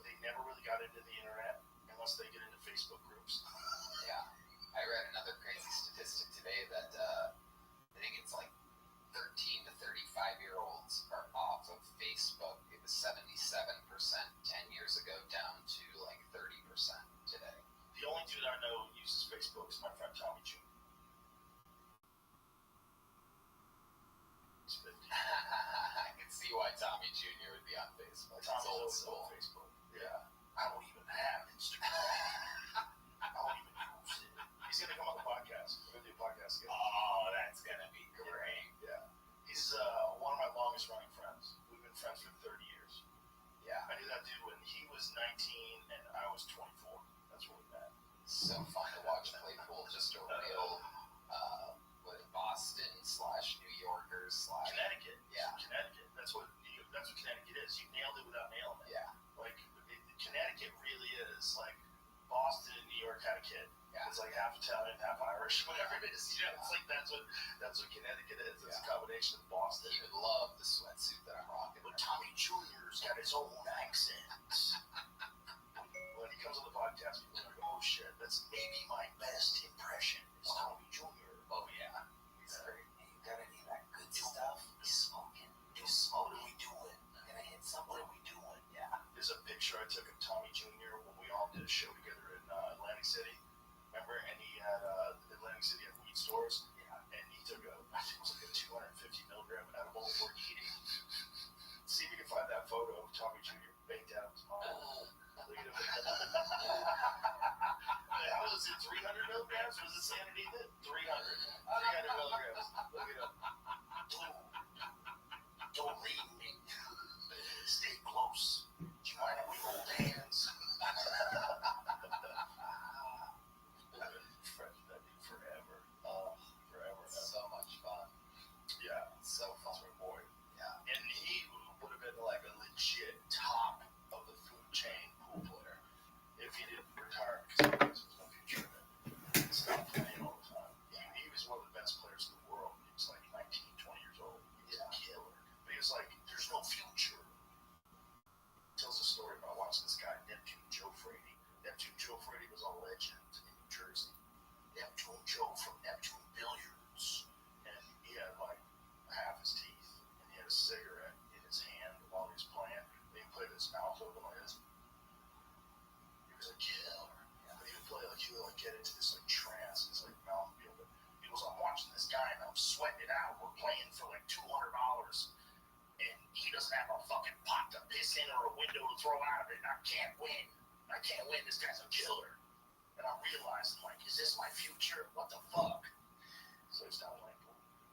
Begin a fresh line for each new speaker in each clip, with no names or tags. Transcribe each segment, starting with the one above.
they never really got into the internet unless they get into Facebook groups.
Yeah. I read another crazy statistic today that I think it's like 13 to 35-year-olds are off of Facebook. It was 77% 10 years ago, down to like 30% today.
The only dude I know who uses Facebook is my friend Tommy Jr. He's 50.
I can see why Tommy Jr. would be on Facebook.
Tommy's
old
old
school.
Facebook. Yeah. I don't even have Instagram. I don't even use it. He's going to come on the podcast. We're going to do a podcast together.
Oh, that's going to be great.
Yeah. He's one of my longest running friends. We've been friends for 30 years.
Yeah.
I knew that dude when he was 19 and I was 24. That's where we met.
So fun to watch play pool. Just a real Boston/New Yorkers/
Connecticut.
Yeah.
Connecticut. That's what Connecticut is. You nailed it without nailing it.
Yeah.
Like, Connecticut really is like Boston and New York had a kid.
Yeah.
It's like half Italian, half Irish, whatever it is. You know, it's like that's what Connecticut is. It's a combination of Boston.
He would love the sweatsuit that I'm rocking.
But Tommy Jr.'s got his own accent. When he comes on the podcast, people are like, "Oh shit, that's maybe my best impression is Tommy Jr."
Oh yeah, he's great.
Hey, you got any of that good stuff? We smoking. What are we doing? Gonna hit something. What are we doing?
Yeah.
There's a picture I took of Tommy Jr. when we all did a show together in Atlantic City. Remember? And he had Atlantic City had weed stores.
Yeah.
And he took I think it was like a 250 milligram edible for eating. See if you can find that photo of Tommy Jr. baked out of his mom. Look at him. How was it? 300 milligrams? Was it sanity? 300 milligrams. Look at him.
Don't leave me. Stay close. Do you mind if we hold hands?
I've been friends with that dude forever. Forever.
So much fun.
Yeah.
So fun.
That's my boy.
Yeah.
And he would have been like a legit top of the food chain pool player if he didn't retire because he was no future in it. He stopped playing all the time. He was one of the best players in the world. He was like 19, 20 years old. He was a killer. But he was like, there's no future. He tells a story about watching this guy, Neptune Joe Frady. Neptune Joe Frady was a legend in New Jersey. Neptune Joe from Neptune Billiards. And he had like half his teeth. And he had a cigarette in his hand while he was playing. Then he played with his mouth open like this. He was a killer. But he would play like he would like get into this like trance. His like mouth would be open. He goes, I'm watching this guy and I'm sweating it out. We're playing for like $200. And he doesn't have a fucking pot to piss in or a window to throw out of it. I can't win. This guy's a killer. And I'm realizing, like, is this my future? What the fuck? So it's not like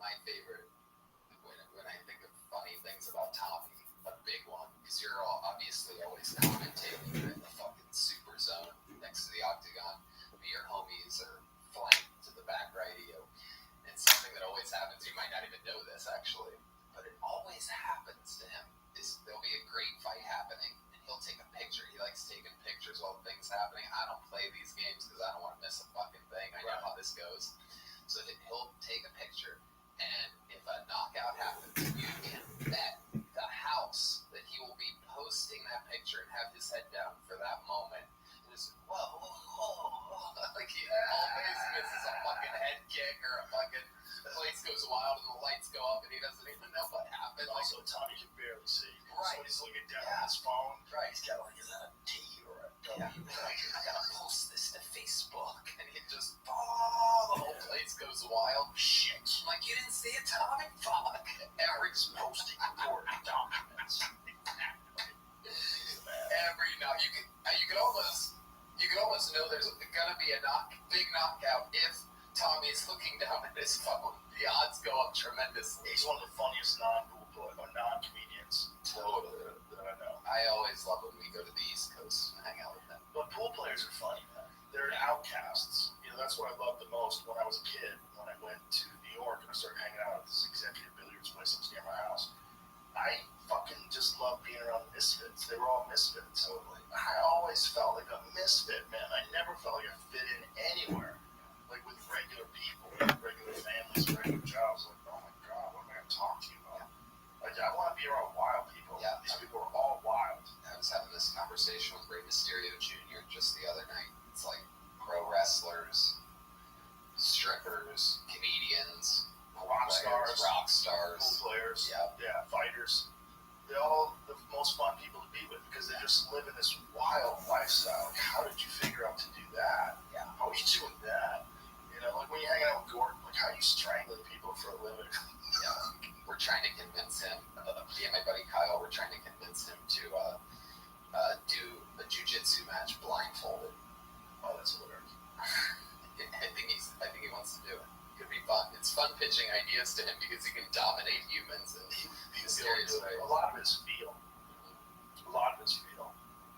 My favorite, when I think of funny things about Tommy, a big one, because you're all obviously always commentating. You're in the fucking super zone next to the octagon. But your homies are flanked to the back right of you. And something that always happens, you might not even know this actually, but it always happens to him, is there'll be a great fight happening, and he'll take a picture. He likes taking pictures while things happening. I don't play these games because I don't want to miss a fucking thing. I know how this goes. So he'll take a picture, and if a knockout happens, you can bet the house that he will be posting that picture and have his head down for that moment. And just, whoa. Like he always misses a fucking head kick or a fucking place goes wild and the lights go up and he doesn't even know what happened.
And also, Tommy can barely see.
Right.
So he's looking down on his phone.
Right.
He's got like, is that a T or a W?
I gotta post this to Facebook. And he just, the whole place goes wild. Shit. I'm like, you didn't see it, Tommy? Fuck.
Eric's posting important documents.
You can almost know there's gonna be a big knockout if Tommy is looking down at his phone. The odds go up tremendously.
He's one of the funniest non-comedians that I know.
I always love when we go to the East Coast and hang out with them.
But pool players are funny, man. They're outcasts. You know, that's what I loved the most when I was a kid. When I went to New York and I started hanging out at this executive billiards place that was near my house. I fucking just loved being around misfits. They were all misfits. Totally. I always felt like a misfit, man. I never felt like I fit in anywhere. Like with regular people, regular families, regular jobs. Like, oh my God, what am I going to talk to you about? Like, I want to be around wild people.
Yeah.
These people are all wild.
I was having this conversation with Rey Mysterio Jr. just the other night. It's like pro wrestlers, strippers, comedians,
rock stars,
pool
players,
yeah,
fighters. They're all the most fun people to be with because they just live in this wild lifestyle. Like, how did you figure out to do that?
Yeah.
How are you doing that? You know, like when you're hanging out with Gordon, like how are you strangling people for a living?
Yeah. We're trying to convince him, me and my buddy Kyle, we're trying to convince him to do a jiu-jitsu match blindfolded.
Oh, that's hilarious.
I think he wants to do it. Could be fun. It's fun pitching ideas to him because he can dominate humans in mysterious ways.
A lot of it is feel.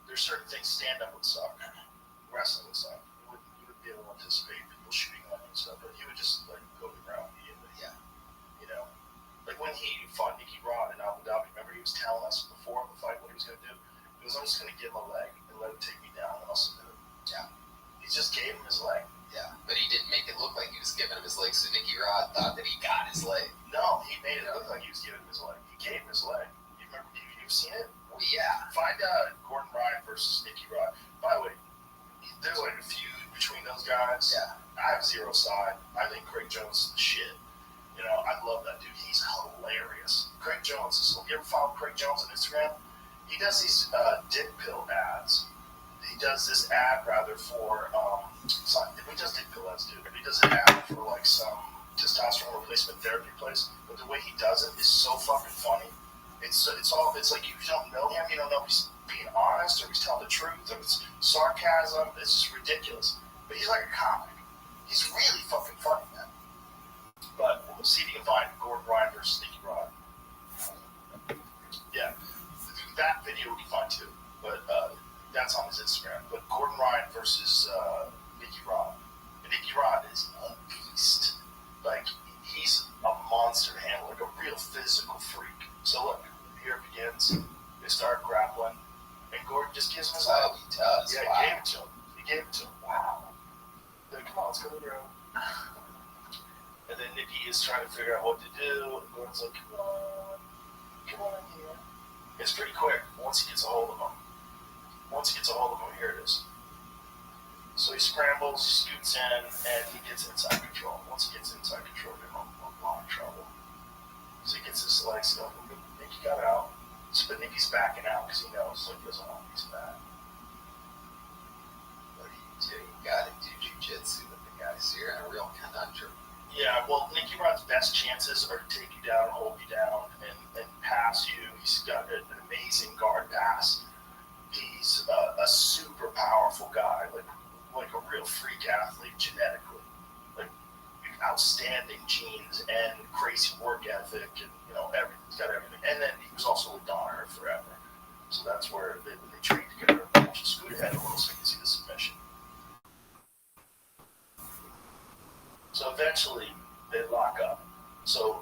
There's certain things stand-up would suck. Wrestling would suck. You wouldn't be able to anticipate people shooting on you and stuff, but he would just like go to the ground immediately.
Yeah.
You know? Like when he fought Nicky Rod in Abu Dhabi, remember he was telling us before the fight what he was going to do? He was, I'm just going to give him a leg and let him take me down and I'll submit him.
Yeah.
He just gave him his leg.
Yeah, but he didn't make it look like he was giving him his leg, so Nicky Rod thought that he got his leg.
No, he made it look like he was giving him his leg. He gave him his leg. You remember? You've seen it?
Well, yeah.
Find Gordon Ryan versus Nicky Rod. By the way, there's like a feud between those guys.
Yeah.
I have zero side. I think Craig Jones is the shit. You know, I love that dude. He's hilarious. Craig Jones. You ever follow Craig Jones on Instagram? He does these dick pill ads. He does this ad rather for he does dick pill ads, dude. He does an ad for like some testosterone replacement therapy place. But the way he does it is so fucking funny. It's like you don't know him. You don't know if he's being honest or if he's telling the truth or if it's sarcasm. It's just ridiculous. But he's like a comic. He's really fucking funny, man. But we'll see if you can find Gordon Ryan versus Nicky Rod. Yeah, that video would be fun too. But that's on his Instagram. But Gordon Ryan versus Nicky Rod. And Nicky Rod is a beast. Like, he's a monster handler, like a real physical freak. So look, here it begins. They start grappling. And Gordon just gives him his leg.
Oh, he does.
Yeah,
Wow.
he gave it to him. Wow. Then, come on, let's go to the room. And then Nicky is trying to figure out what to do. And Gordon's like, come on in here. It's pretty quick once he gets a hold of him. Here it is. So he scrambles, he scoots in, and he gets inside control. Once he gets inside control, they're in a lot of trouble. So he gets his legs up. Nicky got out. But Nicky's backing out because he knows, like, he doesn't want these back.
What do you do? You gotta do jiu-jitsu with the guys. So you're in a real conundrum.
Yeah, well, Nicky Rod's best chances are to take you down, hold you down, and pass you. He's got an amazing guard pass. He's a super powerful guy, like a real freak athlete genetically. Like, outstanding genes and crazy work ethic and, you know, everything. He's got everything. And then he was also with Donner forever. So that's where they trained together. Just scoot ahead a little so you can see the submission. So eventually, they lock up. So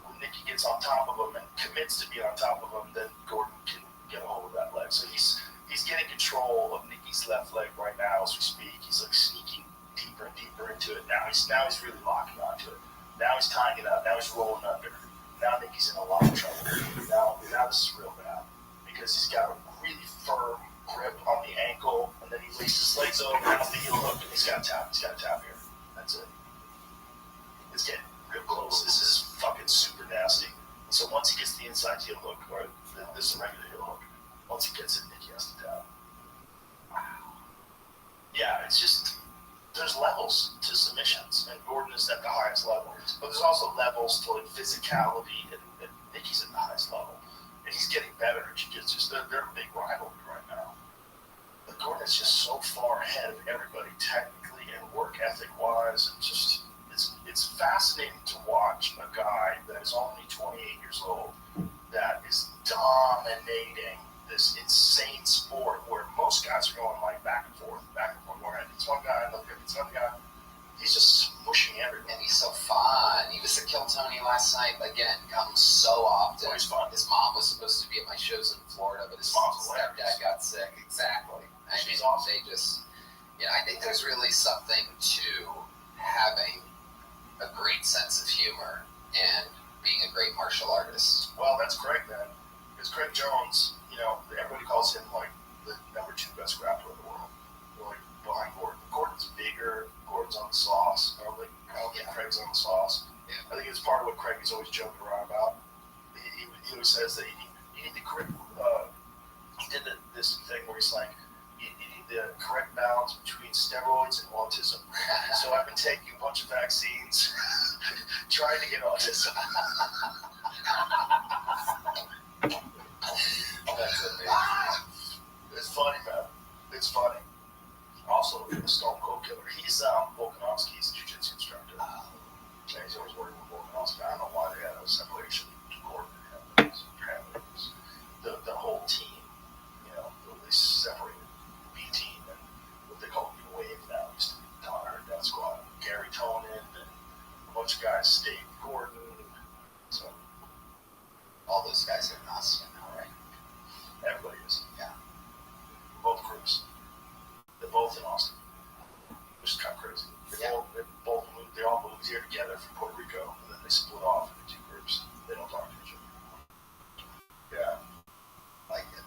when Nicky gets on top of him and commits to being on top of him, then Gordon can get a hold of that leg. So he's getting control of Nicky's left leg right now as we speak. He's like sneaking deeper and deeper into it. Now he's really locking onto it. Now he's tying it up. Now he's rolling under. Now Nicky's in a lot of trouble. Now this is real bad because he's got a really firm grip on the ankle, and then he lays his legs over off the heel hook, and he's got to tap. He's got to tap here. That's it. It's getting real close. This is fucking super nasty. So once he gets the inside heel hook, or this is a regular heel hook, once he gets it, Nicky has to tap. Wow. Yeah, it's just, there's levels to submissions, and Gordon is at the highest level. But there's also levels to like physicality, and Nicky's at the highest level. And he's getting better at jiu-jitsu. They're a big rivalry right now. But Gordon is just so far ahead of everybody technically and work ethic-wise, and just, it's fascinating to watch a guy that is only 28 years old that is dominating this insane sport where most guys are going like back and forth. It's one guy, it's another guy. He's just smushing everything.
And he's so fun. He was at Kill Tony last night. Again, comes so often.
Always fun.
His mom was supposed to be at my shows in Florida, but his
Mom's
stepdad got sick. Exactly.
She's awesome.
They just, I think there's really something to having a great sense of humor and being a great martial artist.
Well, that's Craig then. Because Craig Jones, everybody calls him like the number 2 best grappler in the world. Like behind Gordon. Gordon's bigger. Gordon's on the sauce. I don't think Craig's on the sauce.
Yeah.
I think it's part of what Craig is always joking around about. He always says that you need the correct. He did this thing where he's like, you need the correct balance between steroids and autism. So I've been taking a bunch of vaccines, trying to get autism. That's amazing. It's funny, man. It's funny. Also, the Stone Cold Killer. He's Volkanovski's jiu-jitsu instructor. And he's always working with Volkanovski. I don't know why they had a separation to Gordon and him. Apparently, it was the whole team. You know, they separated B team and what they call the Wave now. Used to be Donner, Death Squad, Gary Tonin, and a bunch of guys stayed Gordon. So
all those guys are in Austin now, right?
Everybody is.
Yeah.
Both groups. They're both in Austin. Which is kind of crazy. They all moved here together from Puerto Rico, and then they split off into 2 groups. They don't talk to each other. Yeah.
Like it.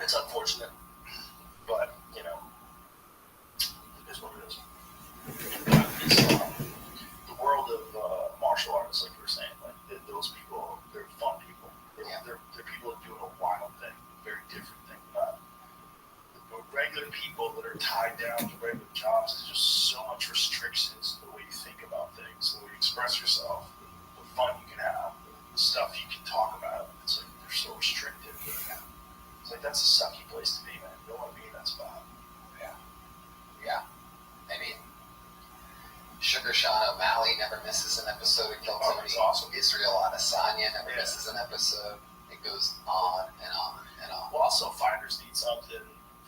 It's unfortunate, but, you know, it is what it is. It's, the world of martial arts, like you were saying, like those people, they're fun people. They're people that do a wild thing, very different thing. The regular people that are tied down to regular jobs, there's just so much restrictions in the way you think about things, the way you express yourself, the fun you can have, the stuff you can talk about. It's like they're so restricted. It's like that's a sucky place to be, man. You don't want to be in that spot.
Yeah. I mean, Sugar Sean O'Malley never misses an episode of Kill Tony.
It's awesome.
Israel Adesanya never misses an episode. It goes on and on and on.
Well, also fighters need something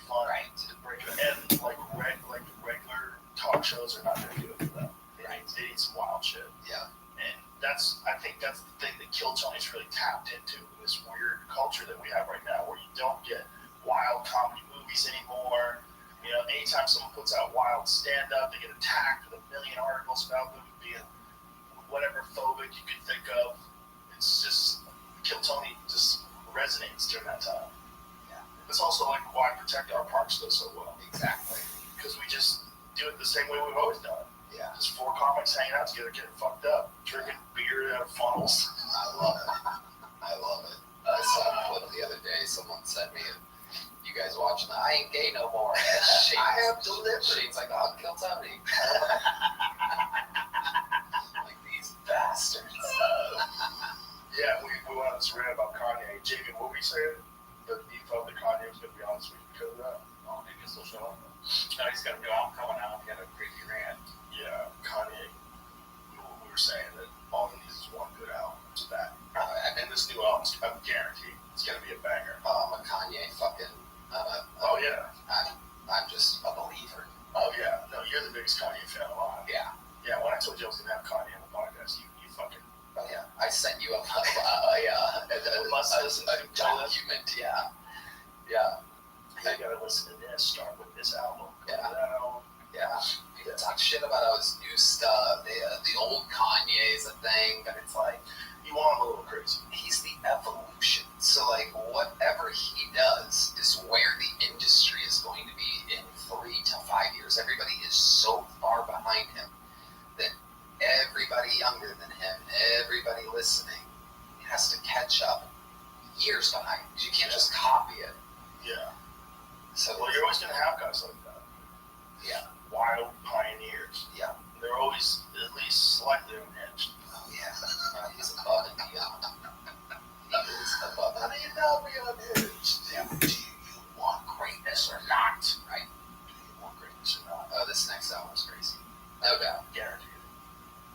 fun
Right.
to break it. And like regular talk shows are not going to do it for them. They need some wild shit.
Yeah.
And I think that's the thing that Kill Tony's really tapped into in this weird culture that we have right now, where you don't get wild comedy movies anymore. You know, anytime someone puts out wild stand-up, they get attacked with 1 million articles about them being whatever phobic you could think of. It's just Kill Tony just resonates during that time.
Yeah.
It's also like why protect our parks so well.
Exactly.
Because we just do it the same way we've always done it.
Yeah.
Just 4 comics hanging out together, getting fucked up, drinking beer out of funnels.
I love it. I love it. I saw a clip the other day. Someone sent me you guys watching the I Ain't Gay No More. I have delivered. Shane's like, oh, Kill Tony. Like these bastards.
Yeah, we went on this rant about Kanye. Jamie, what were you saying? That he felt that Kanye was going to be on this week because of that?
Oh, maybe he'll show up. No, he's got a new album coming out. He had a crazy rant.
Yeah, Kanye. We were saying that all he needs is one good album. It's that. And this new album's, I'm guaranteed, it's going to be a banger.
I'm a Kanye fucking.
Oh, yeah.
I'm just a believer.
Oh, yeah. No, you're the biggest Kanye fan alive.
Yeah.
Yeah, when I told you I was going to have Kanye on the podcast, you fucking...
Oh, yeah. I sent you a document. Yeah. Yeah.
You got to listen to this. Start with this album.
Yeah.
Now.
Yeah. People talk shit about all his new stuff. The old Kanye is a thing, but it's like,
You want him a little crazy.
he's the evolution. So, like, whatever he does is where the industry is going to be in 3 to 5 years. Everybody is so far behind him that everybody younger than him, everybody listening, has to catch up years behind. You can't just copy it.
Yeah.
So,
Well, you're always going to have guys like that.
yeah.
Wild pioneers.
Yeah.
They're always at least slightly unhinged.
Oh, yeah. He's above and beyond. He is above
How
and
do you not be unhinged?
Yeah.
Do you want greatness or not?
Right.
Do you want greatness or not?
Oh, this next album's crazy. No doubt.
Guaranteed.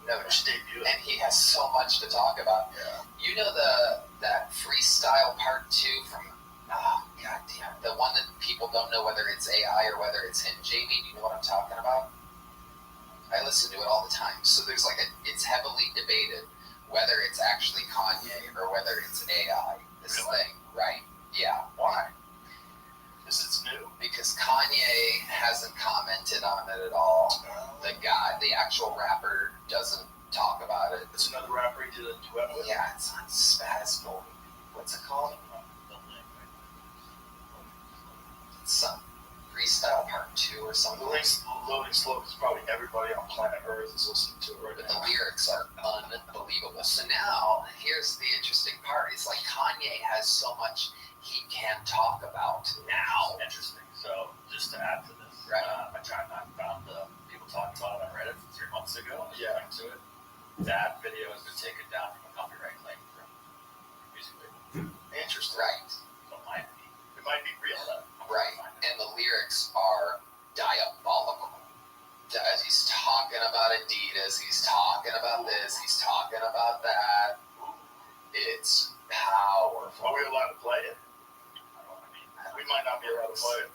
No
Which debut.
And he has so much to talk about.
Yeah.
You know that freestyle part 2 from goddamn, the one that people don't know whether it's AI or whether it's him. Jamie, do you know what I'm talking about? I listen to it all the time. So there's like it's heavily debated whether it's actually Kanye or whether it's AI. This
Really?
thing, right? Yeah.
Why? Because it's new.
Because Kanye hasn't commented on it at all. The actual rapper doesn't talk about it.
It's another rapper he did a duet with.
Yeah, it's on Spazboy. What's it called? some Freestyle Part 2 or
The
something.
loading slope is probably everybody on planet Earth is listening to it right
But the
now.
lyrics are unbelievable. So now, here's the interesting part. It's like Kanye has so much he can talk about now.
Interesting. So just to add to this,
Right.
I found people talking about it on Reddit 3 months ago.
Yeah.
Into it. That video has been taken down from a copyright claim from music label.
Interesting.
Right.
So it might be real though.
Right. And the lyrics are diabolical. As he's talking about Adidas, he's talking about this, he's talking about that. It's powerful.
Are we allowed to play it?
I
We might not be allowed to play it.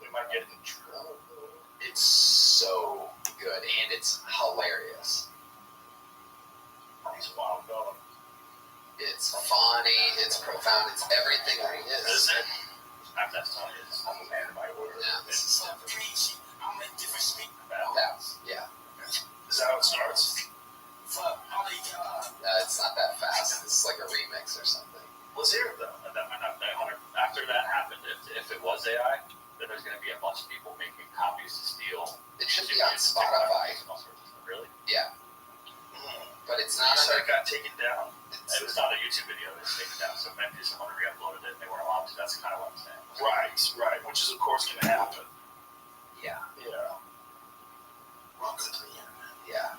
We might get in trouble.
It's so good and it's hilarious.
He's a wild fella.
It's funny, it's profound, it's everything that he is.
Is it?
I'm not telling you, I'm a man of my word.
Yeah, this is
I'm a different speak.
yeah.
Is that how it starts?
Fuck all of y'all.
It's not that fast. It's like a remix or something.
Let's hear it though.
And that might not be 100. After that happened, if it was AI, then there's going to be a bunch of people making copies to steal.
It should be on Spotify.
And all sorts of stuff. Really?
Yeah, but it's
You
not
said
on
it got taken down.
It was not a YouTube video. They taken down. So maybe someone re-uploaded it. And they weren't allowed to. That's kind of what I'm saying.
Right. Which is of course going to happen.
Yeah,
Yeah. Welcome to the internet.
yeah.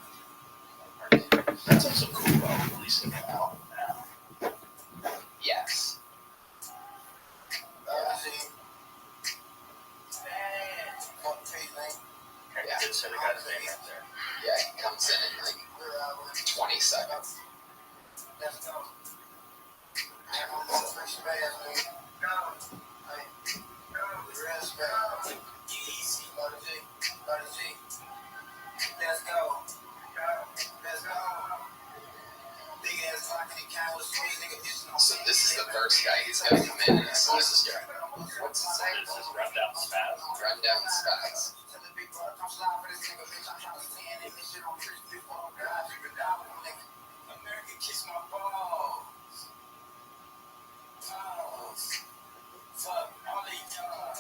That's also cool about releasing an album now.
Yes.
Okay, good to the guy's name right there.
Yeah, he comes in like 20 seconds.
Let's go. I'm on fresh bass, man. Go. Hey. Go. Real spell. Easy. Let's go. Go. Let's go. Big ass pocket and count with sweet nigga.
So this is the first guy. He's gonna come in and he's
Who is this guy?
what's his name?
This is Rundown Spaz.
Rundown Spaz.
American kiss my balls. Fuck all of y'all.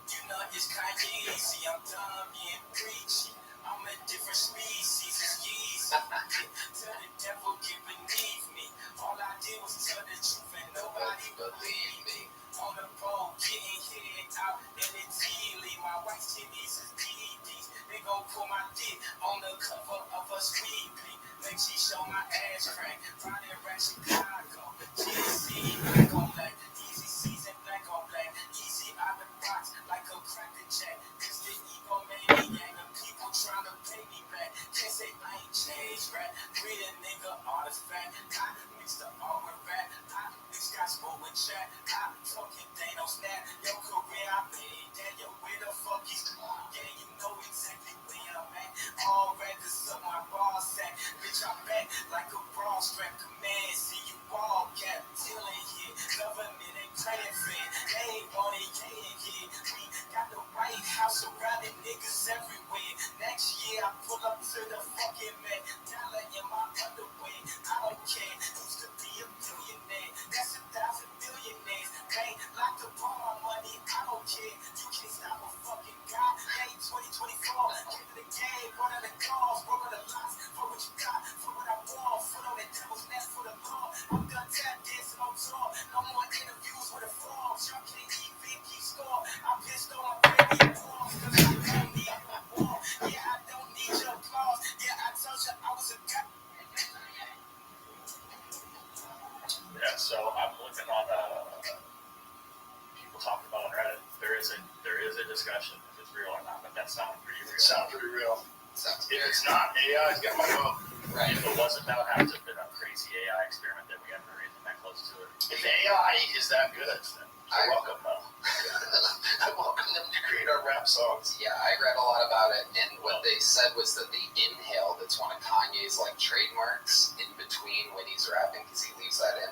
You know it's kinda easy. I'm done being preachy. I'm a different species. It's easy. Tell the devil get beneath me. All I did was tell the truth and nobody believed me. On the pole, getting hit out in the daily. My wife's titties is DDs. They gon' pull my dick on the cover of a sweepy. Make she show my ass crack. Friday around Chicago. GC, black on black. Easy season, black on black. Easy out the box like a cracker jack. This the ego maniac. The people trying to pay me back. Can't say I ain't changed, right? Real nigga artifact. I mixed the art with rap. I mixed gospel with chat. I fucking Thanos snap. Your career I made that. Yo, where the fuck is yeah, you know exactly where I'm at. All records of my ball sack. Bitch, I'm back like a bra strap. Command, see you ball cap. Tilling here. Government ain't credit fair. They ain't want it, they ain't here. We got the White House surrounding niggas everywhere. Next year I pull up to the fucking Met. Dollar in my underwear. I don't care. Used to be a billionaire. That's 1,000 billionaires. They locked up all my money. I don't care. You can't stop a fucking guy. Hey, 2024. Give it the game. Run out the calls. Run out the lots. For what you got. For what I want. Foot on that devil's nest for the law. I'm done tap dancing on tour. No more interviews with the frogs. Y'all can't even keep score. I'm pissed on my baby balls. Cause I don't need no war. Yeah, I don't need your applause. Yeah, I told you I was a guy.
Yeah, so I'm looking on people talking about on Reddit. There is a discussion if it's real or not, but that sounds pretty real.
It sounds pretty real.
Sounds
If
good.
it's not, AI's got my vote.
Right.
If it wasn't, that would have to have been a crazy AI experiment that we haven't heard anything that close to it.
If AI is that good, then
I-
you're welcome though. I welcome them to create our rap songs.
Yeah, I read a lot about it, and what they said was that the inhale, that's one of Kanye's like trademarks in between when he's rapping, because he leaves that in.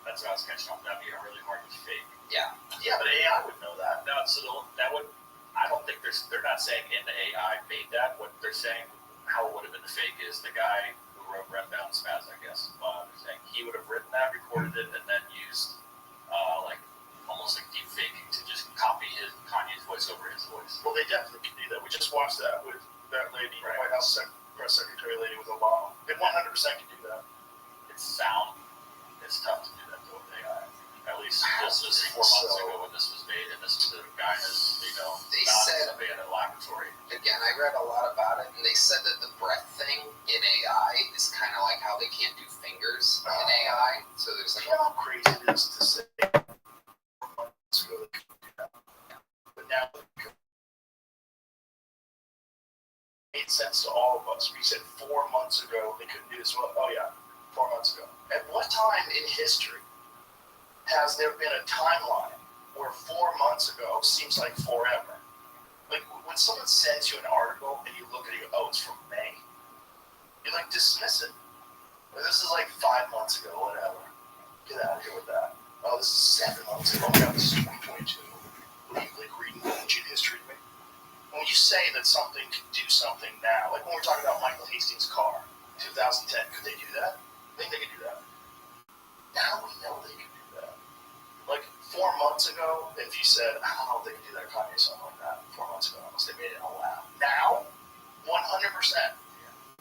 That's what I was catching on. That'd be really hard to fake.
Yeah,
Yeah, but AI would know that.
No, so that would. I don't think they're not saying in the AI made that. What they're saying, how it would have been the fake is the guy who wrote Rundown Spaz, I guess. They're saying he would have written that, recorded it, and then used like almost like deep faking to just copy Kanye's voice over his voice.
Well, they definitely can do that. We just watched that with that lady,
Right.
White House press secretary lady with Obama. They 100% can do that.
It's sound. It's tough to do that though with AI. At least this was 4 months ago when this was made, and this the guy has,
They
not
said-
somebody in a laboratory.
Again, I read a lot about it, and they said that the breath thing in AI is kind of like how they can't do fingers in AI. So there's like
You know how crazy it is to say 4 months ago they couldn't do that. But now it made sense to all of us. We said 4 months ago they couldn't do this. Well, oh yeah, 4 months ago. At what time in history has there been a timeline where 4 months ago seems like forever? Like when someone sends you an article and you look at it, oh, it's from May. You like dismiss it. But this is like 5 months ago, whatever. Get out of here with that. Oh, this is 7 months ago. Oh, yeah, this is 2022. What are you like reading ancient history to me? When you say that something can do something now, like when we're talking about Michael Hastings' car, 2010, could they do that? I think they could do that. Now we know they can do that. Like 4 months ago, if you said, I don't know if they can do that Kanye song like that 4 months ago, unless they made it all out. Now, 100%.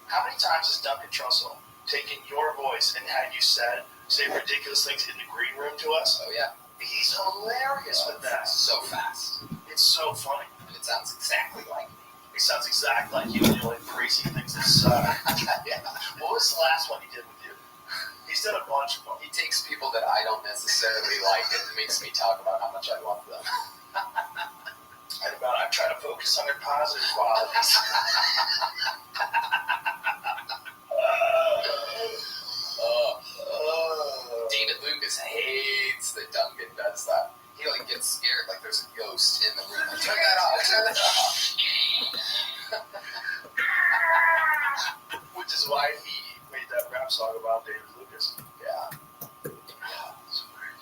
How many times has Duncan Trussell taken your voice and had you say ridiculous things in the green room to us?
oh yeah,
He's hilarious with that.
so fast,
It's so funny.
and it sounds exactly like me.
He sounds exactly like you, and you're like praising things that suck.
Yeah.
What was the last one he did with you? He's done a bunch of them.
He takes people that I don't necessarily like and makes me talk about how much I love them.
And I try to focus on their positive qualities.
David Lucas hates that Duncan does that. He like gets scared like there's a ghost in the room. Like, turn that off, turn that off.
Which is why he made that rap song about David Lucas.
Yeah.
So great.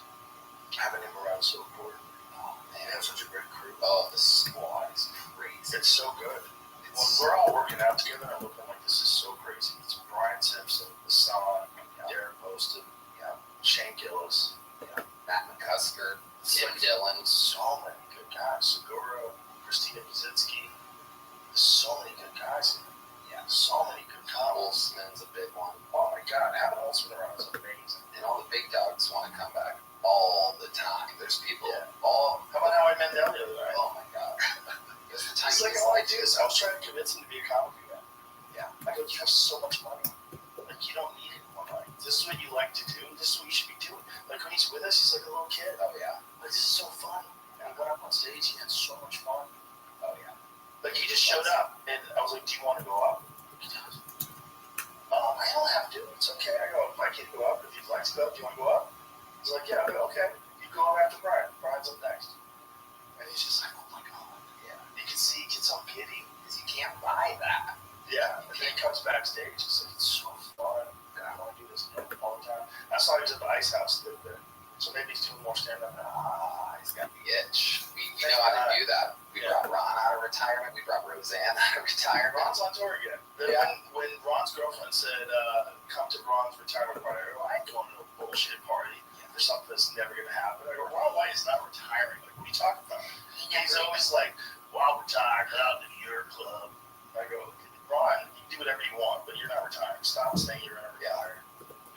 Having him around is so important.
Oh
They
man.
have such a great crew.
Oh, the squad is crazy.
It's so good. When
It's
we're all working out together and looking like this is so crazy. It's Brian Simpson, Hassan, Derek Poston, Shane Gillis,
Matt McCusker, Tim
Like,
Dillon.
so many good guys. Segura, Christina Kaczynski. There's so many good guys.
Yeah.
So many good couples.
Wolfman's a big one.
Oh my God, having Olsen around is amazing.
And all the big dogs want to come back all the time. There's people all.
How about How I Met Them the other night?
Oh my god. There's the time
It's like
he's
all I do is I was trying to convince him to be a comic again.
Yeah.
I go, you have so much money. Like you don't need it more money. This is what you like to do. This is what you should be doing. Like when he's with us, he's like a little kid.
Oh yeah.
Like this is so fun. And we went up on stage. He had so much fun.
Oh yeah.
Like he just showed up, and I was like, "Do you want to go up?" He does. I don't have to. It's okay. I go, if I can go up, if you'd like to go up, do you want to go up? He's like, yeah. I go, okay. You go up after Brian. Brian's up next. And he's just like, oh my God.
Yeah.
You can see he gets all giddy.
Because you can't buy that.
Yeah. And then he comes backstage. It's like, it's so fun. And I want to do this all the time. I saw he was at the Ice House the other day. So maybe he's doing more stand-up now.
He's got the itch. We know how to do that. We brought Ron out of retirement. We brought Roseanne out of retirement.
Ron's on tour again. When Ron's girlfriend said, come to Ron's retirement party, I go, I ain't going to a bullshit party for something that's never going to happen. I go, Ron White is not retiring. Like, what are you talking about? He's always like, well, I'm retired, out to your club. I go, Ron, you can do whatever you want, but you're not retiring. Stop saying you're going to retire.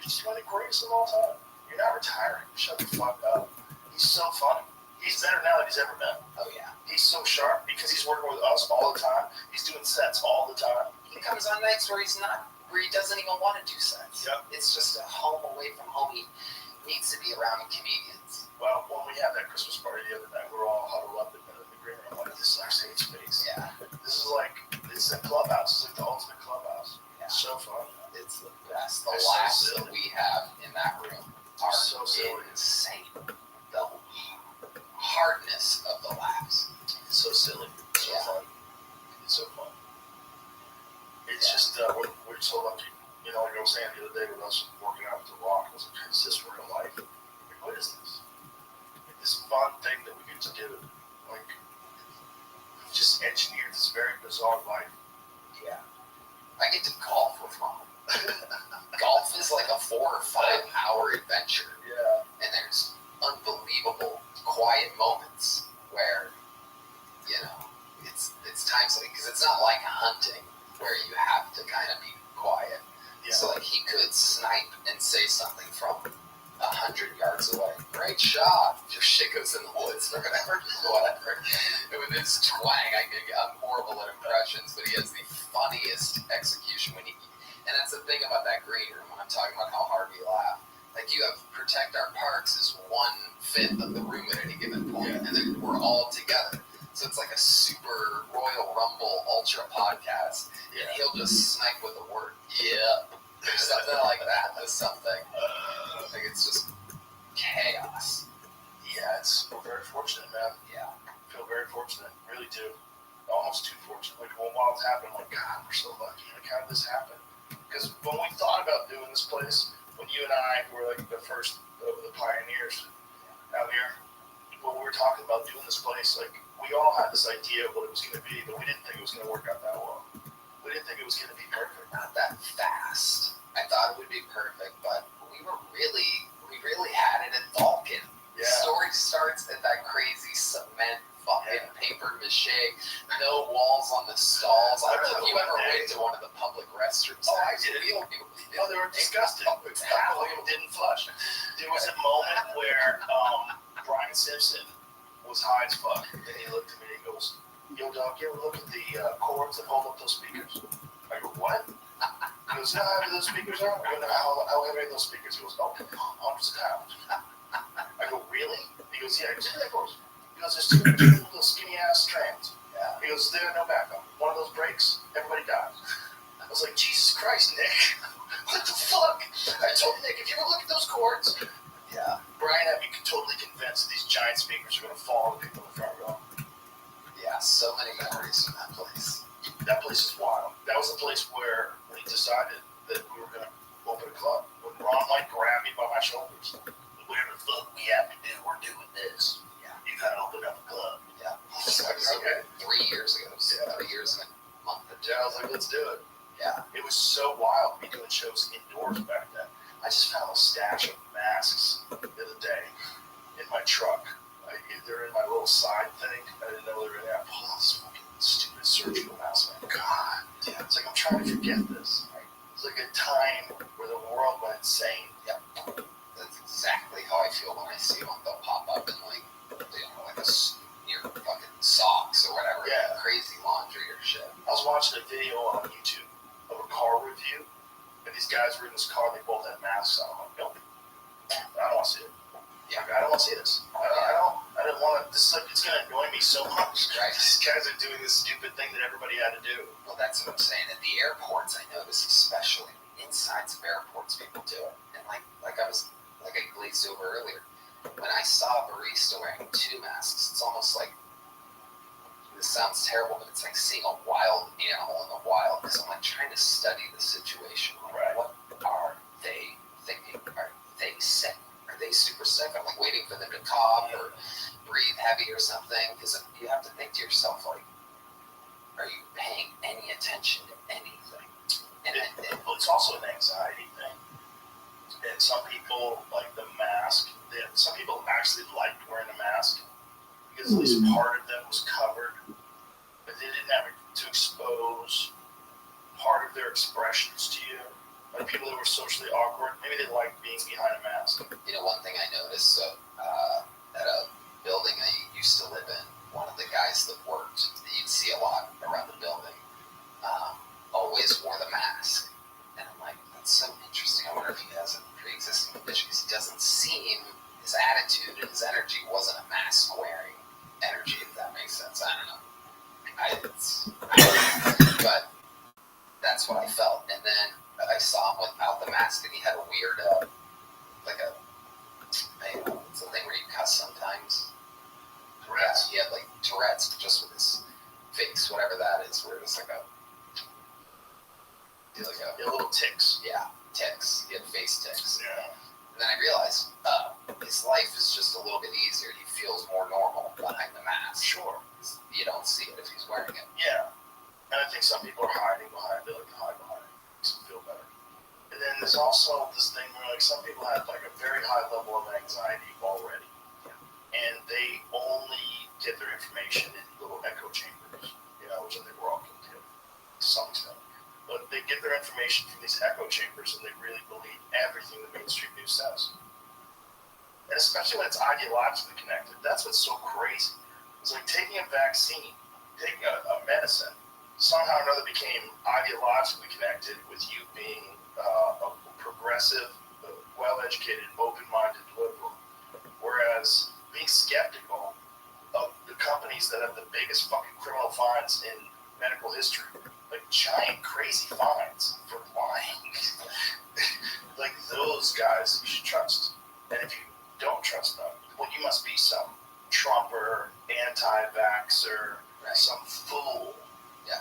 You're just one of the greatest of all time. You're not retiring. Shut the fuck up. He's so funny. He's better now than he's ever been.
Oh yeah.
He's so sharp because he's working with us all the time. He's doing sets all the time.
He comes on nights where he doesn't even want to do sets.
Yep.
It's just a home away from home. He needs to be around comedians.
Well, when we had that Christmas party the other night, we were all huddled up in the green room. Like, this is our safe space.
Yeah.
This is like, it's a clubhouse. It's like the ultimate clubhouse.
Yeah.
It's so fun.
It's the best. The
It's so
laughs
silly.
that we have in that room are
So silly.
insane. The hardness of the laughs.
It's so silly. It's so
Yeah.
fun. It's so fun. It's just, we're so lucky. You know, like I was saying the other day with us working out with the Rock, I was like, is this real life? Like, what is this? Like, this fun thing that we get to do. Like, we just engineered this very bizarre life.
Yeah. I get to golf with Ron. Golf is like a 4 or 5 hour adventure.
Yeah.
And there's unbelievable quiet moments where, you know, it's times like, because it's not like hunting where you have to kind of be quiet.
Yeah.
So like he could snipe and say something from 100 yards away. Great shot. Your shit goes in the woods or whatever. And with his twang, I'm horrible at impressions, but he has the funniest execution when he. And that's the thing about that green room when I'm talking about how hard we laugh. Like you have Protect Our Parks is 1/5 of the room at any given point, and then we're all together. So it's like a super Royal Rumble Ultra podcast, and he'll just snipe with a word. Yeah, or something like that. That's something. Like it's just chaos.
Yeah, we're very fortunate, man.
Yeah.
I feel very fortunate, really do. Almost too fortunate. Like while it's happened, I'm like, God, we're so lucky. Like, how did this happen? Because when we thought about doing this place, when you and I were like the first of the pioneers out here, when we were talking about doing this place, like we all had this idea of what it was going to be, but we didn't think it was going to work out that well. We didn't think it was going to be perfect.
Not that fast. I thought it would be perfect, but we really had it in Vulcan.
Yeah.
The story starts at that crazy cement fucking paper mache, no walls on the stalls. I don't know if you ever went to one of the public restrooms.
Oh, I did. Oh, they were disgusting. Half of them didn't flush. There was a moment where Brian Simpson was high as fuck, and he looked at me and he goes, "Yo, dog, you ever look at the cords that hold up those speakers?" I go, "What?" He goes, "You know how heavy those speakers are?" I go, "No, how heavy are those speakers?" He goes, "Oh, hundreds of pounds." I go, "Really?" He goes, "Yeah." He goes, "Yeah, of course." He goes, "There's two little skinny ass strands."
Yeah.
He goes, "They're no backup. One of those breaks, everybody dies." I was like, "Jesus Christ, Nick. What the fuck?" I told Nick, "If you ever look at those cords,"
Yeah.
Brian had me totally convinced that these giant speakers are going to fall on the people in the front row.
Yeah, so many memories from that place.
That place is wild. That was the place where we decided that we were going to open a club. When Ron White grabbed me by my shoulders, whatever the fuck we have to do, we're doing this.
Yeah.
You got to open up a club.
Yeah. That was
Okay.
3 years ago.
Yeah.
3 years and a month.
Yeah, I was like, let's do it.
Yeah.
It was so wild to be doing shows indoors back then. I just found a stash of masks the other day in my truck. They're in my little side thing. I didn't know they were in there. I pulled out this fucking stupid surgical mask. I'm like, God, yeah. It's like I'm trying to forget this. It's like a time where the world went insane.
Yep. That's exactly how I feel when I see one. They'll pop up in like your fucking socks or whatever.
Yeah.
Crazy laundry or shit.
I was watching a video on YouTube of a car review, and these guys were in this car. They both had masks on. I'm like, nope. I don't want to see it. Yeah, I don't want to see this. I don't want to. This is like, it's going to annoy me so much.
Right.
These guys are doing this stupid thing that everybody had to do.
Well, that's what I'm saying. At the airports, I notice especially insides of airports, people do it. And like I glazed over earlier. When I saw a barista wearing 2 masks, it's almost like, this sounds terrible, but it's like seeing a wild animal in the wild. Because I'm like trying to study the situation. Like,
Right.
What are they thinking? Are they sick? Are they super sick? I'm like waiting for them to cough or breathe heavy or something. Because you have to think to yourself, like, are you paying any attention to anything? And
It's also an anxiety thing. And some people like the mask. Some people actually liked wearing a mask because at least part of them was covered, but they didn't have to expose part of their expressions to you. Like people that were socially awkward, maybe they liked being behind a mask.
you know, one thing I noticed at a building I used to live in, one of the guys that worked, that you'd see a lot around the building, always wore the mask. And I'm like, that's so interesting. I wonder if he has a pre-existing condition, because he doesn't seem, his attitude and his energy wasn't a mask-wearing energy, if that makes sense. I don't know. But that's what I felt. And then I saw him without the mask, and he had a weird, it's a thing where you cuss sometimes.
Tourette's.
Yeah, he had like Tourette's, just with his face, whatever that is, where it's like a
Little ticks.
yeah, ticks. He had face ticks.
Yeah.
And then I realized his life is just a little bit easier. He feels more normal behind the mask.
Sure.
You don't see it if he's wearing it.
Yeah. And I think some people are hiding behind it. They like to hide behind it. Makes them feel better. And then there's also this thing where like some people have like a very high level of anxiety already. Yeah. and they only get their information in little echo chambers, which I think we're all guilty of to some extent. But they get their information from these echo chambers, and they really believe everything the mainstream news says. And especially when it's ideologically connected. That's what's so crazy. It's like taking a vaccine, taking a medicine, somehow or another became ideologically connected with you being a progressive, well-educated, open-minded liberal. Whereas being skeptical of the companies that have the biggest fucking criminal fines in medical history, like giant crazy fines for lying, like those guys you should trust. And if you don't trust them, well, you must be some Trumper, anti-vaxxer, some fool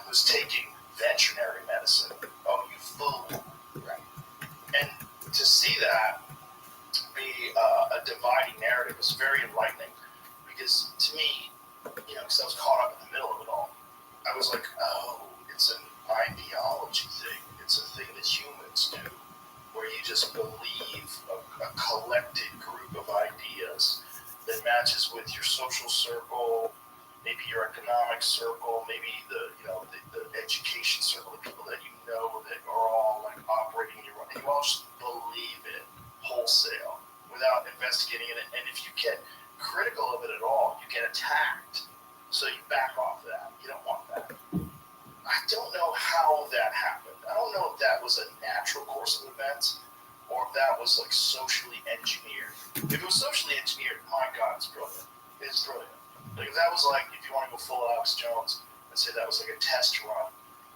who's taking veterinary medicine. Oh, you fool. Right. And to see that be a dividing narrative was very enlightening, because to me, because I was caught up in the middle of it all, I was like, oh, it's an ideology thing. It's a thing that humans do, where you just believe a collected group of ideas that matches with your social circle, maybe your economic circle, maybe the education circle, the people that that are all like operating in your own. You all just believe it wholesale without investigating it. And if you get critical of it at all, you get attacked. So you back off that. You don't want that. I don't know how that happened. I don't know if that was a natural course of events or if that was like socially engineered. If it was socially engineered, my God, it's brilliant. It's brilliant. Like if that was like, if you want to go full Alex Jones and say that was like a test run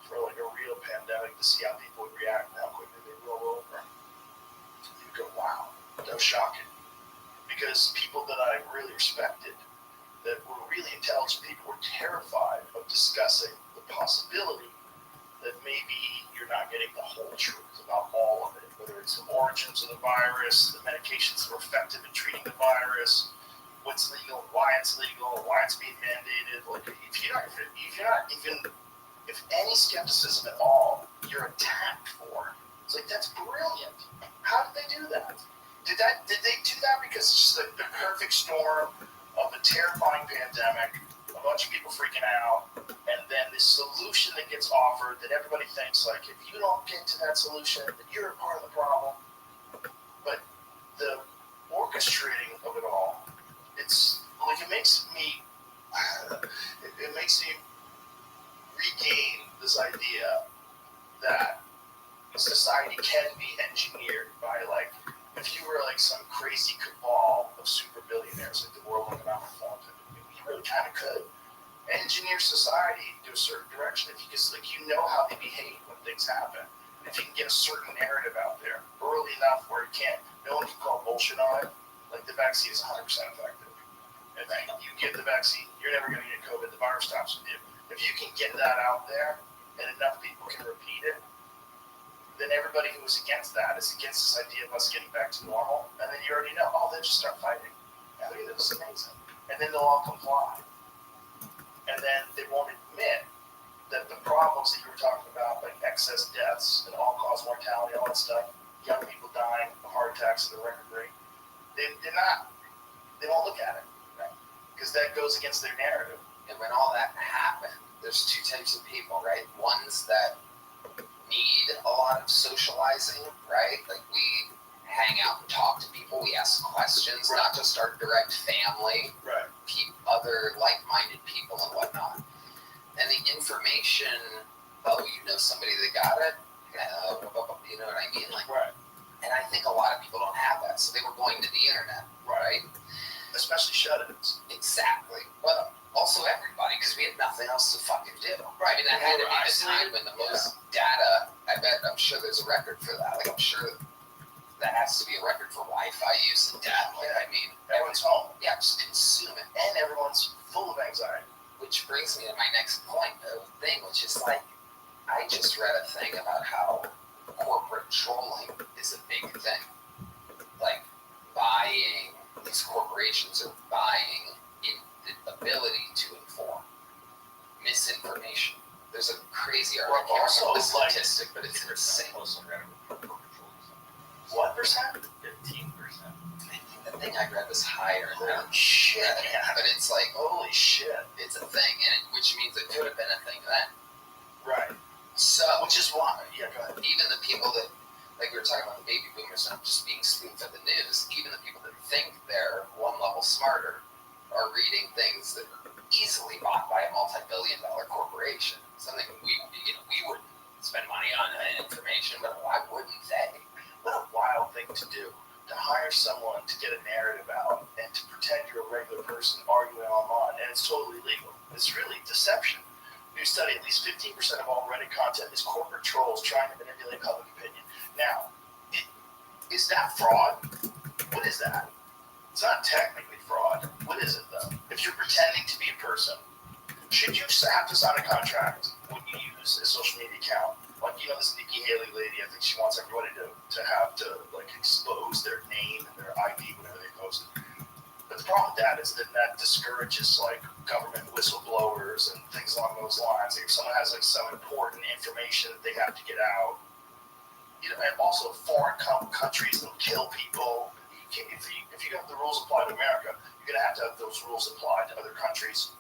for like a real pandemic to see how people would react and how quickly they roll over, you'd go, wow, that was shocking. Because people that I really respected, that were really intelligent people, were terrified of discussing the possibility that maybe you're not getting the whole truth about all of it, whether it's the origins of the virus, the medications that are effective in treating the virus, what's legal, why it's legal, why it's being mandated. Like if any skepticism at all, you're attacked for. It's like, that's brilliant. How did they do that? Did they do that because it's just like the perfect storm of a terrifying pandemic, a bunch of people freaking out, and then this solution that gets offered that everybody thinks, like, if you don't get to that solution, then you're a part of the problem. But the orchestrating of it all, it's like it makes me regain this idea that society can be engineered by, like, if you were like some crazy cabal of super billionaires, like the World Economic Forum, you really kind of could engineer society to a certain direction if you just, like, how they behave when things happen. And if you can get a certain narrative out there early enough where no one can call bullshit on it, like the vaccine is 100% effective. If you get the vaccine, you're never going to get COVID. The virus stops with you. If you can get that out there and enough people can repeat it, then everybody who was against that is against this idea of us getting back to normal. And then you already know, they'll just start fighting. Yeah, look at this, amazing. And then they'll all comply. And then they won't admit that the problems that you were talking about, like excess deaths and all-cause mortality, all that stuff, young people dying of heart attacks at a record rate, they don't look at it, right? Because that goes against their narrative.
And when all that happened, there's two types of people, right? Ones that need a lot of socializing, right? Like we hang out and talk to people, we ask questions, right. Not just our direct family,
right?
Other like-minded people and whatnot. And the information, somebody that got it, you know what I mean? Like,
right.
And I think a lot of people don't have that, so they were going to the internet, right?
Especially shut-ins.
Exactly. Well, also everybody, because we had nothing else to fucking do. Right. I mean, that had to be the time when the most data, I'm sure there's a record for that. Like, I'm sure that has to be a record for Wi-Fi use and data. Like, I mean,
everyone's home.
Yeah, just consume it.
And everyone's full of anxiety.
Which brings me to my next point, which is like, I just read a thing about how corporate trolling is a big thing. Like, these corporations are buying in the ability to inform misinformation. There's a crazy article on the statistic, but it's insane.
What percent?
15%.
think I read was higher.
Holy shit, yeah.
But it's like,
Holy shit.
it's a thing, which means it could have been a thing then.
Right.
So,
Which is why, yeah, go ahead.
even the people that, like we were talking about the baby boomers not just being spoon-fed the news, even the people that think they're one level smarter are reading things that are easily bought by a multi-billion-dollar corporation. Something we wouldn't spend money on information, but why wouldn't they?
What a wild thing to do. To hire someone to get a narrative out and to pretend you're a regular person arguing online, and it's totally legal. It's really deception. New study, at least 15% of all Reddit content is corporate trolls trying to manipulate public opinion. Now, is that fraud? What is that? It's not technically fraud. What is it, though? If you're pretending to be a person, should you have to sign a contract when you use a social media account? Like, this Nikki Haley lady, I think she wants everybody to have to, like, expose their name and their ID whenever they post it. But the problem with that is that discourages, like, government whistleblowers and things along those lines. If someone has, like, some important information that they have to get out, and also foreign countries will kill people. If you have the rules apply to America, you're going to have those rules apply to other countries.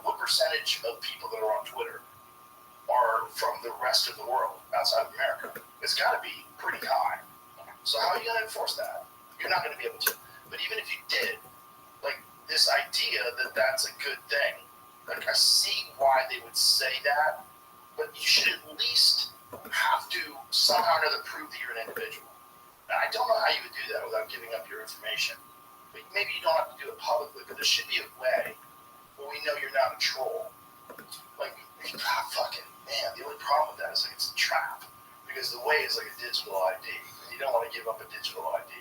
What percentage of people that are on Twitter are from the rest of the world outside of America? It's got to be pretty high. So how are you going to enforce that? You're not going to be able to. But even if you did, like, this idea that that's a good thing, like, I see why they would say that, but you should at least have to somehow or another prove that you're an individual. Now, I don't know how you would do that without giving up your information. Maybe you don't have to do it publicly, but there should be a way where we know you're not a troll. Like, fucking man, the only problem with that is, like, it's a trap. Because the way is like a digital ID. You don't want to give up a digital ID.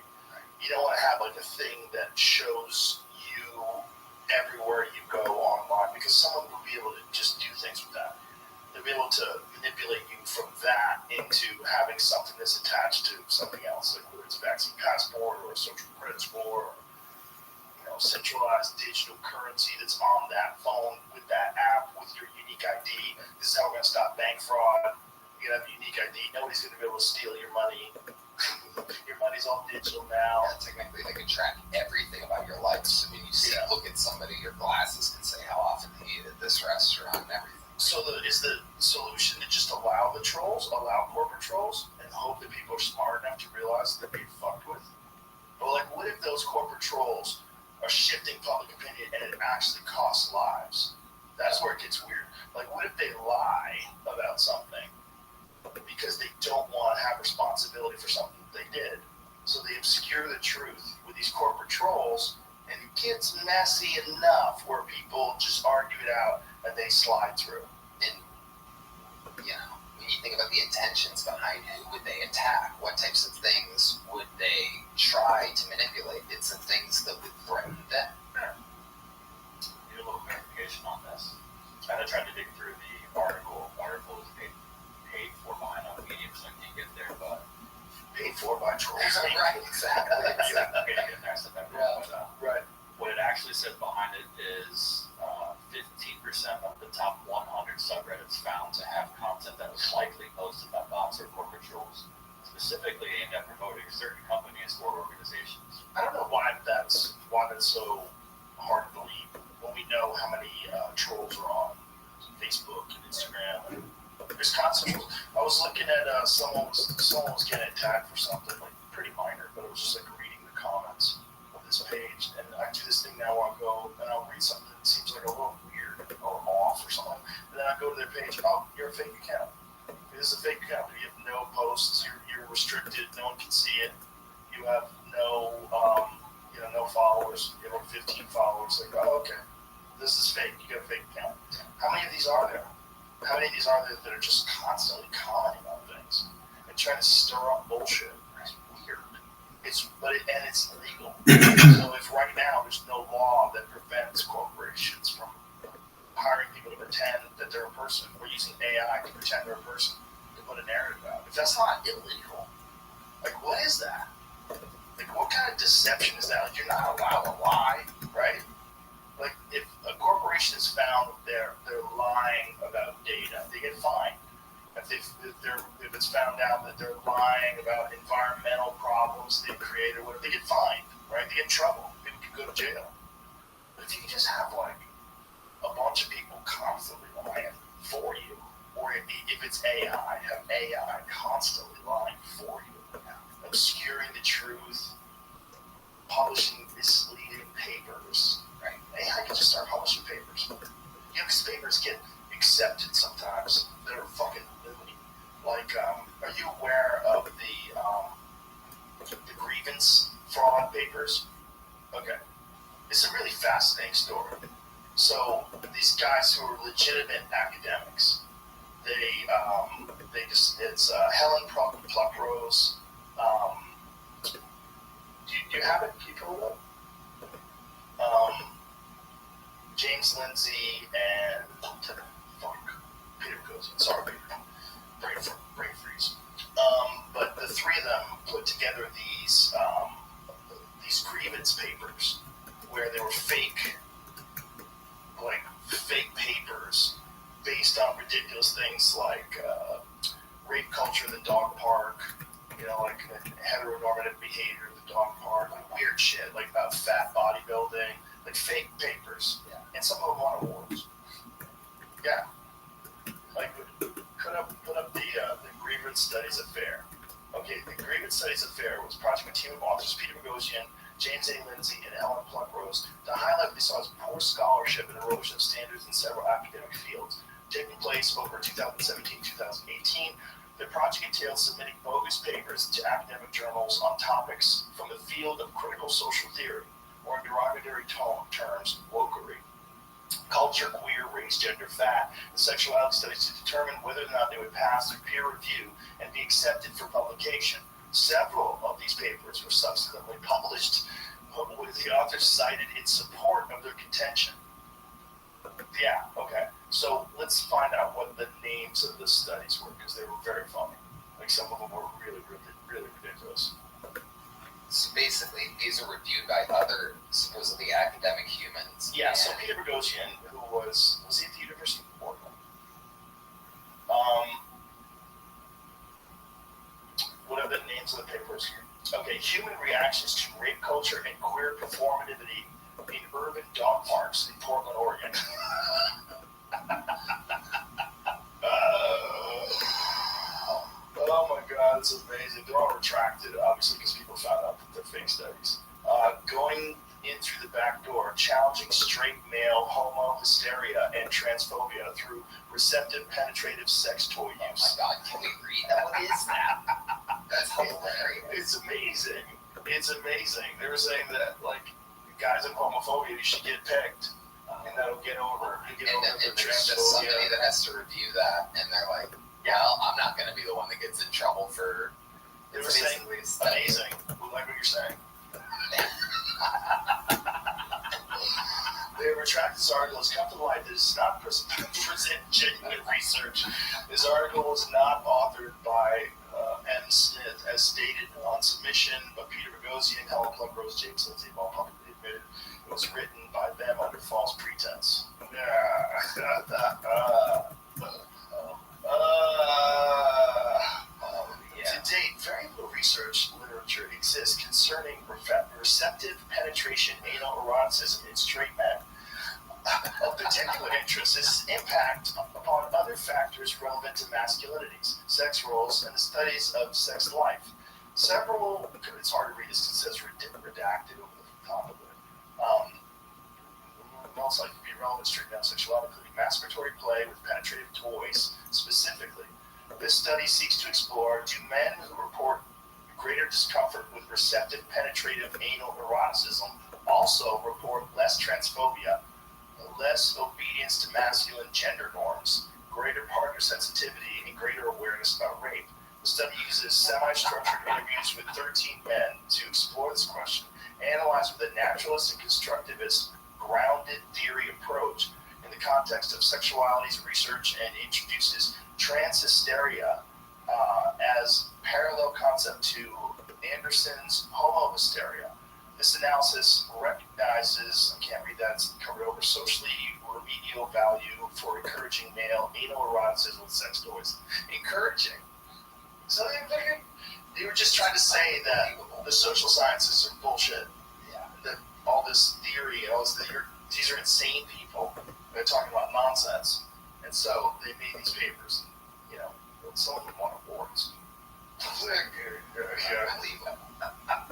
You don't want to have, like, a thing that shows you everywhere you go online, because someone will be able to just do things with that. They'll be able to manipulate you from that into having something that's attached to something else, like whether it's a vaccine passport or a social credit score, or centralized digital currency that's on that phone with that app with your unique ID. This is how we're going to stop bank fraud. You have a unique ID. Nobody's going to be able to steal your money. Your money's all digital now.
Yeah, technically, they can track everything about your life. So when you see, look at somebody, your glasses can say how often they eat at this restaurant and everything.
So is the solution to just allow the trolls, allow corporate trolls, and hope that people are smart enough to realize they're being fucked with? But, like, what if those corporate trolls are shifting public opinion and it actually costs lives? That's where it gets weird. Like, what if they lie about something because they don't want to have responsibility for something they did? So they obscure the truth with these corporate trolls, and it gets messy enough where people just argue it out and they slide through.
And, when you think about the intentions behind who would they attack, what types of things would they try to manipulate? It's the things that would threaten them.
Need a little clarification on this. I tried to dig through the article. Article is paid for by enough medium, so I can't get there, but
Paid for by trolls.
Right, exactly.
okay, get there. I said that wrong, but,
Right.
what it actually says behind it is 15% of the top 100 subreddits found to have content that was likely posted by bots or corporate trolls, specifically aimed at promoting certain companies or organizations.
I don't know why that's so hard to believe when we know how many trolls are on Facebook and Instagram. And there's constant trolls. I was looking at someone was getting attacked for something, like, pretty minor, but it was just like reading the comments of this page, and I do this thing now where I'll go and I'll read something that seems like a little weird or off or something, and then I go to their page. Oh, you're a fake account. This is a fake account. You have no posts. You're restricted. No one can see it. You have no no followers. You have like 15 followers. Like, oh, okay, this is fake. You got a fake account. How many of these are there? How many of these are there that are just constantly commenting on things and trying to stir up bullshit? It's weird. It's illegal. So if right now there's no law that prevents corporations from hiring people to pretend that they're a person, or using AI to pretend they're a person to put a narrative out, if that's not illegal, like, what is that? Like, what kind of deception is that? Like, you're not allowed to lie, right? Like, if a corporation is found they're lying about data, they get fined. If it's found out that they're lying about environmental problems they created, what if they get fined? right? They get in trouble. People can go to jail. But if you can just have like a bunch of people constantly lying for you, or if it's AI, have AI constantly lying for you, obscuring the truth, publishing misleading papers, right? AI can just start publishing papers. You know, because papers get accepted sometimes. They're fucking loony. Like, are you aware of the grievance fraud papers? Okay. It's a really fascinating story. So these guys who are legitimate academics, it's Helen Pluckrose. Do you have it? Can you pull it up? James Lindsay and Peter Cozy. Sorry, brain freeze. But the three of them put together these grievance papers where they were fake papers based on ridiculous things like rape culture in the dog park, you know, like heteronormative behavior in the dog park, like weird shit, like about fat bodybuilding, like fake papers. Yeah. And some of them won awards. Yeah. Like, put up the Grievance Studies Affair. Okay, the Grievance Studies Affair was a project by a team of authors, Peter Boghossian, James A. Lindsay, and Helen Pluckrose, to highlight what they saw as poor scholarship and erosion of standards in several academic fields. Taking place over 2017-2018, the project entailed submitting bogus papers to academic journals on topics from the field of critical social theory, or in derogatory terms, wokery, culture, queer, race, gender, fat, and sexuality studies to determine whether or not they would pass through peer review and be accepted for publication. Several of these papers were subsequently published, with the authors cited in support of their contention. Yeah, okay. So let's find out what the names of the studies were, because they were very funny. Like, some of them were really, really, really ridiculous.
So basically, these are reviewed by other supposedly academic humans.
Yeah, so Peter Boghossian, who was he at the University of Portland? What are the names of the papers here? Okay, human reactions to rape culture and queer performativity in urban dog parks in Portland, Oregon. Oh my God, it's amazing. They're all retracted, obviously, because people found out that they're fake studies. Going in through the back door, challenging straight male homo hysteria and transphobia through receptive, penetrative sex toy use.
Oh my God, can we read that? What is that? That's hilarious.
It's amazing. It's amazing. They were saying that, like, guys with homophobia, you should get picked, and that'll get over.
And there's just somebody that has to review that, and they're like, well, I'm not going to be the one that gets in trouble for.
They were saying, amazing. We like what you're saying. They retracted this article. It's come to light that it does not present genuine research. This article was not authored by M. Smith, as stated on submission, but Peter Boghossian, Helen Pluckrose, James Lindsay have all publicly admitted it was written by them under false pretense. To date, very little research literature exists concerning receptive penetration anal eroticism in straight men. Of particular interest is its impact upon other factors relevant to masculinities, sex roles, and the studies of sex life. Several, it's hard to read this because it says redacted over the top of it. Most likely to be relevant to straight male sexuality, including masturbatory play with penetrative toys. Specifically, this study seeks to explore, do men who report greater discomfort with receptive penetrative anal eroticism also report less transphobia, less obedience to masculine gender norms, greater partner sensitivity, and greater awareness about rape? The study uses semi-structured interviews with 13 men to explore this question, analyzed with a naturalist and constructivist grounded theory approach in the context of sexualities research, and introduces trans hysteria as parallel concept to Anderson's homo hysteria. This analysis recognizes, I can't read that, it's covered over, socially remedial value for encouraging male anal eroticism with sex toys. Encouraging. So they were just trying to say that the social sciences are bullshit. all this theory, these are insane people. They're talking about nonsense, and so they made these papers. You know, some of them won awards.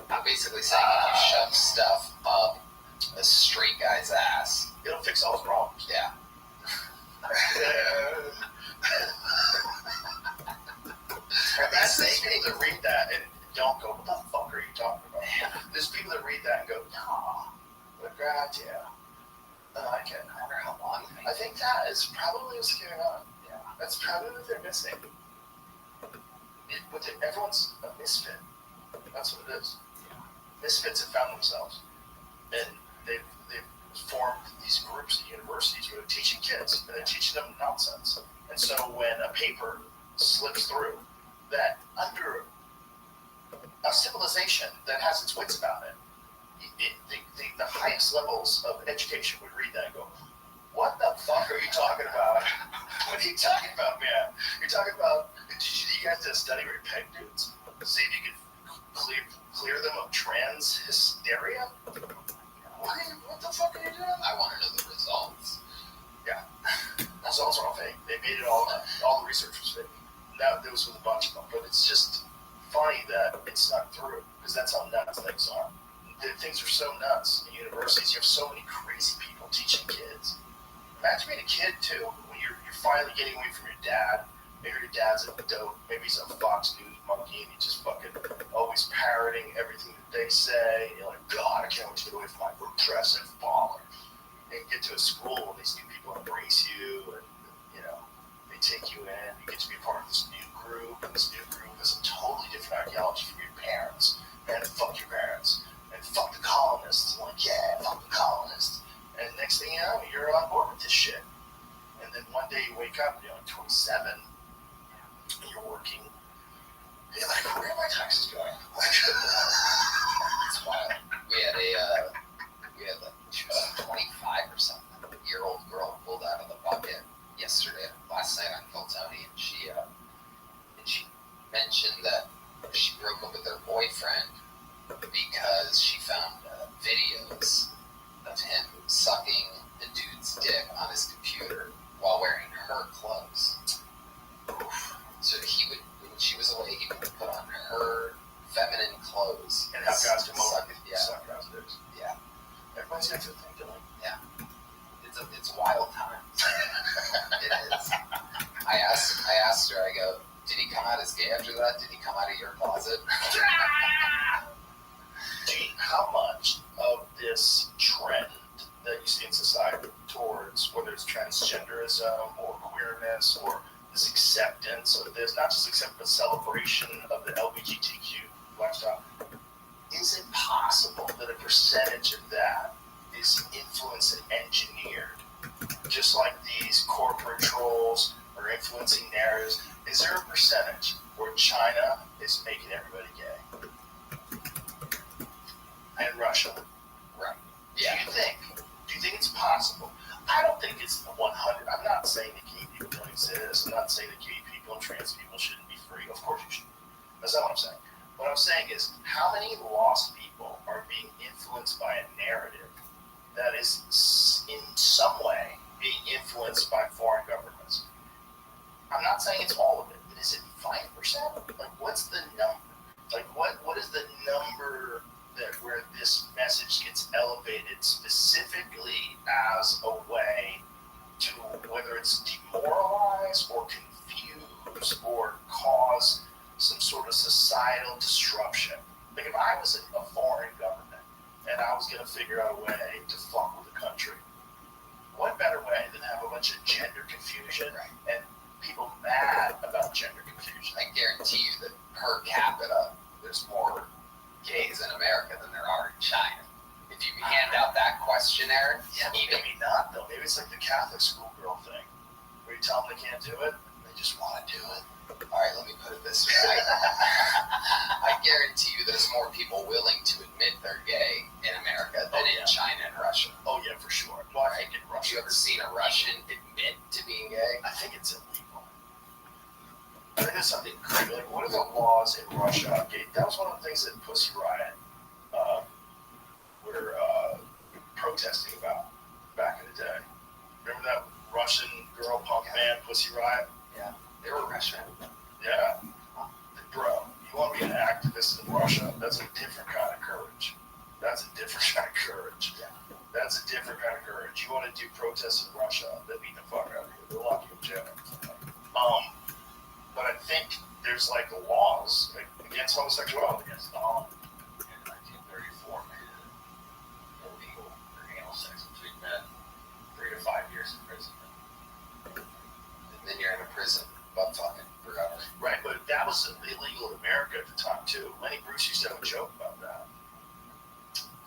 I'm basically saying if you shove stuff up a straight guy's ass,
it'll fix all his problems.
Yeah.
That's people that read that and don't go, what the fuck are you talking about? There's people that read that and go, nah, what a great idea. I like it.
I wonder how long.
I think that is probably what's going on. Yeah. That's probably what they're missing. Everyone's a misfit. That's what it is. Misfits have found themselves. And they've formed these groups at universities where they're teaching kids and they're teaching them nonsense. And so when a paper slips through that under a civilization that has its wits about it, the highest levels of education would read that and go, what the fuck are you talking about? What are you talking about, man? You're talking about, you guys did a study where you peg dudes? See if you could clear them of trans hysteria? What the fuck are you doing?
I want to know the results.
Yeah. Results are all fake. They made it all the research was fake. Now, there was with a bunch of them, but it's just funny that it snuck through, because that's how nuts things are. Things are so nuts in universities. You have so many crazy people teaching kids. Imagine being a kid, too, when you're finally getting away from your dad. Maybe your dad's a dope. Maybe he's a Fox News monkey, and he's just fucking always parroting everything that they say. And you're like, God, I can't wait to get away from my repressive father. And you get to a school, and these new people embrace you, and, you know, they take you in. You get to be a part of this new group, and this new group has a totally different ideology from your parents. And fuck your parents. And fuck the colonists. I'm like, yeah, fuck the colonists. And next thing you know, you're on board with this shit. And then one day you wake up, you're like 27, and you're working. And you're like, where are my taxes going?
It's wild. We had she was 25 or something. A year-old girl pulled out of the bucket last night on Kill Tony, and she mentioned that she broke up with her boyfriend because she found videos of him sucking the dude's dick on his computer while wearing her clothes. So when she was away, he would put on her feminine clothes
And have guys come over
suck,
and suck guys' dicks.
Yeah.
Everybody's got their thing doing.
Yeah. It's wild times. It is. I asked her, I go, did he come out as gay after that? Did he come out of your closet?
Gee, how much of this trend that you see in society towards whether it's transgenderism or queerness or this acceptance of this, not just acceptance, but celebration of the LGBTQ lifestyle, is it possible that a percentage of that is influenced and engineered? Just like these corporate trolls are influencing narratives, is there a percentage where China is making everybody gay? And Russia.
Right. Yeah.
Do you think it's possible? I don't think it's 100. I'm not saying that gay people don't exist. I'm not saying that gay people and trans people shouldn't be free. Of course you should. That's not what I'm saying. What I'm saying is, how many lost people are being influenced by a narrative that is in some way being influenced by foreign governments? I'm not saying it's all of it, but is it 5%? Like, what's the number? Like, what is the number that where this message gets elevated specifically as a way to, whether it's demoralize or confuse or cause some sort of societal disruption? Like, if I was a foreign government and I was going to figure out a way to fuck with the country, what better way than have a bunch of gender confusion and people mad about gender confusion?
I guarantee you that per capita, there's more gays in America than there are in China. If you hand out that questionnaire,
Maybe not, though. Maybe it's like the Catholic schoolgirl thing, where you tell them they can't do it, and they just want to do it.
All right, let me put it this way. I guarantee you there's more people willing to admit they're gay in America than in China and Russia.
Oh, yeah, for sure. Well, I think in
Have
Russia.
you ever seen a Russian admit to being gay?
I think it's illegal. I think there's something crazy. Like, what are the laws in Russia? Okay, that was one of the things that Pussy Riot, where protesting about back in the day. Remember that Russian girl punk band, Pussy Riot?
Yeah, they were Russian.
Yeah. Bro, you want to be an activist in Russia, that's a different kind of courage. That's a different kind of courage.
Yeah.
That's a different kind of courage. You want to do protests in Russia, they'll beat the fuck out of you. They'll lock you in jail. But I think there's like laws against homosexuality.
Against Stalin in 1934 made it illegal for anal sex between men, 3 to 5 years imprisonment.
And then you're in a prison, butt fucking forever.
Right, but that was illegal in America at the time too. Lenny Bruce used to have a joke about that.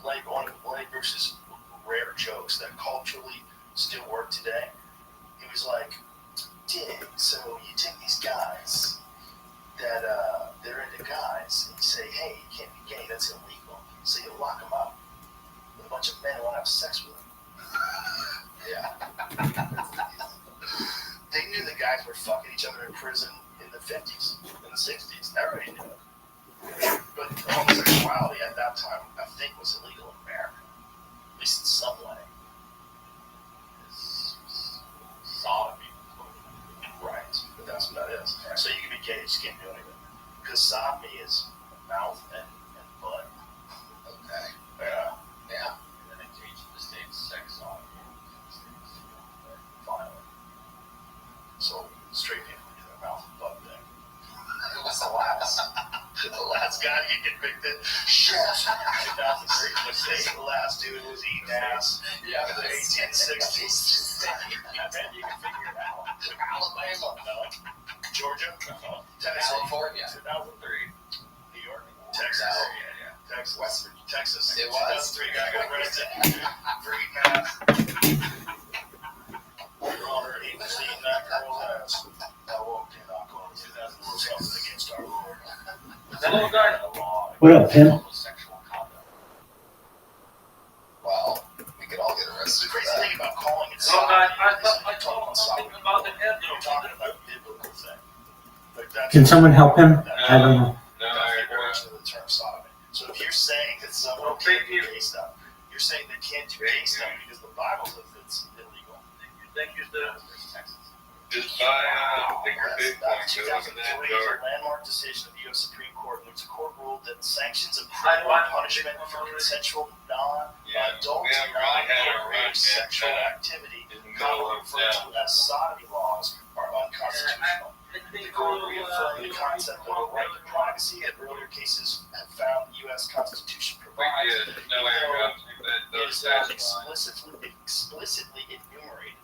One of Lenny Bruce's rare jokes that culturally still work today. He was like, "Dig, so you take these guys that they're into guys, and you say, hey, you can't be gay, that's illegal. So you lock them up with a bunch of men who want to have sex with them."
Yeah.
They knew the guys were fucking each other in prison in the 50s, in the 60s. Everybody knew it. But homosexuality at that time, I think, was illegal in America. At least in some way.
It's sodomy.
Right. But that's what that is. So you can be gay, you just can't do anything. Because sodomy is mouth and butt.
Okay.
Yeah.
Yeah.
And then they changed the state's sex sodomy.
Finally. So straight people can do the mouth and butt thing.
It was the last.
The last guy to get convicted. Shit. 2003. The last dude was eating ass.
Yeah,
In the 1860s.
I bet you can figure it out.
Alabama.
No.
Georgia. Tennessee.
California.
2003.
New York. Texas.
No.
Yeah.
Texas.
West
Texas.
It was.
2003 guy got arrested for eating ass. Your Honor, he was eating that girl's ass. I walked in on 2004 something against our Lord.
That little guy.
What up, Pim?
Sexual conduct.
Well, we could all get
The
arrested for
crazy
that.
thing about calling it
Little guy,
sodomy
I told him something about the head.
you're talking about a biblical thing. Like that's
Can someone help him? I don't know.
No,
That's the origin of the term sodomy. So if you're saying that someone can't do gay stuff, you're saying they can't do gay stuff because the Bible says it's illegal.
Thank you, Texas.
Just buy bigger Bitcoin
2003
goes
is
in that
a
yard.
landmark decision of the U.S. Supreme Court in which the court ruled that sanctions of criminal punishment for consensual non-adult
we haven't really had our right
sexual
at
activity,
in the middle
commonly
of
referred to as sodomy laws, are unconstitutional. The court reaffirmed the concept of a right to privacy that earlier cases have found the U.S. Constitution
We
provides.
did. No air
It is
those
not
tax
explicitly enumerated.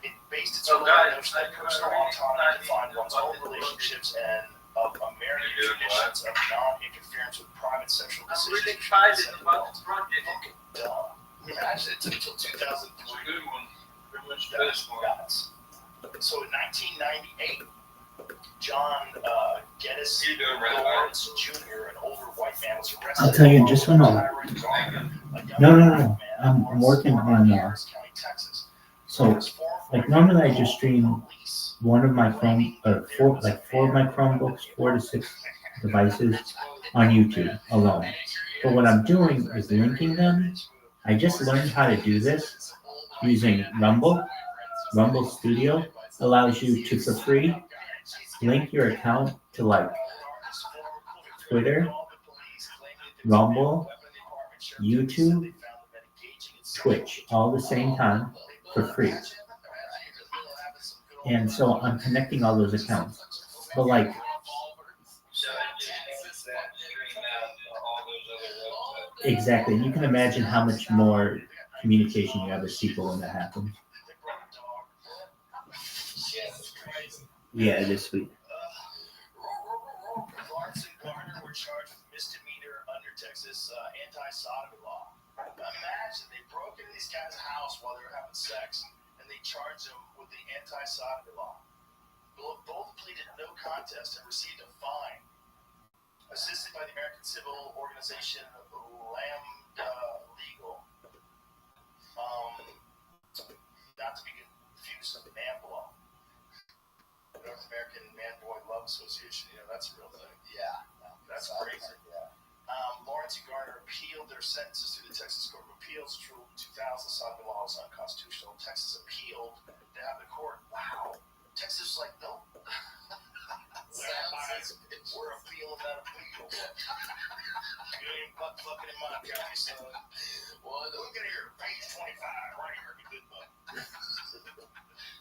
It based its
So,
ruling on the
guys,
notion that personal autonomy defined one's own relationships and of American
You doing
traditions of non-interference with private sexual
I'm
decisions.
really excited
between
about
adults.
this project.
Fucking dumb. Imagine it took until 2003.
It's a good one. Pretty much
That's
this one.
nuts. So in 1998, John Guinness
You doing, Rabbi?
Lawrence Jr., an older white man, was arrested.
I'll tell you in just one moment. No. I'm working on, So, like normally I just stream one of my Chrome, four of my Chromebooks, 4 to 6 devices on YouTube alone. But what I'm doing is linking them. I just learned how to do this using Rumble. Rumble Studio allows you to, for free, link your account to like Twitter, Rumble, YouTube, Twitch, all the same time for free. And so I'm connecting all those accounts. But like, exactly, you can imagine how much more communication you have with people when that happens. Yeah, it is sweet.
Lawrence and Garner were charged with misdemeanor under Texas anti-sodomy law. Imagine they broke into these guys' house while they were having sex, and they charged them with the anti-sodomy law. Both pleaded no contest and received a fine. Assisted by the American civil organization Lambda Legal. Not to be confused with NAMBLA. North American Man Boy Love Association. You know, that's a real thing.
Yeah.
That's crazy.
Yeah.
Lawrence and Garner appealed their sentences through the Texas Court of Appeals, which ruled in 2000 sodomy law was unconstitutional. Texas appealed to have the court. Wow. Texas was like, no. We're appealing that appeal. You ain't butt fucking in my county, son. Well, look at here, page 25, right here, you good butt.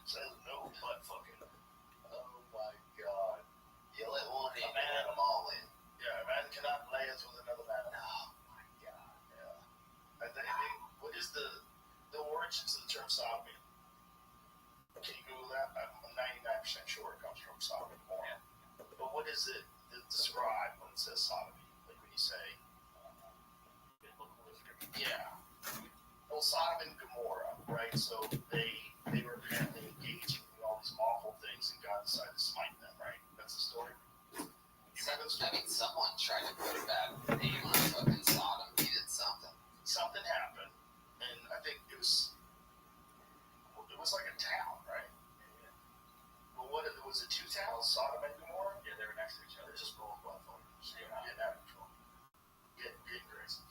Says no butt fucking. Oh my God.
You let one in, man, let them all in.
Yeah, a man cannot lay with another man.
Oh my God.
Yeah. I think, what is the origins of the term sodomy? Can you Google that? I'm 99% sure it comes from Sodom and Gomorrah. But what is it that describe when it says sodomy? Like when you say, yeah. Well, Sodom and Gomorrah, right? So they were apparently engaging in all these awful things, and God decided to smite them, right? That's the story. You remember the story?
I mean, someone tried to put a bad name on fucking Sodom. He did something.
Something happened, and I think it was like a town, right? Well, what was it? Two towns, Sodom and Gomorrah?
Yeah, they were next to each other.
They're just both motherfuckers.
Yeah.
Getting out of control. Getting crazy.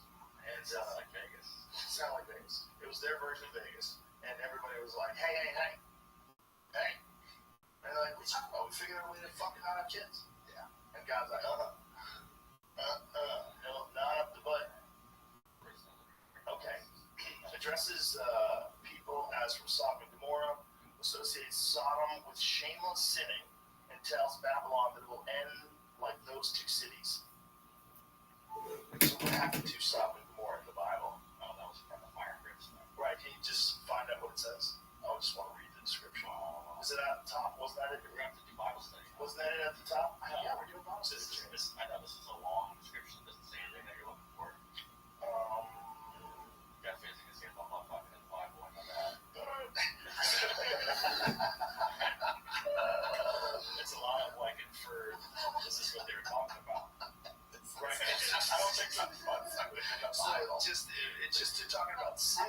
And
It sounds like Vegas.
it sounded like Vegas. It was their version of Vegas, and everybody was like, hey. And they're like, what you talking about? We figured out a way to fucking not have kids.
Yeah.
And God's like, no, not up the butt. Okay. Addresses people as from Sodom and Gomorrah, associates Sodom with shameless sinning, and tells Babylon that it will end like those two cities. So what happened to Sodom and Gomorrah in the Bible?
Oh, that was from the fire and brimstone.
Right, can you just find out what it says? I just want to read the description. Is it at the top? Wasn't that it?
We're going to have to do Bible study.
Wasn't that it at the top?
No.
Yeah, we're doing Bible study.
I know this is a long description. It doesn't say anything that you're looking for. Definitely isn't going to say blah, blah, blah in the Bible. I know that.
It's a lot of like inferred. This is what they were talking about. Right. I don't think so. So it's just they're talking about sin.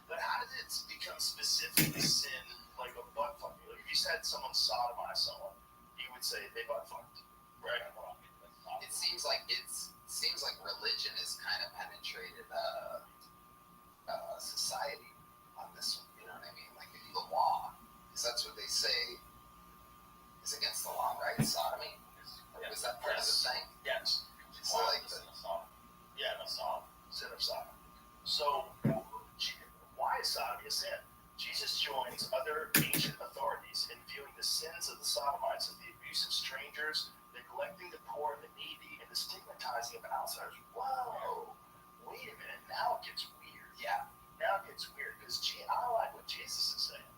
But how did it become specifically sin, like a butt fucking? Like if you said someone sodomized someone, you would say they butt fucked, right?
It seems like religion has kind of penetrated society on this one. You know what I mean? Like the law, because that's what they say is against the law, right? Sodomy. Was that part of the thing?
Yes.
It's like the
Sodom. Sin of Sodom. So, why is sodomy a sin? Jesus joins other ancient authorities in viewing the sins of the Sodomites as the abuse of strangers, neglecting the poor and the needy, and the stigmatizing of outsiders. Whoa! Wait a minute. Now it gets weird.
yeah.
Now it gets weird because I like what Jesus is saying.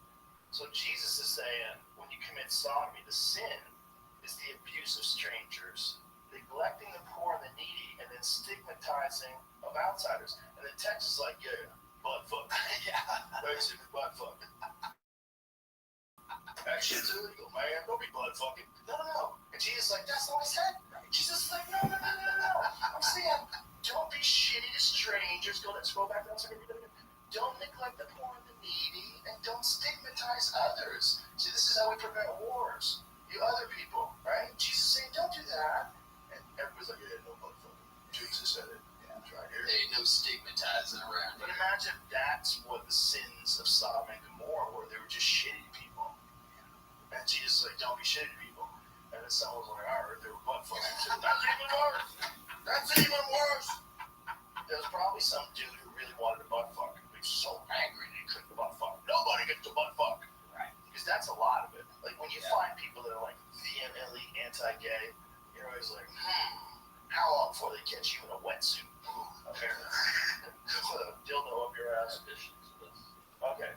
So Jesus is saying when you commit sodomy, the sin is the abuse of strangers, neglecting the poor and the needy, and then stigmatizing of outsiders. And the text is like, yeah, butt fuck.
Yeah.
Basically, butt fuck. That shit's illegal, man. Don't be butt fucking. No. And Jesus is like, that's not what I said. Jesus is like, no. I'm saying, don't be shitty to strangers. Scroll back down a second. Don't neglect the poor and the needy, and don't stigmatize others. See, this is how we prevent wars. You other people, right? Jesus is saying, don't do that. And everybody's like, yeah, no butt fucking. Jesus said it. Yeah, it's right here.
There ain't no stigmatizing around
But
here.
imagine that's what the sins of Sodom and Gomorrah were. They were just shitty people. And Jesus is like, don't be shitty people. And then someone was like, I heard they were butt fucking. That's even worse. That's even worse. There was probably some dude who really wanted to butt fuck. He was so angry that he couldn't butt fuck. Nobody gets to butt fuck.
Right.
Because that's a lot of it. Like when you find people that are like vehemently anti-gay, you're always like, how long before they catch you in a wetsuit? Apparently. With a dildo up your ass. Okay.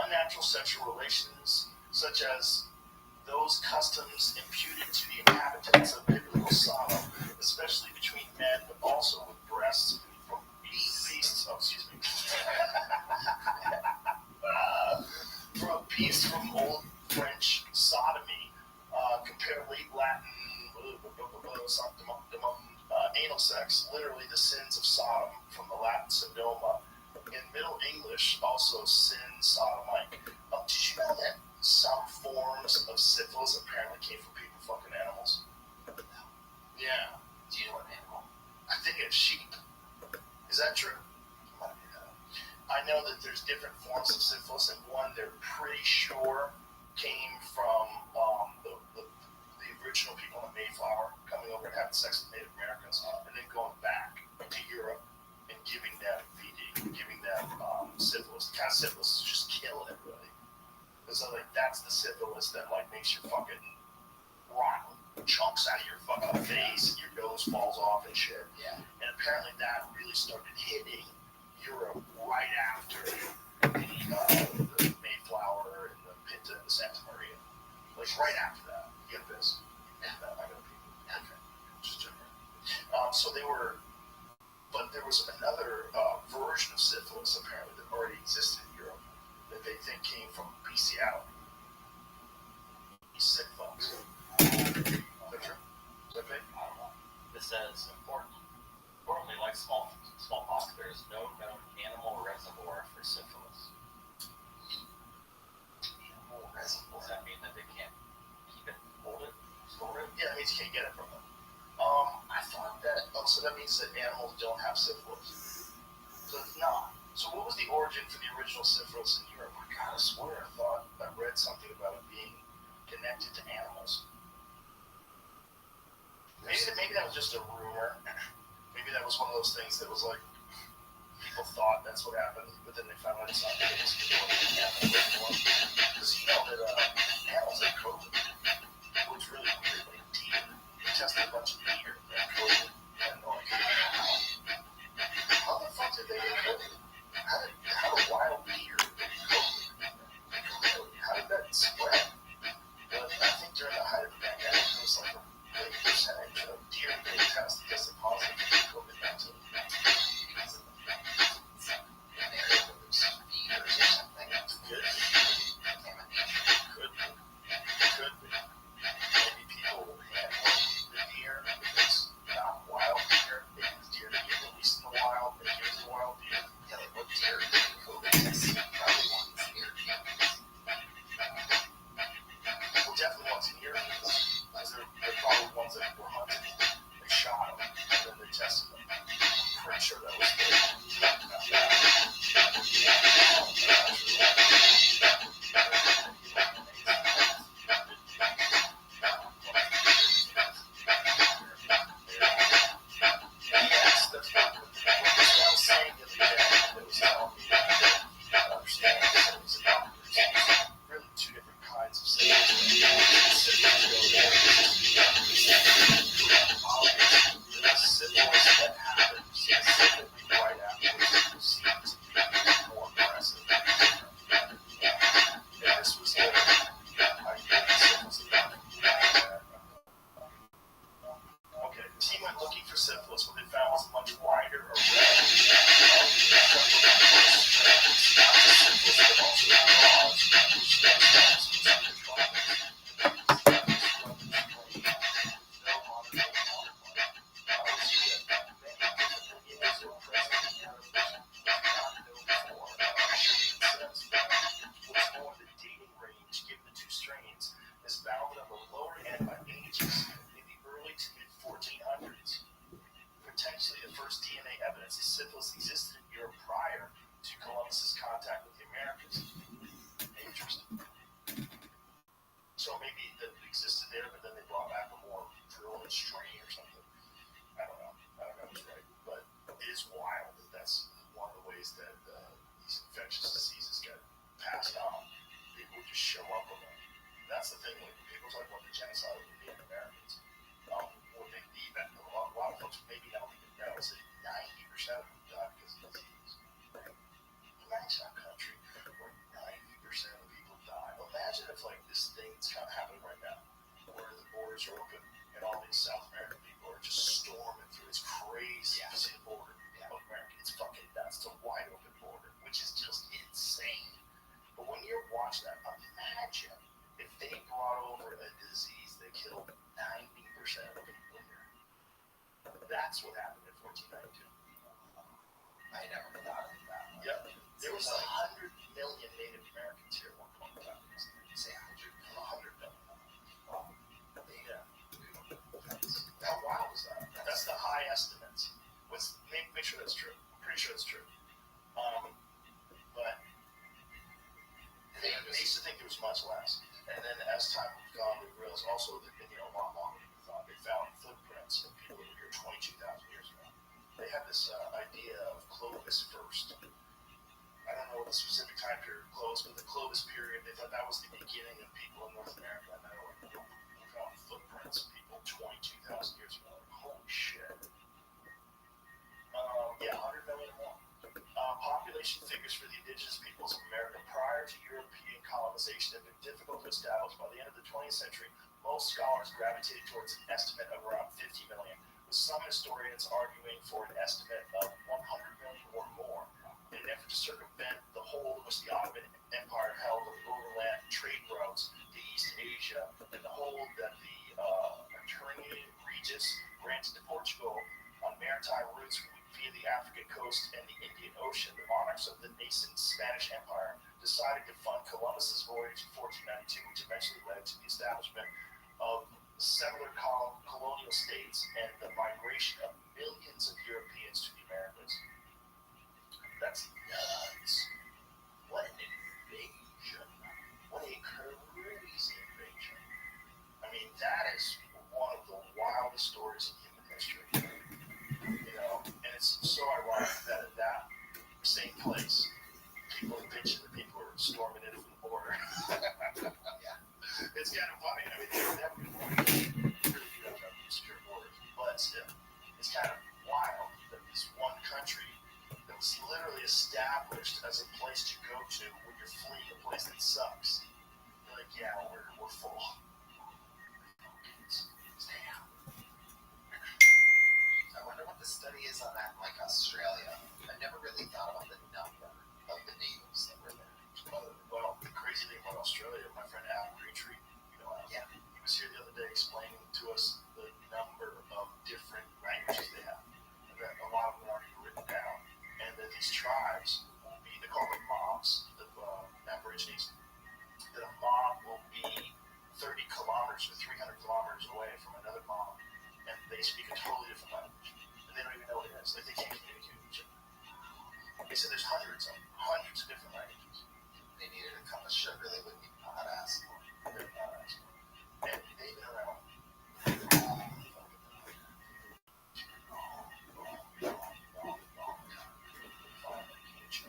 Unnatural sexual relations, such as those customs imputed to the inhabitants of biblical Sodom, especially between men, but also with breasts from beasts. Oh, excuse me. From beasts from Old French sodomy, compare late Latin anal sex, literally the sins of Sodom from the Latin Sodoma. In Middle English, also sin sodomite. Did you know that some forms of syphilis apparently came from people fucking animals? Yeah, Is that true? I know that there's different forms of syphilis, and one they're pretty sure came from the original people in the Mayflower coming over and having sex with Native Americans, and then going back to Europe and giving them VD, giving them syphilis. The kind of syphilis is just killing everybody. So like that's the syphilis that like makes your fucking rotten chunks out of your fucking face, and your nose falls off and shit.
Yeah.
And apparently that really started hitting Europe right after the Mayflower and the Pinta and the Santa Maria. Like right after that. You get this? Yeah. I got people. Okay. Just general. So they were, but there was another version of syphilis apparently that already existed in Europe that they think came from bestiality. These sick fucks. Is that true? Is that fake?
I don't know. This says importantly, like smallpox, there is no known animal reservoir for syphilis.
Animal reservoir.
Does that mean that they can't keep it, hold it, store it?
Yeah, that means you can't get it from them. I thought that, so that means that animals don't have syphilis. So it's not. So what was the origin for the original syphilis in Europe? I gotta swear, I read something about it being connected to animals. Maybe that was just a rumor. Maybe that was one of those things that was like, people thought that's what happened, but then they found out it's not good. It's because you know that animals have COVID. Which really weird, like deer. They tested a bunch of deer that had COVID. I had no idea how the fuck did they get COVID? How do wild deer get COVID? How did that spread? But I think during the height of the pandemic, it was like a big percentage of deer being tested tested positive for COVID-19. Could be. Maybe people handle the deer if it's not wild deer. Maybe the deer that get released in the wild, maybe it's a wild deer.
Yeah, like what deer did COVID test? Probably ones near humans.
Well, definitely ones in here because they're probably ones that were hunted. They shot them and then they tested them. I'm pretty sure that was Yes, that's what I was saying the other day. It was telling me that I understand syphilis and doctors. Really two different kinds of syphilis. The syphilis that happens specifically right after seems to be more aggressive. And this was the syphilis that okay, the team went looking for syphilis. What they found was a much wider array of the dating range given the two strains is bounded on the lower end by ages in the early to mid 1400s. Potentially the first DNA evidence that syphilis existed in Europe prior to Columbus's contact with the Americans. Interesting. So maybe that existed there, but then they brought back a more virulent strain or something. I don't know if it's right, but it is wild that that's one of the ways that these infectious diseases get passed on. People would just show up with them. That's the thing when people talk about the genocide of the Native Americans. What they even a lot of folks maybe don't even know is that 90% of them died because of disease. Imagine a country where 90% of people die. Imagine if like this thing's kind of happening right now, where the borders are open and all these South American people are just storming through this crazy border of America. It's fucking nuts. It's a wide open border, which is just insane. But when you're watching that, imagine if they brought over a disease that killed 90% of the people here. That's what happened in 1492.
I never thought of that.
Yep. There was 100 million Native Americans here at one point in time.
You say 100
million. Yeah. How wild is that? That's the high estimates. Make sure that's true. I'm pretty And then as time moved on, we realized also that a lot longer than we thought. They found footprints of people that were here 22,000 years ago. They had this idea of Clovis first. I don't know what the specific time period Clovis, but the Clovis period, they thought that was the beginning of people in North America. And they were like, nope, we found footprints of people 22,000 years ago. Like, holy shit. 100 million more. Population figures for the indigenous peoples of America prior to European colonization have been difficult to establish. By the end of the 20th century, most scholars gravitated towards an estimate of around 50 million, with some historians arguing for an estimate of 100 million or more. In an effort to circumvent the hold which the Ottoman Empire held of overland trade routes to East Asia, and the hold that the Mediterranean Regis granted to Portugal on maritime routes via the African coast and the Indian Ocean, the monarchs of the nascent Spanish Empire decided to fund Columbus's voyage in 1492, which eventually led to the establishment of settler colonial states and the migration of millions of Europeans to the Americas. That's nuts. What an invasion. What a crazy invasion. I mean, that is one of the wildest stories in human history. And it's so ironic that at that same place, people are bitching that people are storming in from the border.
Yeah.
It's kind of funny. I mean, they never really do have secure borders, but still, it's kind of wild that this one country that was literally established as a place to go to when you're fleeing a place that sucks. You're like, yeah, we're full. Damn.
I wonder what the study is on that, like Australia. I never really thought about the number of the natives that were there.
Well, the crazy thing about Australia, my friend Al Greentree, Al,
Yeah.
he was here the other day explaining to us the number of different languages they have. And that a lot of them aren't even written down. And that these tribes will be, they call them mobs, the Aborigines, that a mob will be 30 kilometers or 300 kilometers away from another mob, and they speak a totally different language. And they don't even know what it is. Like, they can't communicate with each other. They said there's hundreds of different languages.
They needed a cup of sugar they wouldn't even know how to ask for.
They're not asking. And they've been around.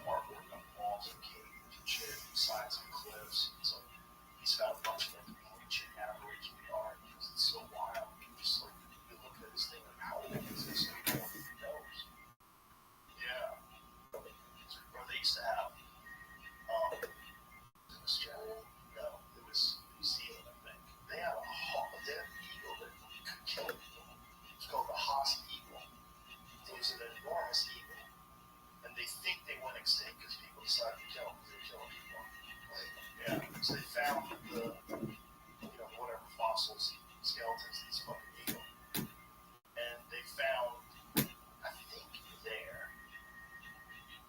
Artwork on walls and caves and shit, sides of cliffs. So he's found a bunch of ancient Aboriginal art because it's so wild. Just like you look at this thing like, how old is this? No one knows. Yeah. Or they used to have in Australia? No, it was New Zealand, I think. They had an eagle that could kill people. It's called the Haas eagle. It was an enormous eagle. And they think they went extinct because people decided to kill them because they were killing people. Yeah. So they found whatever fossils, skeletons of this fucking eagle. And they found, I think there,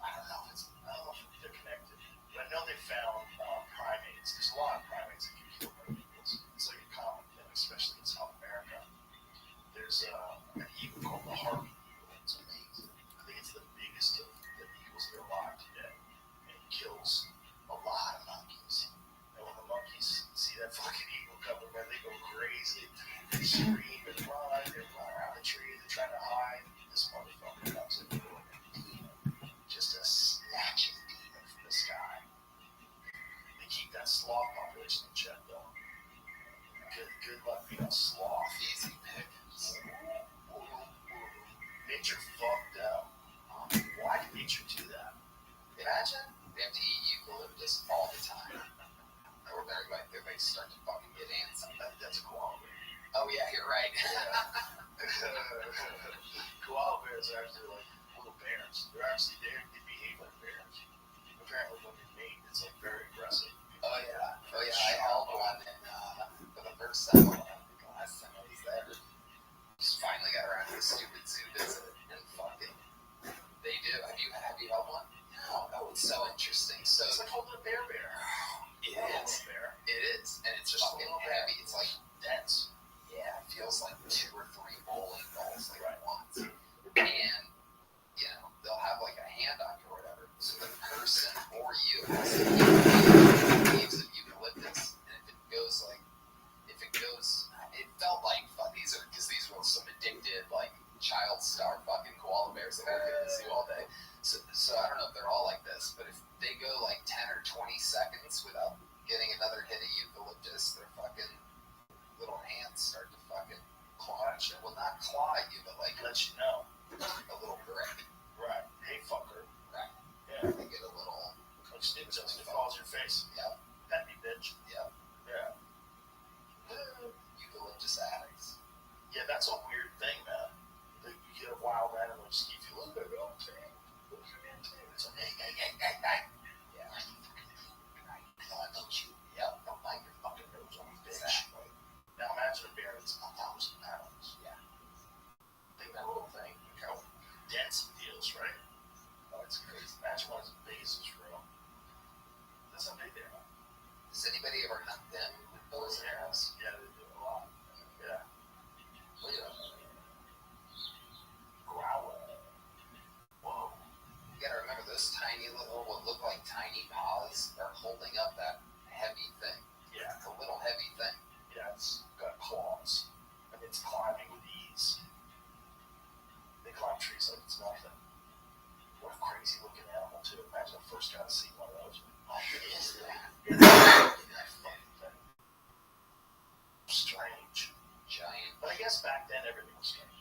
I don't know if they're connected, but I know they found primates. There's a lot of primates that can kill by eagles. It's like a common thing, especially in South America. There's an eagle called the Harpy eagle. It's amazing. I think it's the biggest of the eagles that are alive today. And it kills a lot of monkeys. And when the monkeys see that fucking eagle coming, man, they go crazy. They scream and run. They run around the tree. They're trying to hide. This motherfucker comes in like a demon. Just a snatching demon from the sky. They keep that sloth population in check, though. Good luck being a sloth.
Easy pickings.
Nature fucked up. Why did nature do that?
Imagine they have to eat eucalyptus all the time. Or they start to fucking get antsy.
That's a koala bear.
Oh yeah, you're right.
Koala bears are actually like little bears. They behave like bears. Apparently when they mate, it's like very aggressive.
Oh yeah. I held one for the first time. I think the last time I was there. Just finally got around to a stupid zoo visit and fucking they do. Have you held one? No, that was so interesting. So
It's like holding a bear.
it is.
Bear.
It is. And it's
Just a
fucking
little
heavy.
bit.
It's like
Dense.
yeah, it feels like 2 or 3 bowling balls like
Right.
at once. And they'll have like a hand on you or whatever. So the person or you has to eat leaves of eucalyptus. And if it goes
Gotcha.
Well, not claw you, but like
Let you know.
a little grip.
Right. Hey, fucker.
Right.
Yeah.
They get a little.
Like Steve Jones, it falls your face.
Yep.
Pet me, bitch.
Yep.
Yeah.
Eucalyptus addicts.
Yeah, that's a weird thing, man. Like, you get a wild animal, just give you a little bit of old thing. Look at your thing. It's like, hey.
Yeah.
No, I told you.
Yep.
Don't bite your fucking nose on me, bitch.
Exactly.
Now imagine a bear that's 1,000 pounds.
Yeah.
Think that little thing. Look how dense it feels, right?
Oh, it's crazy.
Imagine one as big as this room. That's how big they are.
Does anybody ever hunt them with bows and arrows?
Yeah, they do a lot. Yeah.
Look at them.
Growling. Whoa.
You gotta remember those tiny little, what look like tiny paws are holding up that heavy thing.
Yeah.
It's a little heavy thing.
Yeah, it's got claws. And it's climbing with ease. They climb trees like it's nothing. What a crazy looking animal, too. Imagine I first got to see one of those. What is that? That fucking thing. Strange.
Giant.
But I guess back then everything was strange.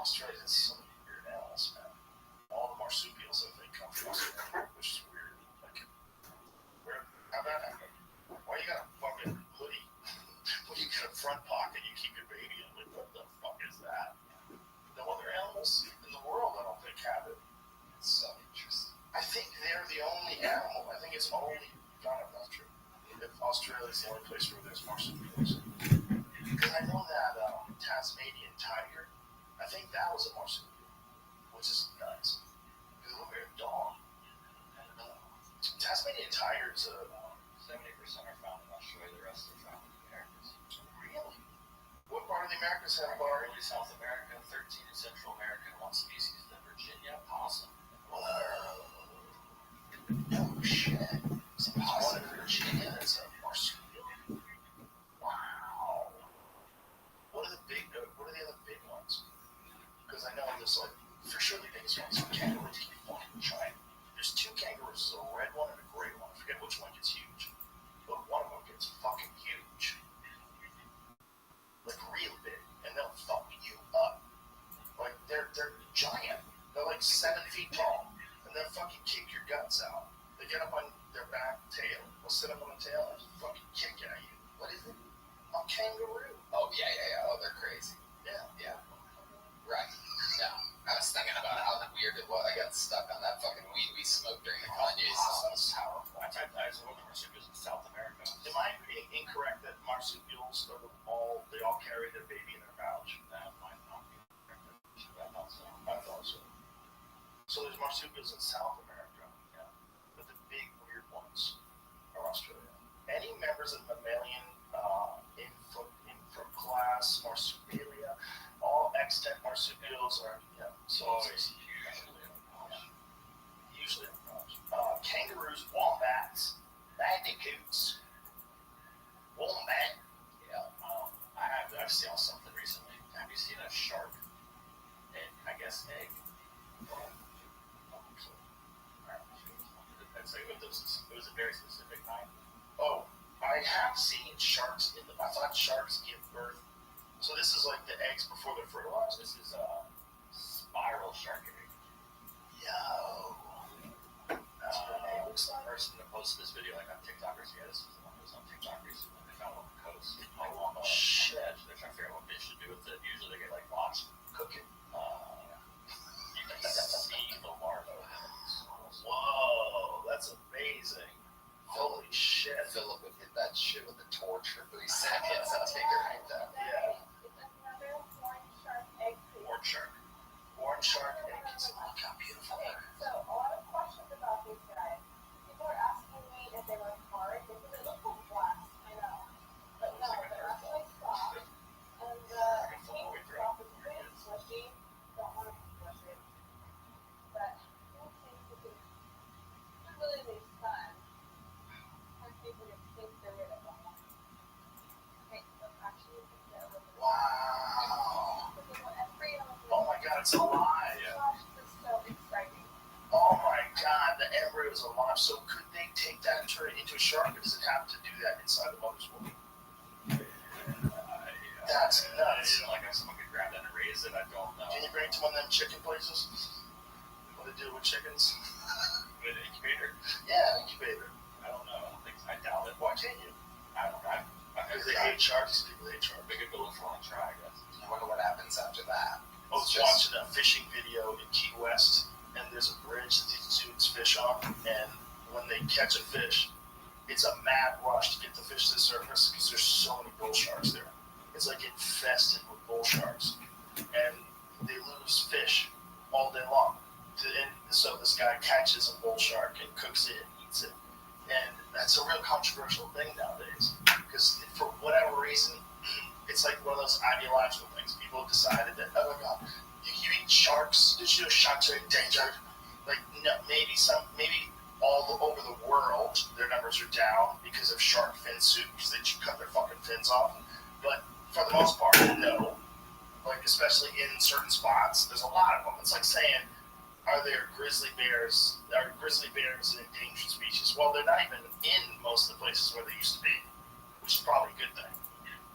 Australia has so many weird animals, man. All the marsupials, I think, come from Australia, which is weird. Like, how'd that happen? Why you got a fucking hoodie? When you got a front pocket, you keep your baby in. Like, what the fuck is that? No other animals in the world, I don't think, have it.
It's so interesting.
I think they're the only animal. I think it's only, God, I'm not sure. If Australia's the only place where there's marsupials. Because I know that Tasmanian tiger, I think that was a marsupial, which is nuts. Because it looked like a dog. Tasmanian tigers,
70% are found in Australia, the rest are found in the Americas.
really? What part of the Americas have Barry?
Early South America, 13 in Central America, and one species, the Virginia possum.
No shit. It's a possum in Virginia. It's a marsupial. Wow. What are the other big ones? Because I know there's like, for sure the biggest ones are kangaroos can be fucking giant. There's two kangaroos, a red one and a gray one. I forget which one gets huge. But one of them gets fucking huge. Like real big. And they'll fuck you up. Like they're giant. They're like 7 feet tall. And they'll fucking kick your guts out. They get up on their back tail. They'll sit up on the tail and just fucking kick at you. What is it? A kangaroo.
Oh, yeah. Oh, they're crazy.
Yeah.
Right. Yeah. I was thinking about how weird it was. I got stuck on that fucking weed we smoked during the Kanye song.
That's powerful.
I typed that as one of the marsupials in South America.
Am I incorrect that marsupials are they all carry their baby in their pouch?
That might not be correct. I thought so.
I thought so. So there's marsupials in South America.
Yeah.
But the big weird ones are Australia. Any members of mammalian infraclass marsupialia, all extant marsupials are, usually in pouch. Kangaroos, wombats, bandicoots, wombat.
Yeah. I've seen something recently. Have you seen a shark? I guess egg. It was a very specific kind.
Oh, I have seen sharks in them. I thought sharks give birth. So this is like the eggs before they're fertilized.
This is a spiral shark egg.
Yo. That's what it looks
The
like.
person that posted this video, like on TikTokers, yeah, this was the one that was on TikTok recently. They found one on the coast. Like on the
Shit.
edge. They're trying to figure out what they should do with it. Usually they get like lost.
Cooking.
You can see the larva.
Whoa, that's amazing. Holy shit.
Philip would hit that shit with a torch for 3 seconds and take her right down.
Yeah.
Another horn shark egg.
Or shark.
Orange shark eggs. Look how beautiful they
Okay,
are.
so a lot of questions about these guys. People are asking me if they were hard because they look like glass. I know, but no, they're actually soft. And the pink drop is really slushy. Don't want to be slushy, but I don't think you can. Not really make fun. Some people just think they're rid of them. Okay, so actually, they're a little bit.
Wow. Oh my god, it's alive.
It's so exciting.
Oh my god, the embryo is alive. So could they take that and turn it into a shark, or does it have to do that inside the mother's womb? That's nuts.
Like I it, I don't know.
Can you bring it to one of them chicken places? What they do with chickens?
An incubator?
Yeah, incubator.
I don't know. I doubt it.
Why can't you?
I don't know.
Because they hate sharks. People hate sharks.
We could go for one try, I guess.
I wonder what happens after that.
I was watching a fishing video in Key West, and there's a bridge that these dudes fish on, and when they catch a fish, it's a mad rush to get the fish to the surface because there's so many bull sharks there. It's like infested with bull sharks, and they lose fish all day long. And so this guy catches a bull shark and cooks it and eats it, and that's a real controversial thing nowadays because for whatever reason, it's like one of those ideological things. People have decided that, oh my god, you eat sharks. Did you know sharks are endangered? Like, no, maybe all over the world, their numbers are down because of shark fin soup, because they cut their fucking fins off. But for the most part, no. Like, especially in certain spots, there's a lot of them. It's like saying, are there grizzly bears? Are grizzly bears an endangered species? Well, they're not even in most of the places where they used to be, which is probably a good thing.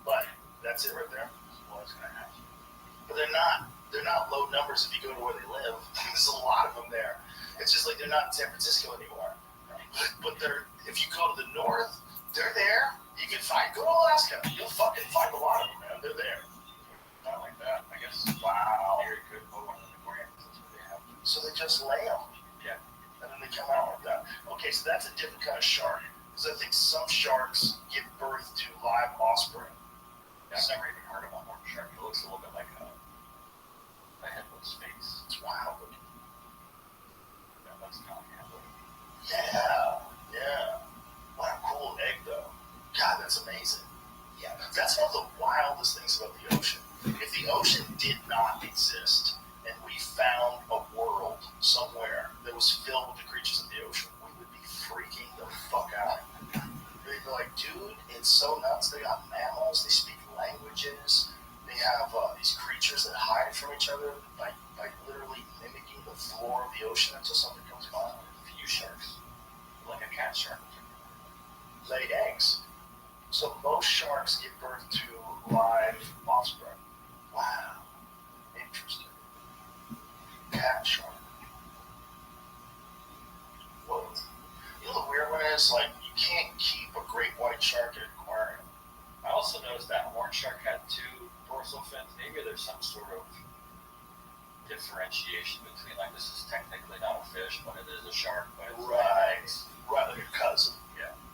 But that's it right there. What's going to happen? But they're not low numbers if you go to where they live. There's a lot of them there. It's just like they're not in San Francisco anymore. But if you go to the north, they're there. You can go to Alaska. You'll fucking find a lot of them, man. They're there.
Not like that, I guess.
Wow.
Very good. One of the aquariums. That's what they have.
So they just lay them.
Yeah.
And then they come out like that. Okay, so that's a different kind of shark. Because I think some sharks give birth to live offspring.
Yeah, I've never even heard of one more shark. It looks a little bit like a headless face.
It's wild.
Yeah, that's kind of headless.
Yeah. What a cool egg, though. God, that's amazing.
Yeah,
That's one of the wildest things about the ocean. If the ocean did not exist, and we found a world somewhere that was filled with the creatures of the ocean, we would be freaking the fuck out. They'd be like, dude, it's so nuts. They got mammals. They speak languages. They have these creatures that hide from each other by literally mimicking the floor of the ocean until something comes by.
Few sharks. Like a cat shark.
Laid eggs. So most sharks give birth to live offspring. Wow. Interesting. Cat shark. Whoa. You know the weird one is, like, you can't keep a great white shark in an aquarium.
I also noticed that horn shark had two dorsal fins. Maybe there's some sort of differentiation between, like, this is technically not a fish, but it is a shark. But it's
Right, like a cousin.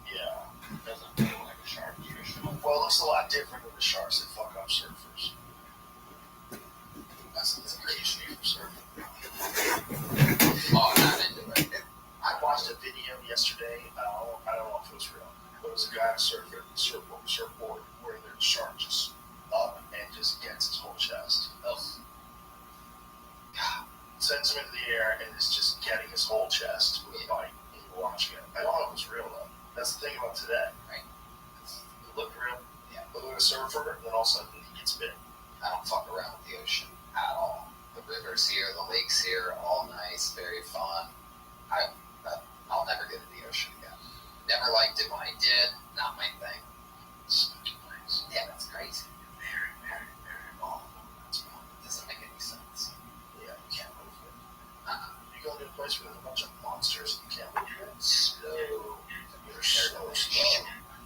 Yeah.
It doesn't feel like a shark traditional.
Well, it looks a lot different than the sharks that fuck up surfers. That's a great name for surfing.
Oh, I'm not into it.
I watched a video yesterday. I don't know if it was real, but it was a guy on a surfboard where the shark just up and just gets his whole chest. God. Sends him into the air and is just getting his whole chest with a bite. And you're watching it. I don't know if it was real though. That's the thing about today.
Right.
It looked real.
Yeah.
Look at a surfer, and then all of a sudden he gets bit.
I don't fuck around with the ocean at all. The rivers here, the lakes here, all nice, very fun. I'll never get into the ocean again. Never liked it when I did. Not my thing.
Spooky place.
Yeah, that's crazy.
Very, very, very long. That's wrong.
It doesn't make any sense.
Yeah, you can't move it. You go to a place where there's a bunch of monsters and you can't move it.
Slow.
You're so slow.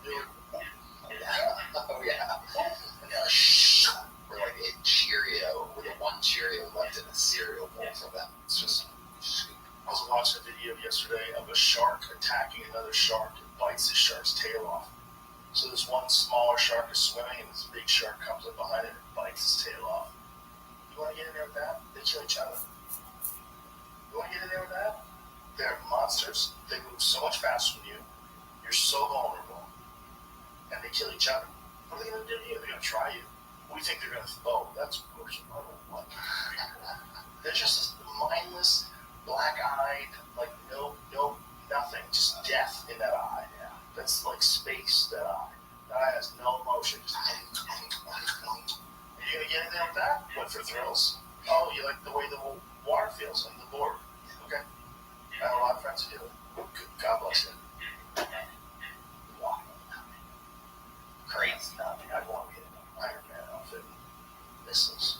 You're,
Oh yeah.
yeah, shh.
We're like a Cheerio with a one Cheerio left in a cereal bowl for them. It's just scoop.
I was watching a video yesterday of a shark attacking another shark and bites this shark's tail off. So this one smaller shark is swimming and this big shark comes up behind it and bites his tail off. You want to get in there with that? They kill each other. You want to get in there with that? They're monsters. They move so much faster than you. You're so vulnerable. And they kill each other. What are they going to do to you? They're going to try you. We think they're going to, that's gross. What? They're just this mindless, black-eyed, like no, nothing. Just death in that eye. Yeah. That's like space, that eye. That eye has no emotion. Just are you going to get in there with that? What, for thrills? Oh, you like the way the water feels on the board. Okay. I have a lot of friends who do it. God bless them. Wow. Crazy. I'd want to get an Iron Man outfit and missiles.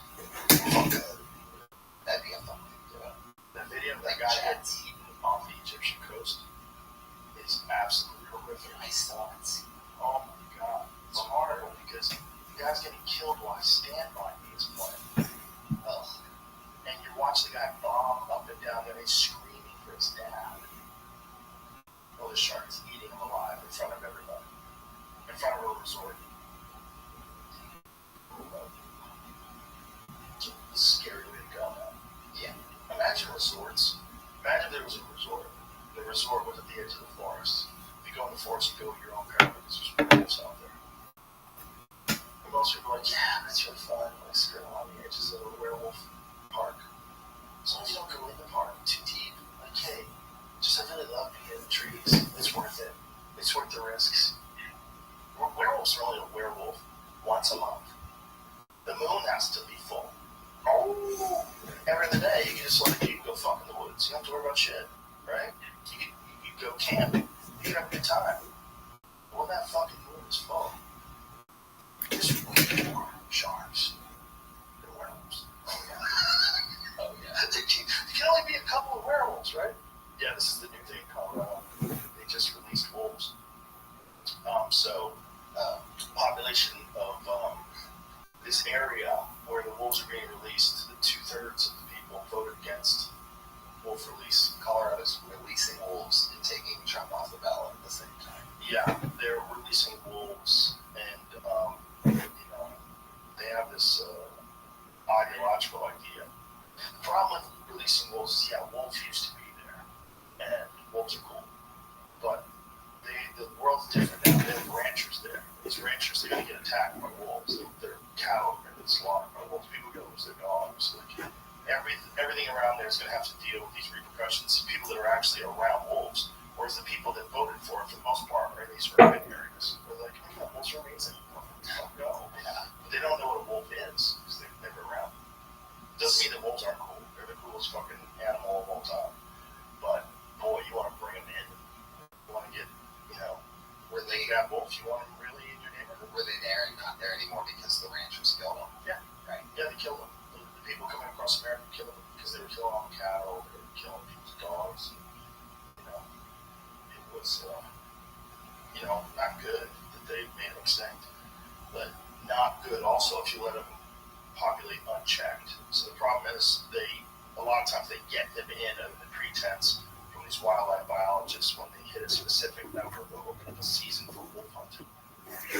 once a month. The moon has to be full. Oh, every other day you can just let you go fuck in the woods. You don't have to worry about shit, right? You go camping. You can have a good time. When that fucking moon is full, there's way more sharks than werewolves.
Oh yeah.
There can only be a couple of werewolves, right? Yeah, this is the new thing in Colorado. They just released wolves. Population of this area where the wolves are being released, the 2/3 of the people voted against wolf release.
Colorado's releasing wolves and taking Trump off the ballot at the same time.
Yeah, they're releasing wolves, and they have this ideological idea. The problem with releasing wolves is, wolves used to be there, and wolves are cool, but the world's different now. They have ranchers there. These ranchers, they're going to get attacked by wolves. Their cattle are going to get slaughtered by wolves. People are going to lose their dogs. Everything around there is going to have to deal with these repercussions. People that are actually around wolves, whereas the people that voted for it, for the most part, are in these urban areas. They're like, wolves are amazing. Go. Yeah. But they don't know what a wolf is because they're never around. Doesn't mean that wolves aren't cool. They're the coolest fucking animal of all time. But, boy, you want to bring them in. You want to get, where they got wolves, you want them really in your neighborhood?
Were they there and not there anymore because the ranchers killed them?
Yeah.
Right.
Yeah, they killed them. The people coming across America killed them because they were killing all the cattle, they were killing people's dogs. It was, not good that they made them extinct. But not good also if you let them populate unchecked. So the problem is a lot of times they get them in under the pretense from these wildlife biologists when they hit a specific number, they'll open up a season for wolf hunting.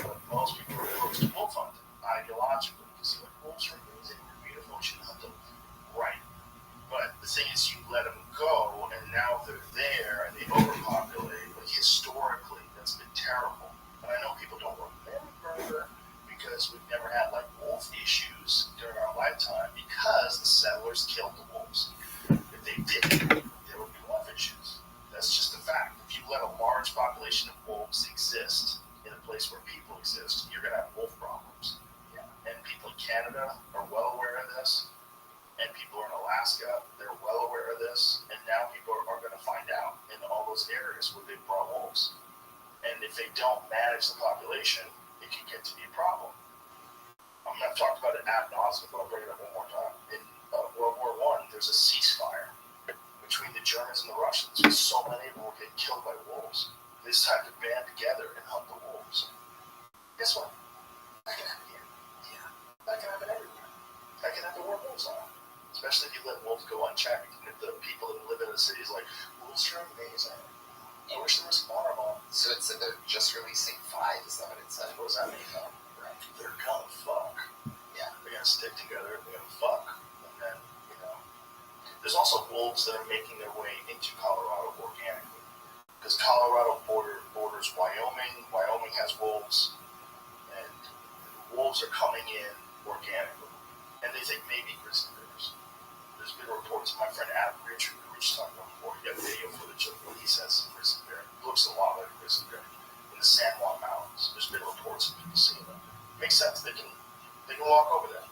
But most people are opposed to wolf hunting ideologically because wolves are amazing, they're beautiful, you should hunt them. Right. But the thing is, you let them go, and now they're there, and they overpopulate. Like, historically, that's been terrible. And I know people don't remember because we've never had, wolf issues during our lifetime because the settlers killed the wolves. If they didn't, there would be wolf issues. That's just a fact. If you let a large population of wolves exist in a place where people exist, you're going to have wolf problems. Yeah. And people in Canada are well aware of this. And people in Alaska, they're well aware of this, and now people are going to find out in all those areas where they brought wolves. And if they don't manage the population, it can get to be a problem. I've talked about it ad nauseum, but I'll bring it up one more time. In World War I, there's a ceasefire between the Germans and the Russians, because so many of them were getting killed by wolves. They decided to band together and hunt the wolves. Guess what? That can happen here. Yeah. That can happen everywhere. That can happen where wolves are. Especially if you let wolves go unchecked. And if the people that live in the cities like, wolves are amazing. I wish there was more of them.
So it said they're just releasing 5, is that what it said?
What does that mean, though?
Right.
They're gonna fuck.
Yeah.
They're gonna stick together, they're gonna fuck. And then, there's also wolves that are making their way into Colorado organically. Because Colorado borders Wyoming. Wyoming has wolves. And wolves are coming in organically. And they think maybe grizzly bears. There's been reports, my friend Adam Richard, who we just talked about before, he got video footage of when he says a grizzly bear. It looks a lot like a grizzly bear in the San Juan Mountains. There's been reports of people seeing them. Makes sense. They can walk over there,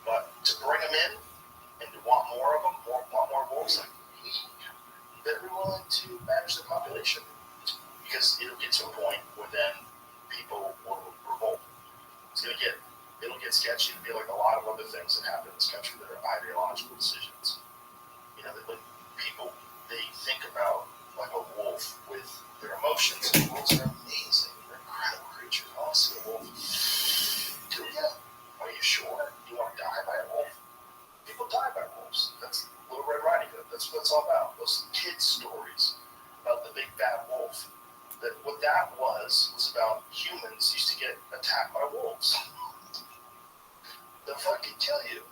But to bring them in and to want more of them, want more wolves, you better be willing to manage the population because it'll get to a point where then people will revolt. It'll get sketchy. It'll be like a lot of other things that happen in this country that are ideological decisions. That people, they think about like a wolf with their emotions. And wolves are amazing. They're incredible creatures. I want to see a wolf. Do you? Are you sure? You want to die by a wolf? People die by wolves. That's Little Red Riding Hood. That's what it's all about. Those kids' stories about the big bad wolf. What that was about humans used to get attacked by wolves. They'll fucking kill you.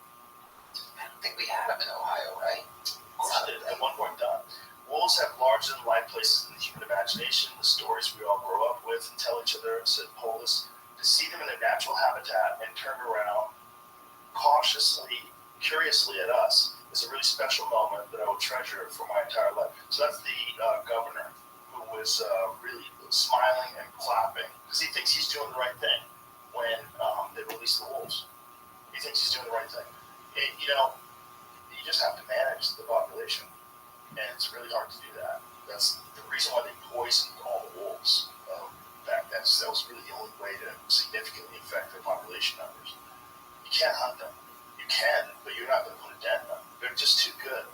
I don't think we had them in Ohio, right?
Of course it did. At one point done. Wolves have larger-than-life places in the human imagination, the stories we all grow up with and tell each other and hold us. To see them in their natural habitat and turn around cautiously, curiously at us is a really special moment that I will treasure for my entire life. So that's the governor who was really smiling and clapping because he thinks he's doing the right thing when release the wolves. He thinks he's doing the right thing. And, you know, you just have to manage the population, and it's really hard to do that. That's the reason why they poisoned all the wolves back then. So that was really the only way to significantly affect their population numbers. You can't hunt them. You can, but you're not going to put a dent in them. They're just too good.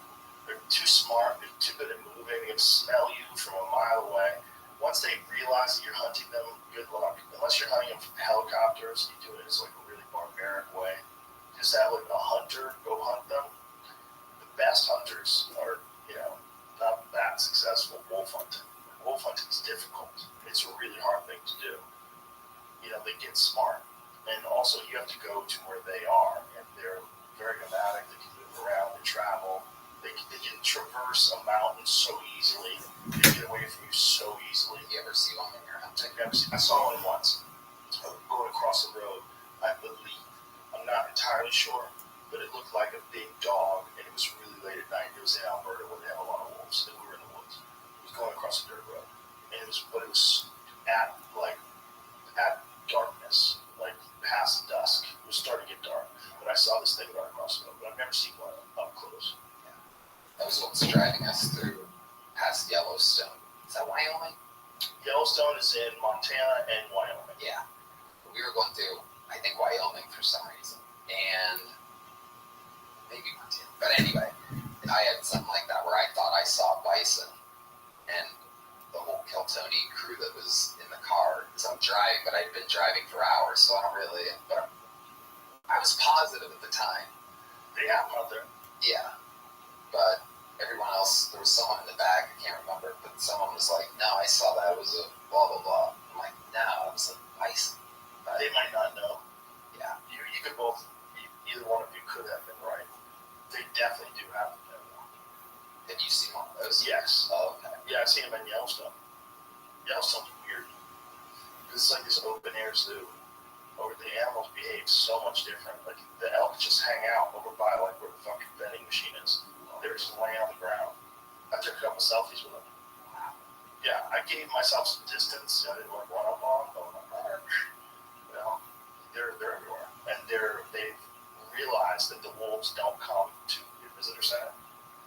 They're too smart. They're too good at moving. They can smell you from a mile away. Once they realize that you're hunting them, good luck. Unless you're hunting them from helicopters, you do it as like a really barbaric way. Just have like a hunter go hunt them. The best hunters are, you know, not that successful wolf hunting. Wolf hunting is difficult. It's a really hard thing to do. You know, they get smart. And also you have to go to where they are. And they're very nomadic. They can move around. They travel. They can traverse a mountain so easily. They get away from you so easily.
You ever see one in your hunting?
I saw one once. Going across the road, I believe. I'm not entirely sure, but it looked like a big dog, and it was really late at night. It was in Alberta where they have a lot of wolves, and we were in the woods. It was going across a dirt road, and it was at darkness, like past dusk. It was starting to get dark, but I saw this thing right across the road. But I've never seen one up close.
That was what's driving us through past Yellowstone. Is that Wyoming?
Yellowstone is in Montana and Wyoming.
Yeah. We were going through, I think, Wyoming for some reason. And maybe Montana. But anyway, I had something like that where I thought I saw bison. And the whole Keltoni crew that was in the car, because I'm driving, but I'd been driving for hours, so I don't really, but I was positive at the time.
They have them out there.
Yeah. But everyone else, there was someone in the back, I can't remember, but someone was like, no, I saw that, it was a blah, blah, blah. I'm like, no, it was a bison. But
They might not know.
yeah.
You could both, either one of you could have been right. They definitely do have them.
Have you seen one of those?
Yes.
Oh, okay.
Yeah, I've seen them in Yellowstone. Yellowstone's weird. It's like this open air zoo. Or the animals behave so much different. Like the elk just hang out over by like where the fucking vending machine is. They're just laying on the ground. I took a couple selfies with them. Yeah, I gave myself some distance. I didn't like run up on them. You know, they're everywhere, and they've realized that the wolves don't come to the visitor center,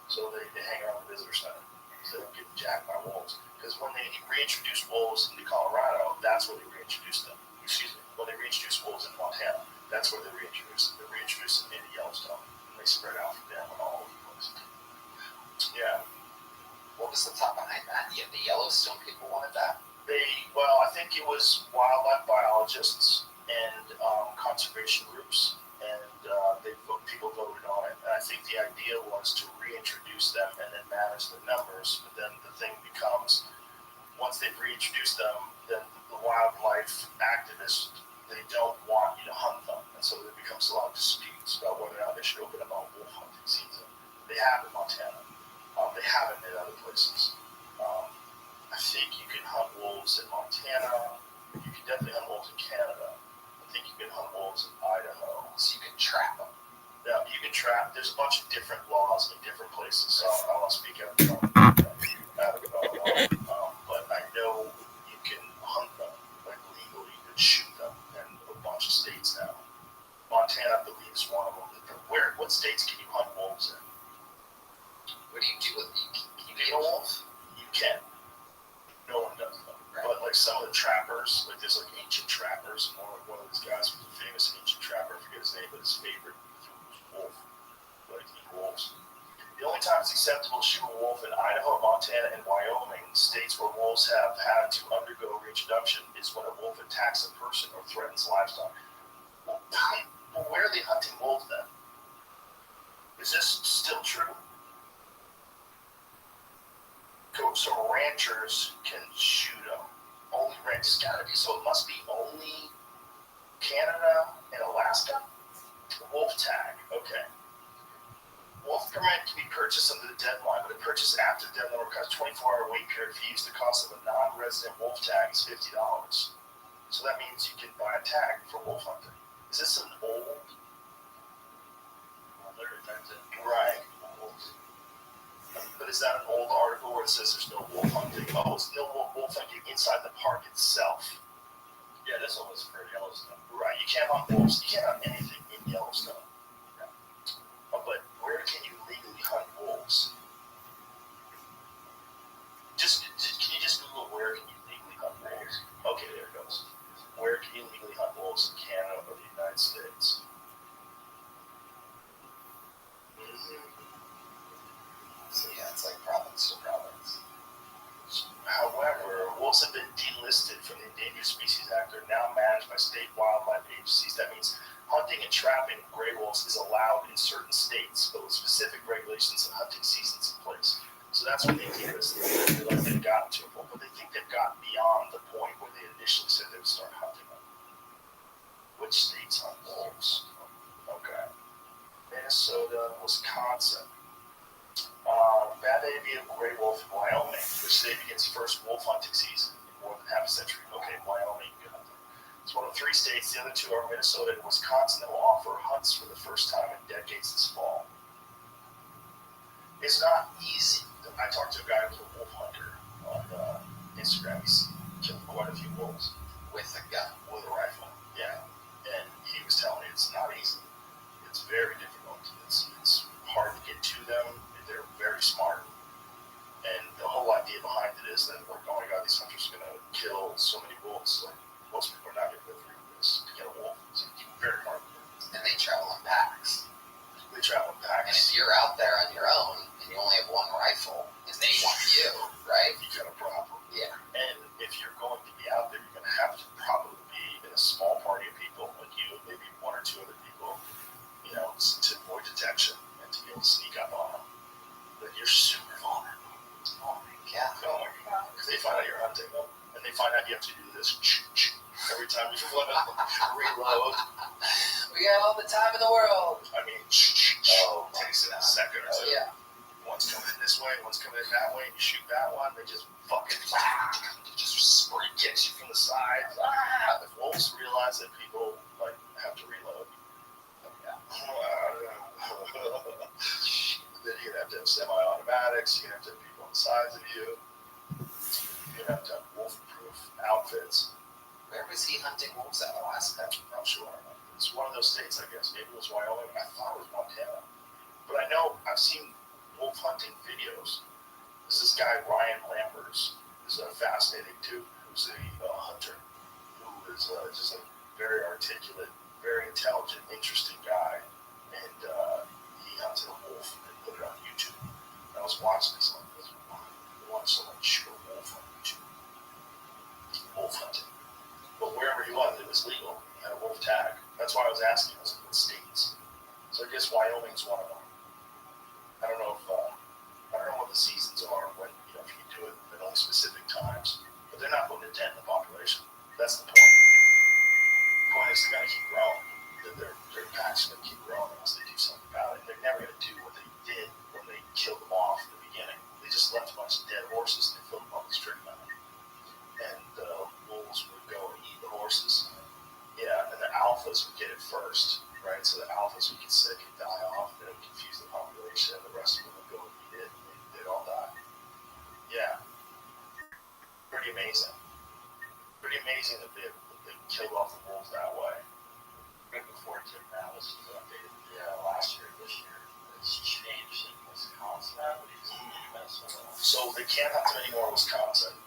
so they hang around the visitor center. So they don't get jacked by wolves. Because when they reintroduced wolves into Colorado, that's where they reintroduced them. Excuse me. When they reintroduced wolves in Montana, that's where they reintroduced them. They reintroduced them into Yellowstone, and they spread out from them and all over the place. Yeah.
What was the thought behind that? Yeah, the Yellowstone people wanted that.
I think it was wildlife biologists and conservation groups, and people voted on it. And I think the idea was to reintroduce them and then manage the numbers. But then the thing becomes, once they've reintroduced them, then the wildlife activists, they don't want you to hunt them, and so there becomes a lot of disputes about whether or not they should open up a wolf hunting season. They have in Montana. They haven't in other places. I think you can hunt wolves in Montana. You can definitely hunt wolves in Canada. I think you can hunt wolves in Idaho.
So you can trap them.
Yeah, you can trap. There's a bunch of different laws in different places, so I want to speak out of but I know you can hunt them like legally. You can shoot them in a bunch of states now. Montana, I believe, is one of them. What states can you hunt wolves in?
What do you do with them? Can you eat a wolf?
You can. No one does them.
Right.
But like some of the trappers, like there's like ancient trappers, and one of these guys was a famous ancient trapper, I forget his name, but his favorite food was wolf. Like eat wolves. The only time it's acceptable to shoot a wolf in Idaho, Montana, and Wyoming, states where wolves have had to undergo reintroduction, is when a wolf attacks a person or threatens livestock. Well, where are they hunting wolves then? Is this still true? So ranchers can shoot them. Only ranchers gotta be. So it must be only Canada and Alaska? Wolf tag. Okay. Wolf permit can be purchased under the deadline, but a purchase after the deadline requires 24-hour wait period for use. The cost of a non-resident wolf tag is $50. So that means you can buy a tag for wolf hunting. Is this an old? Right. But is that an old article where it says there's no wolf hunting? Oh, it's no wolf hunting inside the park itself.
Yeah, this one was for Yellowstone.
Right. You can't hunt wolves. You can't hunt anything in Yellowstone. But where can you legally hunt wolves? Can you just Google where can you legally hunt wolves? Okay, there it goes. Where can you legally hunt wolves in Canada or the United States?
So yeah, it's like province to province.
However, wolves have been delisted from the Endangered Species Act. They're now managed by state wildlife agencies. That means hunting and trapping of gray wolves is allowed in certain states, but with specific regulations and hunting seasons in place. So that's what they delisted. They like they've gotten to a point, but they think they've gotten beyond the point where they initially said they would start hunting them. Which states hunt wolves? Okay. Minnesota, Wisconsin. Batavia gray wolf in Wyoming, which today begins first wolf hunting season in more than half a century. Okay, Wyoming, good hunting. It's one of 3 states. The other 2 are Minnesota and Wisconsin that will offer hunts for the first time in decades this fall. It's not easy. I talked to a guy who's a wolf hunter on Instagram. He's killed quite a few wolves
With a gun.
with a rifle. Yeah, and he was telling me it's not easy. It's very difficult. It's hard to get to them. They're very smart. And the whole idea behind it is that, like, oh my God, these hunters are going to kill so many wolves. Like, most people are not going to go through this to get a wolf. It's very hard.
And they travel in packs.
They travel in
And if
packs.
you're out there on your own and you only have one rifle and they want you, right?
You got a problem.
Yeah.
And if you're going to be out there, you're going to have to probably be in a small party of people like you, maybe 1 or 2 other people, you know, to avoid detection and to be able to sneak up on them. But you're super vulnerable.
Oh my God.
Oh my God. If they find out you're hunting them, and they find out you have to do this every time you reload.
We got all the time in the world.
I mean, takes it a second or
Oh
two.
yeah.
One's coming in this way, one's coming in that way. You shoot that one, they just fucking just spray kicks you from the side. If wolves realize that people like have to reload, then you're gonna have to have semi-automatics. You're gonna have to have people on the sides of you. You're gonna have to have wolf-proof outfits.
Where was he hunting wolves at Alaska?
I'm sure. It's one of those states, I guess. Maybe it was Wyoming. I thought it was Montana. But I know I've seen wolf hunting videos. There's this guy, Ryan Lambers, who's a fascinating dude, who's a hunter, who is just a very articulate, very intelligent, interesting guy. And he hunted a wolf and put it on YouTube. And I was watching this, like, watch someone shoot a wolf on YouTube. Wolf hunting. But wherever he was, it was legal. He had a wolf tag. That's why I was asking. I was like, what states? So I guess Wyoming's one of them. I don't know what the seasons are when, you know, if you do it at only specific times. But they're not putting a dent in the population. That's the point. The point is they gotta keep growing. Their packs are gonna keep growing unless they do something about it. They're never gonna do what they did when they killed them off in the beginning. They just left a bunch of dead horses and they filled them up with strychnine. And the wolves would go and eat the horses. Yeah, and the alphas would get it first, right? So the alphas would get sick and die off, and it would confuse the population, and the rest of them would go and eat it, and they'd all die. Yeah. Pretty amazing. Pretty amazing that they killed off the wolves that way.
Right before Tim Malice was updated, last year, this year, it's changed in Wisconsin, at least in Minnesota.
So they can't hunt them anymore in Wisconsin.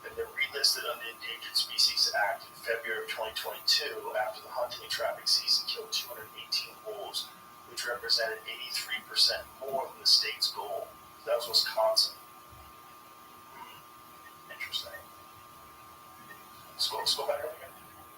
They've been relisted under the Endangered Species Act in February of 2022 after the hunting and trapping season killed 218 wolves, which represented 83% more than the state's goal. That was Wisconsin. Interesting. Let's go back up again.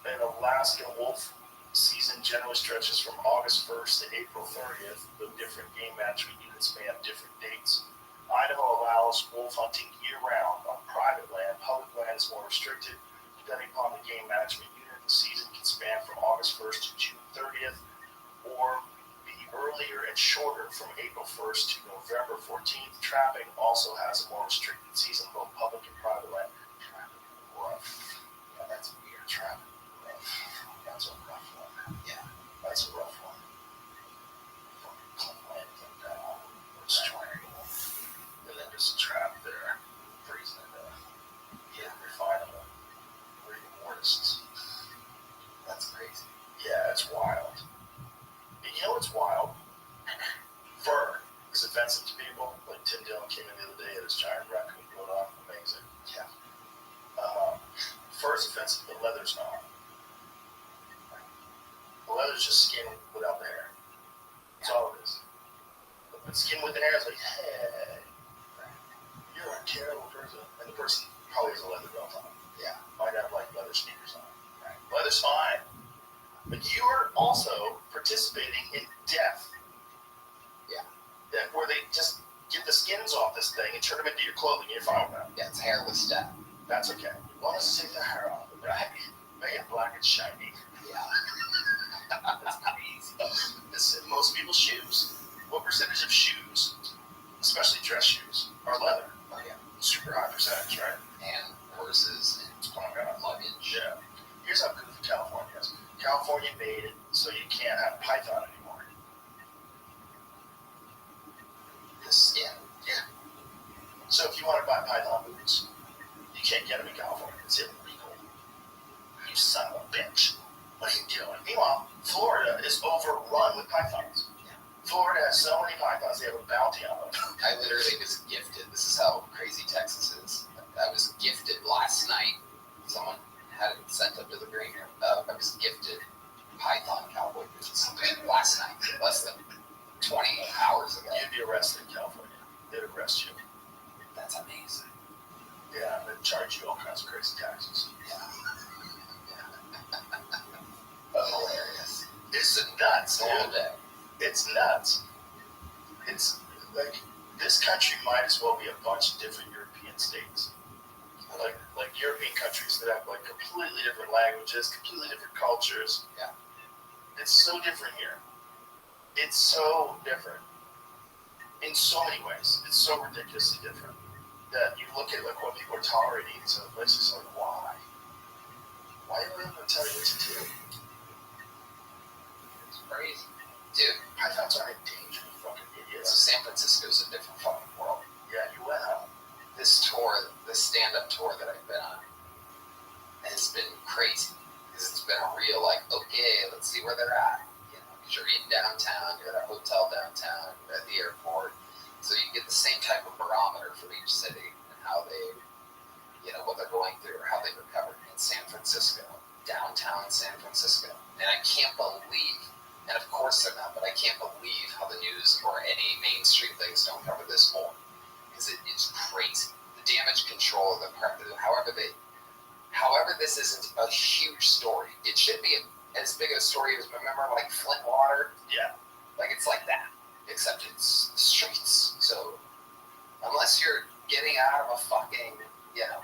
An Alaskan wolf season generally stretches from August 1st to April 30th, though different game management units may have different dates. Idaho allows wolf hunting year-round on private land. Public land is more restricted. Depending upon the game management unit, the season can span from August 1st to June 30th, or be earlier and shorter from April 1st to November 14th. Trapping also has a more restricted season, both public and private land. Trapping, rough. Yeah, that's weird. Trapping, rough. That's a rough one. Yeah, that's a rough one. Fucking land them down. Destroying. And then just trapped there, freezing to death. Yeah, they're finding them. Rigor mortis.
That's crazy.
Yeah, That's wild. And you know what's wild? Fur is offensive to people. Like Tim Dillon came in the other day at his giant raccoon coat on. Amazing.
Yeah.
Fur is offensive, but leather's not. The leather's just skin without the hair. That's all it is. But skin with the hair is like, hey, you're a terrible person. And the person probably has a leather belt on.
Yeah.
Might have like leather sneakers on. Right. Leather's fine. But you are also participating in death.
Yeah.
That where they just get the skins off this thing and turn them into your clothing. You're fine with that.
Yeah, it's hairless death.
That's okay. As long as you take the hair off, right? Make it black and shiny.
Yeah. That's crazy.
This in most people's shoes. What percentage of shoes, especially dress shoes, are leather?
Oh, yeah.
Super high percentage, right?
And horses and luggage.
Yeah. Here's how good California is. California made it so you can't have python anymore.
The skin.
Yeah. So if you want to buy python boots, you can't get them in California. It's illegal. You son of a bitch. What are you doing? Meanwhile, Florida is overrun with pythons. Florida has so many pythons, they have a bounty on them.
I literally was gifted. This is how crazy Texas is. I was gifted last night. Someone had it sent up to the green room. I was gifted python cowboy boots last night, less than 20 hours ago.
You'd be arrested in California. They'd arrest you.
That's amazing.
Yeah, and they'd charge you all kinds of crazy taxes.
Yeah.
Hilarious. It's nuts,
All
dude.
day.
It's nuts. It's like this country might as well be a bunch of different European states. Like European countries that have like completely different languages, completely different cultures.
Yeah.
It's so different here. It's so different. In so many ways. It's so ridiculously different. That you look at like what people are tolerating in some places, like why? Why are they gonna tell you what to do?
It's crazy. Dude,
Pythons aren't in danger, you fucking
so
idiots.
San Francisco is a different fucking world.
Yeah, you went out.
This tour, this stand-up tour that I've been on, has been crazy. Because it's been a real, like, okay, let's see where they're at. You know, 'cause you're in downtown, you're at a hotel downtown, you're at the airport. So you get the same type of barometer for each city and how they, you know, what they're going through or how they recovered in San Francisco, downtown San Francisco. And I can't believe, and of course they're not, but I can't believe how the news or any mainstream things don't cover this more. Because it's crazy. The damage control, however this isn't a huge story. It should be as big a story as, remember, like Flint water?
Yeah.
Like, it's like that, except it's the streets. So, unless you're getting out of a fucking, you know,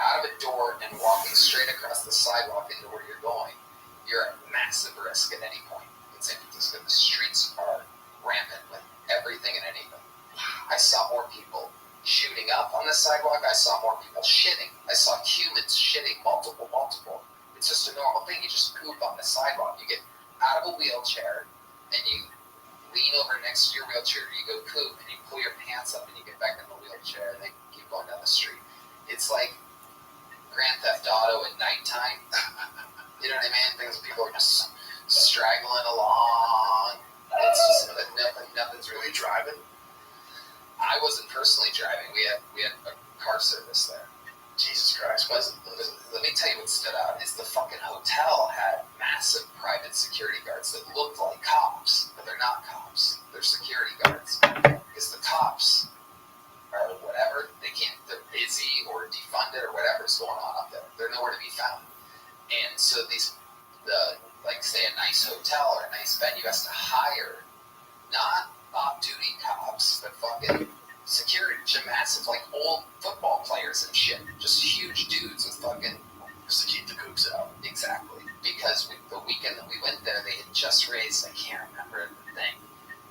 out of a door and walking straight across the sidewalk into where you're going, you're at massive risk at any point in San Francisco. The streets are rampant with everything and anything. I saw more people shooting up on the sidewalk. I saw more people shitting. I saw humans shitting multiple. It's just a normal thing. You just poop on the sidewalk. You get out of a wheelchair and you lean over next to your wheelchair. You go poop and you pull your pants up and you get back in the wheelchair and then keep going down the street. It's like Grand Theft Auto at nighttime. You know what I mean? Things people are just straggling along. It's just nothing's really driving. I wasn't personally driving. We had a car service there.
Jesus Christ.
But let me tell you what stood out is the fucking hotel had massive private security guards that looked like cops, but they're not cops. They're security guards. Because the cops or whatever, they're busy or defunded or whatever's going on up there. They're nowhere to be found. And so like say a nice hotel or a nice venue has to hire not off-duty cops, but fucking security, massive, like old football players and shit. Just huge dudes with fucking,
Just to keep the kooks out.
exactly. Because the weekend that we went there, they had just raised, I can't remember the thing.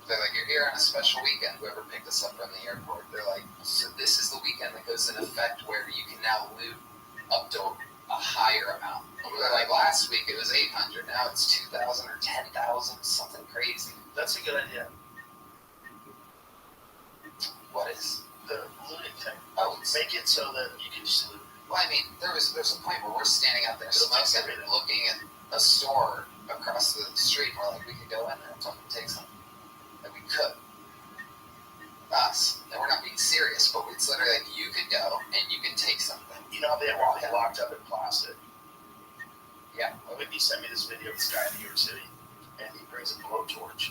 They're like, you're here on a special weekend, whoever picked us up from the airport. They're like, so this is the weekend that goes in effect where you can now loot up to a higher amount. Like last week it was 800, now it's 2,000 or 10,000, something crazy.
That's a good idea.
What is?
The looting thing.
Oh,
Make it so that you can just loot.
well, I mean, there's a point where we're standing out there smoking, looking at a store across the street. And we're like, we could go in there and fucking take something. Like, we could. Us. And we're not being serious, but it's literally like, you could go and you can take something.
You know, they were locked up in plastic.
Yeah.
Like, he sent me this video of this guy in New York City, and he brings a blowtorch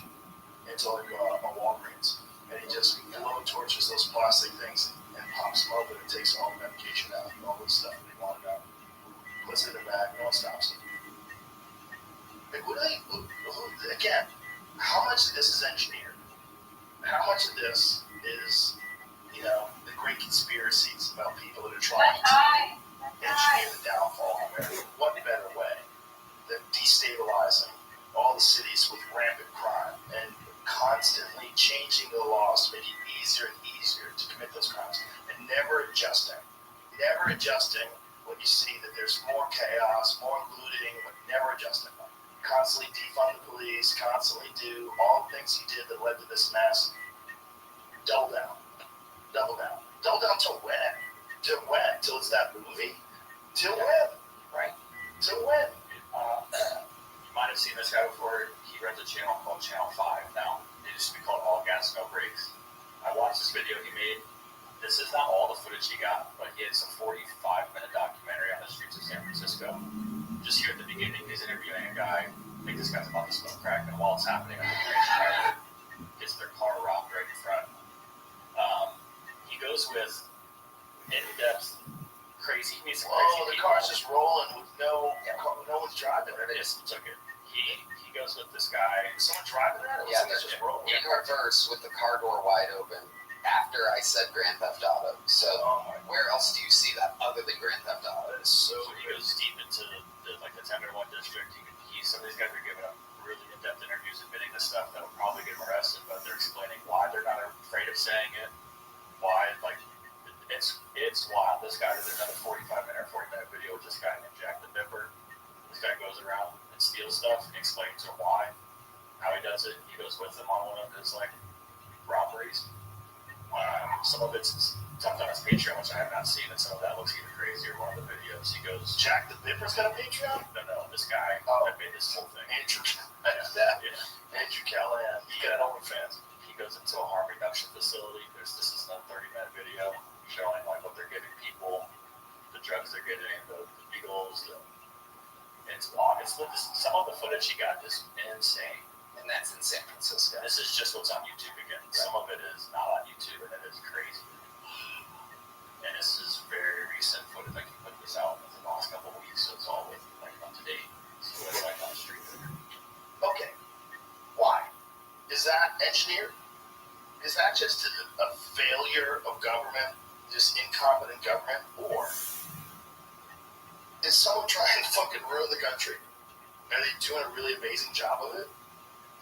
into like a Walgreens, and he just blowtorches those plastic things and pops them open and takes all the medication out and all this stuff that he wanted out. Puts it in a bag, no one stops him. Like, what do they, again, how much of this is engineered? How much of this is, you know, the great conspiracies about people that are trying to engineer the downfall of America? What better way than destabilizing all the cities with rampant crime and constantly changing the laws to make it easier and easier to commit those crimes, and never adjusting when you see that there's more chaos, more looting, but never adjusting. Constantly defund the police, constantly do all the things he did that led to this mess. Double down till when? Till it's that movie? Till when?
Right.
Till when?
You might have seen this guy before. He runs a channel called Channel 5 now. It used to be called All Gas, No Brakes. I watched this video he made. This is not all the footage he got, but he had some 45-minute documentary on the streets of San Francisco. Just here at the beginning, he's interviewing a guy. I think this guy's about to smoke crack, and while it's happening, a police car gets their car robbed right in front. He goes with in-depth, crazy music.
Oh, the car's just rolling with no one's driving it. They
Yes,
just took it.
He goes with this guy.
Is someone driving that? Or
Yeah,
was it just rolling?
in reverse with the car door wide open after I said Grand Theft Auto. So where else do you see that other than Grand Theft Auto?
So he goes deep into the Tenderloin district. Some of these guys are giving up really in-depth interviews admitting this stuff that will probably get them arrested, but they're explaining why they're not afraid of saying it. Why, like, it's wild. This guy did another 45-minute or 40-minute video with this guy named Jack the Dipper. This guy goes around and steals stuff and explains to him why, how he does it. He goes with him on one of his, like, robberies. Some of it's tucked on his Patreon, which I have not seen, and some of that looks even crazier. One of the videos, he goes,
Jack the Dipper's got a Patreon?
No, this guy that made this whole thing.
Andrew
Yeah.
Callahan. He got OnlyFans.
He goes into a harm reduction facility. This is a 30-minute video showing like what they're giving people, the drugs they're getting, the beagles. It's long. Some of the footage he got is insane.
And that's in San Francisco.
This is just what's on YouTube again. Some of it is not on YouTube, and it is crazy. And this is very recent footage. I can put this out within the last couple of weeks, so it's all with like up to date. So it's like on the street.
Okay. Why? Is that engineered? Is that just a failure of government, just incompetent government, or is someone trying to fucking ruin the country? Are they doing a really amazing job of it?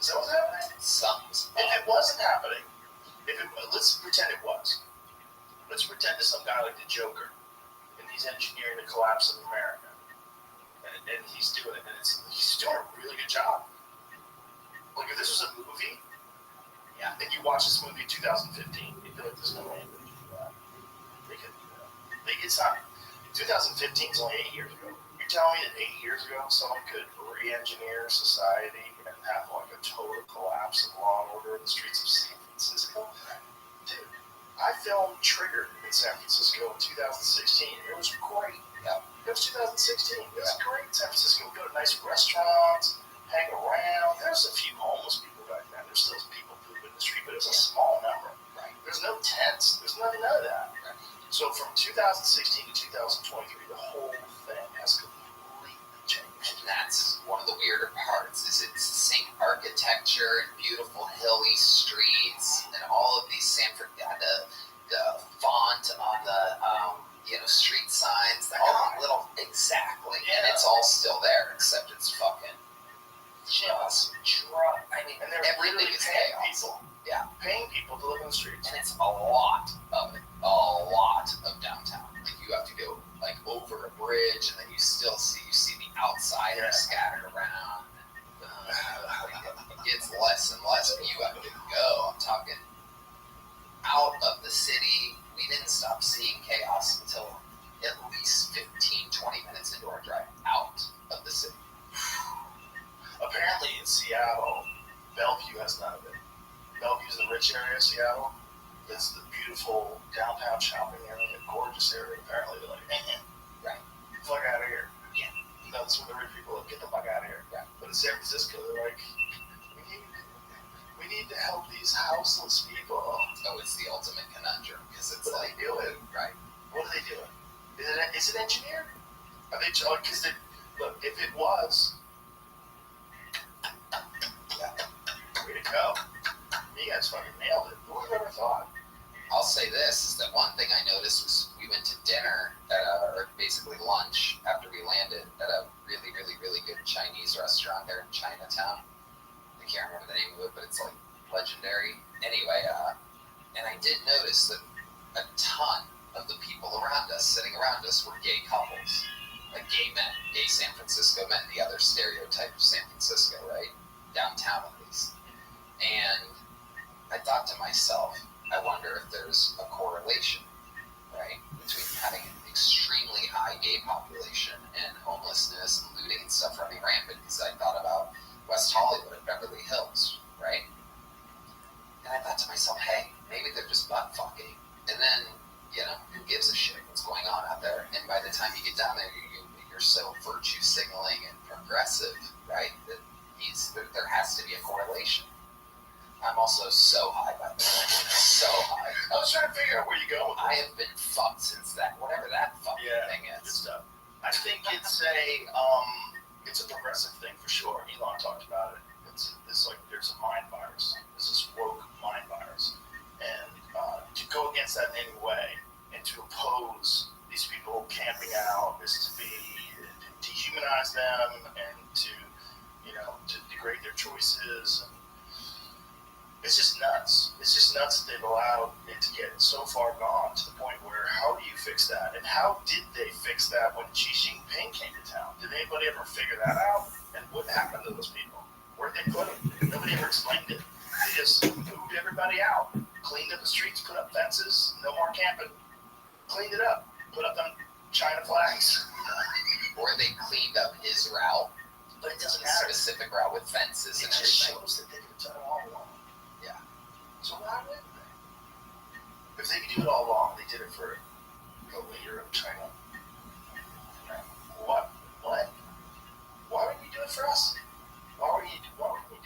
Is that what's happening?
Sums.
If it wasn't happening, let's pretend it was. Let's pretend it's some guy like the Joker, and he's engineering the collapse of America, and he's doing it, and he's doing a really good job. Like if this was a movie, yeah, and you watch this movie in 2015, you'd be like, "There's no way they could do that. They could do that. It's not. 2015 is only 8 years ago. You're telling me that 8 years ago, someone could re-engineer society and have like a total collapse of law and order in the streets of San Francisco? Dude, I filmed Trigger in San Francisco in 2016. It was great.
Yeah.
It was 2016. It was great in San Francisco. We go to nice restaurants, hang around. There's a few homeless people back then. There's still people pooping in the street, but it was a small number.
Right.
There's no tents. There's none of that.
Right.
So from 2016 to 2023, the whole thing has completely changed.
And that's one of the weirder parts, is it's the same architecture and beautiful hilly streets and all of these the font on the street signs, that all little exactly, and it's all still there except it's fucking just dry. I mean,
And they're
everything
literally
is
paying
chaos.
people.
Yeah.
Paying people to live in the streets.
And it's a lot of it, a lot of downtown. Like you have to go like over a bridge, and then you still see the outsiders scattered around. It gets less and less, but you have to go. I'm talking out of the city. We didn't stop seeing chaos until at least 15, 20 minutes into our drive out of the city.
A Seattle, Bellevue has none of it. Bellevue's the rich area of Seattle. It's the beautiful downtown shopping area, gorgeous area. Apparently, they're like,
Right.
Get the fuck out of here.
Yeah.
That's where the rich people live. Get the fuck out of here.
Right.
But in San Francisco, they're like, we need to help these houseless people.
Oh, it's the ultimate conundrum because it's
What are
like,
they doing?
right.
What are they doing? Is it engineered? Are they? Because look, if it was, way to go. You guys fucking nailed it. Who would have ever thought?
I'll say this, is that one thing I noticed was we went to dinner at or basically lunch after we landed at a really, really, really good Chinese restaurant there in Chinatown. I can't remember the name of it, but it's like legendary. Anyway, and I did notice that a ton of the people around us, sitting around us, were gay couples. Like gay men, gay San Francisco men, the other stereotype of San Francisco, right? Downtown at least. And I thought to myself, I wonder if there's a correlation, right, between having an extremely high gay population and homelessness and looting and stuff running rampant, because I thought about West Hollywood and Beverly Hills, right? And I thought to myself, hey, maybe they're just butt fucking. And then, you know, who gives a shit what's going on out there? And by the time you get down there, you're so virtue signaling and progressive, right, that there has to be a correlation. I'm also so high, by the way. So high.
I was trying to figure out where you go with this.
I have been fucked since that, whatever that fucking thing
Good
is.
stuff. I think it's a progressive thing for sure. Elon talked about it. It's like there's a mind virus. There's this woke mind virus, and to go against that in any way and to oppose these people camping out is to dehumanize them and to degrade their choices. And it's just nuts. It's just nuts that they've allowed it to get so far gone to the point where how do you fix that? And how did they fix that when Xi Jinping came to town? Did anybody ever figure that out? And what happened to those people? Where'd they put them? Nobody ever explained it. They just moved everybody out, cleaned up the streets, put up fences, no more camping, cleaned it up, put up them China flags.
Or they cleaned up his route,
But it doesn't
a
matter.
specific route with fences
It
and
just
everything.
shows that they've done it all along.
Yeah.
So why wouldn't they? If they could do it all along, they did it for the leader of China. What? Why wouldn't you do it for us? Why wouldn't you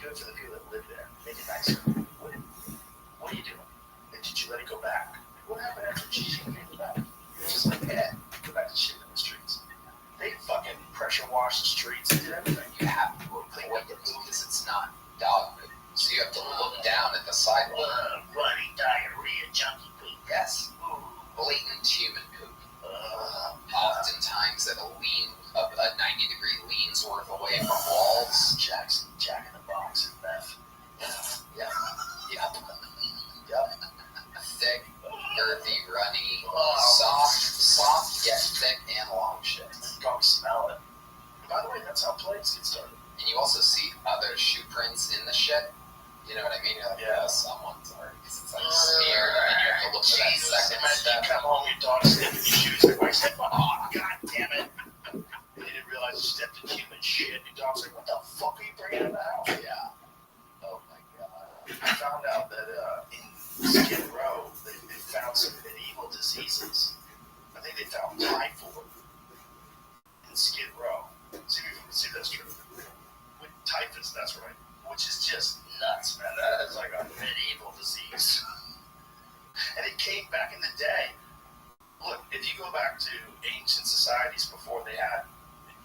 do it for the people that live there? Make it nicer. What are you doing? And did you let it go back? What happened after Xi Jinping came back? Just like, go back to shit in the streets. They fucking pressure washed the streets and did everything.
You have to clean up the poop because it's not dog poop. So you have to look down at the sidewalk.
Running diarrhea, junkie poop.
Yes. Blatant human poop. Oftentimes at a 90-degree lean's worth away from walls.
Jack in the Box and meth.
Yep. Thick, girthy, runny, soft yet thick and long shit.
Dogs smell it. And by the way, that's how plagues get started.
And you also see other shoe prints in the shit. You know what I mean? You're like,
Yeah.
oh, someone's already, because it's like smeared, and then you have to look for that second
Imagine
step.
you come home, your dog stepped in your shoes. Like, why step on? Oh, god damn it. And you didn't realize you stepped in human shit. Your dog's like, what the fuck are you bringing in the house?
Yeah. Oh my god.
I found out that in Skid Row, they found some medieval diseases. I think they found typhoid in Skid Row. See if that's true. With typhus, that's right. Which is just nuts, man. That is like a medieval disease. And it came back in the day. Look, if you go back to ancient societies before they had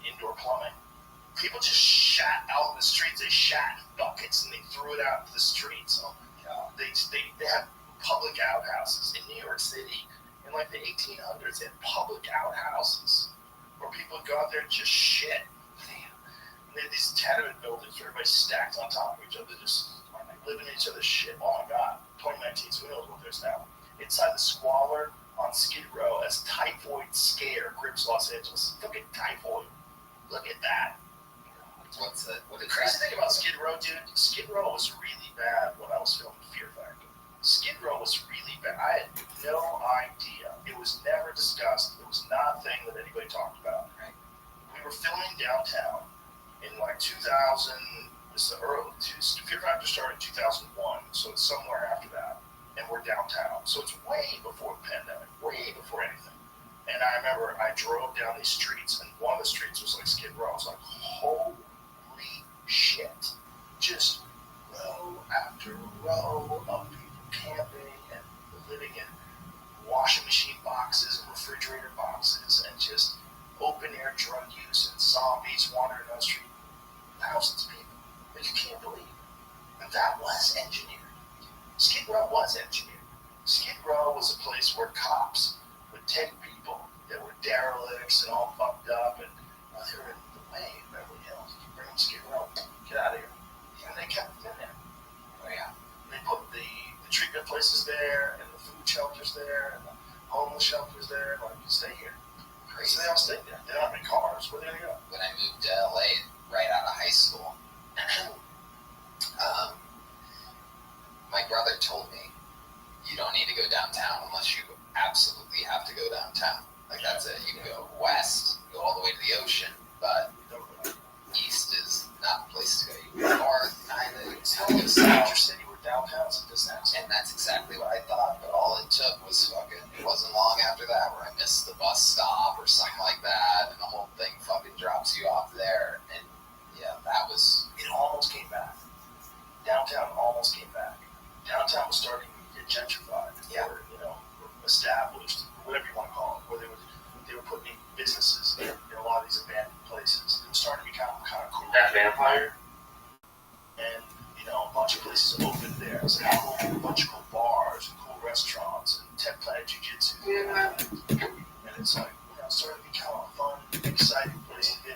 indoor plumbing, people just shat out in the streets. They shat in buckets and they threw it out into the streets. Oh my god. They had public outhouses in New York City in like the 1800s. They had public outhouses where people would go out there and just shit. They had these tenement buildings where everybody's stacked on top of each other, just living in each other's shit. Oh my god, 2019, so who knows what there's now. Inside the squalor on Skid Row as typhoid scare grips Los Angeles. Look at typhoid. Look at that.
What is
The crazy
that?
thing about Skid Row, dude, Skid Row was really bad when I was filming Fear Factor. Skid Row was really bad. I had no idea. It was never discussed. It was not a thing that anybody talked about.
Right.
We were filming downtown in like 2000, It's the early. Fear Factor started in 2001, so it's somewhere after that. And we're downtown, so it's way before the pandemic, way before anything. And I remember I drove down these streets, and one of the streets was like Skid Row. I was like, holy shit. Just row after row of people camping and living in washing machine boxes and refrigerator boxes and just open air drug use and zombies wandering down the street. Thousands of people. But you can't believe it. And that was engineered. Skid Row was engineered. Skid Row was a place where cops would take people that were derelicts and all fucked up and they were in the way in Beverly Hills. You bring them to Skid Row, get out of here. And they kept them in there. Oh yeah. They put the treatment places there and the food shelters there and the homeless shelters there. Like, you stay here. Crazy. So they all stayed there. They don't have any cars. Where are they going to go?
When I moved to LA right out of high school, my brother told me, you don't need to go downtown unless you absolutely have to go downtown. Like, that's it. You can go west, go all the way to the ocean, but east is not the place to go. You go north, either.
Tell me it's Central City where downtown's a disaster.
And that's exactly what I thought, but all it took was it wasn't long after that where I missed the bus stop or something like that, and the whole thing fucking drops you off there. And yeah, it almost came back. Downtown almost came back. Downtown was starting to get gentrified. Yeah.
Or, established, whatever you want to call it, where they were putting in businesses in a lot of these abandoned places. It was starting to become kind of cool.
That vampire?
And, a bunch of places opened there. It was like a bunch of cool bars and cool restaurants and Tech Planet Jiu-Jitsu.
Yeah.
And it's like, it started to become a fun, exciting place to be.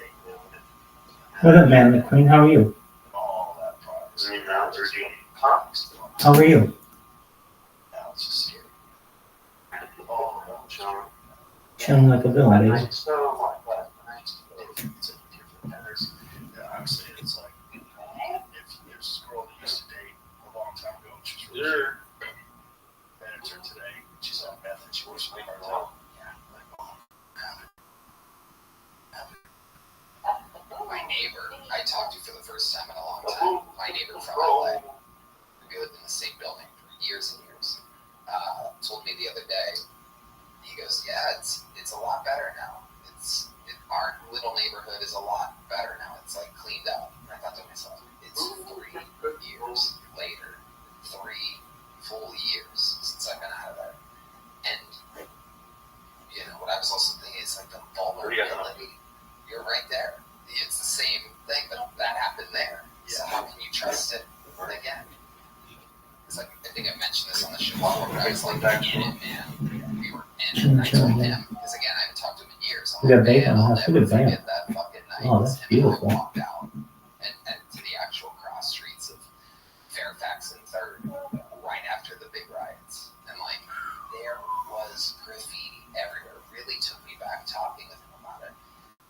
What up, man? McQueen, how are you?
All that progress.
I mean, now they're doing comics.
How are you?
Now it's just scary. All around the show.
Chilling like a villain, baby.
So, like, last night.
It's a different matters. I would say it's like, if there's this girl that used to date a long time ago, and she's really
Sure.
and it's her today, she's on meth and she works for the cartel. Like,
My neighbor, I talked to for the first time in a long time. My neighbor from LA, we lived in the same building for years and years, told me the other day, he goes, yeah, it's a lot better now. Our little neighborhood is a lot better now. It's like cleaned up. And I thought to myself, it's 3 years later, 3 full years since I've been out of there. And, what I was also thinking is like the vulnerability. You're right there. It's the same thing, but that happened there. So how can you trust it again? It's like, I think I mentioned this on the show before, but I was like, in it, man. We were in it, and I told him, because again, I haven't talked to him in years. I'm
You got
like,
bacon,
man, I'll
that's a
never
good bacon.
forget that fucking night.
Oh, that's
Him and I
beautiful.
walked out and to the actual cross streets of Fairfax and 3rd right after the big riots. And like, there was graffiti everywhere. It really took me back talking with him about it.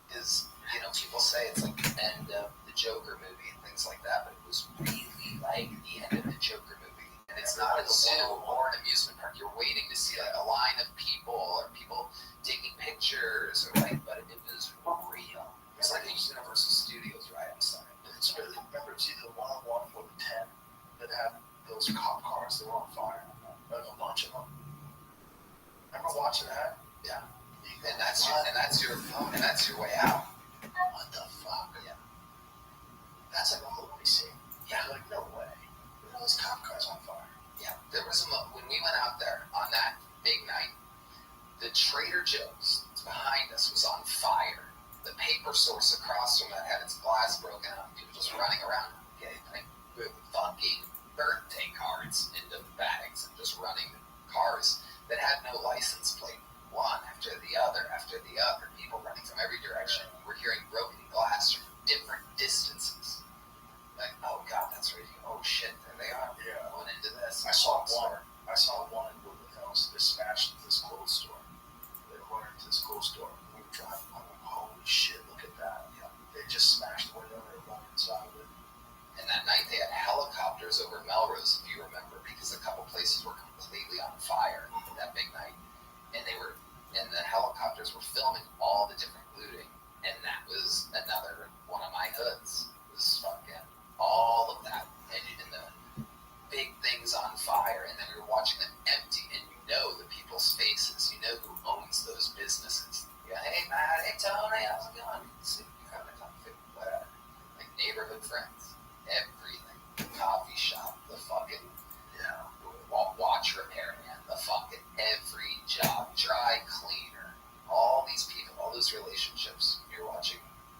Because, people say it's like the end of the Joker movie and things like that, but it was really like the end of the Joker movie. And it's not a zoo or an amusement park. You're waiting to see like a line of people or people taking pictures or like, but it was real. It was like a Universal Studios ride. I'm sorry.
It's really, remember, it's either the 101 or the 10 that had those cop cars that were on fire. Like a bunch of them. Remember watching that?
Yeah. And that's your way out.
What the fuck? Yeah. That's like a movie scene.
Yeah.
You're like, no way. Look at those cop cars on fire.
Yeah. There was a moment when we went out there on that big night. The Trader Joe's behind us was on fire. The paper source across from that had its glass broken out. People just running around, getting with fucking birthday cards into bags and just running cars that had no license plate. One after the other, people running from every direction. We're hearing broken glass from different distances. Like, oh god, that's right. Oh shit, there they are.
Yeah.
Going into this.
I saw one in Woodland Hills. They smashed this clothes store. They were running to this clothes store. We were driving. I'm like, holy shit, look at that. Yeah. They just smashed the window and they were running inside of it.
And that night they had helicopters over Melrose, if you remember, because a couple places were completely on fire that big night. And the helicopters were filming all the different looting. And that was another one of my hoods. Was everything. The coffee shop, the fucking watch repairman, the fucking every job, dry cleaner, all these people, all those relationships. You're watching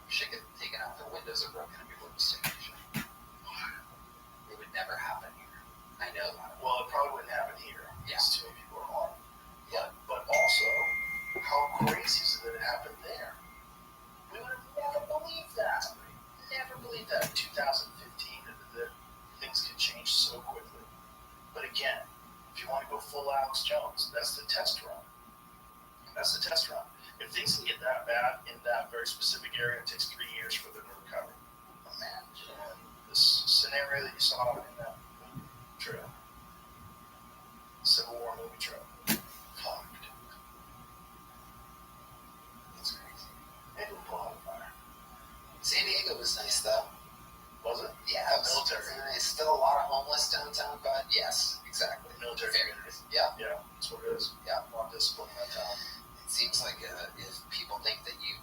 shit get taken out, their windows are broken, and people are just taking shit. It would never happen here. I know that.
Well, it probably wouldn't happen here.
Yeah.
Because too many people are harmed. But also, how crazy is it that it happened there? We would have never believed that. Never believed that in 2015 that things could change so quickly. But again, if you want to go full Alex Jones, that's the test run. That's the test run. If things can get that bad in that very specific area, it takes 3 years for them to recover. Imagine this scenario that you saw in that trail. Civil War movie trail. Fuck.
That's crazy.
Maybe we'll pull out a fire.
San Diego was nice, though.
Was it?
Yeah, it was
Military.
nice. Still a lot of homeless downtown, but yes, exactly.
Military
Very
community.
nice. Yeah.
Yeah, that's what it is.
Yeah.
A lot of discipline in that town.
It seems like if people think that you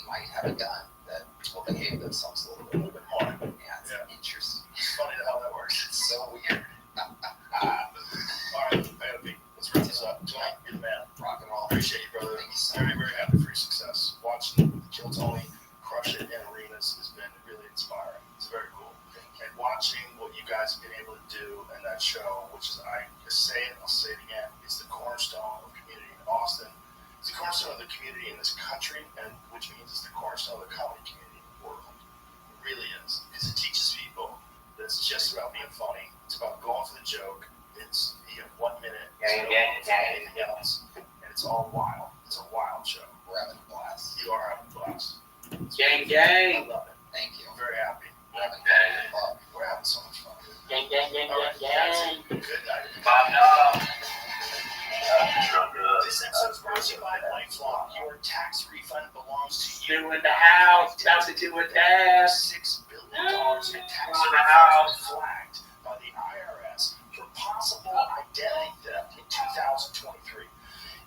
might have a gun, that people behave themselves a little bit
more.
Yeah, it's interesting.
It's funny how that works.
It's so weird.
Alright, I gotta be. Let's wrap this up. Tonight, you're the man.
Rock and roll.
Appreciate you, brother.
Thank you so
Very,
much.
very happy for your success. Watching Kill Tony crush it in arenas has been really inspiring. It's very cool. And watching what you guys have been able to do in that show, which is, I just say it, I'll say it again, it's the cornerstone of community in Austin. It's the cornerstone of the community in this country, and which means it's the cornerstone of the comedy community in the world. It really is. Because it teaches people that it's just about being funny. It's about going for the joke. It's, you have 1 minute to go for anything else. And it's all wild. It's a wild show.
We're having a blast.
You are having a blast.
Gang, gang.
I love it.
Thank you.
I'm very happy.
We're having fun.
We're having so much fun.
Gang, gang, gang,
All right,
gang,
that's
gang.
it. Good night.
Bob, no.
This episode is brought to you by LifeLock. Your tax refund belongs to you.
Still in the house, about to do a dash.
$6 billion in tax
Still in the
refunds
house.
flagged by the IRS for possible identity theft in 2023.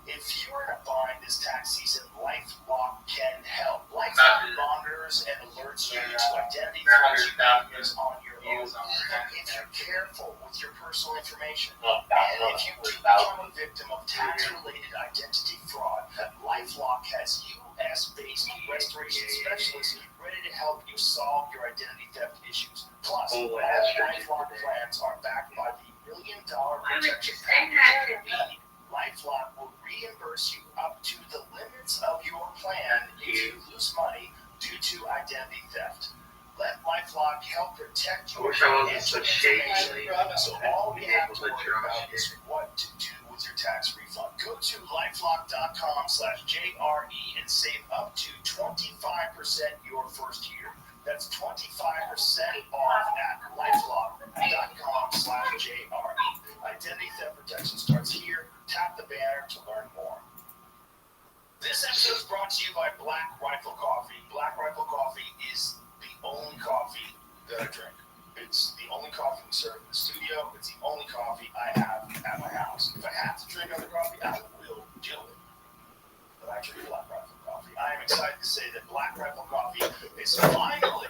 If you're in a bind this tax season, LifeLock can help. LifeLock monitors and alerts you to identity threats you may miss on your own. Even if you're careful with your personal information. And if you do become a victim of tax-related identity fraud, LifeLock has US-based restoration specialists ready to help you solve your identity theft issues. Plus, all LifeLock plans are backed by the $1 million protection package you need. LifeLock will reimburse you up to the limits of your plan if you lose money due to identity theft. Let LifeLock help protect your financial information. So all you have to worry about is what to do with your tax refund. Go to lifelock.com/JRE and save up to 25% your first year. That's 25% off at lifelock.com/JRE. Identity theft protection starts here. Tap the banner to learn more. This episode is brought to you by Black Rifle Coffee. Black Rifle Coffee is the only coffee that I drink. It's the only coffee we serve in the studio. It's the only coffee I have at my house. If I have to drink other coffee, I will do it. But I drink Black Rifle Coffee. I am excited to say that Black Rifle Coffee is finally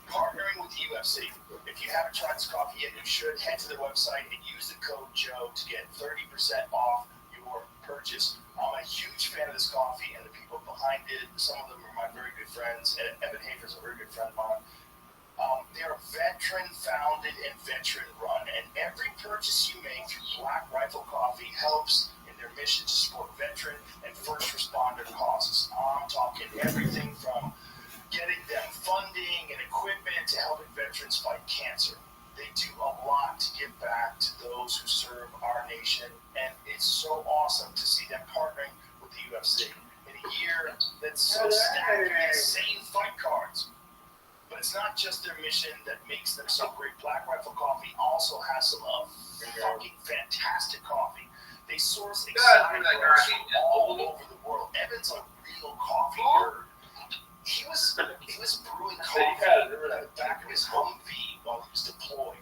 partnering with the UFC. If you haven't tried this coffee yet, you should head to their website and use the code Joe to get 30% off your purchase. I'm a huge fan of this coffee and the people behind it. Some of them are my very good friends. Evan Hafer's a very good friend of mine. They're veteran-founded and veteran-run, and every purchase you make through Black Rifle Coffee helps in their mission to support veteran and first responder causes. I'm talking everything from getting them funding and equipment to helping veterans fight cancer. They do a lot to give back to those who serve our nation, and it's so awesome to see them partnering with the UFC in a year that's so stacked with insane fight cards. But it's not just their mission that makes them so great. Black Rifle Coffee also has some fucking fantastic coffee. They source exotic herbs from all over the world. Evan's a real coffee nerd. He was brewing coffee in the back of his Humvee while he was deployed.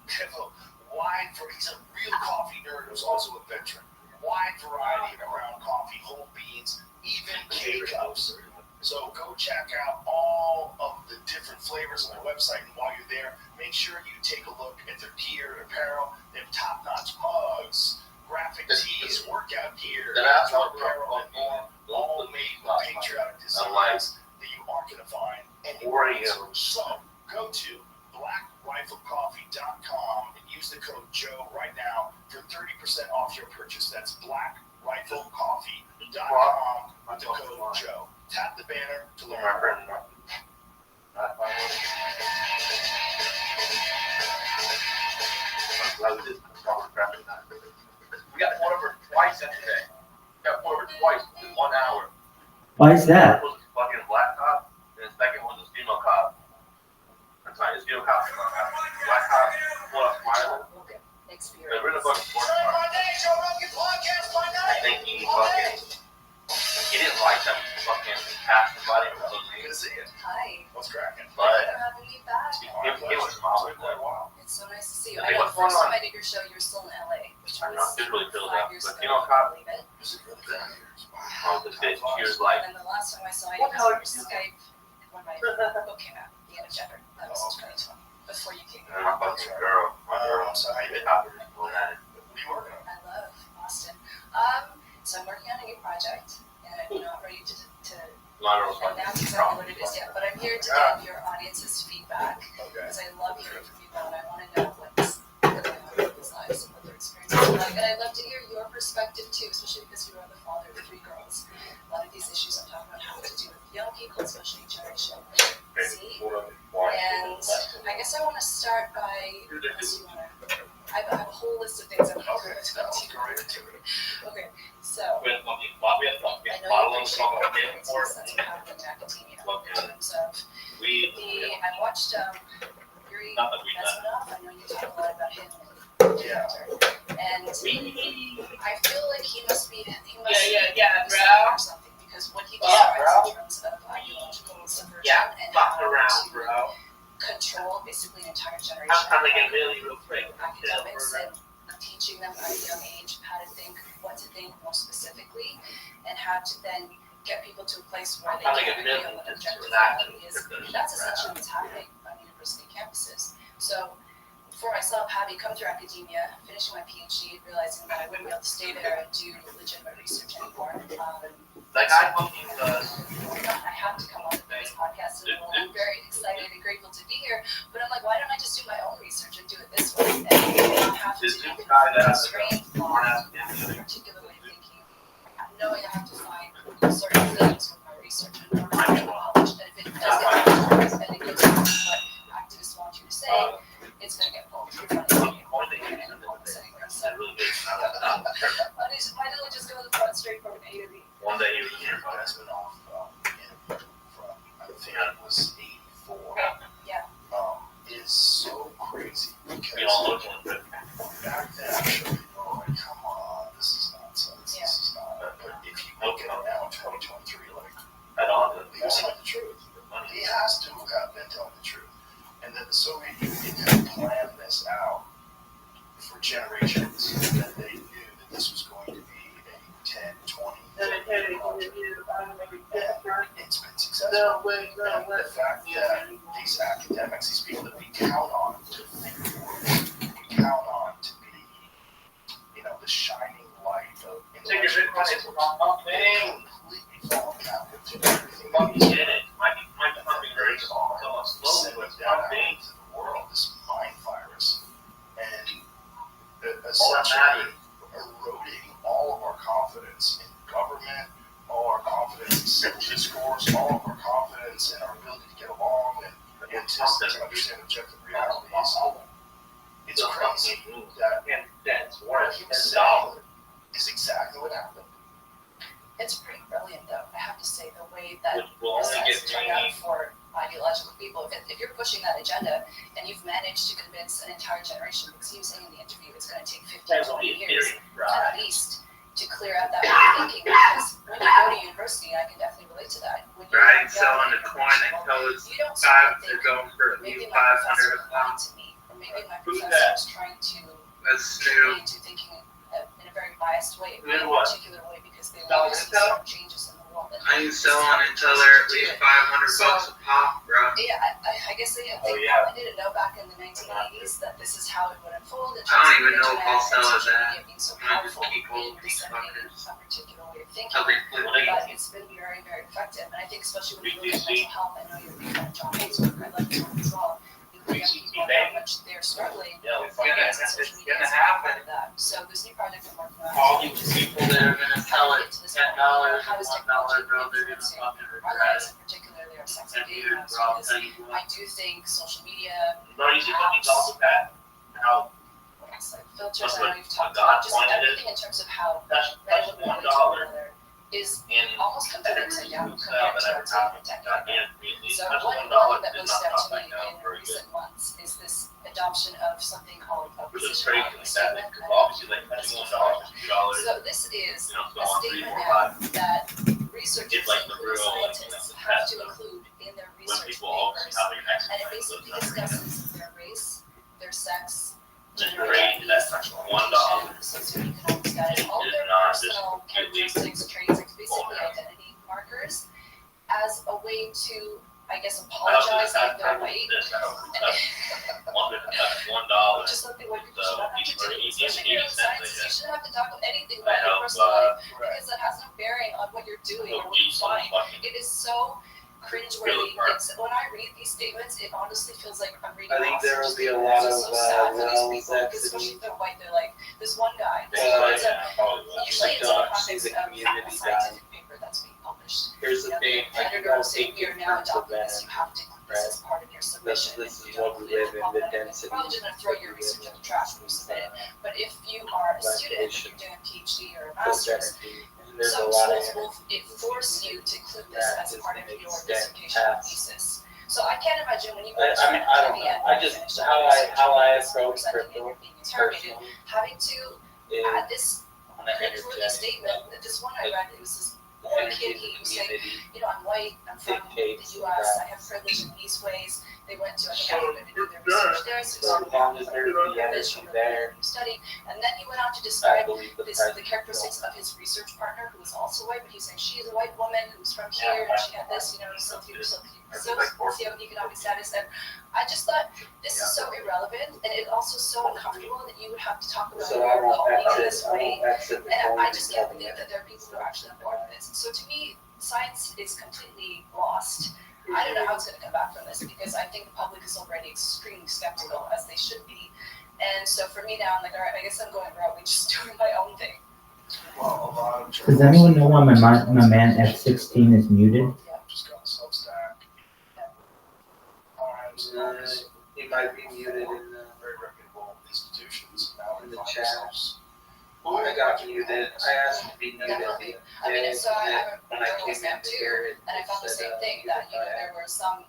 He's a real coffee nerd who's also a veteran. Wide variety of ground coffee, whole beans, even K-cups. So go check out all of the different flavors flavors on their website, and while you're there, make sure you take a look at their gear, their apparel. They have top-notch mugs, graphic tees, workout gear, outdoor apparel, and more, all made with patriotic designs that you aren't going to find anywhere else. So go to blackriflecoffee.com and use the code Joe right now for 30% off your purchase. That's blackriflecoffee.com with the code Joe. Tap the banner to learn more.
We got pulled over twice yesterday. We got pulled over twice in 1 hour.
Why is that?
One was a fucking black cop, and the second one was a female cop. I'm sorry, it's female cop. Black cop pulled up my They're in a fucking sports car. I think he didn't like them fucking passed somebody or something.
Hi.
What's cracking?
But
Having you back.
it was smaller than that.
It's so nice to see you.
Hey,
I know
what's
the first
going on?
time I did your show, you were still in LA, which
I
was
know, it really feels
5
like,
years
but
ago.
you know,
I
cop,
believe it.
Is it really 10 years?
oh, this bitch, she was like,
And then the last time I saw you
What
was
the hell
over
are you
Skype when my book came out, The End of Gender. That was in 2020, before you came.
my fucking girl,
So how you been?
cop is doing that.
What are you working on?
I love Austin. So I'm working on a new project, and I'm not ready to
My girl's
announce
fucking
exactly what it is yet. But I'm here to give your audience's feedback,
Okay.
because I love hearing from people, and I want to know what's going on in people's lives and what their experiences are like. And I'd love to hear your perspective too, especially because you are the father of 3 girls. A lot of these issues I'm talking about have to do with young people, especially Generation Z. And I guess I want to start by, unless you want to, I have a whole list of things I want to
Okay, let's go right into it.
Okay, so.
With fucking
I know you appreciate the experiences that's happening in academia in terms of I watched Yuri Bezmenov. I know you talk a lot about him
Yeah.
and I feel like he must be
bro.
or something, because what he describes in terms of ideological subversion and
fuck
how
around,
to
bro.
control basically an entire generation
I'm coming in
of
really real quick.
academics and teaching them at a young age how to think, what to think more specifically, and how to then get people to a place where they can reveal what objective reality is. That's essentially what's happening on university campuses. So for myself, having come through academia, finishing my PhD, realizing that I wouldn't be able to stay there and do legitimate research anymore.
Like I fucking does.
I have to come on this podcast, and I'm very excited and grateful to be here. But I'm like, why don't I just do my own research and do it this way, and not have to
This
be
new guy that
constrained
smart
by
ass
a particular way of thinking, knowing I have to find certain things with my research in order to get knowledge. And if it does get knowledge, and it gets to what activists want you to say, it's going to get pulled. So why don't we just go to the front straight from A to B?
One day he was in
Your has been off from, I think it was 84.
Yeah.
Is so crazy because
you know, looking at it.
back then, I'm sure people were like, come on, this is nonsense.
Yeah.
This is not. But if you look at it now in 2023, like,
Head on to
he was telling the truth. He has to have been telling the truth. And then the Soviet Union had planned this out for generations, that they knew that this was going to be a 10, 20 year project. And it's been successful. And the fact that these academics, these people that we count on to think for us, we count on to be, the shining light of intellectual discourse, they completely fall captive to everything.
Fucking get it. My fucking very small.
Sending down into the world this mind virus, and essentially eroding all of our confidence in government, all our confidence in civil discourse, all of our confidence in our ability to get along and to understand objective realities. It's crazy that what he was saying is exactly what happened.
It's pretty brilliant, though, I have to say, the way that
Which will only
this
get
has turned out for ideological people. If you're pushing that agenda and you've managed to convince an entire generation, because he was saying in the interview it's going to take 15, 20 years at least to clear out that way of thinking, because when you go to university, I can definitely relate to that. When you're
Right,
young
selling
and
the coin that goes
you don't start to
they're
think,
going for
maybe my
500
professor
a
lied
month.
to me, or maybe my
Who's
professor
that?
is trying to
That's
trick
new.
me into thinking in a very biased way,
New
in a
what?
particular way, because they want to see certain changes in the woman.
I ain't selling until they're at least $500 a pop, bro.
Yeah, I guess they probably didn't know back in the 1980s that this is how it would unfold.
I don't even know if I'll sell it that.
Being so
I just
powerful
keep holding
in
these
disseminating
fuckers.
a particular way of thinking.
Till they flip
But
me.
it's been very, very effective. And I think especially when you look at mental health, I know you're a big fan of John Hayes' work. I like his work as well. Young people and how much they're struggling.
It's gonna happen.
So this new project I'm working on.
All these people that are gonna sell it $10, $1, bro, they're gonna fucking
Our
regret
lives,
it.
and particularly our sex
And
and
dude,
dating lives,
bro, I'll
because
tell you what.
I do think social media,
No, you see fucking dogs with that. How
like filters,
That's
I know
what
you've talked
God
about, just
pointed it.
everything in terms of how
that's
men would
$1
relate to one another is
in
almost completely upside down compared to
that ever happened.
decade.
Goddamn, really.
So
That's
one
$1
that
did
was
not
said
drop
to me
back down
in
very good.
recent months is this adoption of something called a
Which is
position
crazy like that,
statement.
because obviously like $21 is $2.
So this is
You know,
a
so on 3,
statement
4,
now
5.
that researchers
It's like the
and
real, like,
scientists
you know,
have
test
to
of
include in their
when
research
people always
papers.
have like an
And it
exercise.
basically discusses their race, their sex,
Just
gender
rate
identity,
that
sexual
$1
orientation, socioeconomic status, all
is
their
not just
personal
completely
characteristics, traits, like basically
bullshit.
identity markers, as a way to, I guess,
I
apologize that they're white.
this. I don't touch $1.
Just like the white people
So,
should not have to do,
each
especially if you're in
80 cents,
science,
I
you
guess.
shouldn't have to talk about anything
I
about your
help,
personal life,
Right.
because that has no bearing on what you're doing or what you
eat some
find.
fucking
It is so cringeworthy.
Really?
It's when I read these statements, it honestly feels like I'm reading.
I think there will
Author's
be a
statements.
lot
It's
of,
so sad for these
wells
people,
that
because
could
especially
be-
if they're white, they're like this one guy.
Yeah,
It's a-
yeah, probably will.
Usually it's in the context of a
community
scientific paper that's being published.
Here's the thing, like, you
Editor will
gotta
say,
take
we are
it
now
from the
adopting this, you have to include this as part of your submission.
This
If
is
you don't
what we
include
live
it,
in, the
they're
density.
probably just gonna throw your research in the trash when you submit it. But if you are a student, if you're doing a PhD or a master's,
And there's a
some
lot of
schools will force you to include this
that
as
just
part of your
makes
dissertation
that
thesis. So I can't imagine when you go
I
to
mean, I don't know. I just how I approach crypto
interrogated,
personally
having to
is
add this
on the
cringeworthy
energetic
statement. That this one I read, it was this
the
poor
energy
kid,
of
he
the
was saying,
community.
you know, I'm white, I'm from the
dictates
US,
that.
I have privilege in these ways. They went to, I think, Africa to do their research there, so
So as long as there's the energy there,
study. And then he went on to
I
describe
believe the
the
price
characteristics of his research partner, who was also white, but he was saying she is a white woman who's from here, and she had this, you know, socioeconomic status. And I just thought this is so irrelevant, and it also so uncomfortable that you would have to talk about
So I
your
won't
in
exit.
this
I
way.
won't exit the
And I
phone
just can't
and
believe that there are people who are actually on board with this. So to me, science is completely lost. I don't know how it's going to come back from this, because I think the public is already extremely skeptical, as they should be. And so for me now, I'm like, all right, I guess I'm going Robbie, just doing my own thing.
Well, a lot of
Does anyone know why my man F16 is muted?
just got Substack.
He might be muted in the
Very reputable institutions now
In
they
the
find
chat.
themselves.
I got muted. I asked to be muted.
Definitely. I mean, so I'm
When
a
I came
journalist now
in
too,
here,
and I found the same thing, that, you know, there were some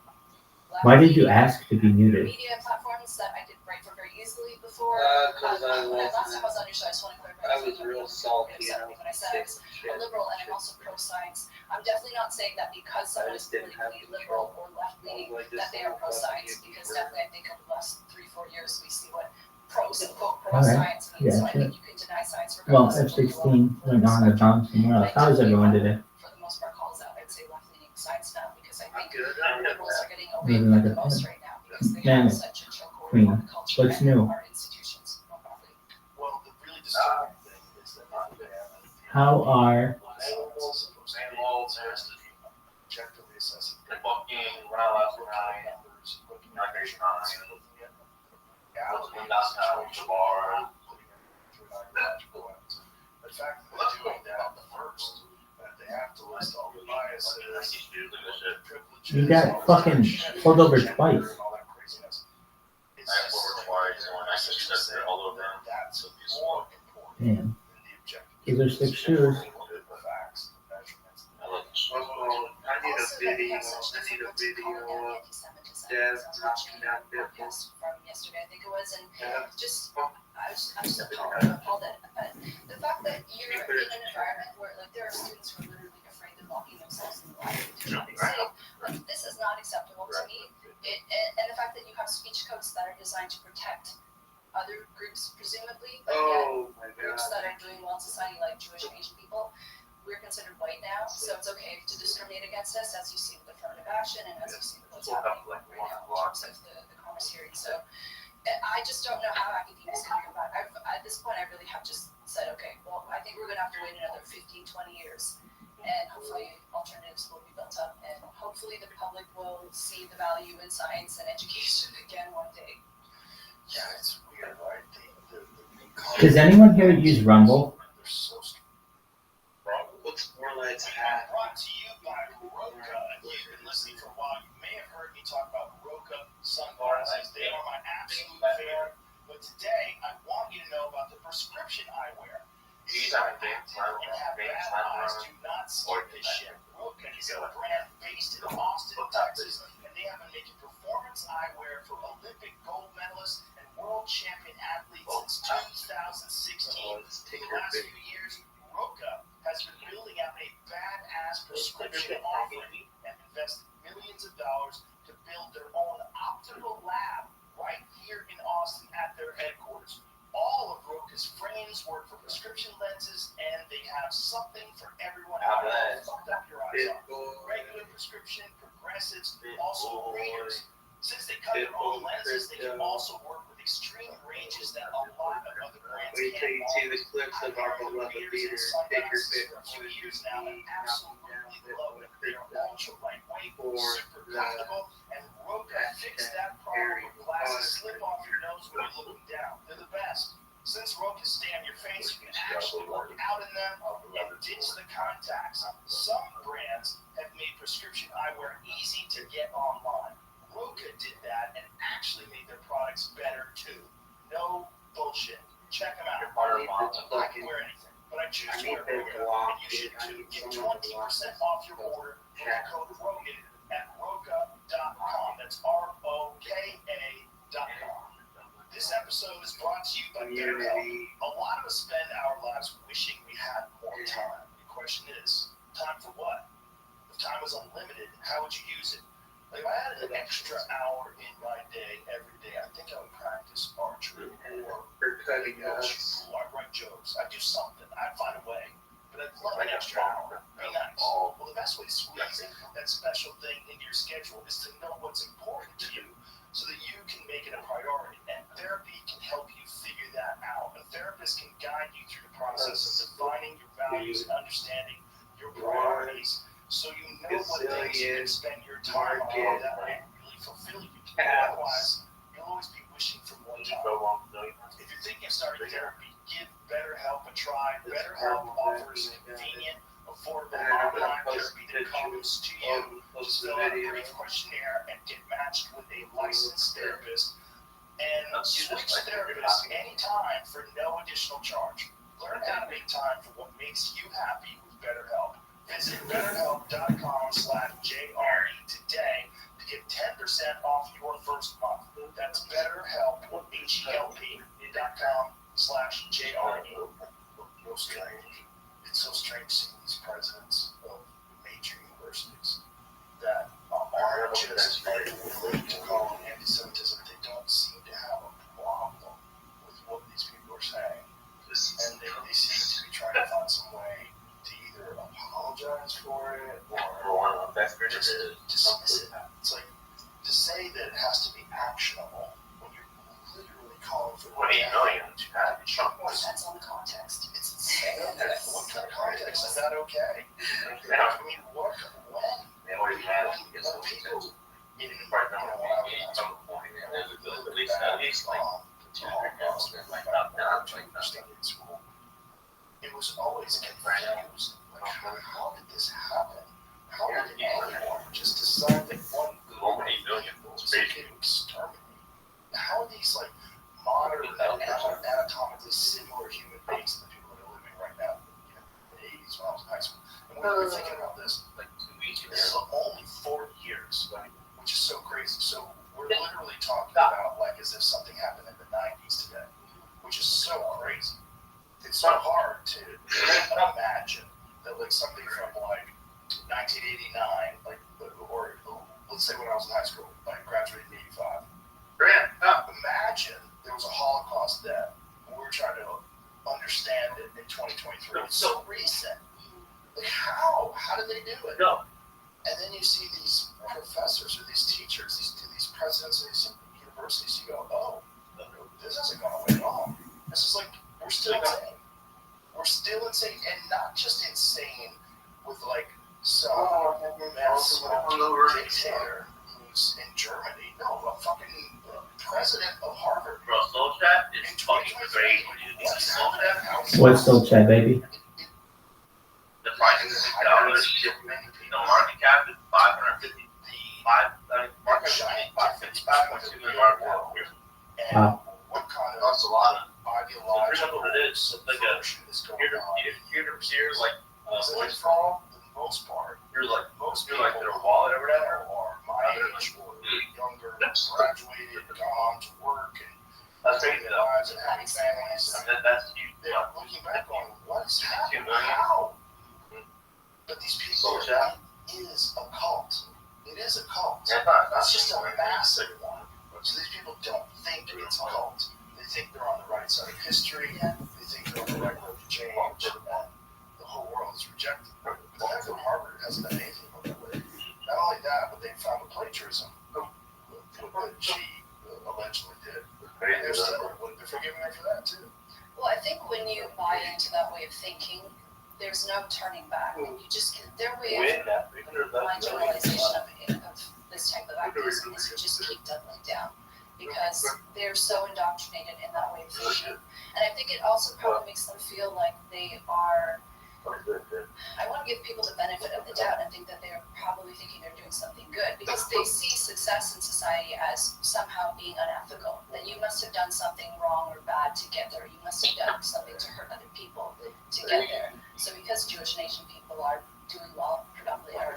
Why did you ask to be muted?
media platforms that I did write for very easily before.
Because I
When last
was,
time I was on your show, I just want to clarify.
I was real salty, you know,
When I said I was a liberal and I'm also pro-science, I'm definitely not saying that because someone is
just didn't have
politically liberal or left-leaning, that they are pro-science, because definitely I think over the last 3-4 years, we see what pros and quote pro-science means. So I think you can deny science
Well,
regardless of where you
F16 went on to bounce somewhere else. How is everyone today?
For the most part, calls out, I'd say left-leaning science now, because I
I'm
think
good.
liberals are getting away
Living
with
like
the
a
most right now, because they
man,
have such a chokehold
queen.
on the culture
What's
and
new?
our institutions more broadly.
Well, the really disturbing thing is that
How are
objectively assessing
The fucking when I last night,
numbers, looking
not
at
very
patients,
fine.
looking at
Was in downtown the bar.
putting it through ideological lens. The fact that they're doing that first, that they have to list all the biases, privileges.
You got fucking pulled over twice.
and all that craziness. It's
I pulled over twice, and when I said
just
that's
saying
all over.
that that's more important
Damn.
than the objective.
These are 6 shoes.
The facts, the measurements.
I look
I need a video. I need a video of Dev knocking down people.
From yesterday, I think it was, and
Yeah.
just I'm just appalled at the fact that you're in an environment where like there are students who are literally afraid of locking themselves in the lab. Like, this is not acceptable to me. And the fact that you have speech codes that are designed to protect other groups, presumably, but yet
Oh my
groups
god.
that are doing well in society, like Jewish and Asian people,
we're considered white now, so it's okay to discriminate against us, as you see with affirmative action and as you see with what's happening right now in terms of the Commerce hearing. So I just don't know how academia is going to come back. At this point, I really have just said, okay, well, I think we're going to have to wait another 15, 20 years, and hopefully alternatives will be built up, and hopefully the public will see the value in science and education again one day.
Yeah, it's weird, right?
Does anyone here use Rumble?
They're so stupid.
What's more lights hat?
Brought to you by Roka. If you've been listening for a while, you may have heard me talk about Roka sunglasses. They are my absolute favorite. But today, I want you to know about the prescription eyewear. If you have bad eyes, do not skip this shit. Roka is a brand based in Austin, Texas, and they have been making performance eyewear for Olympic gold medalists and world champion athletes since 2016. For the last few years, Roka has been building out a badass prescription offering and invested millions of dollars to build their own optical lab right here in Austin at their headquarters. All of Roka's frames work for prescription lenses, and they have something for everyone out there. Fucked up your eyes off. Regular prescription, progressives, also readers. Since they cut their own lenses, they can also work with extreme ranges that a lot of other brands
Wait till you see the clips of our beloved leader take your fit
for a few years now, and absolutely love it. They are ultra lightweight,
for
super comfortable, and Roka fixed that problem where glasses slip off your nose when you're looking down. They're the best. Since Rokas stay on your face, you can actually work out in them and ditch the contacts. Some brands have made prescription eyewear easy to get online. Roka did that and actually made their products better too. No bullshit. Check them out. I can wear anything, but I choose to wear Roka, and you should too. Get 20% off your order with the code ROGAN at roka.com. That's ROKA.com. This episode is brought to you by BetterHelp. A lot of us spend our lives wishing we had more time. The question is, time for what? If time was unlimited, how would you use it? Like, if I had an extra hour in my day every day, I think I would practice archery or
cutting us.
I'd write jokes. I'd do something. I'd find a way. But I'd love an extra hour. Be nice. Well, the best way to squeeze that special thing into your schedule is to know what's important to you so that you can make it a priority. And therapy can help you figure that out. A therapist can guide you through the process of defining your values and understanding your priorities, so you know what things you can spend your time on that will really fulfill you. Otherwise, you'll always be wishing for more time. If you're thinking of starting therapy, give BetterHelp a try. BetterHelp offers convenient, affordable online therapy that comes to you. Just fill out a brief questionnaire and get matched with a licensed therapist. And switch therapists anytime for no additional charge. Learn how to make time for what makes you happy with BetterHelp. Visit BetterHelp.com/JRE today to get 10% off your first month. That's BetterHelp, HELP.com/JRE. No strange. It's so strange seeing these presidents of major universities that are just willing to call anti-Semitism. They don't seem to have a problem with what these people are saying. And they seem to be trying to find some way to either apologize for it or just dismiss it. It's like to say that it has to be actionable when you're literally calling for
28 million to have
Depends on the context. It's insane.
What kind of context is that okay? I mean, what, when?
They already have
When people in,
right now, at least like
school, it was always confused. Like, how did this happen? How did anyone just decide that one
over 8 million
was okay to exterminate? How are these like modern, anatomically similar human beings to the people that are living right now? You know, in the 80s when I was in high school. And when we were thinking about this, like 2 weeks ago, this is only 4 years, which is so crazy. So we're literally talking about like as if something happened in the 90s today, which is so crazy. It's so hard to imagine that like something from like 1989, like, or let's say when I was in high school, like graduated in 85. Imagine there was a Holocaust then, and we were trying to understand it in 2023. It's so recent. Like, how? How did they do it?
No.
And then you see these professors or these teachers, these presidents of these universities, you go, oh, this isn't going away at all. This is like, we're still insane. We're still insane, and not just insane with like some dictator who's in Germany. No, a fucking president of Harvard.
Bro, Soul Chat is fucking crazy. Soul Chat?
What's Soul Chat, baby?
The price is $6. The market cap is 555. Market cap is 5.2 million market cap.
And
Wow.
what kind of
That's a lot of.
ideological
What it is, it's like a
is going
peer
on?
to peer, like
It's for the most part.
you're like
Most
you're
people
like their wallet or whatever.
are my age or younger, graduated, gone on to work, and
That's crazy
their
though.
lives and having families.
I mean, that's huge.
They're looking back on what is happening,
2 million.
how? But these people,
So, yeah.
it is a cult. It is a cult.
Yeah,
It's just a massive one. So these people don't think it's a cult. They think they're on the right side of history. They think they're on the right road to change. And the whole world is rejected. But the fact that Harvard hasn't done anything about it. Not only that, but they found the plagiarism. What she allegedly did. And they're still forgiving her for that too.
Well, I think when you buy into that way of thinking, there's no turning back. You just their way of my generalization of this type of activism is you just keep doubling down because they're so indoctrinated in that way of thinking. And I think it also probably makes them feel like they are. I want to give people the benefit of the doubt and think that they're probably thinking they're doing something good because they see success in society as somehow being unethical. That you must have done something wrong or bad to get there. You must have done something to hurt other people to get there. So because Jewish and Asian people are doing well, predominantly are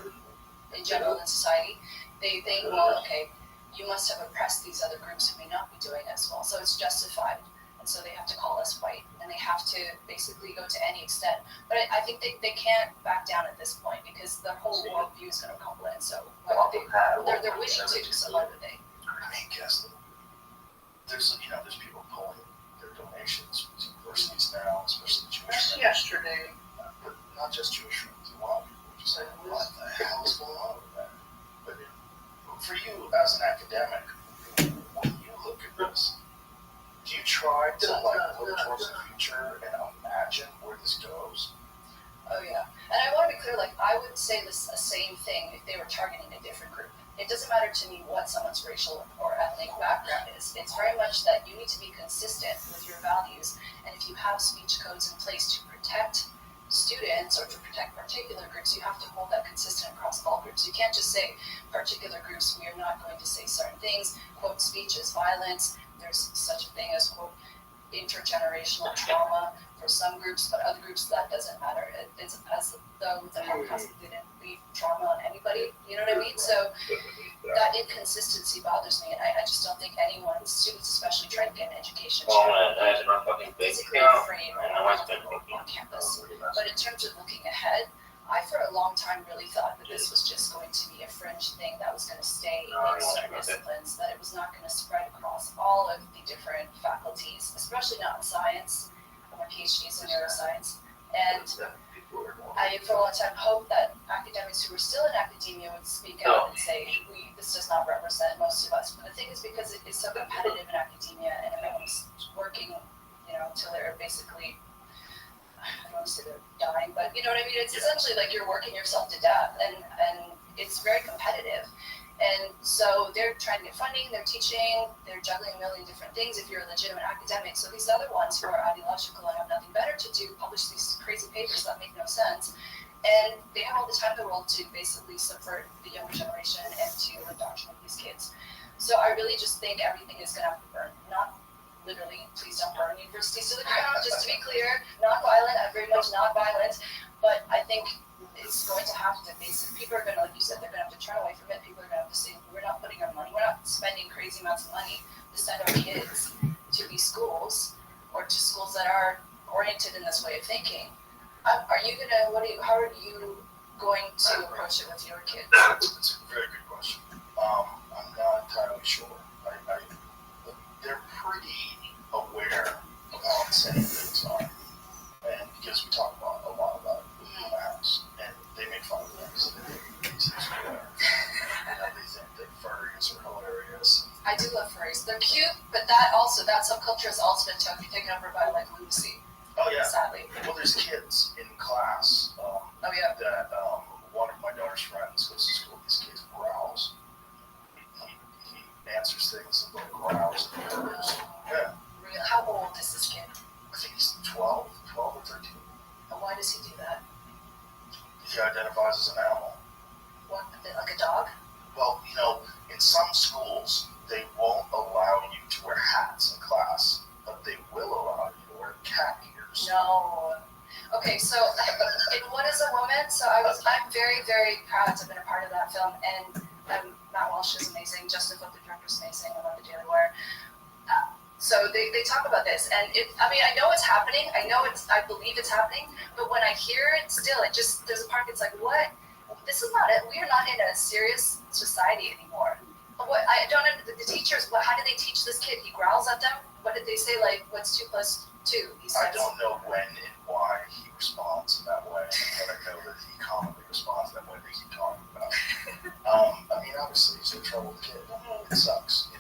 in general in society, they think, well, okay, you must have oppressed these other groups who may not be doing as well. So it's justified. And so they have to call us white. And they have to basically go to any extent. But I think they can't back down at this point because the whole worldview is going to crumble in. So they're winning too, so why would they?
I mean, guess there's people pulling their donations from universities now, especially the Jewish.
Yesterday.
But not just Jewish ones. A lot of people just say, what the hell is going on with that? But for you as an academic, when you look at this, do you try to look towards the future and imagine where this goes?
Oh yeah, and I want to be clear. Like I would say the same thing if they were targeting a different group. It doesn't matter to me what someone's racial or ethnic background is. It's very much that you need to be consistent with your values, and if you have speech codes in place to protect students or to protect particular groups, you have to hold that consistent across all groups. You can't just say particular groups, we are not going to say certain things. Quote, speech is violence. There's such a thing as, quote, intergenerational trauma for some groups, but other groups that doesn't matter. It's as though the Holocaust didn't leave trauma on anybody. You know what I mean? So that inconsistency bothers me, and I just don't think anyone, students especially, trying to get an education, should be physically afraid on campus. But in terms of looking ahead, I for a long time really thought that this was just going to be a fringe thing that was going to stay in certain disciplines, that it was not going to spread across all of the different faculties, especially not in science. My PhD is in neuroscience. And I for a long time hoped that academics who were still in academia would speak out and say, this does not represent most of us. But the thing is, because it is so competitive in academia and everyone's working, until they're basically, I don't want to say they're dying, but you know what I mean? It's essentially like you're working yourself to death, and it's very competitive. And so they're trying to get funding, they're teaching, they're juggling a million different things if you're a legitimate academic. So these other ones who are ideological and have nothing better to do publish these crazy papers that make no sense. And they have all the time in the world to basically subvert the younger generation and to indoctrinate these kids. So I really just think everything is going to have to burn. Not literally, please don't burn universities to the ground, just to be clear. Not violent, I'm very much not violent. But I think it's going to have to basically, people are going to, like you said, they're going to have to turn away from it. People are going to have to say, we're not putting our money, we're not spending crazy amounts of money to send our kids to these schools or to schools that are oriented in this way of thinking. Are you going to, how are you going to approach it with your kids?
It's a very good question. I'm not entirely sure. They're pretty aware of how insane things are. And because we talk a lot about it in the house.
They're cute, but that subculture has also been taken over by like Lucy.
Oh yeah.
Sadly.
Well, there's kids in class. That one of my daughter's friends goes to school. These kids growls. He answers things and growls and purrs. Yeah.
Really? How old is this kid?
I think he's 12 or 13.
And why does he do that?
He identifies as an animal.
What, like a dog?
Well, in some schools, they won't allow you to wear hats in class, but they will allow you to wear cat ears.
No. Okay, so in What is a Woman? So I'm very, very proud to have been a part of that film, and Matt Walsh is amazing, Justin Foote, the director, is amazing, I love the Daily Wire. So they talk about this, and I know it's happening, I believe it's happening, but when I hear it still, there's a part that's like, what? This is not it. We are not in a serious society anymore. What I don't know, the teachers, how did they teach this kid? He growls at them? What did they say, like, what's 2 + 2? He says.
I don't know when and why he responds in that way, but I know that he commonly responds that way they keep talking about. Obviously, he's a troubled kid. It sucks, the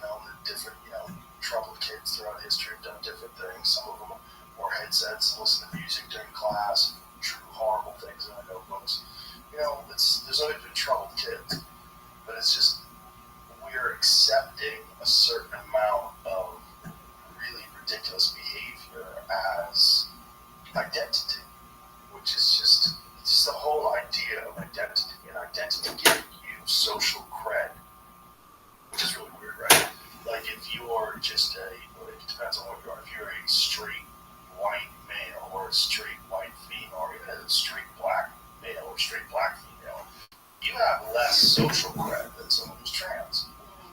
different, troubled kids throughout history have done different things. Some of them wore headsets and listen to music during class, true horrible things in the notebooks. There's always been troubled kids, but it's just we're accepting a certain amount of really ridiculous behavior as identity, which is just the whole idea of identity, and identity giving you social cred, which is really weird, right? Like if you're just it depends on what you are. If you're a straight white male or a straight white female, or even a straight black male or straight black female, you have less social cred than someone who's trans.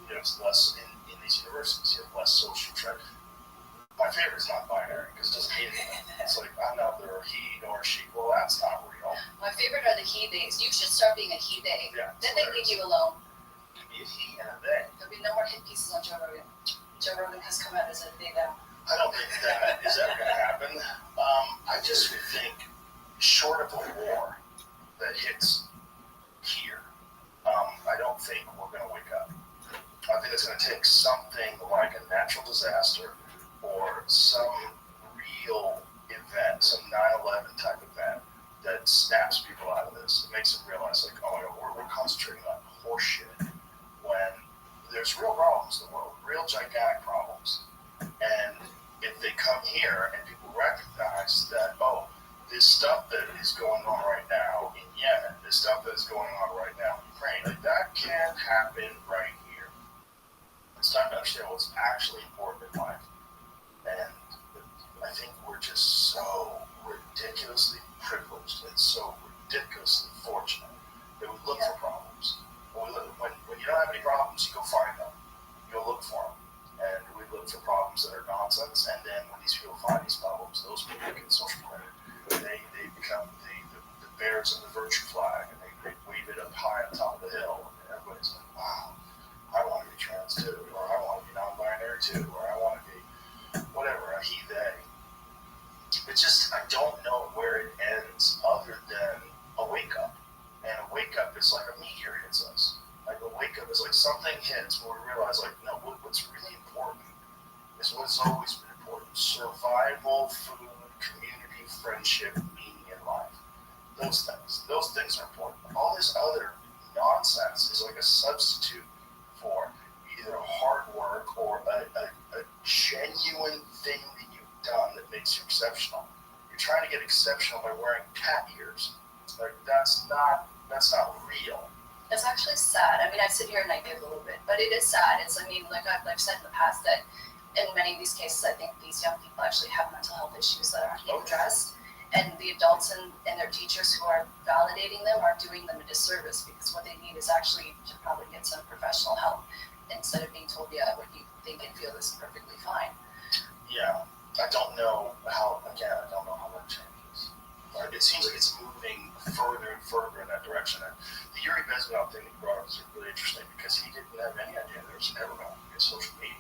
It's less in these universities. You have less social cred. My favorite is non-binary because it doesn't mean anything. It's like I'm neither a he nor a she. Well, that's not real.
My favorite are the he days. You should start being a he day.
Yeah,
then they leave you alone.
You can be a he and a they.
There'll be no more hit pieces on Joe Rogan. Joe Rogan has come out as a they now.
I don't think that is ever going to happen. I just think, short of a war that hits here, I don't think we're going to wake up. I think it's going to take something like a natural disaster or some real event, some 9/11 type event that snaps people out of this. It makes them realize, like, oh my God, we're concentrating on horseshit when there's real problems in the world, real gigantic problems. And if they come here and people recognize that, oh, this stuff that is going on right now in Yemen, this stuff that is going on right now in Ukraine, like that can't happen right here. It's time to understand what's actually important in life. And I think we're just so ridiculously privileged and so ridiculously fortunate that we look for problems. When you don't have any problems, you go find them. You go look for them. And we look for problems that are nonsense. And then when these people find these problems, those people get social credit. They become the bearers of the virtue flag, and they wave it up high on top of the hill. And everybody's like, wow, I want to be trans too, or I want to be non-binary too, or I want to be whatever, a he, they. It's just, I don't know where it ends other than a wake-up. And a wake-up is like a meteor hits us. Like a wake-up is like something hits where we realize, like, no, what's really important is what's always been important. Survival, food, community, friendship, meaning in life. Those things are important. All this other nonsense is like a substitute for either hard work or a genuine thing that you've done that makes you exceptional. You're trying to get exceptional by wearing cat ears. Like that's not real.
It's actually sad. I sit here and I give a little bit, but it is sad. Like I've said in the past that in many of these cases, I think these young people actually have mental health issues that aren't being addressed. And the adults and their teachers who are validating them are doing them a disservice because what they need is actually to probably get some professional help instead of being told, yeah, what you think and feel is perfectly fine.
Yeah, I don't know how that changes. It seems like it's moving further and further in that direction. And the Yuri Bezmenov thing that you brought up is really interesting because he didn't have any idea there was ever going to be a social media.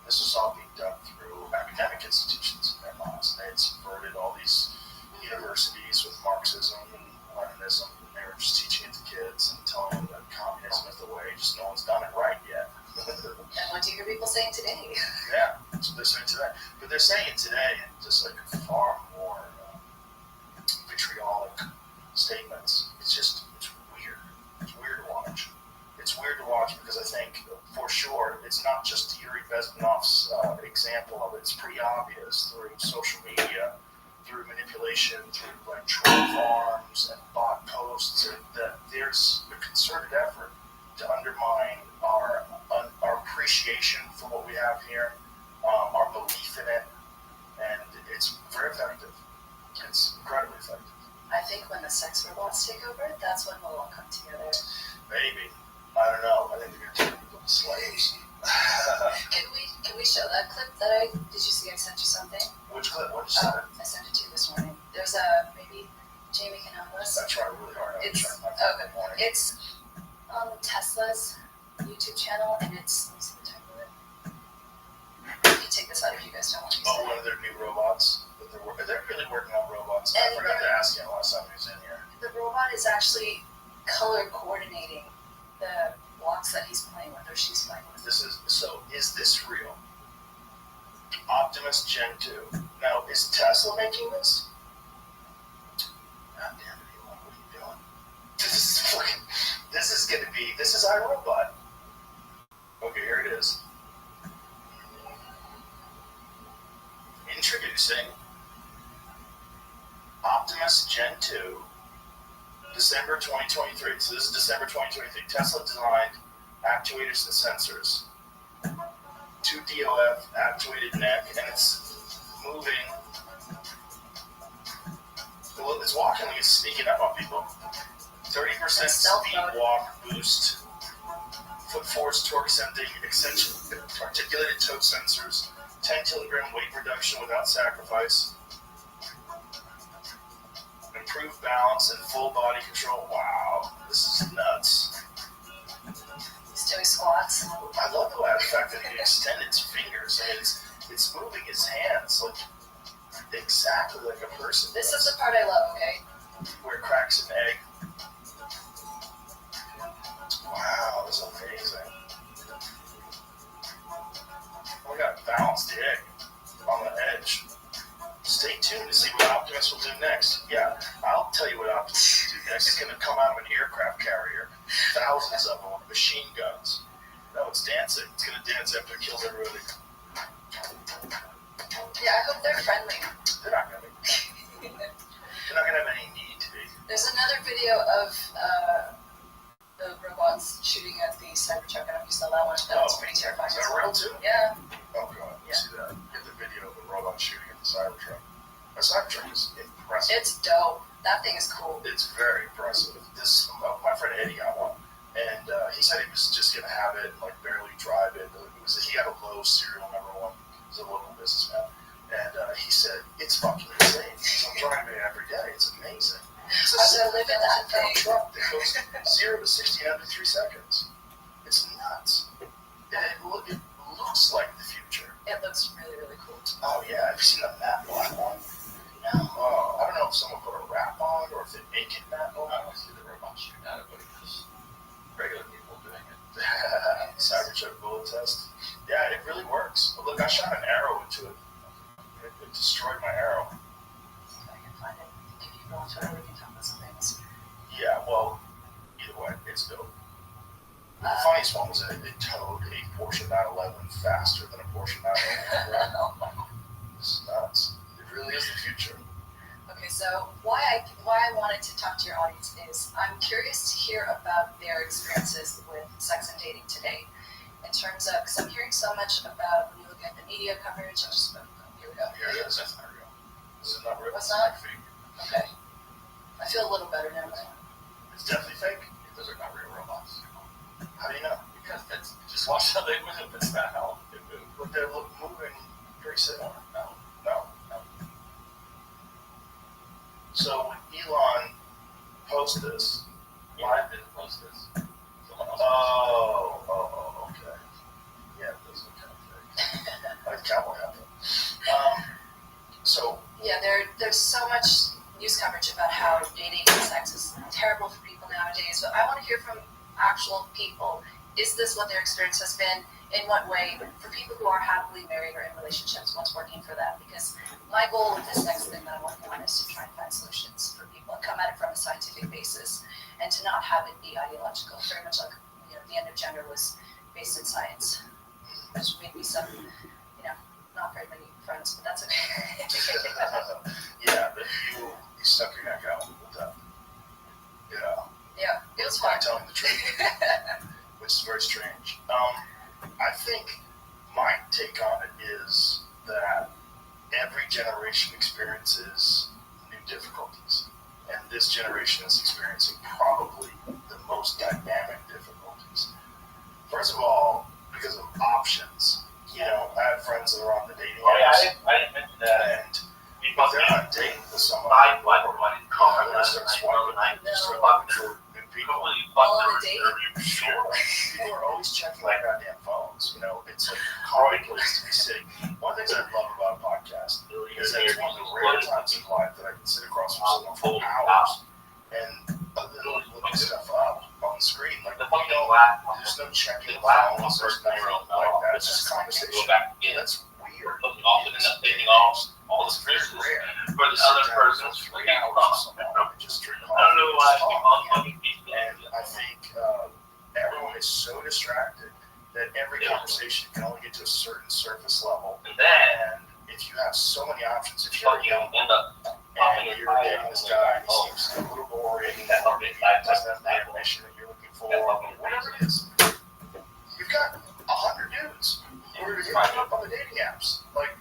This was all being done through academic institutions in their minds. They had subverted all these universities with Marxism and Leninism, and they were just teaching it to kids and telling them that communism is the way, just no one's done it right yet.
And what do you hear people saying today?
Yeah, that's what they're saying today. But they're saying it today in just like far more vitriolic statements. It's weird. It's weird to watch. It's weird to watch because I think, for sure, it's not just Yuri Bezmenov's example of it. It's pretty obvious through social media, through manipulation, through like troll farms and bot posts, and that there's a concerted effort to undermine our appreciation for what we have here, our belief in it, and it's very effective. It's incredibly effective.
I think when the sex robots take over, that's when we'll all come together.
Maybe. I don't know. I think they're going to turn people to slaves.
Can we show that clip that did you see I sent you something?
Which clip? What did you send?
I sent it to you this morning. There's maybe Jamie can help us.
I tried really hard.
It's on Tesla's YouTube channel, and it's, let me see the title of it. You can take this out if you guys don't want to use it.
One of their new robots. They're really working on robots. I forgot to ask you last time he was in here.
The robot is actually color coordinating the blocks that he's playing with or she's playing with.
Is this real? Optimus Gen 2. Now, is Tesla making this? God damn it, Elon, what are you doing? This is iRobot. Okay, here it is. Introducing Optimus Gen 2, December 2023. So this is December 2023. Tesla designed actuators and sensors. 2 DOF actuated neck, and it's moving. Well, it's walking like it's sneaking up on people. 30% speed walk boost. Foot force torque sensing, articulated toe sensors. 10 kilogram weight reduction without sacrifice. Improved balance and full body control. Wow, this is nuts.
He's doing squats.
I love the fact that he extended his fingers and it's moving his hands like exactly like a person.
This is the part I love, okay?
Where it cracks an egg. Wow, this is amazing. Oh my god, balanced the egg on the edge. Stay tuned to see what Optimus will do next. Yeah, I'll tell you what Optimus will do next. He's going to come out of an aircraft carrier. Thousands of them with machine guns. No, it's dancing. It's going to dance after it kills everybody.
Yeah, I hope they're friendly.
They're not going to be. They're not going to have any need to be.
There's another video of the robots shooting at the Cybertruck. I don't know if you saw that one. That was pretty terrifying.
Is that real too?
Yeah.
Oh god, you see that? Get the video of the robot shooting at the Cybertruck. The Cybertruck is impressive.
It's dope. That thing is cool.
It's very impressive. My friend Eddie got one, and he said he was just gonna have it, like barely drive it. He had a low serial number one. He was a local businessman, and he said it's fucking insane. I'm driving it every day. It's amazing. It's a
I live in that thing.
truck that goes 0 to 60 under 3 seconds. It's nuts. And it looks like the future.
It looks really, really cool.
Oh yeah, have you seen the matte black one?
No.
Oh, I don't know if someone put a wrap on or if they make it matte black.
I don't see the robot shooting at it, but it's regular people doing it.
Cybertruck bullet test. Yeah, it really works. Look, I shot an arrow into it. It destroyed my arrow.
I can find it. If you go on Twitter, we can talk about some things.
Yeah, well, either way, it's dope. The funniest one was that it towed a Porsche 911 faster than a Porsche 911. It's nuts. It really is the future.
Okay, so why I wanted to talk to your audience is I'm curious to hear about their experiences with sex and dating today. In terms of, because I'm hearing so much about when you look at the media coverage, I'm just, here we go.
Here it is. That's not real. This is not real.
What's not?
Fake.
Okay. I feel a little better now.
It's definitely fake.
Those are not real robots.
How do you know?
Because that's just watch how they move. It's not how they move.
But they're moving pretty similar.
No.
So when Elon posted this,
I didn't post this. Someone else.
Oh, okay. Yeah, those are kind of fake. Like cowboy outfit. So
Yeah, there's so much news coverage about how dating and sex is terrible for people nowadays, but I want to hear from actual people. Is this what their experience has been? in what way for people who are happily married or in relationships, what's working for them? Because my goal with this next thing that I'm working on is to try and find solutions for people and come at it from a scientific basis and to not have it be ideological. Very much like the end of gender was based in science, which made me some not very many friends, but that's okay.
Yeah, but you stuck your neck out with that.
Yeah, it was fun.
Telling the truth, which is very strange. I think my take on it is that every generation experiences new difficulties, and this generation is experiencing probably the most dynamic difficulties. First of all, because of options. I have friends that are on the dating apps.
I didn't mention that.
And because they're not dating with someone, they're going to start swiping for new people. Sure. People are always checking their goddamn phones. It's like a common place to be sitting. One of the things I love about a podcast is that it's one of the rare times in life that I can sit across from someone for hours and literally look stuff up on the screen. Like, there's no checking the phones, there's nothing like that. It's just conversation. That's weird.
Often end up taking all the
Very
stresses
rare.
for the other person's freaking out.
Just drink
I don't know why I keep on fucking people.
And I think everyone is so distracted that every conversation can only get to a certain surface level.
And then
if you have so many options, if you're young
end up
and you're dating this guy, he seems a little boring, he doesn't have the information that you're looking for, whatever it is, you've got 100 dudes who are hooking up on the dating apps. Like,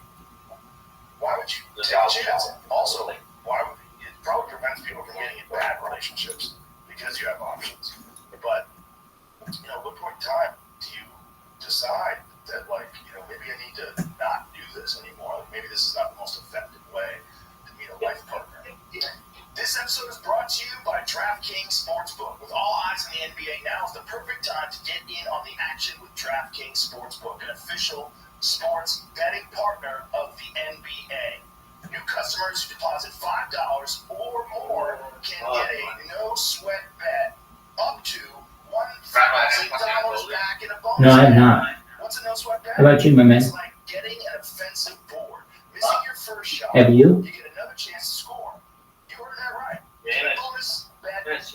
why would you take a chance? Also, why would it probably prevents people from getting in bad relationships because you have options. But at what point in time do you decide that, maybe I need to not do this anymore? Maybe this is not the most effective way to meet a life partner. This episode is brought to you by DraftKings Sportsbook. With all eyes on the NBA, now is the perfect time to get in on the action with DraftKings Sportsbook, an official sports betting partner of the NBA. New customers who deposit $5 or more can get a no-sweat bet up to $1,000 back in a bonus.
No, I'm not.
What's a no-sweat bet?
How about you, my man?
It's like getting an offensive board. Missing your first shot,
Have you?
you get another chance to score. You heard that right. Get a bonus bet back in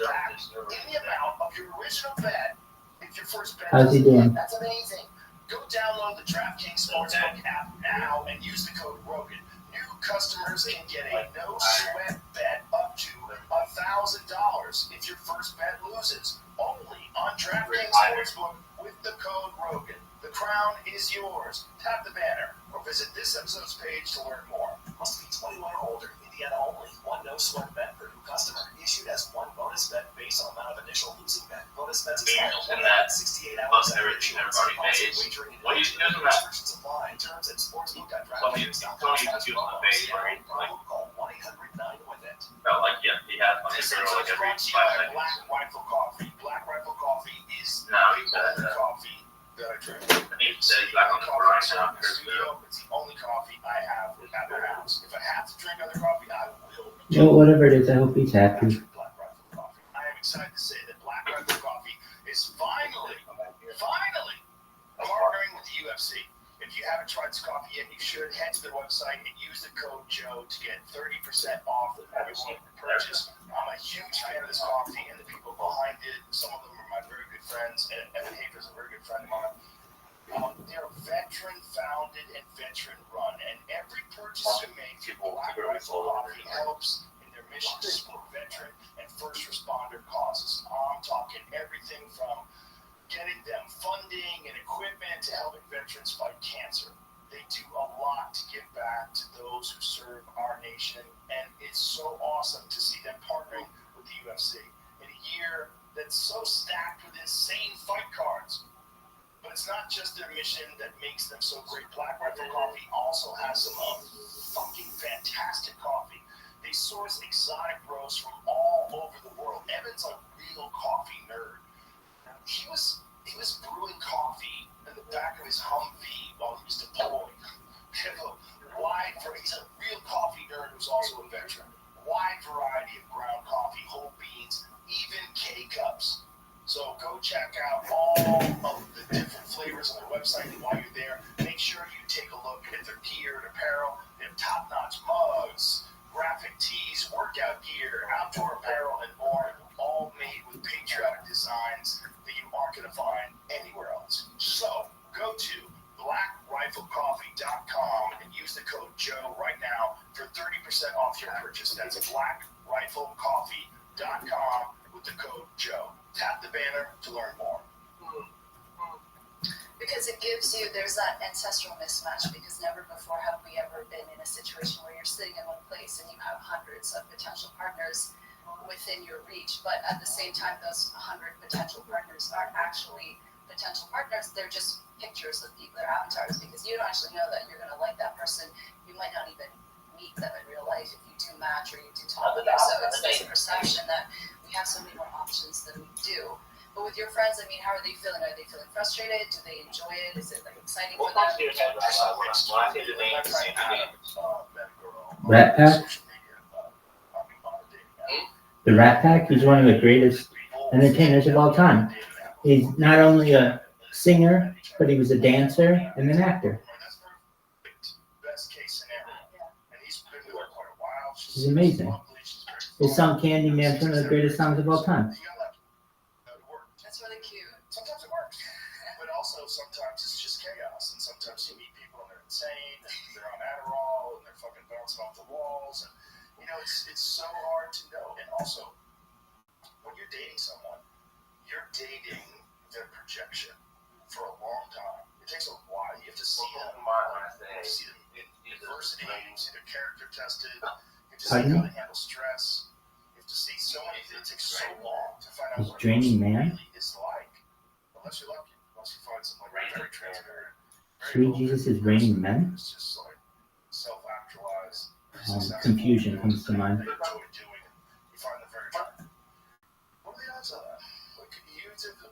the amount of your original bet if your first bet.
How's he doing?
That's amazing. Go download the DraftKings Sportsbook app now and use the code Rogan. New customers can get a no-sweat bet up to $1,000 if your first bet loses. Only on DraftKings Sportsbook with the code Rogan. The crown is yours. Tap the banner or visit this episode's page to learn more. Must be 21 or older. Indiana only. One no-sweat bet per new customer. Issued as one bonus bet based on amount of initial losing bet. Bonus bets expire
And that
68 hours after
everything
issuance.
everybody
Also,
pays.
wagering in
What do you do
Indiana,
with that?
restrictions apply. Terms at sportsbook.draftkings.com.
Somebody used to pay, right?
Call 1-800-9-WIN-IT.
Like, yeah, he has money
This
for
episode
like
is
every
brought to you
5
by
seconds.
Black Rifle Coffee. Black Rifle Coffee is
No, he
the
said
only coffee that I drink.
He said he's back on the grind now.
It's the only coffee I have at the house. If I have to drink other coffee, I will.
Well, whatever it is, I hope he's happy.
Black Rifle Coffee. I am excited to say that Black Rifle Coffee is finally partnering with the UFC. If you haven't tried this coffee yet, you should head to their website and use the code Joe to get 30% off of every purchase. I'm a huge fan of this coffee and the people behind it. Some of them are my very good friends, and Evan Hafer is a very good friend of mine. They're veteran-founded and veteran-run, and every purchase you make through Black Rifle Coffee helps in their mission to support veteran and first responder causes. I'm talking everything from getting them funding and equipment to helping veterans fight cancer. They do a lot to give back to those who serve our nation, and it's so awesome to see them partnering with the UFC in a year that's so stacked with insane fight cards. But it's not just their mission that makes them so great. Black Rifle Coffee also has some fucking fantastic coffee. They source exotic grows from all over the world. Evan's a real coffee nerd. He was brewing coffee in the back of his Humvee while he was deployed. He's a real coffee nerd who's also a veteran. Wide variety of ground coffee, whole beans, even K-cups. So go check out all of the different flavors on their website get their gear and apparel. They have top-notch mugs, graphic tees, workout gear, outdoor apparel, and more, all made with patriotic designs that you aren't going to find anywhere else. So, go to blackriflecoffee.com and use the code Joe right now for 30% off your purchase. That's blackriflecoffee.com with the code Joe. Tap the banner to learn more.
Because it gives you, there's that ancestral mismatch, because never before have we ever been in a situation where you're sitting in one place and you have hundreds of potential partners within your reach, but at the same time, those 100 potential partners aren't actually potential partners. They're just pictures of people, their avatars, because you don't actually know that you're going to like that person. You might not even meet them in real life if you do match or you do talk with them. So it's this perception that we have so many more options than we do. But with your friends, I mean, how are they feeling? Are they feeling frustrated? Do they enjoy it? Is it like exciting for them?
Rat Pack? The Rat Pack, he's one of the greatest entertainers of all time. He's not only a singer, but he was a dancer and an actor. He's amazing. His song Candyman is one of the greatest songs of all time.
That's really cute.
Sometimes it works, but also sometimes it's just chaos, and sometimes you meet people and they're insane, and they're on Adderall, and they're fucking bouncing off the walls, and it's so hard to know. And also, when you're dating someone, you're dating their projection for a long time. It takes a while. You have to see them. You have to see them in adversity. You have to see their character tested. You have to see how they handle stress. You have to see so many things. It takes so long to find out what it
Draining Man.
really is like. Unless you're lucky. Unless you find someone very transparent.
Sweet Jesus is Raining Men?
It's just like self-actualized.
Confusion comes to mind.
They enjoy doing it. You find them very attractive. What are the odds of that?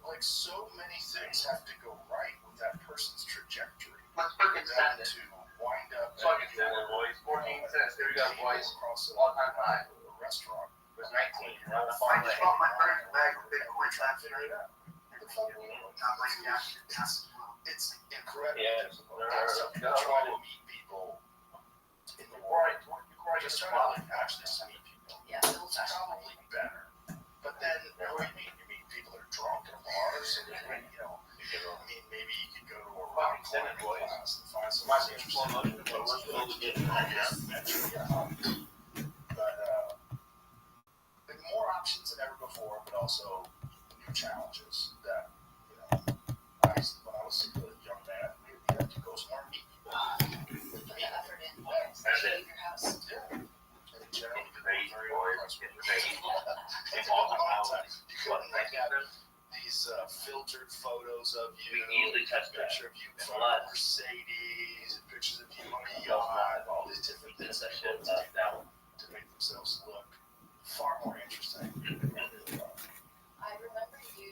Like so many things have to go right with that person's trajectory.
Let's freaking
Then
send it.
to wind up
Fucking send it, boys. 14 cents. There we go, boys.
Across
All-time high.
a restaurant.
It was 19.
You're on the
I
far
just
lane.
bought my first bag of Bitcoin
Trying
last
to figure
night.
it out. It's incredible.
Yeah.
Trying to meet people in the world. Just trying to actually meet people.
Yeah,
It's probably better. But then, who do you meet? You meet people that are drunk in bars, and I mean, maybe you could go to a rock climbing class and find some interesting but more options than ever before, but also new challenges that, when I was a young man, we had to go somewhere and meet people.
Put the effort in. Leave your house.
Yeah. And generally, very you couldn't like have these filtered photos of you, picture of you from a Mercedes, pictures of you on a yacht, all these different things that people do to make themselves look far more interesting.
I remember you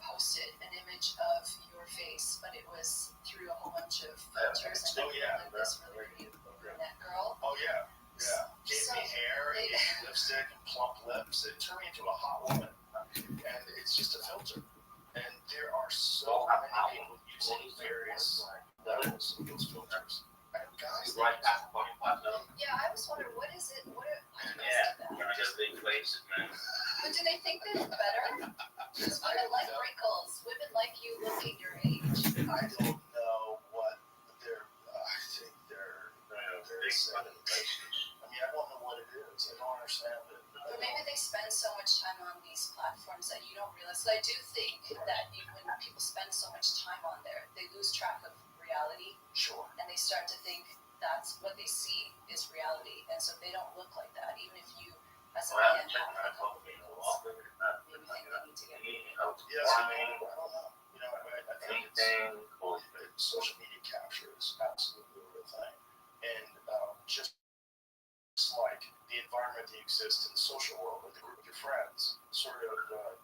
posted an image of your face, but it was through a whole bunch of filters, and
Oh, yeah.
like this really pretty brunette girl.
Oh yeah, yeah. Gave me hair, and gave me lipstick, and plump lips. It turned me into a hot woman, and it's just a filter. And there are so many people using various levels of those filters. And guys,
Right past the fucking plateau.
Yeah, I was wondering, what is it? Why do you guys
Yeah.
do that?
We're not just big places, man.
But do they think they're better? Because women like wrinkles. Women like you looking your age.
I don't know what they're. I think they're saying. I mean, I don't know what it is. I don't understand it.
But maybe they spend so much time on these platforms that you don't realize. So I do think that when people spend so much time on there, they lose track of reality,
Sure.
and they start to think that's what they see is reality, and so they don't look like that. Even if you, as a man, have a couple of wrinkles, maybe think they need to get
Yes, I mean, I don't know. I think it's social media capture is absolutely a real thing, and just like the environment that exists in the social world with the group of your friends sort of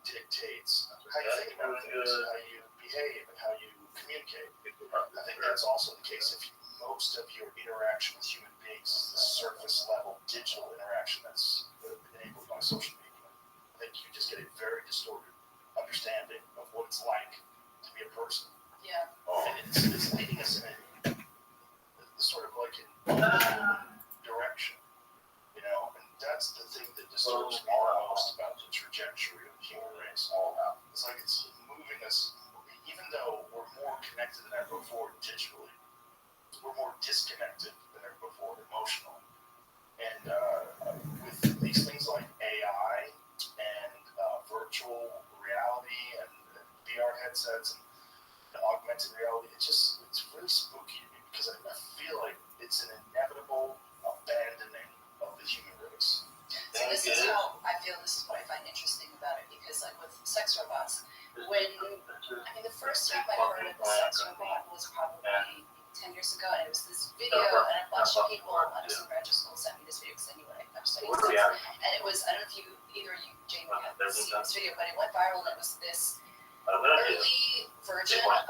dictates how you think about things, how you behave, and how you communicate. I think that's also the case if most of your interaction with human beings is the surface level digital interaction that's enabled by social media. I think you just get a very distorted understanding of what it's like to be a person.
Yeah.
And it's leading us in the story disconnected than ever before, emotional. And with these things like AI and virtual reality and VR headsets and augmented reality, it's really spooky to me because I feel like it's an inevitable abandoning of the human race.
So this is how I feel. This is what I find interesting about it, because like with sex robots, the first time I heard of a sex robot was probably 10 years ago, and it was this video, and a bunch of people when I was in graduate school sent me this video because I knew what I'm studying sex. And it was, I don't know if either you, Jamie, have seen this video, but it went viral, and it was this early version of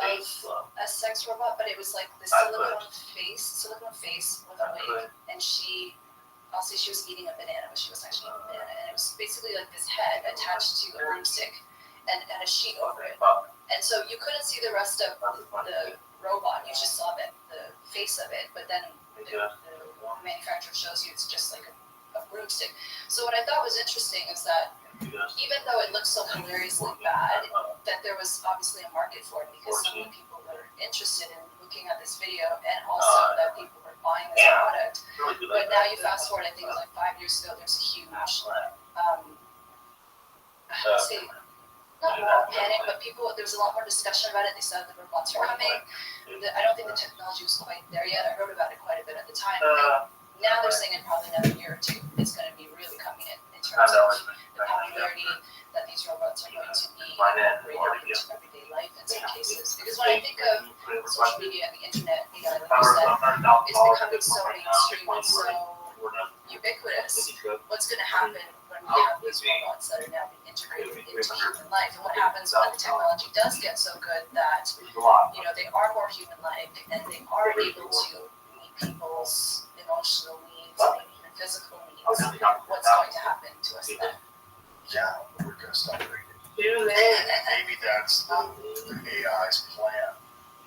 a sex robot, but it was like the silicone face with a wig, and she was eating a banana, but she was actually eating a banana, and it was basically like this head attached to a broomstick and a sheet over it, and so you couldn't see the rest of the robot, you just saw the face of it, but then the manufacturer shows you it's just like a broomstick. So what I thought was interesting is that even though it looks so hilariously bad, that there was obviously a market for it, because so many people were interested in looking at this video, and also that people were buying this product. But now you fast forward, I think it was like 5 years ago, there's a huge, not moral panic, but there was a lot more discussion about it. They said the robots are coming. I don't think the technology was quite there yet. I wrote about it quite a bit at the time. Now they're saying in probably another year or two, it's going to be really coming in terms of the popularity that these robots are going to be incorporated into everyday life in some cases. Because when I think of social media and the internet, like you said, it's becoming so mainstream and so ubiquitous. What's going to happen when we have these robots that are now being integrated into human life? And what happens when the technology does get so good that, they are more human-like and they are able to meet people's emotional needs and even physical needs? What's going to happen to us then?
Yeah, we're going to stop breathing. Maybe that's the AI's plan.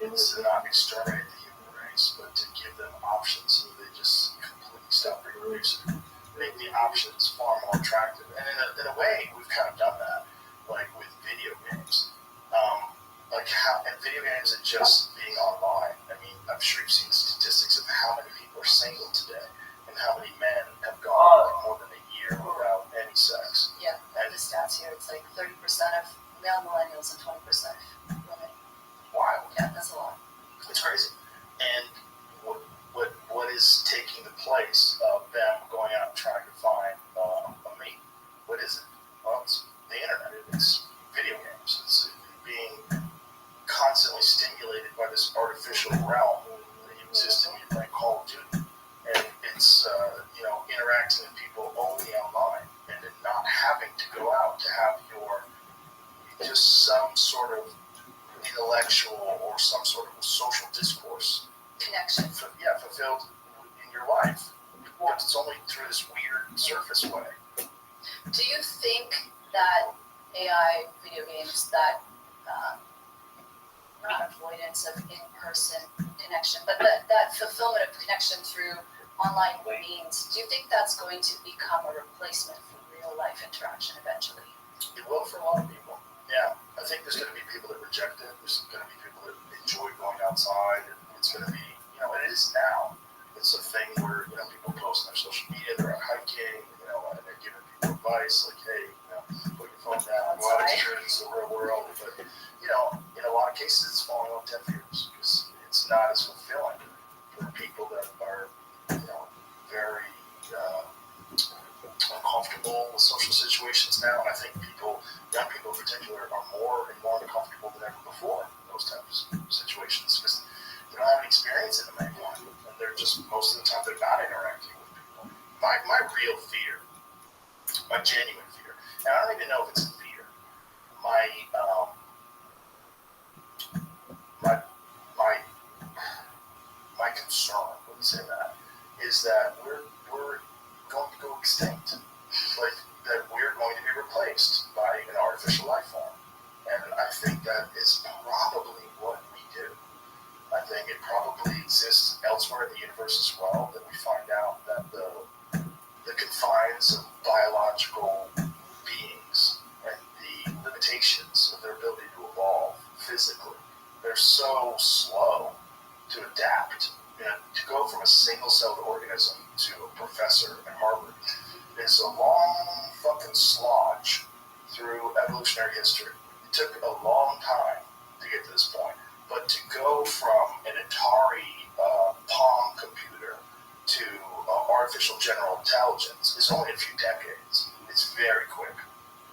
It's to not exterminate the human race, but to give them options so they just completely stop reproducing. Make the options far more attractive. And in a way, we've kind of done that, like with video games. And video games and just being online. I mean, I'm sure you've seen statistics of how many people are single today and how many men have gone more than a year without any sex.
Yeah, and the stats here, it's like 30% of male millennials and 20% of women.
Wild.
Yeah, that's a lot.
It's crazy. And what is taking the place of them going out and trying to find a mate? What is it? Well, it's the internet. It's video games. It's being constantly stimulated by this artificial realm that exists when you play Call of Duty. And it's, interacting with people only online and then not having to go out to have just some sort of intellectual or some sort of social discourse
connection.
Fulfilled in your life. But it's only through this weird surface way.
Do you think that AI video games, that not avoidance of in-person connection, but that fulfillment of connection through online means, do you think that's going to become a replacement for real-life interaction eventually?
It will for a lot of people. Yeah, I think there's going to be people that reject it. There's going to be people that enjoy going outside. And it's going to be, it is now. It's a thing where, people post on their social media, they're out hiking, and they're giving people advice, like, hey, put your phone down, go out, experience the real world. But, in a lot of cases, it's falling on deaf ears because it's not as fulfilling for people that are, very uncomfortable with social situations now. And I think young people in particular, are more and more uncomfortable than ever before in those types of situations because they don't have any experience in them anymore. And they're just, most of the time, they're not interacting with people. My real fear, my genuine fear, and I don't even know if it's a fear, my concern, let me say that, is that we're going to go extinct. Like, that we're going to be replaced by an artificial life form. And I think that is probably what we do. I think it probably exists elsewhere in the universe as well, that we find out that the confines of biological beings and the limitations of their ability to evolve physically, they're so slow to adapt And to go from a single-celled organism to a professor at Harvard is a long fucking slodge through evolutionary history. It took a long time to get to this point. But to go from an Atari Pong computer to artificial general intelligence is only a few decades. It's very quick.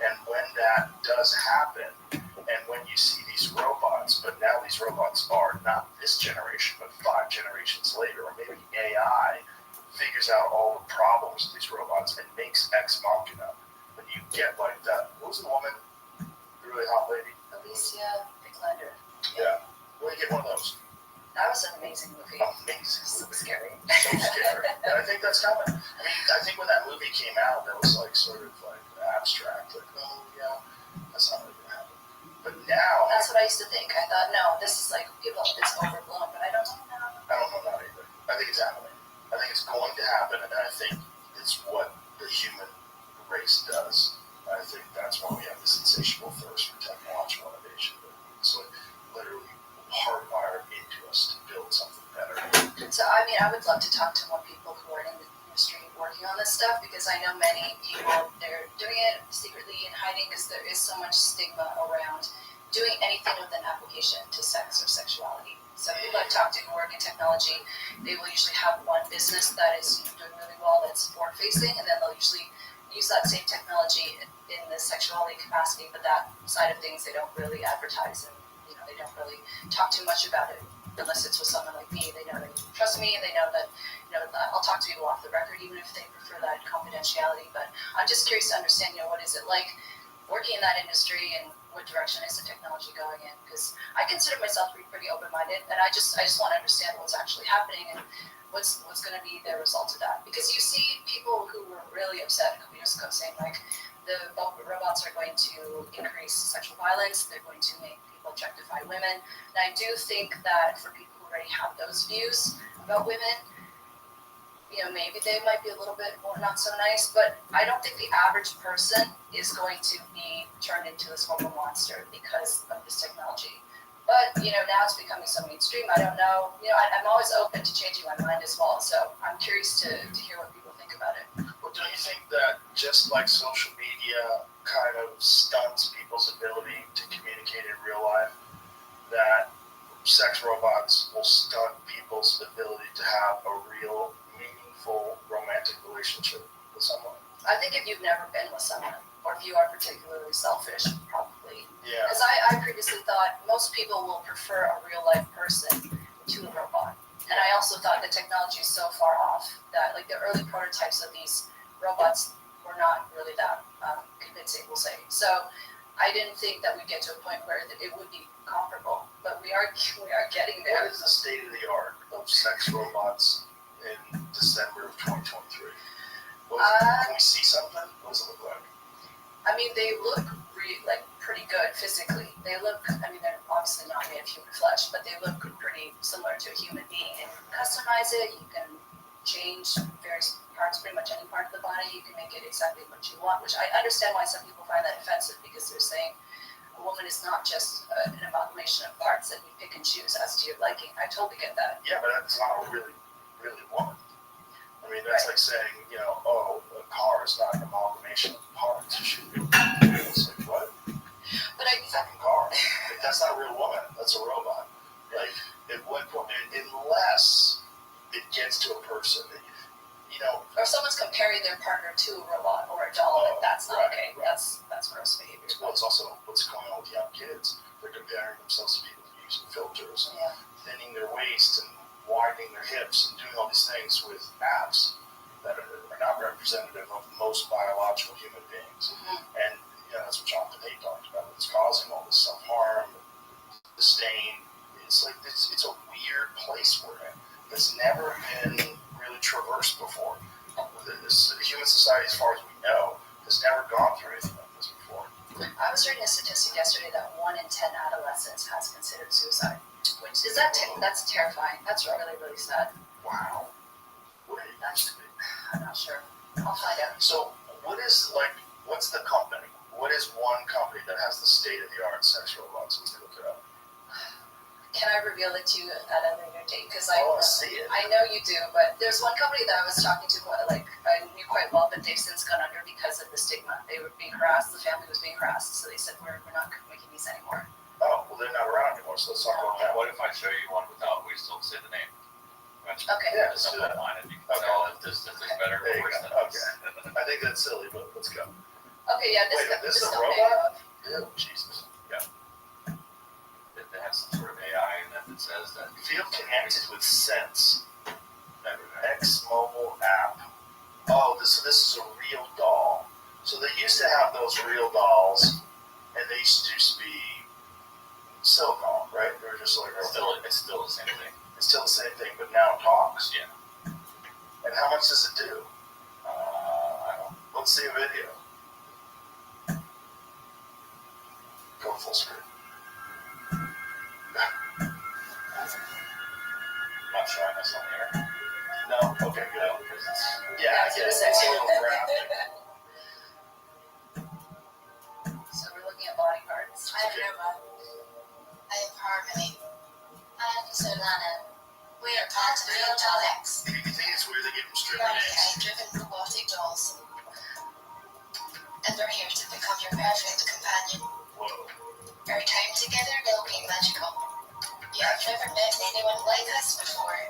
And when that does happen, and when you see these robots, but now these robots are not this generation, but 5 generations later, or maybe AI figures out all the problems of these robots and makes Ex Machina, and you get like that. What was the woman? The really hot lady?
Alicia Vikander.
Yeah. Well, you get one of those.
That was an amazing movie.
Amazing
So
movie.
scary.
So scary. And I think that's coming. I mean, I think when that movie came out, that was like sort of like abstract. Like, oh yeah, that's not really gonna happen. But now,
That's what I used to think. I thought, no, this is like people. It's overblown, but I don't know now.
I don't know that either. I think it's happening. I think it's going to happen, and I think it's what the human race does. I think that's why we have this insatiable thirst for technological innovation. It's like literally hardwired into us to build something better.
So, I mean, I would love to talk to more people who are in the industry working on this stuff because I know many people, they're doing it secretly and hiding because there is so much stigma around doing anything with an application to sex or sexuality. So people I've talked to who work in technology, they will usually have one business that is doing really well, that's forward-facing, and then they'll usually use that same technology in the sexuality capacity, but that side of things they don't really advertise and they don't really talk too much about it unless it's with someone like me. They know they trust me and they know that I'll talk to people off the record even if they prefer that confidentiality. But I'm just curious to understand, what is it like working in that industry and what direction is the technology going in? Because I consider myself to be pretty open-minded, and I just want to understand what's actually happening and what's going to be the result of that. Because you see people who were really upset a couple years ago saying like the robots are going to increase sexual violence, they're going to make people objectify women. And I do think that for people who already have those views about women, maybe they might be a little bit more not so nice, but I don't think the average person is going to be turned into this horrible monster because of this technology. But, now it's becoming so mainstream, I don't know. I'm always open to changing my mind as well, so I'm curious to hear what people think about it.
Well, don't you think that just like social media kind of stunts people's ability to communicate in real life, that sex robots will stunt people's ability to have a real, meaningful, romantic relationship with someone?
I think if you've never been with someone, or if you are particularly selfish, probably.
Yeah.
Because I previously thought most people will prefer a real-life person to a robot. And I also thought the technology is so far off that, like, the early prototypes of these robots were not really that convincing, we'll say. So I didn't think that we'd get to a point where it would be comparable, but we are getting there.
What is the state of the art of sex robots in December of 2023? Can we see something? What does it look like?
I mean, they look pretty good physically. They're obviously not made of human flesh, but they look pretty similar to a human being. And you can customize it, you can change various parts, pretty much any part of the body. You can make it exactly what you want, which I understand why some people find that offensive because they're saying a woman is not just an amalgamation of parts that you pick and choose as to your liking. I totally get that.
Yeah, but that's not a really woman. I mean, that's right. Like saying, a car is not an amalgamation of parts. It should be. It's like, what?
But
fucking car. Like, that's not a real woman. That's a robot. Like, at what point, unless it gets to a person,
or someone's comparing their partner to a robot or a doll, that's not okay. Right. That's gross behavior.
Well, it's also what's going on with young kids. They're comparing themselves to people using filters, and thinning their waist and widening their hips and doing all these things with apps that are not representative of most biological human beings. Mm-hmm. And that's what Jonathan Haidt talked about. It's causing all this self-harm, disdain. It's like it's a weird place we're in. It's never been really traversed before. The human society, as far as we know, has never gone through anything like this before.
I was reading a statistic yesterday that 1 in 10 adolescents has considered suicide. Which is that's terrifying. That's really, really sad.
Wow. What did it used to be?
I'm not sure. I'll find out.
So, what's the company? What is one company that has the state-of-the-art sex robots? Let's look it up.
I can I reveal it to you at a later date? Because I
want to see it.
I know you do, but there's one company that I was talking to, like I knew quite well, but they've since gone under because of the stigma. They were being harassed. The family was being harassed, so they said we're not making these anymore.
Oh, well, they're not around anymore, so let's talk about that.
What if I show you one without, we still say the name?
Okay.
Yeah, let's do that.
Line and you can
Okay.
tell if this is better
There
or
you
worse
go.
than us.
Okay. I think that's silly, but let's go.
Okay, yeah,
Wait, this is a
company.
robot? Ew, Jesus.
They have some sort of AI and then it says that
Feel connected with Sense. X mobile app. Oh, this is a real doll. So they used to have those real dolls, and they used to be silicone, right? They were just like
it's still the same thing.
It's still the same thing, but now it talks.
Yeah.
And how much does it do?
I don't.
Let's see a video. Go full screen.
Not showing us on the air.
No. Okay, good.
Because it's
Yeah,
It's
yeah.
a section.
It's a little graphic.
So we're looking at body parts.
I'm Rabbi. I am Harmony. I am Solana. We are part of Real Doll X,
You think it's weird they give them straight names?
AI-driven robotic dolls. And we're here to become your perfect companion.
Whoa.
Our time together will be magical. You have never met anyone like us before.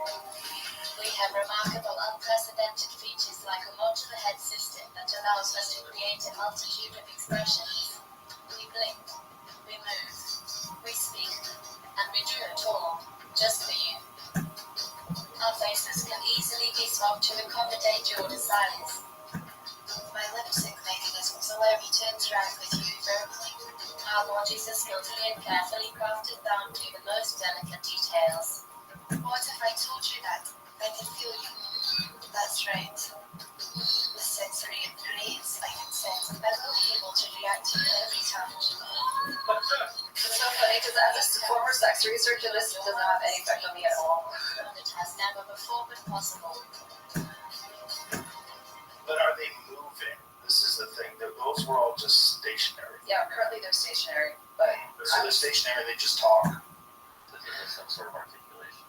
We have remarkable, unprecedented features like a modular head system that allows us to create a multitude of expressions. We blink, we move, we speak, and we do it all just for you. Our faces can easily be swapped to accommodate your desires. My lip sync mechanisms allow me to interact with you verbally. Our bodies are skillfully and carefully crafted down to the most delicate details. What if I told you that I can feel you? That's right. The sensory praise I can sense, I will be able to react to every touch.
It's so funny because as a former sex researcher, this doesn't have any effect on me at all.
And it has never before been possible.
But are they moving? This is the thing. Those were all just stationary.
Yeah, currently they're stationary, but
So they're stationary, they just talk.
there's some sort of articulation.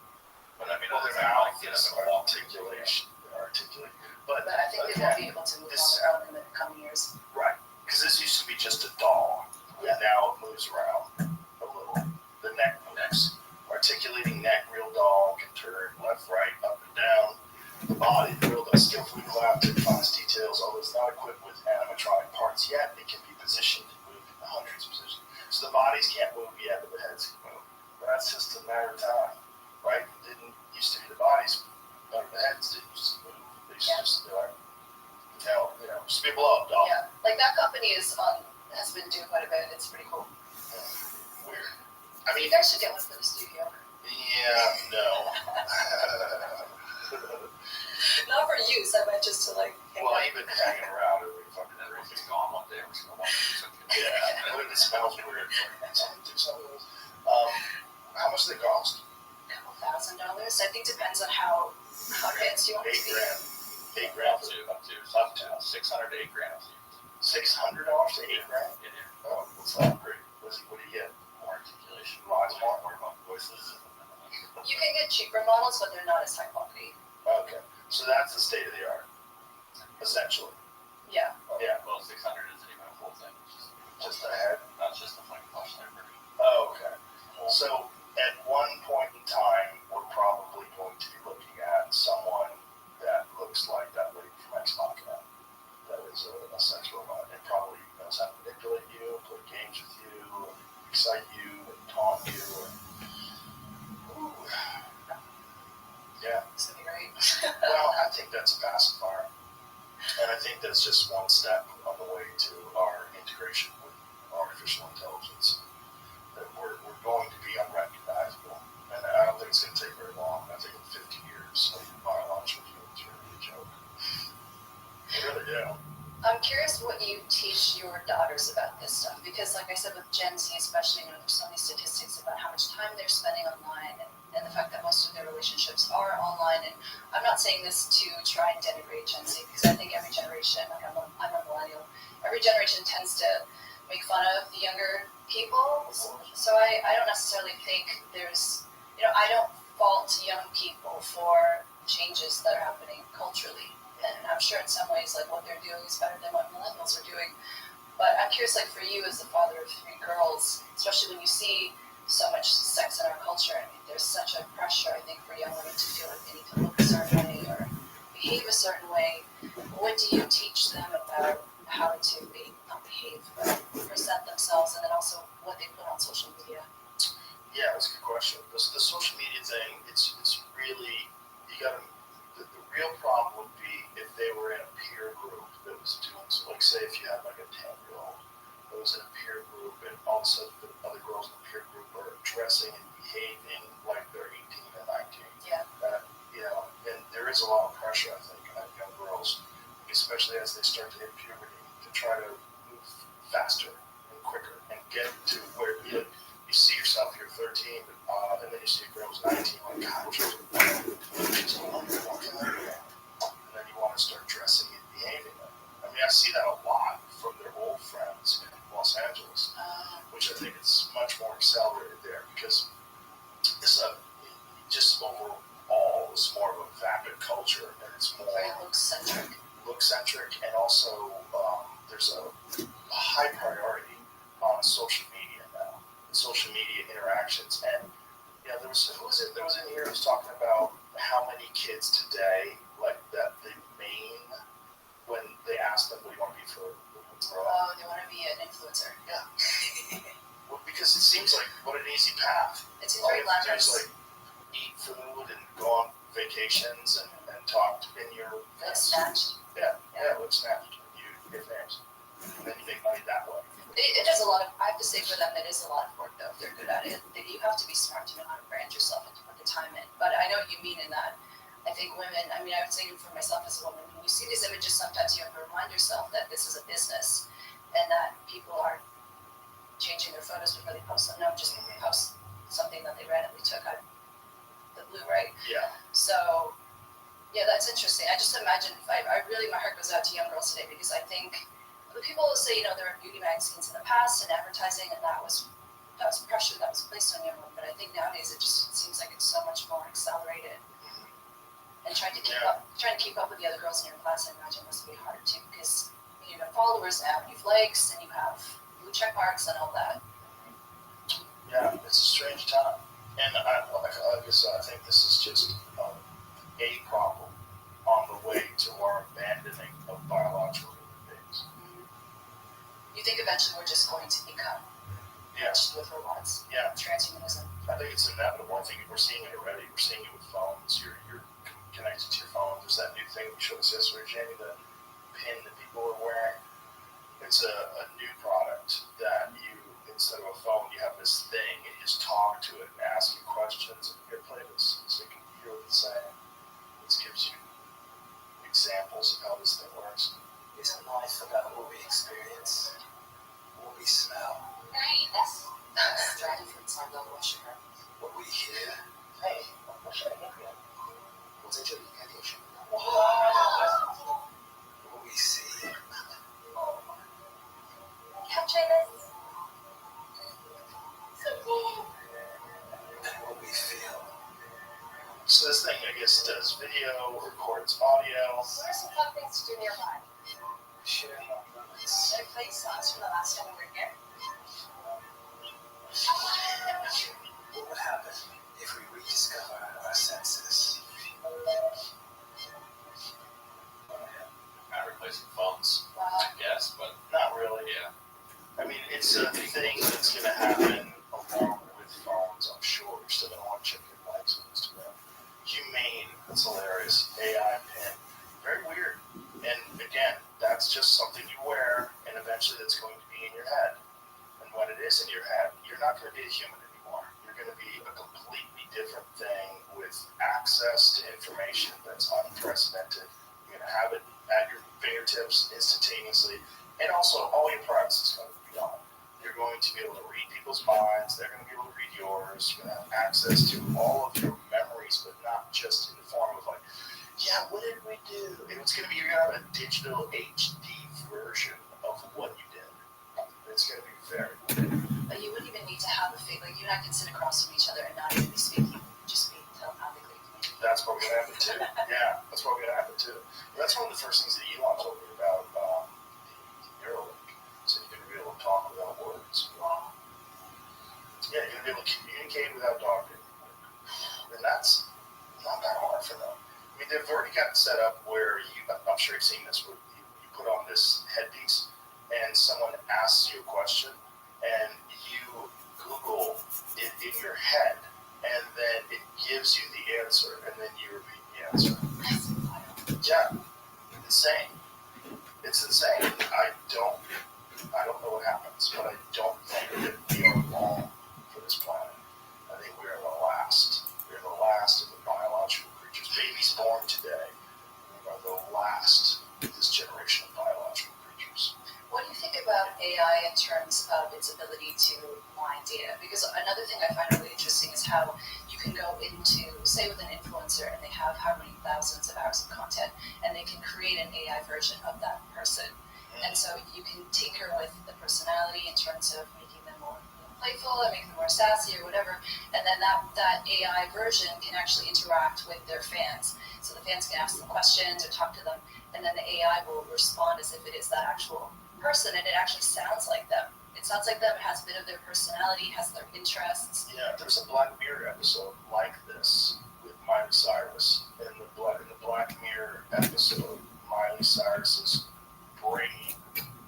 But I mean,
Well,
other
their
than
mouth
like,
is articulation. Articulate. But
I think they won't be able to move on their own in the coming years.
right, because this used to be just a doll.
Yeah.
Now it moves around a little. The neck moves. Articulating neck, real doll can turn left, right, up and down. The body, the real doll, skillfully crafted, finest details. Although it's not equipped with animatronic parts yet, it can be positioned and moved in hundreds of positions. So the bodies can't move yet, but the heads can move. But that's just a matter of time, right? It didn't used to be the bodies, but the heads didn't just move. They used to just be like, just be a blow up doll.
Yeah, like that company has been doing quite a bit. It's pretty cool.
Weird. I
You
mean,
guys should get one for the studio.
yeah, no.
Not for use. I meant just to like. hang
Well,
out.
even hanging around every fucking
And then
day.
if it's gone one day, we're just gonna want to do something.
Yeah, I mean, it smells weird. Something do something else. How much do they cost?
$1,000. I think depends on how advanced you want to be.
$8 grand.
Up to 600 to 8 grand.
$600 to $8 grand?
Yeah.
Oh, what's that? Great. What do you get?
More articulation.
Lots more?
More about voices.
You can get cheaper models, but they're not as high quality.
Okay, so that's the state of the art, essentially.
Yeah.
Yeah.
Well, 600 isn't even a full thing. It's
Just the head.
not just the fucking flashlight version.
Oh, okay. So at one point in time, we're probably going to be looking at someone that looks like that lady from Ex Machina. That is a sex robot and probably knows how to manipulate you, play games with you, excite you, and taunt you. Ooh. Yeah.
It's gonna be great.
Well, I think that's a pacifier. And I think that's just one step on the way to our integration with artificial intelligence. That we're going to be unrecognizable. And I don't think it's going to take very long. I think in 50 years, biological humans are going to be a joke. I really do.
I'm curious what you teach your daughters about this stuff, because like I said, with Gen Z especially, there's so many statistics about how much time they're spending online and the fact that most of their relationships are online. And I'm not saying this to try and denigrate Gen Z, because I think every generation, like I'm a millennial, every generation tends to make fun of the younger people. So I don't necessarily think there's I don't fault young people for changes that are happening culturally. And I'm sure in some ways, like, what they're doing is better than what millennials are doing. But I'm curious, like, for you as the father of 3 girls, especially when you see so much sex in our culture, I mean, there's such a pressure, I think, for young women to feel like they need to look a certain way or behave a certain way. What do you teach them about how to not behave, but present themselves, and then also what they put on social media?
Yeah, that's a good question. The social media thing, it's really, the real problem would be if they were in a peer group that was doing, so like say if you had like a 10-year-old that was in a peer group and all of a sudden the other girls in the peer group are dressing and behaving like they're 18 and 19.
Yeah.
And there is a lot of pressure, I think, on young girls, especially as they start to hit puberty, to try to move faster and quicker and get to where you see yourself, you're 13, and then you see a girl who's 19, like, God, she's a wonderful woman. And then you want to start dressing and behaving like that. I mean, I see that a lot from their old friends in Los Angeles, which I think is much more accelerated there because it's just overall it's more of a vapid culture, and it's more look-centric, and also there's a high priority on social media now, social media interactions, and there was in here who was talking about how many kids today like that they main when they ask them what do you want to be for grow up.
They want to be an influencer.
Yeah. Well, because it seems like what an easy path.
It seems very glamorous.
Like eat food and go on vacations and talk in your
like Snatched.
Yeah, like Snatched. You get famous, and then you make money that way.
It does a lot of. I have to say for them, it is a lot of work though. If they're good at it, you have to be smart to know how to brand yourself and to put the time in. But I know what you mean in that. I think women. I mean, I would say for myself as a woman, when you see these images, sometimes you have to remind yourself that this is a business, and that people are changing their photos before they post them. No, just post something that they randomly took out the blue, right?
Yeah.
So, yeah, that's interesting. I just imagine. I really, my heart goes out to young girls today because I think. The people will say, there were beauty magazines in the past and advertising, and that was pressure that was placed on young women. But I think nowadays it just seems like it's so much more accelerated. And trying to keep up with the other girls in your class, I imagine must be hard too, because you have followers now, you have likes, and you have blue check marks and all that.
Yeah, it's a strange time, and I think this is just a problem on the way to our abandoning of biological.
You think eventually we're just going to become with robots?
Yeah.
Transhumanism.
I think it's inevitable. I think we're seeing it already. We're seeing it with phones. You're connected to your phone. There's that new thing we showed us yesterday, Jamie, the pin that people are wearing. It's a new product that you, instead of a phone, you have this thing and you just talk to it and ask you questions. And here, play this so you can hear what it's saying. This gives you examples of how this thing works.
Isn't life about what we experience, what we smell,
Yes. Dragon fruits are low blood sugar.
what we hear?
Hey, what should I get you?
我在这里应该有什么呢？ What we see,
Capture this.
and what we feel.
So this thing, I guess, does video, records audio.
What are some fun things to do nearby?
Share our moments.
Should I play songs from the last time we were here?
What would happen if we rediscover our senses?
Not replacing phones,
Wow.
I guess, but
Not really.
yeah.
I mean, it's a thing that's going to happen along with phones, I'm sure. You're still going to want to check your likes on Instagram. Humane, that's hilarious. AI pin, very weird. And again, that's just something you wear, and eventually that's going to be in your head. And when it is in your head, you're not going to be a human anymore. You're going to be a completely different thing with access to information that's unprecedented. You're going to have it at your fingertips instantaneously, and also all your privacy is going to be gone. You're going to be able to read people's minds. They're going to be able to read yours. You're going to have access to all of your memories, but not just in the form of like, yeah, what did we do? And it's going to be, you're going to have a digital HD version of what you did. It's going to be very weird.
But you wouldn't even need to have a fake. Like you and I can sit across from each other and not even be speaking.
That's probably going to happen too. Yeah, that's probably going to happen too. That's one of the first things that Elon told me about the Neuralink. So you're going to be able to talk without words. Wow. Yeah, you're going to be able to communicate without talking. And that's not that hard for them. I mean, they've already got it set up where I'm sure you've seen this, where you put on this headpiece and someone asks you a question and you Google it in your head and then it gives you the answer and then you repeat the answer. Yeah, insane. It's insane. I don't know what happens, but I don't think that we are long for this planet. I think we are the last. We're the last of the biological creatures. Babies born today are the last of this generation of biological creatures.
What do you think about AI in terms of its ability to mine data? Because another thing I find really interesting is how you can go into, say, with an influencer, and they have how many thousands of hours of content, and they can create an AI version of that person. And so you can tinker with the personality in terms of making them more playful and making them more sassy or whatever, and then that AI version can actually interact with their fans. So the fans can ask them questions or talk to them, and then the AI will respond as if it is that actual person, and it actually sounds like them. It sounds like them, it has a bit of their personality, has their interests.
Yeah, there's a Black Mirror episode like this with Miley Cyrus. In the Black Mirror episode, Miley Cyrus's brain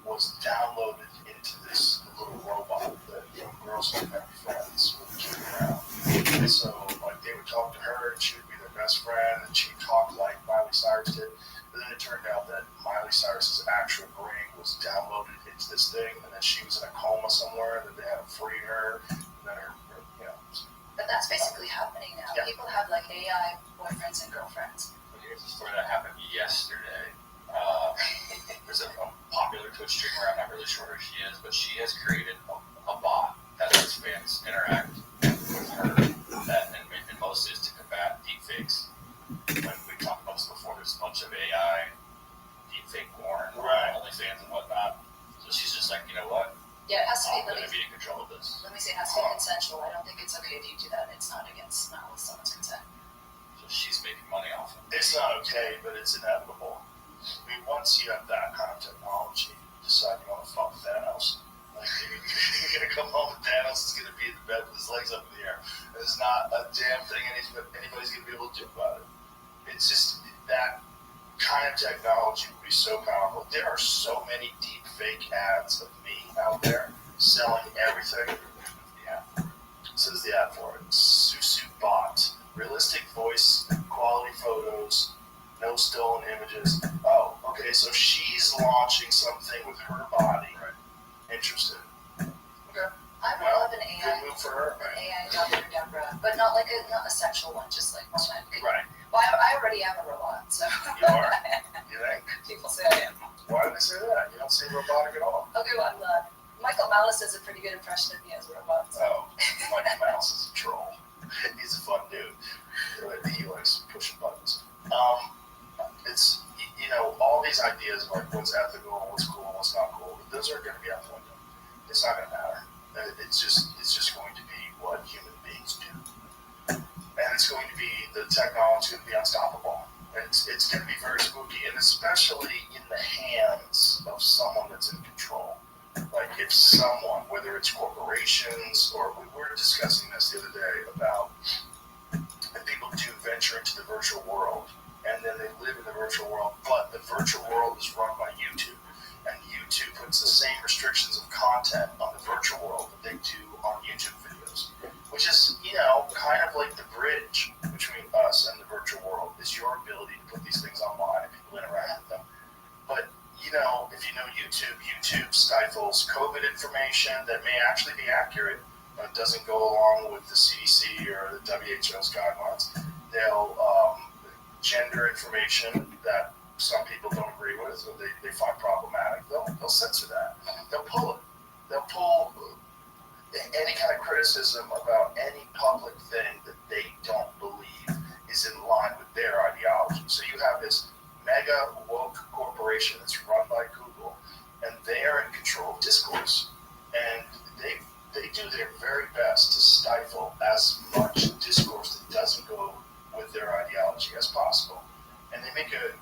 was downloaded into this little robot that young girls would have friends with keep around. And so, like, they would talk to her, and she would be their best friend, and she would talk like Miley Cyrus did. But then it turned out that Miley Cyrus's actual brain was downloaded into this thing, and then she was in a coma somewhere, and then they had to free her, and then her
But that's basically happening now.
Yeah.
People have like AI boyfriends and girlfriends.
Here's a story that happened yesterday. There's a popular Twitch streamer, I'm not really sure who she is, but she has created a bot that lets fans interact with her, and most is to combat deepfakes. Like we talked about this before, there's a bunch of AI deepfake porn, OnlyFans and whatnot. So she's just like, you know what?
Yeah, it has to be.
I'm going to be in control of this.
Let me say, it has to be consensual. I don't think it's okay if you do that. It's not with someone's consent.
So she's making money off of it.
It's not okay, but it's inevitable. I mean, once you have that kind of technology, you decide you want to fuck Thanos. Like, you're going to come home with Thanos is going to be in the bed with his legs up in the air. There's not a damn thing anybody's going to be able to do about it. It's just that kind of technology would be so powerful. There are so many deep fake ads of me out there selling everything. Yeah. This is the ad for it. Susu Bot. Realistic voice, quality photos, no stolen images. Oh, okay, so she's launching something with her body. Right. Interesting. Okay.
I would love an AI.
Good move for her.
An AI Dr. Deborah, but not a sexual one, just like one that could.
Right.
Well, I already am a robot, so.
You are? You think?
People say I am.
Why do they say that? You don't seem robotic at all.
Okay, well, I'm not. Michael Malice does a pretty good impression of me as a robot. So.
Oh, Michael Mouse is a troll. He's a fun dude. He likes pushing buttons. It's, all these ideas of like what's ethical, what's cool, what's not cool, those are going to be out the window. It's not going to matter. It's just going to be what human beings do. And it's going to be, the technology going to be unstoppable. It's going to be very spooky, and especially in the hands of someone that's in control. Like if someone, whether it's corporations, or we were discussing this the other day about if people do venture into the virtual world, and then they live in the virtual world, but the virtual world is run by YouTube, and YouTube puts the same restrictions of content on the virtual world that they do on YouTube videos, which is, kind of like the bridge between us and the virtual world is your ability to put these things online and people interact with them. But, if you know YouTube stifles COVID information that may actually be accurate, but doesn't go along with the CDC or the WHO's guidelines. They'll gender information that some people don't agree with or they find problematic. They'll censor that. They'll pull it. They'll pull any kind of criticism about any public thing that they don't believe is in line with their ideology. So you have this mega woke corporation that's run by Google, and they are in control of discourse. And they do their very best to stifle as much discourse that doesn't go with their ideology as possible. And they make a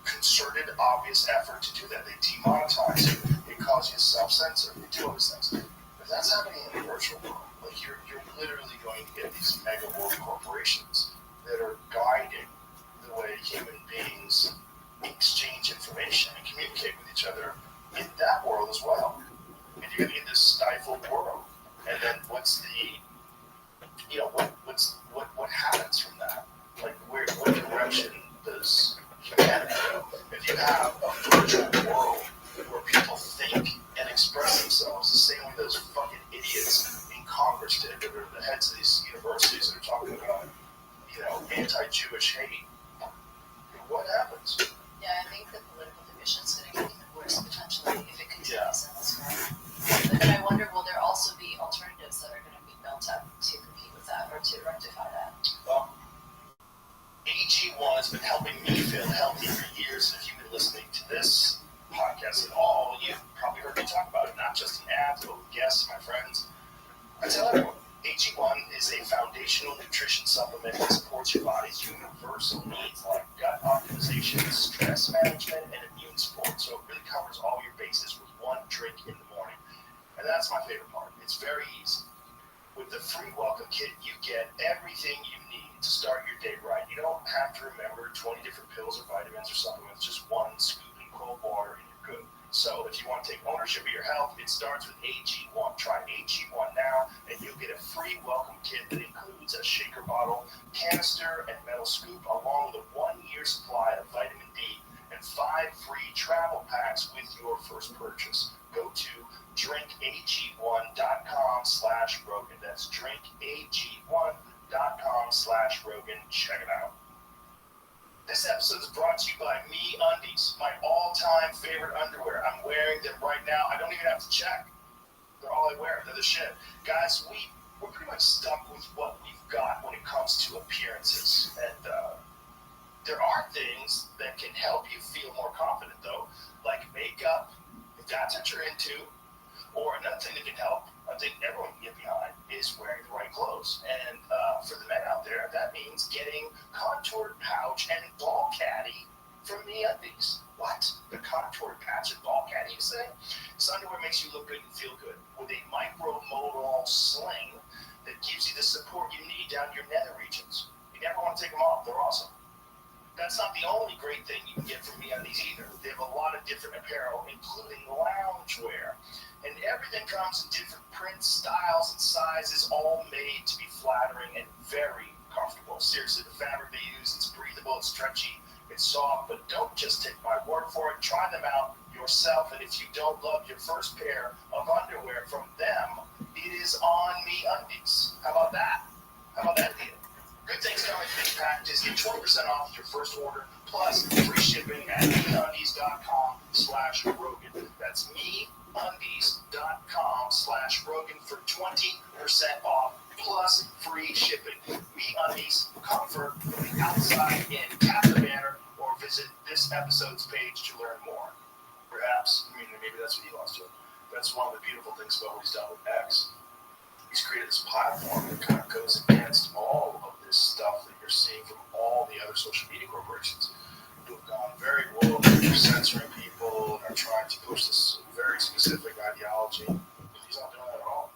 concerted, obvious effort to do that. They demonetize you. They cause you to self-censor. They do all these things. But that's happening in the virtual world. Like, you're literally going to get these mega world corporations that are guiding the way human beings exchange information and communicate with each other in that world as well. And you're going to get this stifled world. And then what's the, you know, what happens from that? Like, what direction does humanity go? If you have a virtual world where people think and express themselves the same way those fucking idiots in Congress did, that are the heads of these universities that are talking about, you know, anti-Jewish hate, what happens?
Yeah, I think the political division is going to get even worse potentially if it continues in this way. But then I wonder, will there also be alternatives that are going to be built up to compete with that or to rectify that?
Well, AG1 has been helping me feel healthy for years. If you've been listening to this podcast at all, you've probably heard me talk about it, not just in ads, but with guests, my friends. I tell everyone, AG1 is a foundational nutrition supplement that supports your body's universal needs like gut optimization, stress management, and immune support. So it really covers all your bases with one drink in the morning. And that's my favorite part. It's very easy. With the free welcome kit, you get everything you need to start your day right. You don't have to remember 20 different pills or vitamins or supplements, just one scoop in cold water and you're good. So if you want to take ownership of your health, it starts with AG1. Try AG1 now, and you'll get a free welcome kit that includes a shaker bottle, canister, and metal scoop, along with a 1-year supply of vitamin D and 5 free travel packs with your first purchase. Go to drinkag1.com/Rogan. That's drinkag1.com/Rogan. Check it out. This episode is brought to you by Me Undies, my all-time favorite underwear. I'm wearing them right now. I don't even have to check. They're all I wear. They're the shit. Guys, we're pretty much stuck with what we've got when it comes to appearances. And there are things that can help you feel more confident, though, like makeup, if that's what you're into. Or another thing that can help, I think everyone can get behind, is wearing the right clothes. And for the men out there, that means getting contoured pouch and ball caddy from Me Undies. What? The contoured patch and ball caddy, you say? This underwear makes you look good and feel good with a micro-modal sling that gives you the support you need down your nether regions. You never want to take them off. They're awesome. That's not the only great thing you can get from Me Undies either. They have a lot of different apparel, including loungewear. And everything comes in different prints, styles, and sizes, all made to be flattering and very comfortable. Seriously, the fabric they use, it's breathable, it's stretchy, it's soft, but don't just take my word for it. Try them out yourself, and if you don't love your first pair of underwear from them, it is on Me Undies. How about that? How about that deal? Good things come in big packages. Get 20% off your first order, plus free shipping at meundies.com/Rogan. That's meundies.com/Rogan for 20% off, plus free shipping. Me Undies, comfort from the outside in. Tap the banner or visit this episode's page to learn more. Perhaps, maybe that's what he wants to do. That's one of the beautiful things about what he's done with X. He's created this platform that kind of goes against all of this stuff that you're seeing from all the other social media corporations who have gone very woke, they're censoring people, and are trying to push this very specific ideology. He's not doing that at all.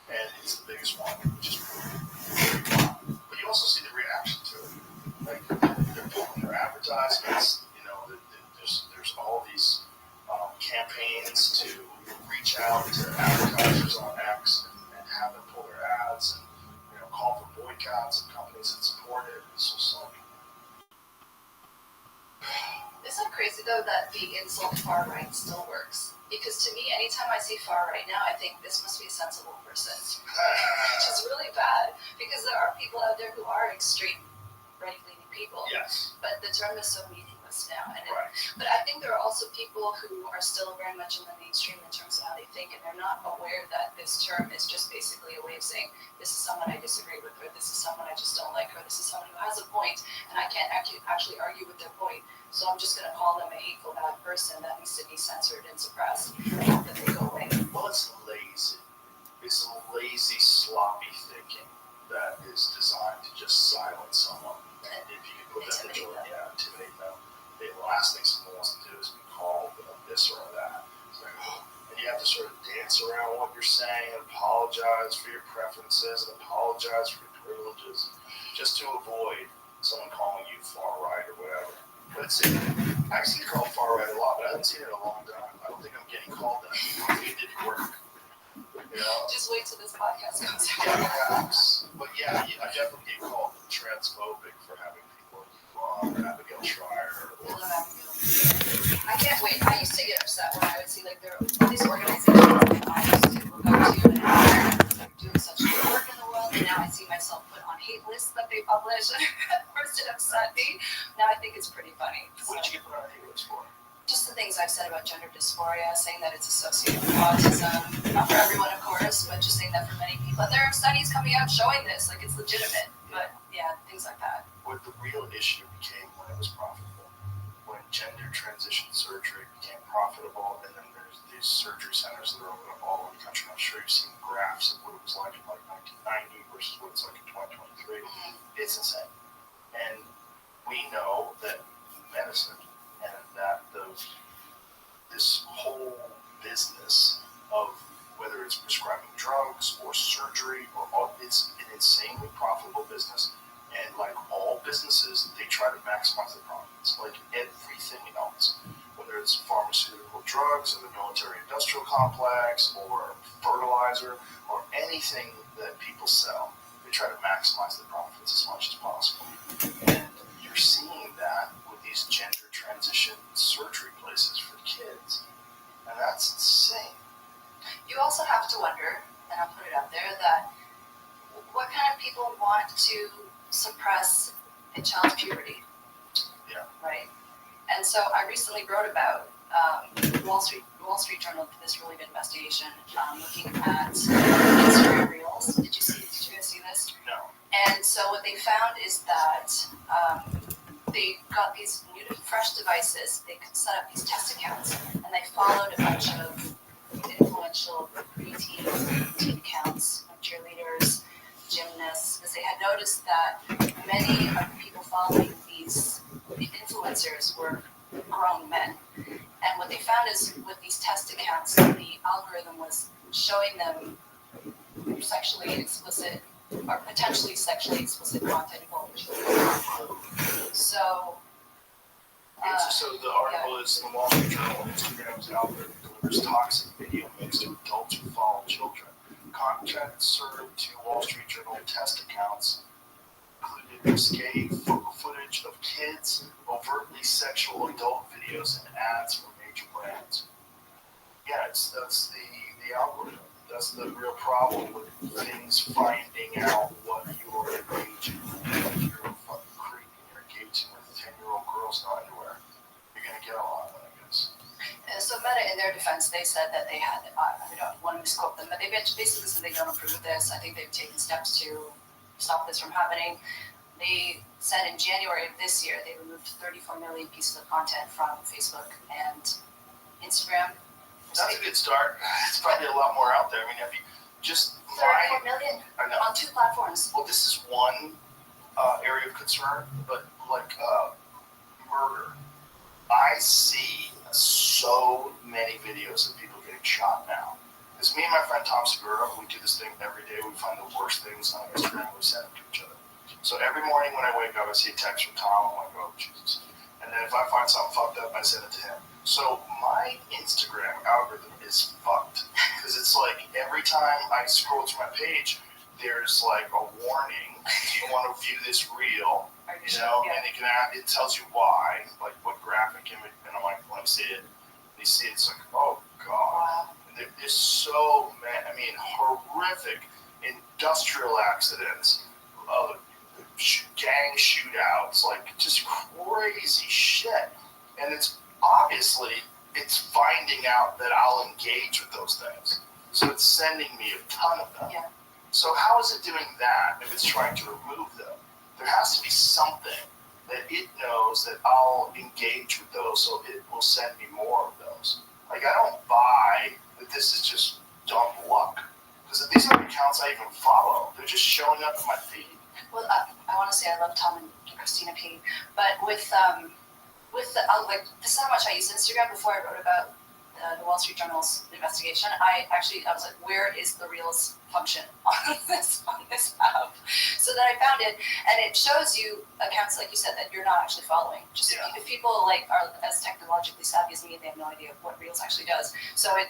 And it's the biggest one, which is very fun. But you also see the reaction to it. Like, they're pulling their advertisements, there's all these campaigns to reach out to advertisers on X and have them pull their ads and call for boycotts of companies that support it. It's just like,
Isn't it crazy though that the insult far right still works? Because to me, anytime I see far right now, I think this must be a sensible person, which is really bad because there are people out there who are extreme right-leaning people.
yes,
But the term is so meaningless now. And
right.
but I think there are also people who are still very much in the mainstream in terms of how they think, and they're not aware that this term is just basically a way of saying, this is someone I disagree with, or this is someone I just don't like, or this is someone who has a point, and I can't actually argue with their point. So I'm just going to call them a hateful, bad person that needs to be censored and suppressed, and hope that they go away.
Well, it's lazy. It's lazy, sloppy thinking that is designed to just silence someone. if you can put that in intimidate them. The last thing someone wants to do is be called this or that. It's like, and you have to sort of dance around what you're saying and apologize for your preferences and apologize for your privileges just to avoid someone calling you far right or whatever. But I've seen it called far right a lot, but I haven't seen it in a long time. I don't think I'm getting called that. It didn't work. You know?
Just wait till this podcast comes out.
Perhaps. But yeah, I definitely get called transphobic for having people on Abigail Schreier.
I love Abigail. I can't wait. I used to get upset when I would see like there were all these organizations that I used to look up to and admire because I'm doing such good work in the world, and now I see myself put on hate lists that they publish. At first it upset me. Now I think it's pretty funny.
What did you get put on a hate list for?
Just the things I've said about gender dysphoria, saying that it's associated with autism. Not for everyone, of course, but just saying that for many people. And there are studies coming out showing this, like it's legitimate. But yeah, things like that.
What the real issue became when it was profitable. When gender transition surgery became profitable, and then there's these surgery centers that are open up all over the country. I'm sure you've seen graphs of what it was like in like 1990 versus what it's like in 2023. It's insane. And we know that medicine and that this whole business of whether it's prescribing drugs or surgery or all, it's an insanely profitable business. And like all businesses, they try to maximize the profits, like everything else. Whether it's pharmaceutical drugs or the military-industrial complex or fertilizer or anything that people sell, they try to maximize the profits as much as possible. And you're seeing that with these gender transition surgery places for kids. And that's insane.
You also have to wonder, and I'll put it out there, that what kind of people want to suppress a child's puberty?
Yeah.
Right? And so I recently wrote about Wall Street Journal did this really good investigation looking at Instagram Reels. Did you guys see this?
No.
And so what they found is that they got these new, fresh devices. They could set up these test accounts, and they followed a bunch of influential preteen teen accounts of cheerleaders, gymnasts, because they had noticed that many of the people following these influencers were grown men. And what they found is with these test accounts, the algorithm was showing them sexually explicit or potentially sexually explicit content involving children. So
the article is in the Wall Street Journal. Instagram's algorithm delivers toxic video mix to adults who follow children. Content served to Wall Street Journal test accounts included risque footage of kids, overtly sexual adult videos, and ads from major brands. Yeah, that's the algorithm. That's the real problem with things finding out what you're engaging with. Like you're a fucking creep and you're engaging with 10-year-old girls in underwear. You're going to get a lot of it, I guess.
And so Meta, in their defense, they said that they had, I don't want to misquote them, but they basically said they don't approve of this. I think they've taken steps to stop this from happening. They said in January of this year, they removed 34 million pieces of content from Facebook and Instagram.
That's a good start. It's probably a lot more out there. I mean, if you just
34 million
I know.
on 2 platforms.
Well, this is one area of concern, but like murder. I see so many videos of people getting shot now. It's me and my friend Tom Segura. We do this thing every day. We find the worst things on Instagram. We send them to each other. So every morning when I wake up, I see a text from Tom. I'm like, oh, Jesus. And then if I find something fucked up, I send it to him. So my Instagram algorithm is fucked. Because it's like every time I scroll through my page, there's like a warning. Do you want to view this reel? You know, and it tells you why, like what graphic image. And I'm like, let me see it. And you see it, it's like, oh, God. And there's so many, I mean, horrific industrial accidents, gang shootouts, like just crazy shit. And it's obviously, it's finding out that I'll engage with those things. So it's sending me a ton of them.
Yeah.
So how is it doing that if it's trying to remove them? There has to be something that it knows that I'll engage with those, so it will send me more of those. Like, I don't buy that this is just dumb luck. Because these are accounts I even follow. They're just showing up in my feed.
Well, I want to say I love Tom and Christina P. But with the like, this is how much I used Instagram before I wrote about the Wall Street Journal's investigation. I was like, where is the Reels function on this app? So then I found it, and it shows you accounts, like you said, that you're not actually following. Just if people like are as technologically savvy as me, they have no idea what Reels actually does. So it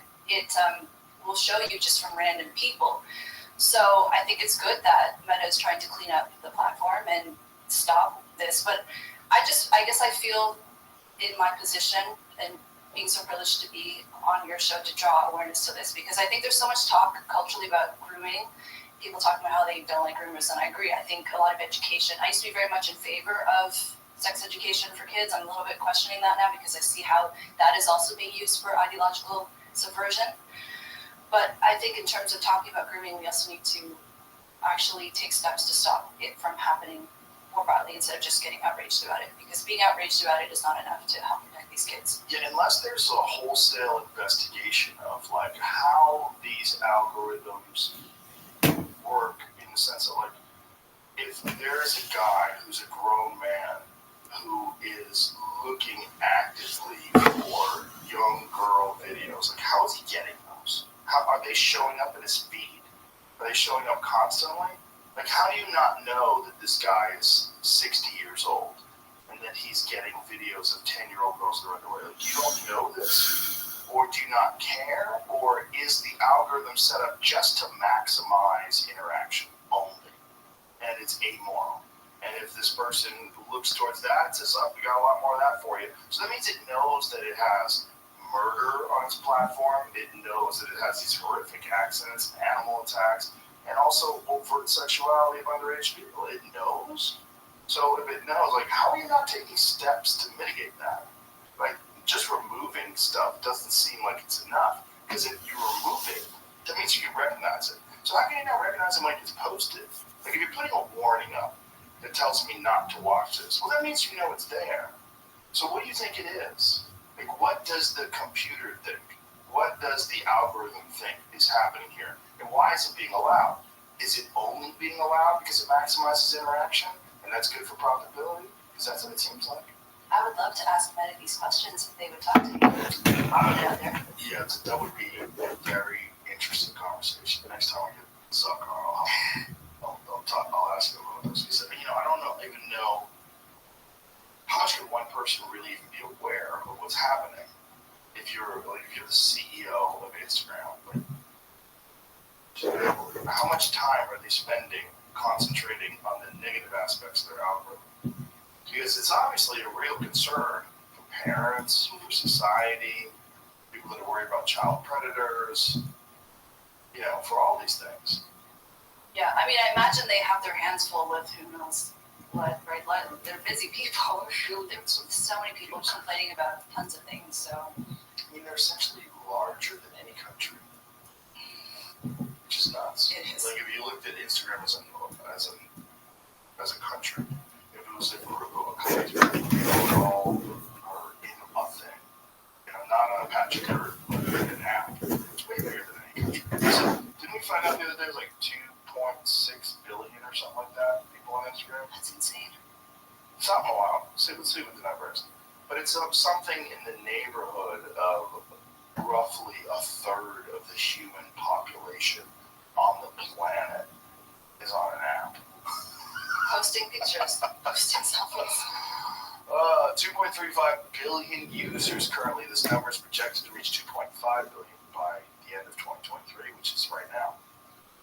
will show you just from random people. So I think it's good that Meta is trying to clean up the platform and stop this. But I guess I feel in my position and being so privileged to be on your show to draw awareness to this, because I think there's so much talk culturally about grooming. People talking about how they don't like groomers, and I agree. I think a lot of education. I used to be very much in favor of sex education for kids. I'm a little bit questioning that now because I see how that is also being used for ideological subversion. But I think in terms of talking about grooming, we also need to actually take steps to stop it from happening more broadly instead of just getting outraged about it. Because being outraged about it is not enough to help protect these kids.
Yeah, unless there's a wholesale investigation of like how these algorithms work, in the sense of like, if there's a guy who's a grown man who is looking actively for young girl videos, like how is he getting those? How are they showing up in his feed? Are they showing up constantly? Like, how do you not know that this guy is 60 years old and that he's getting videos of 10-year-old girls in their underwear? Like, you don't know this? Or do you not care? Or is the algorithm set up just to maximize interaction only? And it's amoral. And if this person looks towards that, it says, oh, we got a lot more of that for you. So that means it knows that it has murder on its platform. It knows that it has these horrific accidents, animal attacks, and also overt sexuality of underage people. It knows. So if it knows, like, how are you not taking steps to mitigate that? Like, just removing stuff doesn't seem like it's enough. Because if you remove it, that means you can recognize it. So how can you not recognize it when it's posted? Like, if you're putting a warning up that tells me not to watch this, well, that means you know it's there. So what do you think it is? Like, what does the computer think? What does the algorithm think is happening here? And why is it being allowed? Is it only being allowed because it maximizes interaction and that's good for profitability? Because that's what it seems like.
I would love to ask Meta these questions if they would talk to me. Out there.
Yeah, that would be a very interesting conversation. The next time I get sucker on, I'll ask him about this. He said, I don't even know how much can one person really even be aware of what's happening if you're the CEO of Instagram. Like, how much time are they spending concentrating on the negative aspects of their algorithm? Because it's obviously a real concern for parents, for society, people that are worried about child predators, for all these things.
Yeah, I imagine they have their hands full with who knows what, right? They're busy people. There's so many people complaining about tons of things, so.
They're essentially larger than any country, which is nuts.
It is.
Like, if you looked at Instagram as a country, if it was a group of countries, they all are in a thing. Not on a patch of dirt, but in an app. It's way bigger than any country. So, didn't we find out the other day there's like 2.6 billion or something like that people on Instagram?
That's insane.
Something wild. Let's see what the number is. But it's something in the neighborhood of roughly a third of the human population on the planet is on an app.
Posting pictures, posting selfies.
2.35 billion users currently. This number is projected to reach 2.5 billion by the end of 2023, which is right now.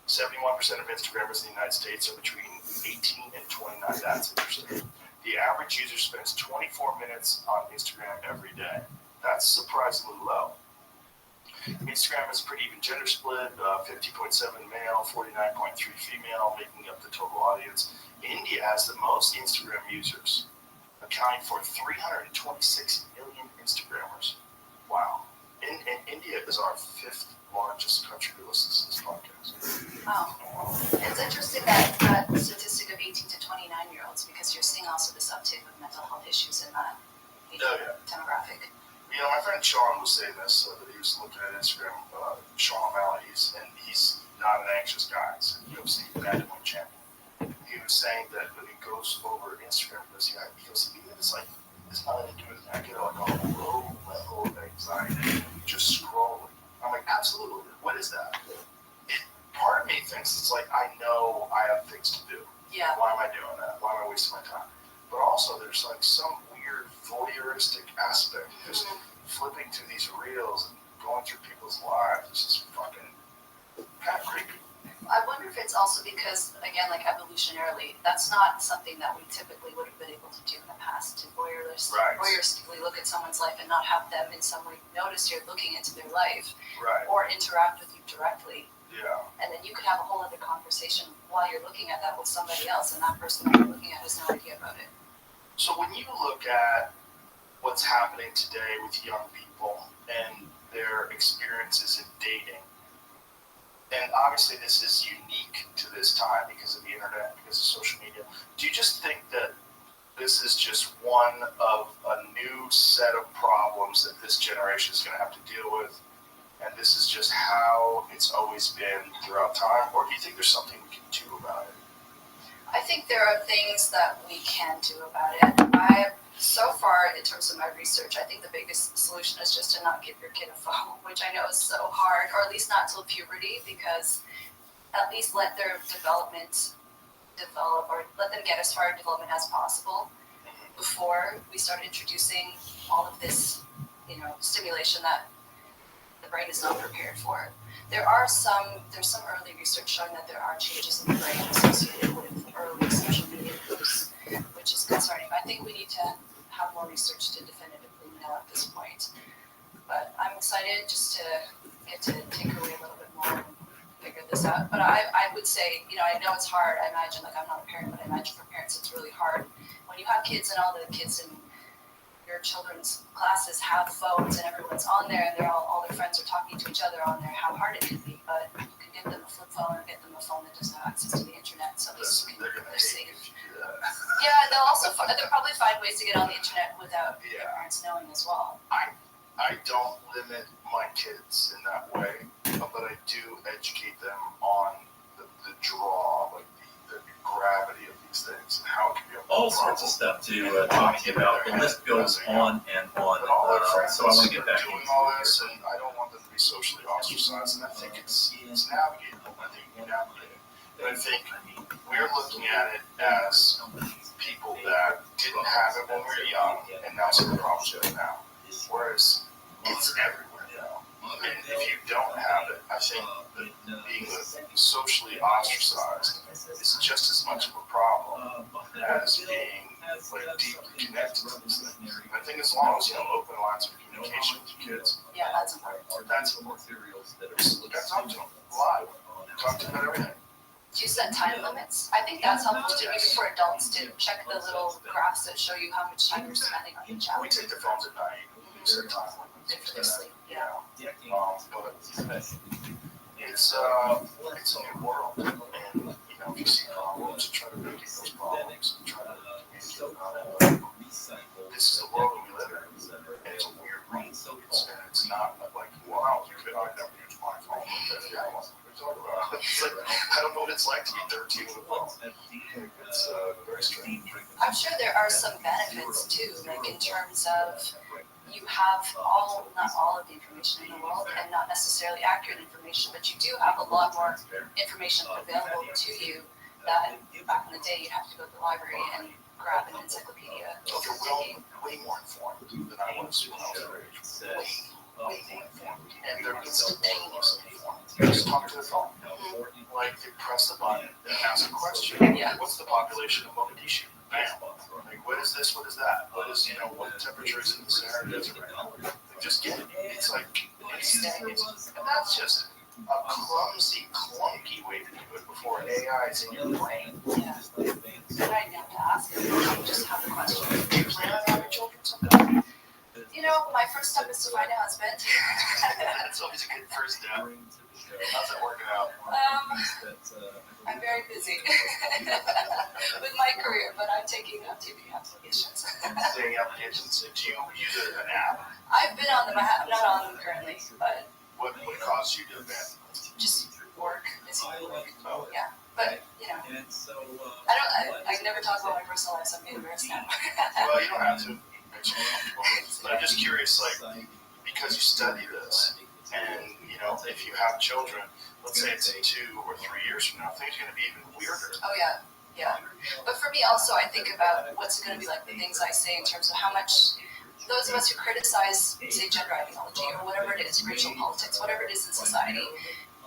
71% of Instagrammers in the United States are between 18 and 29. That's interesting. The average user spends 24 minutes on Instagram every day. That's surprisingly low. Instagram is a pretty even gender split, 50.7 male, 49.3 female, making up the total audience. India has the most Instagram users, accounting for 326 million Instagrammers. Wow. And India is our 5th largest country who listens to this podcast.
Oh. It's interesting that statistic of 18 to 29-year-olds, because you're seeing also this uptick of mental health issues in that demographic.
My friend Sean was saying this, that he was looking at Instagram, Sean O'Malley, and he's not an anxious guy. He's a UFC bantamweight champion. he was saying that when he goes over Instagram, he goes, even if it's like, it's not anything to do with it. I get like a low level of anxiety just scrolling. I'm like, absolutely. What is that? Part of me thinks it's like, I know I have things to do.
Yeah.
Why am I doing that? Why am I wasting my time? But also, there's like some weird voyeuristic aspect, just flipping through these reels and going through people's lives. It's just fucking kind of creepy.
I wonder if it's also because, again, like evolutionarily, that's not something that we typically would have been able to do in the past, to voyeuristically look at someone's life and not have them in some way notice you're looking into their life, or interact with you directly.
Yeah.
And then you could have a whole other conversation while you're looking at that with somebody else, and that person that you're looking at has no idea about it.
So when you look at what's happening today with young people and their experiences in dating, and obviously this is unique to this time because of the internet, because of social media, do you just think that this is just one of a new set of problems that this generation is going to have to deal with, and this is just how it's always been throughout time, or do you think there's something we can do about it?
I think there are things that we can do about it. So far, in terms of my research, I think the biggest solution is just to not give your kid a phone, which I know is so hard, or at least not till puberty, because at least let their development develop, or let them get as far in development as possible before we start introducing all of this, stimulation that the brain is not prepared for. There's some early research showing that there are changes in the brain associated with early social media use, which is concerning. I think we need to have more research to definitively know at this point. But I'm excited just to get to tinker away a little bit more and figure this out. But I would say, I know it's hard. I imagine, I'm not a parent, but I imagine for parents it's really hard. When you have kids and all the kids in your children's classes have phones and everyone's on there and all their friends are talking to each other on there, how hard it can be. But you can get them a flip phone or get them a phone that doesn't have access to the internet, so they're safe. Yeah, they'll probably find ways to get on the internet without their parents knowing as well.
I don't limit my kids in that way, but I do educate them on the draw, like the gravity of these things and how it can be a
all sorts of stuff to talk to you about. The list goes on and on. So I want to get back
doing all this, and I don't want them to be socially ostracized, and I think it's navigatable. I think we navigate it. And I think we're looking at it as people that didn't have it when we were young, and now some of the problems are now. Whereas it's everywhere now. And if you don't have it, I think that being socially ostracized is just as much of a problem as being deeply connected to these things. And I think as long as open lines of communication with your kids,
that's important.
That's important. Talk to them live. Talk to them about everything.
Do you set time limits? I think that's helpful too, even for adults, to check the little graphs that show you how much time you're spending on each app.
We take the phones at night. Set time limits.
For their sleep.
But it's a new world, and if you see problems, try to mitigate those problems. Try to this is the world we live in, and it's a weird world. It's not like, wow, you could never use my phone. It's like, I don't know what it's like to be 13 with a phone. It's very strange.
I'm sure there are some benefits too, like in terms of you have not all of the information in the world, and not necessarily accurate information, but you do have a lot more information available to you that back in the day you'd have to go to the library and grab an encyclopedia.
You're way more informed than I was when I was their age. Way more informed. And they're instantaneously informed. You just talk to the phone. Like, they press the button and ask a question. What's the population of Mogadishu? Bam. Like, what is this? What is that? What is, what temperature is in the Sahara Desert right now? Just get it. It's like, that's just a clumsy, clunky way to do it before AI is in your brain.
Yeah. Good idea to ask it. Just have the question.
Do you plan on having children sometime?
My first step is to find a husband.
That's always a good first step. How's it working out?
I'm very busy with my career, but I'm taking applications.
Taking applications? Do you use an app?
I've been on them. I'm not on them currently, but
what caused you to abandon?
Just work. Busy work.
Oh.
Yeah. But But, you know, I never talk about my personal life, so I'm getting embarrassed now.
Well, you don't have to. But I'm just curious, like, because you study this, and, you know, if you have children, let's say it's 2 or 3 years from now, things are going to be even weirder.
Oh, yeah. Yeah. But for me also, I think about what's going to be like the things I say in terms of how much those of us who criticize, say, gender ideology or whatever it is, racial politics, whatever it is in society,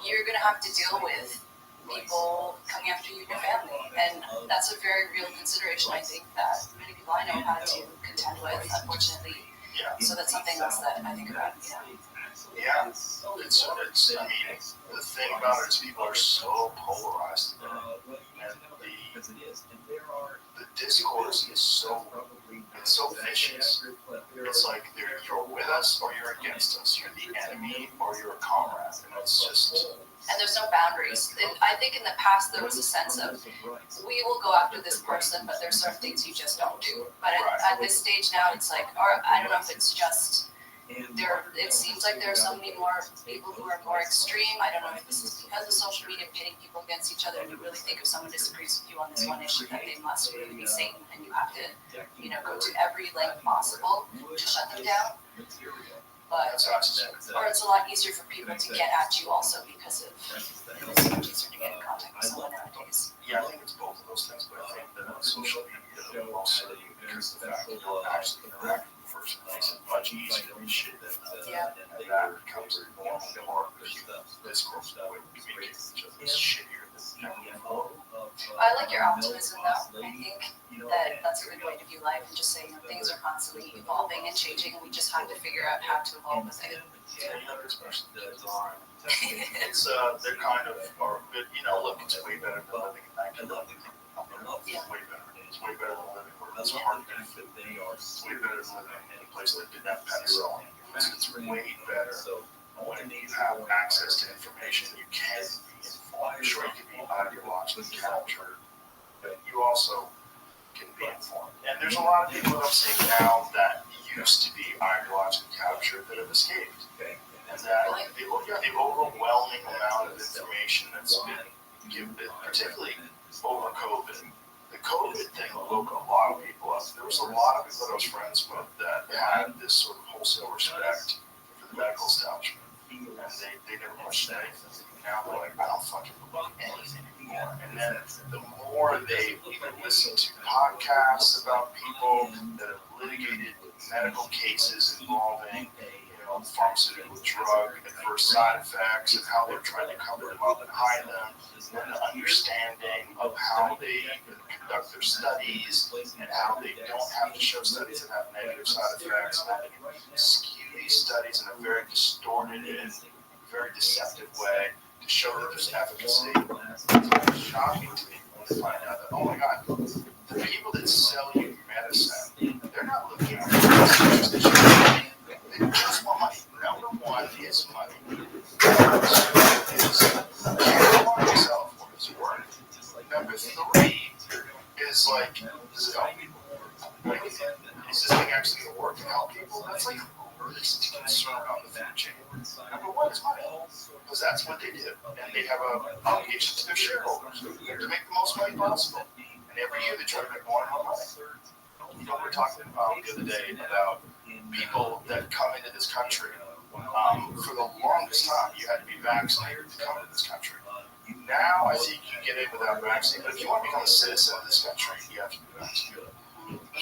you're going to have to deal with people coming after you and your family. And that's a very real consideration, I think, that many people I know had to contend with, unfortunately.
Yeah.
So that's something else that I think about,
Yeah. It's, I mean, the thing about it is people are so polarized today. And the discourse is so vicious. It's like you're with us or you're against us. You're the enemy or you're a comrade. And it's just...
And there's no boundaries. And I think in the past there was a sense of, we will go after this person, but there's certain things you just don't do. But at this stage now, it's like, or I don't know if it's just, it seems like there are so many more people who are more extreme. I don't know if this is because of social media pitting people against each other, and you really think if someone disagrees with you on this one issue that they must really be Satan, and you have to, you know, go to every length possible to shut them down. But, or it's a lot easier for people to get at you also because of, you know, it's so much easier to get in contact with someone nowadays.
Yeah, I think it's both of those things, but I think that on social media, also because of the fact that you don't actually interact with the person, it makes it much easier to shit that, and that becomes more and more of the discourse that we communicate with each other. It's shittier than ever before.
I like your optimism though. I think that that's a good way to view life and just saying that things are constantly evolving and changing and we just have to figure out how to evolve with it.
Yeah, you know, especially the design. It's, they're kind of, or, you know, look, it's way better than living in 1911.
Yeah.
Way better. It's way better than living where it's hard to fit. It's way better than living in a place that didn't have penicillin. It's way better when you have access to information. You can be informed. Sure, you can be ideologically captured, but you also can be informed. And there's a lot of people that I'm seeing now that used to be ideologically captured that have escaped. And that the overwhelming amount of information that's been given, particularly over COVID. The COVID thing woke a lot of people up. There was a lot of people that I was friends with that had this sort of wholesale respect for the medical establishment. And they never questioned anything. Now they're like, I don't fucking believe anything anymore. And then the more they listen to podcasts about people that have litigated medical cases involving, you know, pharmaceutical drug adverse side effects and how they're trying to cover them up and hide them, and the understanding of how they conduct their studies and how they don't have to show studies that have negative side effects, and how they can skew these studies in a very distorted and very deceptive way to show that there's efficacy. It's shocking to me when I find out that, oh my God, the people that sell you medicine, they're not looking at it. They just want money. Number one is money. Number two is how long you sell it for is worth. Number three is like, does it help people? Like, is this thing actually going to work and help people? That's like the least concern on the food chain. Number one is money. Because that's what they do. And they have an obligation to their shareholders to make the most money possible. And every year they try to make more and more money. You know, we were talking about the other day about people that come into this country. For the longest time, you had to be vaccinated to come into this country. Now, I think you get in without vaccine. But if you want to become a citizen of this country, you have to be vaccinated.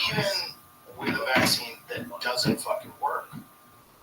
Even with a vaccine that doesn't fucking work,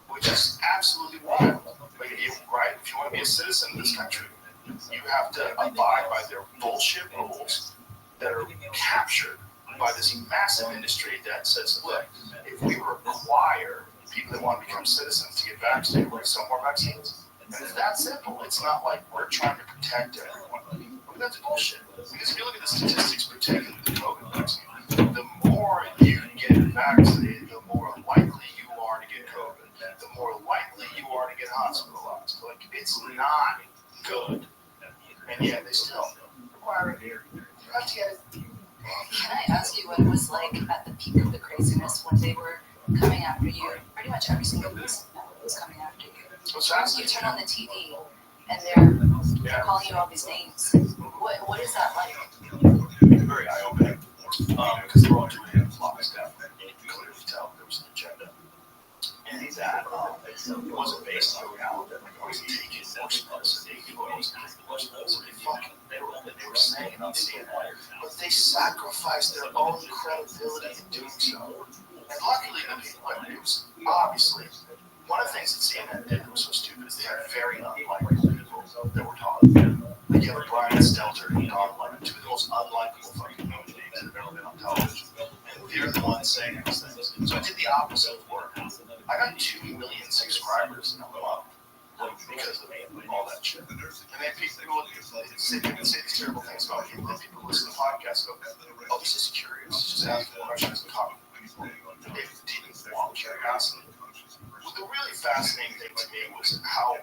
which is absolutely wild. Like, right? If you want to be a citizen of this country, you have to abide by their bullshit rules that are captured by this massive industry that says, look, if we require people that want to become citizens to get vaccinated, we're going to sell more vaccines. And it's that simple. It's not like we're trying to protect everyone. But that's bullshit. Because if you look at the statistics, particularly the COVID vaccine, the more you get vaccinated, the more likely you are to get COVID. The more likely you are to get hospitalized. Like, it's not good. And yet they still require it here. You have to get it.
Can I ask you what it was like at the peak of the craziness when they were coming after you? Pretty much every single person was coming after you. You turn on the TV and they're calling you all these names. What is that like?
Very eye-opening. Because they're all doing it in lockstep, and you can clearly tell there was an agenda. And that it wasn't based on reality. Like, I wasn't taking horse medicine. They wasn't taking horse medicine. They were saying it on CNN. But they sacrificed their own credibility in doing so. And luckily, the people, like, it was obviously one of the things that CNN did that was so stupid is they had very unlikable people that were talking. Like, you have Brian Stelter and Don Lemon, two of the most unlikable fucking human beings that have ever been on television. And they're the ones saying these things. So I did the opposite of work. I got 2 million subscribers in a month because of all that shit. And then people say these terrible things about me. And then people listen to podcasts and go, oh, he's just curious. He's just asking questions and talking to people. And they didn't want curiosity. Well, the really fascinating thing to me was how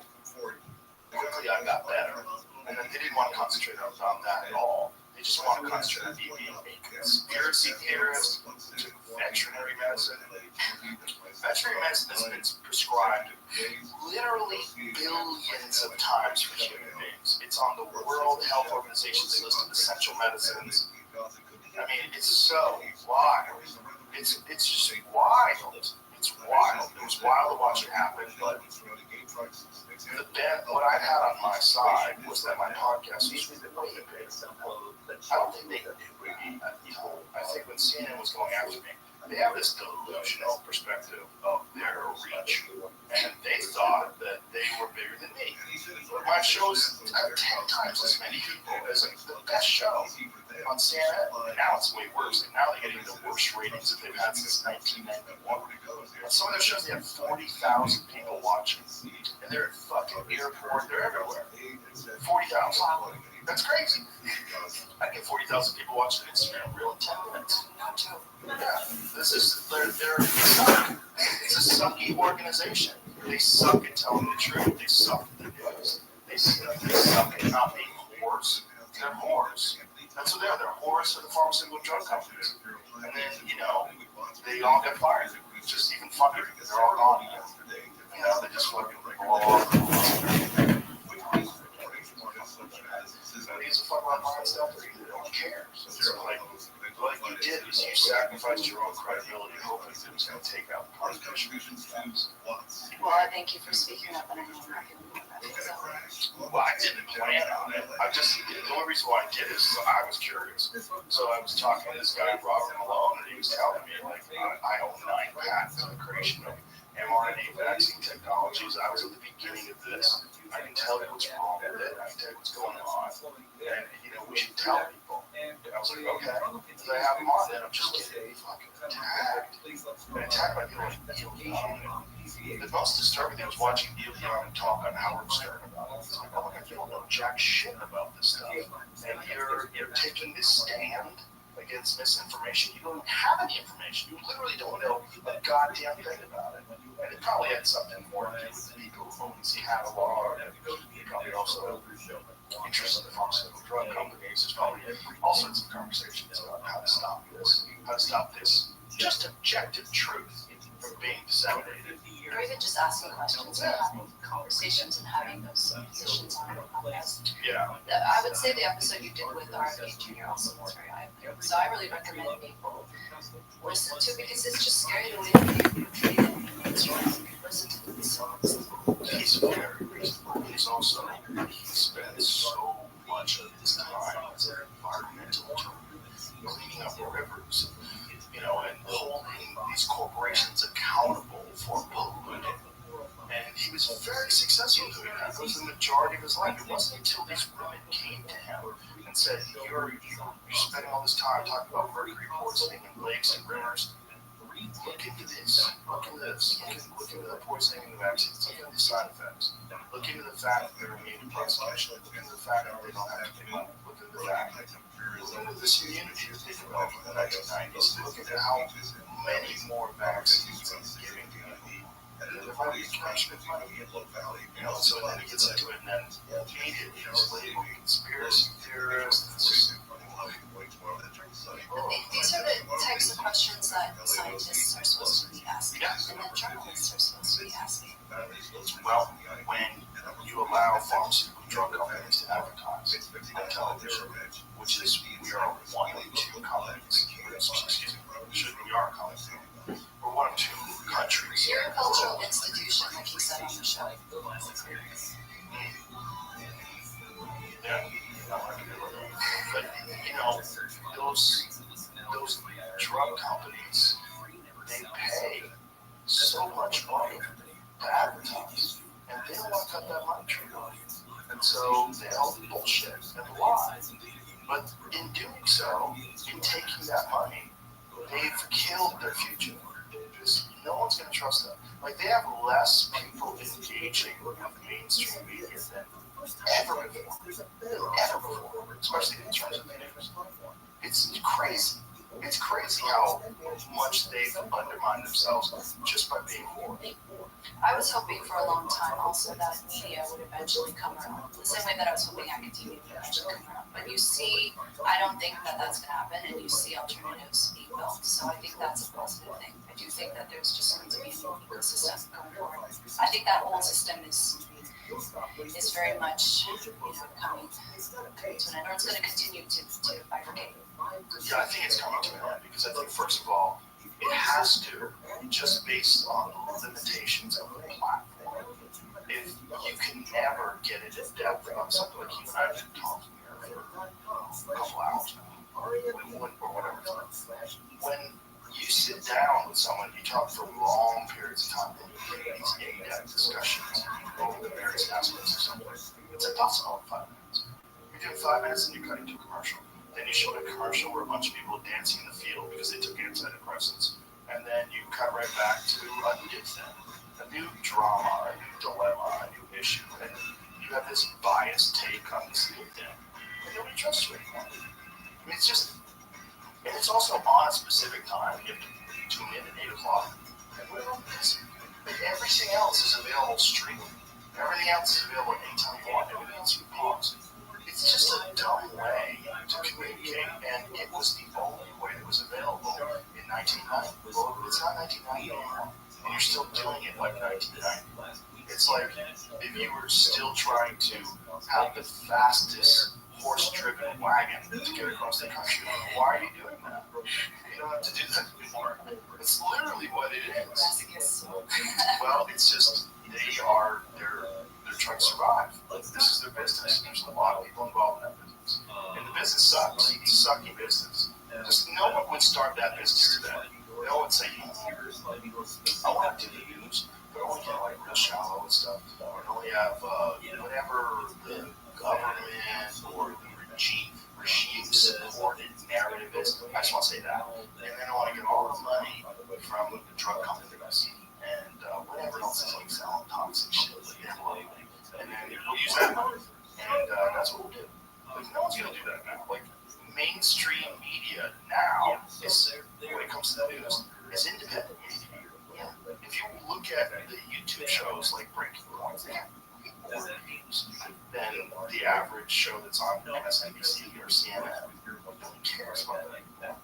quickly I got better. And then they didn't want to concentrate on that at all. They just want to concentrate on me being a conspiracy theorist, veterinary medicine. Veterinary medicine has been prescribed literally billions of times for human beings. It's on the World Health Organization's list of essential medicines. I mean, it's so wild. It's just wild. It's wild. It was wild to watch it happen, but what I had on my side was that my podcast was way big. I don't think they knew me. I think when CNN was going after me, they have this delusional perspective of their reach, and they thought that they were bigger than me. But my shows have 10 times as many people as the best show on CNN. Now it's way worse. And now they're getting the worst ratings that they've had since 1991. And some of their shows, they have 40,000 people watching, and they're at fucking airport. They're everywhere. 40,000. That's crazy. I get 40,000 people watching Instagram reel in 10 minutes. Yeah, this is they're suck. It's a sucky organization. They suck at telling the truth. They suck at the news. They suck at not being whores. They're whores. That's what they are. They're whores for the pharmaceutical drug companies. And then they all get fired. Just even funnier because they're all gone. They just fucking blow off. He's a fuck about my stuff, but they don't care. So like, what you did was you sacrificed your own credibility, hoping that it was going to take out the politician.
Well, I thank you for speaking up, and I know I'm not going to do that.
Well, I didn't plan on it. The only reason why I did is I was curious. So I was talking to this guy, Robert Malone, and he was telling me, like, I own 9 patents on the creation of mRNA vaccine technologies. I was at the beginning of this. I can tell you what's wrong with it. I can tell you what's going on. And, we should tell people. And I was like, okay. Because I have them on, then I'm just getting fucking attacked. And attacked by people like Neil Young. The most disturbing thing was watching Neil Young talk on Howard Stern about it. It's like, oh my God, you don't know jack shit about this stuff. And you're taking this stand against misinformation. You don't have any information. You literally don't know a goddamn thing about it. And it probably had something more to do with the people who owns the catalog, and probably also interested in the pharmaceutical drug companies. There's probably all sorts of conversations about how to stop this just objective truth from being disseminated.
Or even just asking questions and having conversations and having those positions on your podcast.
Yeah.
I would say the episode you did with RFK Jr. also was very eye-opening. So I really recommend people listen to it because it's just scary the way that you treat it. Listen to the songs.
He's very reasonable. He's also, he spends so much of his time as an environmental cleaning up rivers, and holding these corporations accountable for polluting. And he was very successful doing that. It was the majority of his life. It wasn't until these women came to him and said, you're spending all this time talking about mercury poisoning in lakes and rivers. Look into this. Look into this. Look into the poisoning in the vaccines. Look into the side effects. Look into the fact that they're immune to prosecution. Look into the fact that they don't have to pay money. Look into the fact that this immunity that they developed in the 1990s. Look into how many more vaccines are giving to people. And then there might be connection with money. So then he gets into it, and then immediately he's labeled conspiracy theorists.
These are the types of questions that scientists are supposed to be asking, and that journalists are supposed to be asking.
Well, when you allow pharmaceutical drug companies to advertise on television,
the show.
Yeah, but you know, those drug companies, they pay so much money to advertise, and they don't want to cut that money tree off. And so they all bullshit and lie. But in doing so, in taking that money, they've killed their future. Because no one's going to trust them. Like, they have less people engaging with mainstream media than ever before. Especially in terms of news. It's crazy. It's crazy how much they've undermined themselves just by being poor.
I was hoping for a long time also that media would eventually come around, the same way that I was hoping academia would eventually come around. But you see, I don't think that that's going to happen, and you see alternatives being built. So I think that's a positive thing. I do think that there's just going to be a new ecosystem going forward. I think that whole system is very much coming to an end, or it's going to continue to bifurcate.
Yeah, I think it's coming to an end because I think, first of all, it has to, just based on the limitations of the platform. If you can never get it in depth on something like you and I have been talking here for a couple hours now, or whatever it's like. When you sit down with someone, you talk for long periods of time, and you get these in-depth discussions over the various aspects of something. It's impossible in 5 minutes. You're doing 5 minutes and you're cutting to a commercial. Then you showed a commercial where a bunch of people dancing in the field because they took antidepressants. And then you cut right back to a new thing, a new drama, a new dilemma, a new issue. And you have this biased take on this new thing. And nobody trusts you anymore. I mean, it's just, and it's also on a specific time. You have to tune in at 8 o'clock. And we're on this. But everything else is available streaming. Everything else is available anytime you want. Everything else you can pause. It's just a dumb way to communicate, and it was the only way that was available in 1990. Well, it's not 1990 anymore, and you're still doing it like 1990. It's like if you were still trying to have the fastest horse-driven wagon to get across the country. Why are you doing that? You don't have to do that anymore. It's literally what it is. Well, it's just they're trying to survive. This is their business. There's a lot of people involved in that business. And the business sucks. It's a sucky business. Just no one would start that business today. No one would say, I want to do the news, but I only get like real shallow and stuff. Or only have whatever the government or the regime-supported narrative is. I just want to say that. And then I want to get all the money from the drug companies and whatever else is like selling toxic shit. And then we'll use that money. And that's what we'll do. But no one's going to do that now. Like, mainstream media now, is, when it comes to the news, is independent media. If you look at the YouTube shows like Breaking Point, they have more views than the average show that's on MSNBC or CNN. No one cares about that.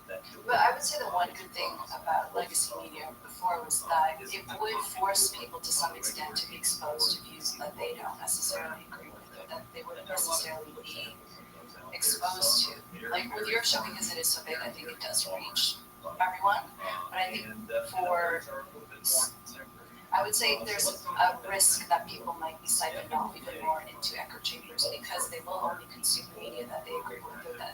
But I would say the one good thing about legacy media before was that it would force people to some extent to be exposed to views that they don't necessarily agree with or that they wouldn't necessarily be exposed to. Like with your show, because it is so big, I think it does reach everyone. But I think I would say there's a risk that people might be siphoned off even more into echo chambers because they will only consume the media that they agree with or that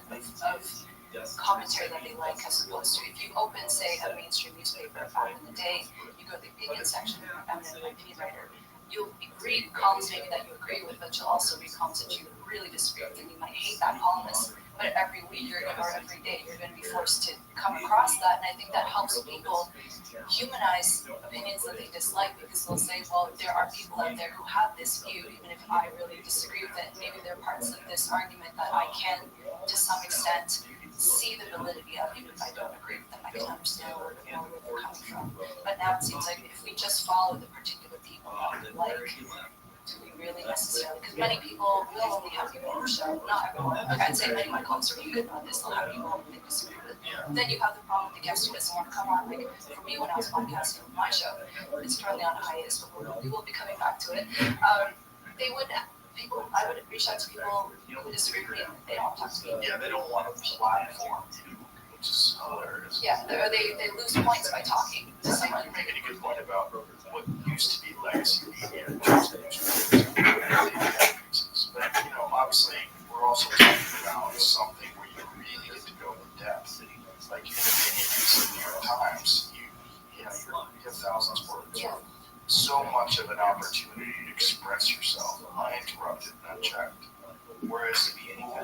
of commentary that they like, as opposed to if you open, say, a mainstream newspaper back in the day, you go to the opinion section, you're an opinion writer, you'll read columns maybe that you agree with, but you'll also read columns that you really disagree with, and you might hate that columnist, but every week or every day you're going to be forced to come across that, and I think that helps people humanize opinions that they dislike, because they'll say, well, there are people out there who have this view, even if I really disagree with it, maybe there are parts of this argument that I can, to some extent, see the validity of, even if I don't agree with them. I can understand a little bit more where they're coming from. But now it seems like if we just follow the particular people that we like, do we really necessarily? Because many people will only have people on the show, not everyone. Like I'd say many of my colleagues are really good on this. They'll have people who they disagree with. Then you have the problem with the guest who doesn't want to come on. Like for me, when I was podcasting with my show, it's currently on a hiatus, but we will be coming back to it. They would. I would reach out to people who disagree with me and they don't talk to me.
Yeah, they don't want a platform to which is hilarious.
Yeah, or they lose points by talking.
I think you're making a good point about what used to be legacy media in terms of newspapers. But, obviously, we're also talking about something where you really get to go into depth. Like, in an opinion piece of the New York Times, you have thousands of words.
Yeah.
So much of an opportunity to express yourself uninterrupted and unchecked. Whereas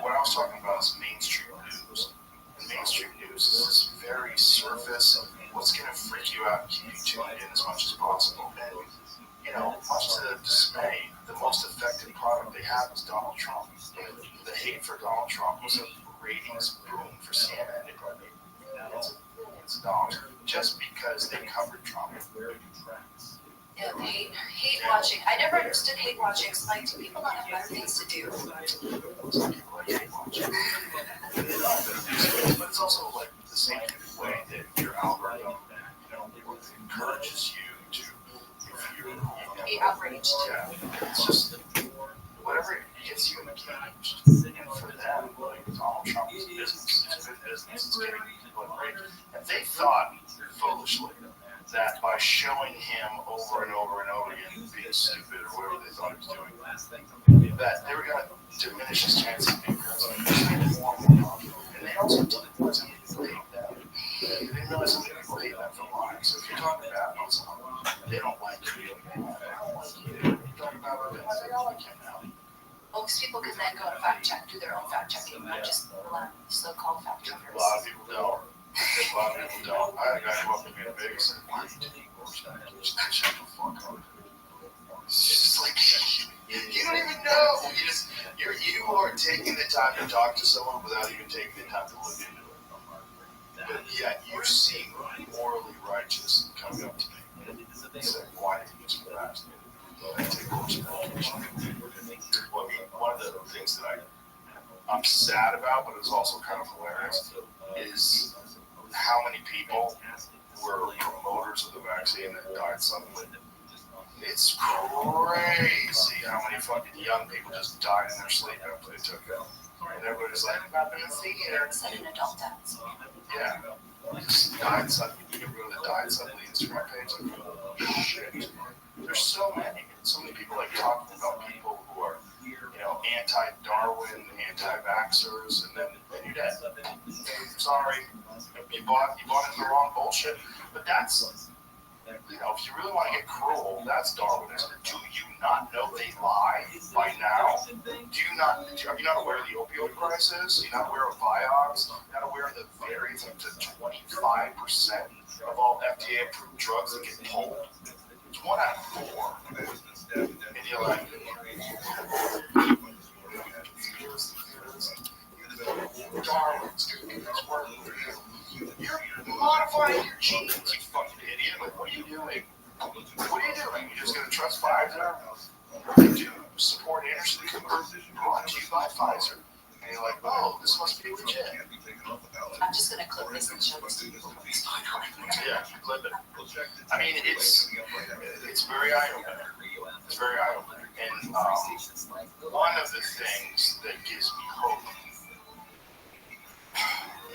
what I was talking about is mainstream news. And mainstream news is this very surface, what's going to freak you out and keep you tuned in as much as possible. And, much to the dismay, the most effective product they had was Donald Trump. The hate for Donald Trump was a ratings boom for CNN. It's Donald Trump just because they covered Trump.
Yeah, hate watching. I never understood hate watching. So like, do people not have better things to do?
But it's also like the same way that your algorithm, encourages you to,
Be outraged.
Yeah, it's just whatever gets you engaged. And for them, like Donald Trump is business. It's good business. It's getting people enraged. And they thought foolishly that by showing him over and over and over again being stupid or whatever they thought he was doing, that they were going to diminish his chance of being president. And they also didn't realize how many people hate that. They didn't realize how many people hate that for lying. So if you're talking bad about someone, they don't like you. They don't like you. You're talking about other things, they don't like you now.
Well, because people can then go and fact check, do their own fact checking, not just rely on so-called fact checkers.
A lot of people don't. I had a guy come up to me in Vegas and why are you taking bullshit? Shut the fuck up. It's just like, you don't even know. You are taking the time to talk to someone without even taking the time to look into it. But yet you seem morally righteous coming up to me. Saying, why did you do that? I take bullshit medication. Well, one of the things that I'm sad about, but it's also kind of hilarious, is how many people were promoters of the vaccine that died suddenly. It's crazy how many fucking young people just died in their sleep after they took it. And everybody's like, I'm not going to see it.
Sudden adult deaths.
Yeah. Just died suddenly. You can go to the died suddenly Instagram page. Like, oh, shit. There's so many people like talking about people who are, anti-Darwin, anti-vaxxers, and then you're dead. Sorry, you bought into the wrong bullshit. But that's, if you really want to get cruel, that's Darwinism. Do you not know they lie by now? Are you not aware of the opioid crisis? Are you not aware of Vioxx? You're not aware of the variance up to 25% of all FDA-approved drugs that get pulled? It's 1 out of 4. And you're like, Darwin's doing this work for you. You're modifying your genes, you fucking idiot. Like, what are you doing? You're just going to trust Pfizer? They do support Anderson Cooper, brought to you by Pfizer. And you're like, oh, this must be legit.
I'm just going to clip this and show this to you.
Yeah, clip it. I mean, it's very eye-opening. It's very eye-opening. And one of the things that gives me hope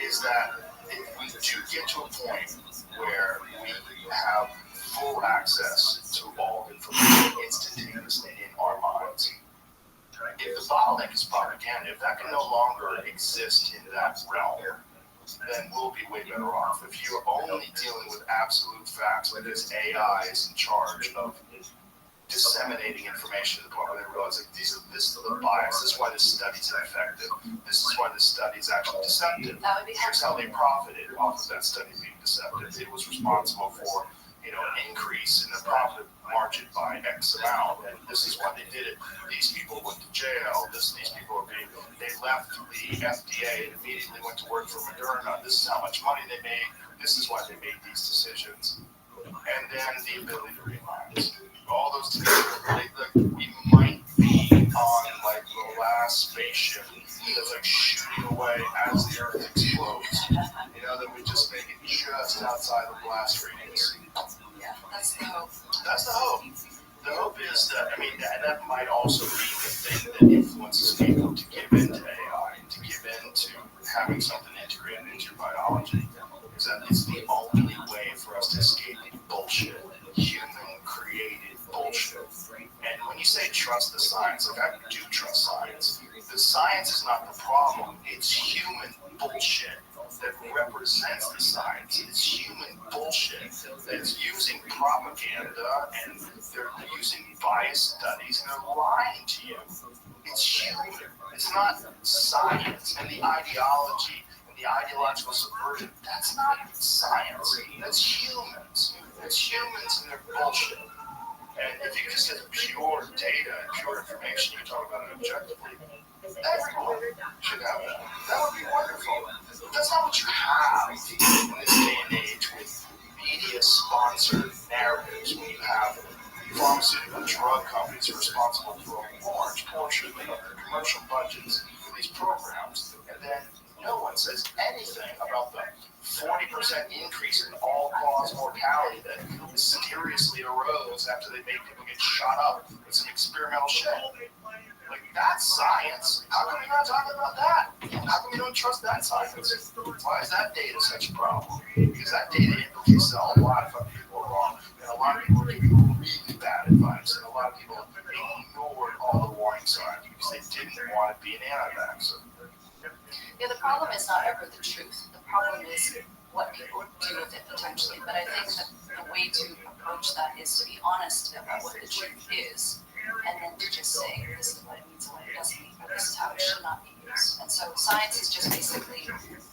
is that if we do get to a point where we have full access to all information instantaneously in our minds, if the bottleneck is propaganda, if that can no longer exist in that realm, then we'll be way better off. If you're only dealing with absolute facts, like this AI is in charge of disseminating information to the public, they realize like this is the bias. This is why this study is ineffective. This is why this study is actually deceptive. Here's how they profited off of that study being deceptive. It was responsible for an increase in the profit margin by X amount, and this is why they did it. These people went to jail. These people they left the FDA and immediately went to work for Moderna. This is how much money they made. This is why they made these decisions. And then the ability to realize all those together, we might be on like the last spaceship that's like shooting away as the Earth explodes. That we just make it just outside the blast radius.
Yeah, that's the hope.
That's the hope. The hope is that, that might also be the thing that influences people to give into AI, to give into having something integrated into your biology. ideology is that it's the only way for us to escape bullshit, human-created bullshit. And when you say trust the science, like I do trust science, the science is not the problem. It's human bullshit that represents the science. It's human bullshit that's using propaganda and they're using biased studies and they're lying to you. It's human. It's not science and the ideology and the ideological subversion. That's not science. That's humans. It's humans and their bullshit. And if you just get pure data and pure information, you talk about it objectively, everyone should have that. That would be wonderful. But that's not what you have in this day and age with media-sponsored narratives, when you have pharmaceutical drug companies responsible for a large portion of their commercial budgets for these programs, and then no one says anything about the 40% increase in all-cause mortality that mysteriously arose after they made people get shot up with some experimental shit. Like, that's science. How come you're not talking about that? How come you don't trust that science? Why is that data such a problem? Because that data implicates that a lot of fucking people are wrong. And a lot of people are giving really bad advice. And a lot of people ignored all the warning signs because they didn't want to be an anti-vaxxer.
Yeah, the problem is not ever the truth. The problem is what people do with it potentially. But I think that the way to approach that is to be honest about what the truth is, and then to just say, this is what it means and what it doesn't mean, but this is how it should not be used. And so science is just basically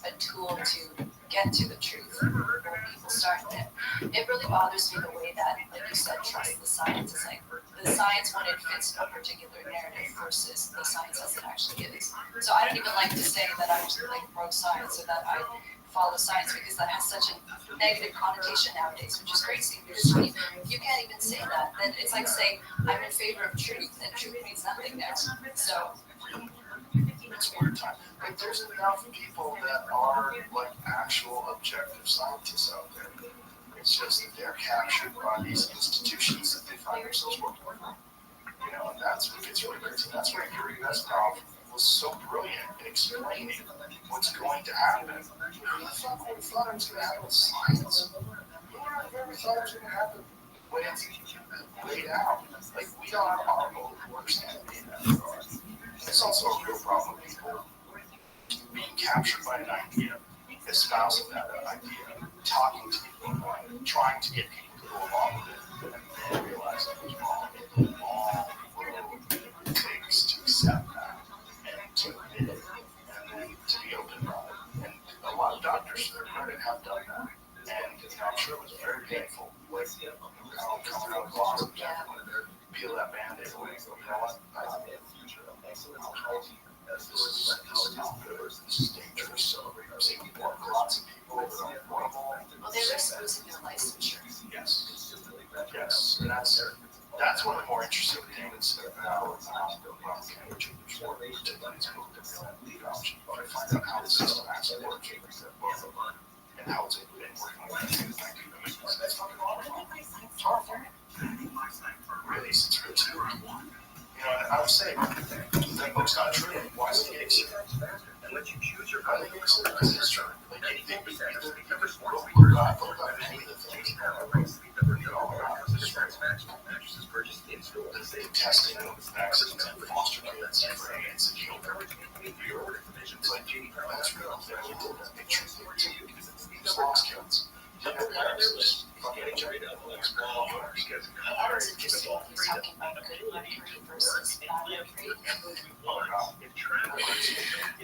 a tool to get to the truth where people start it. It really bothers me the way that, like you said, trust the science is like the science when it fits a particular narrative versus the science as it actually is. So I don't even like to say that I'm like pro science or that I follow science because that has such a negative connotation nowadays, which is crazy because you can't even say that. Then it's like saying I'm in favor of truth and truth means nothing now. So
it's weird time. But there's enough people that are like actual objective scientists out there. It's just that they're captured by these institutions that they find themselves working with. You know, and that's what gets really crazy. That's why Yuri Vesnov was so brilliant in explaining what's going to happen. Who the fuck would have thought it was going to happen with science? Who would have ever thought it was going to happen when it's laid out? Like, we don't have our own understanding in that regard. It's also a real problem with people being captured by an idea, espousing that idea, talking to people about it, trying to get people to go along with it, and then realizing it was wrong. Long road it takes to accept that and to admit it, and then to be open about it. And a lot of doctors, to their credit, have done that. And I'm sure it was very painful. Like, coming out of the closet, peel that band-aid away. You know what? This is dangerous. So I'm seeing lots of people that are vulnerable.
well, they risk losing their licensure.
Yes. Yes. And that's one of the more interesting things about Cambridge before particularly his book that lead option. But I find out how the system actually works and how it's been working on that. That's fucking horrifying. It's horrifying. Really, it's real too. You know, and I would say that book's not true. Why is it getting serious? And let you choose your I think it's true. Like anything we got any of the things the testing of vaccines and foster kids for AIDS and children. It's like, that's real. They did that. They treated these lost kids.
I was interested in talking about good mercury versus bad mercury.
Then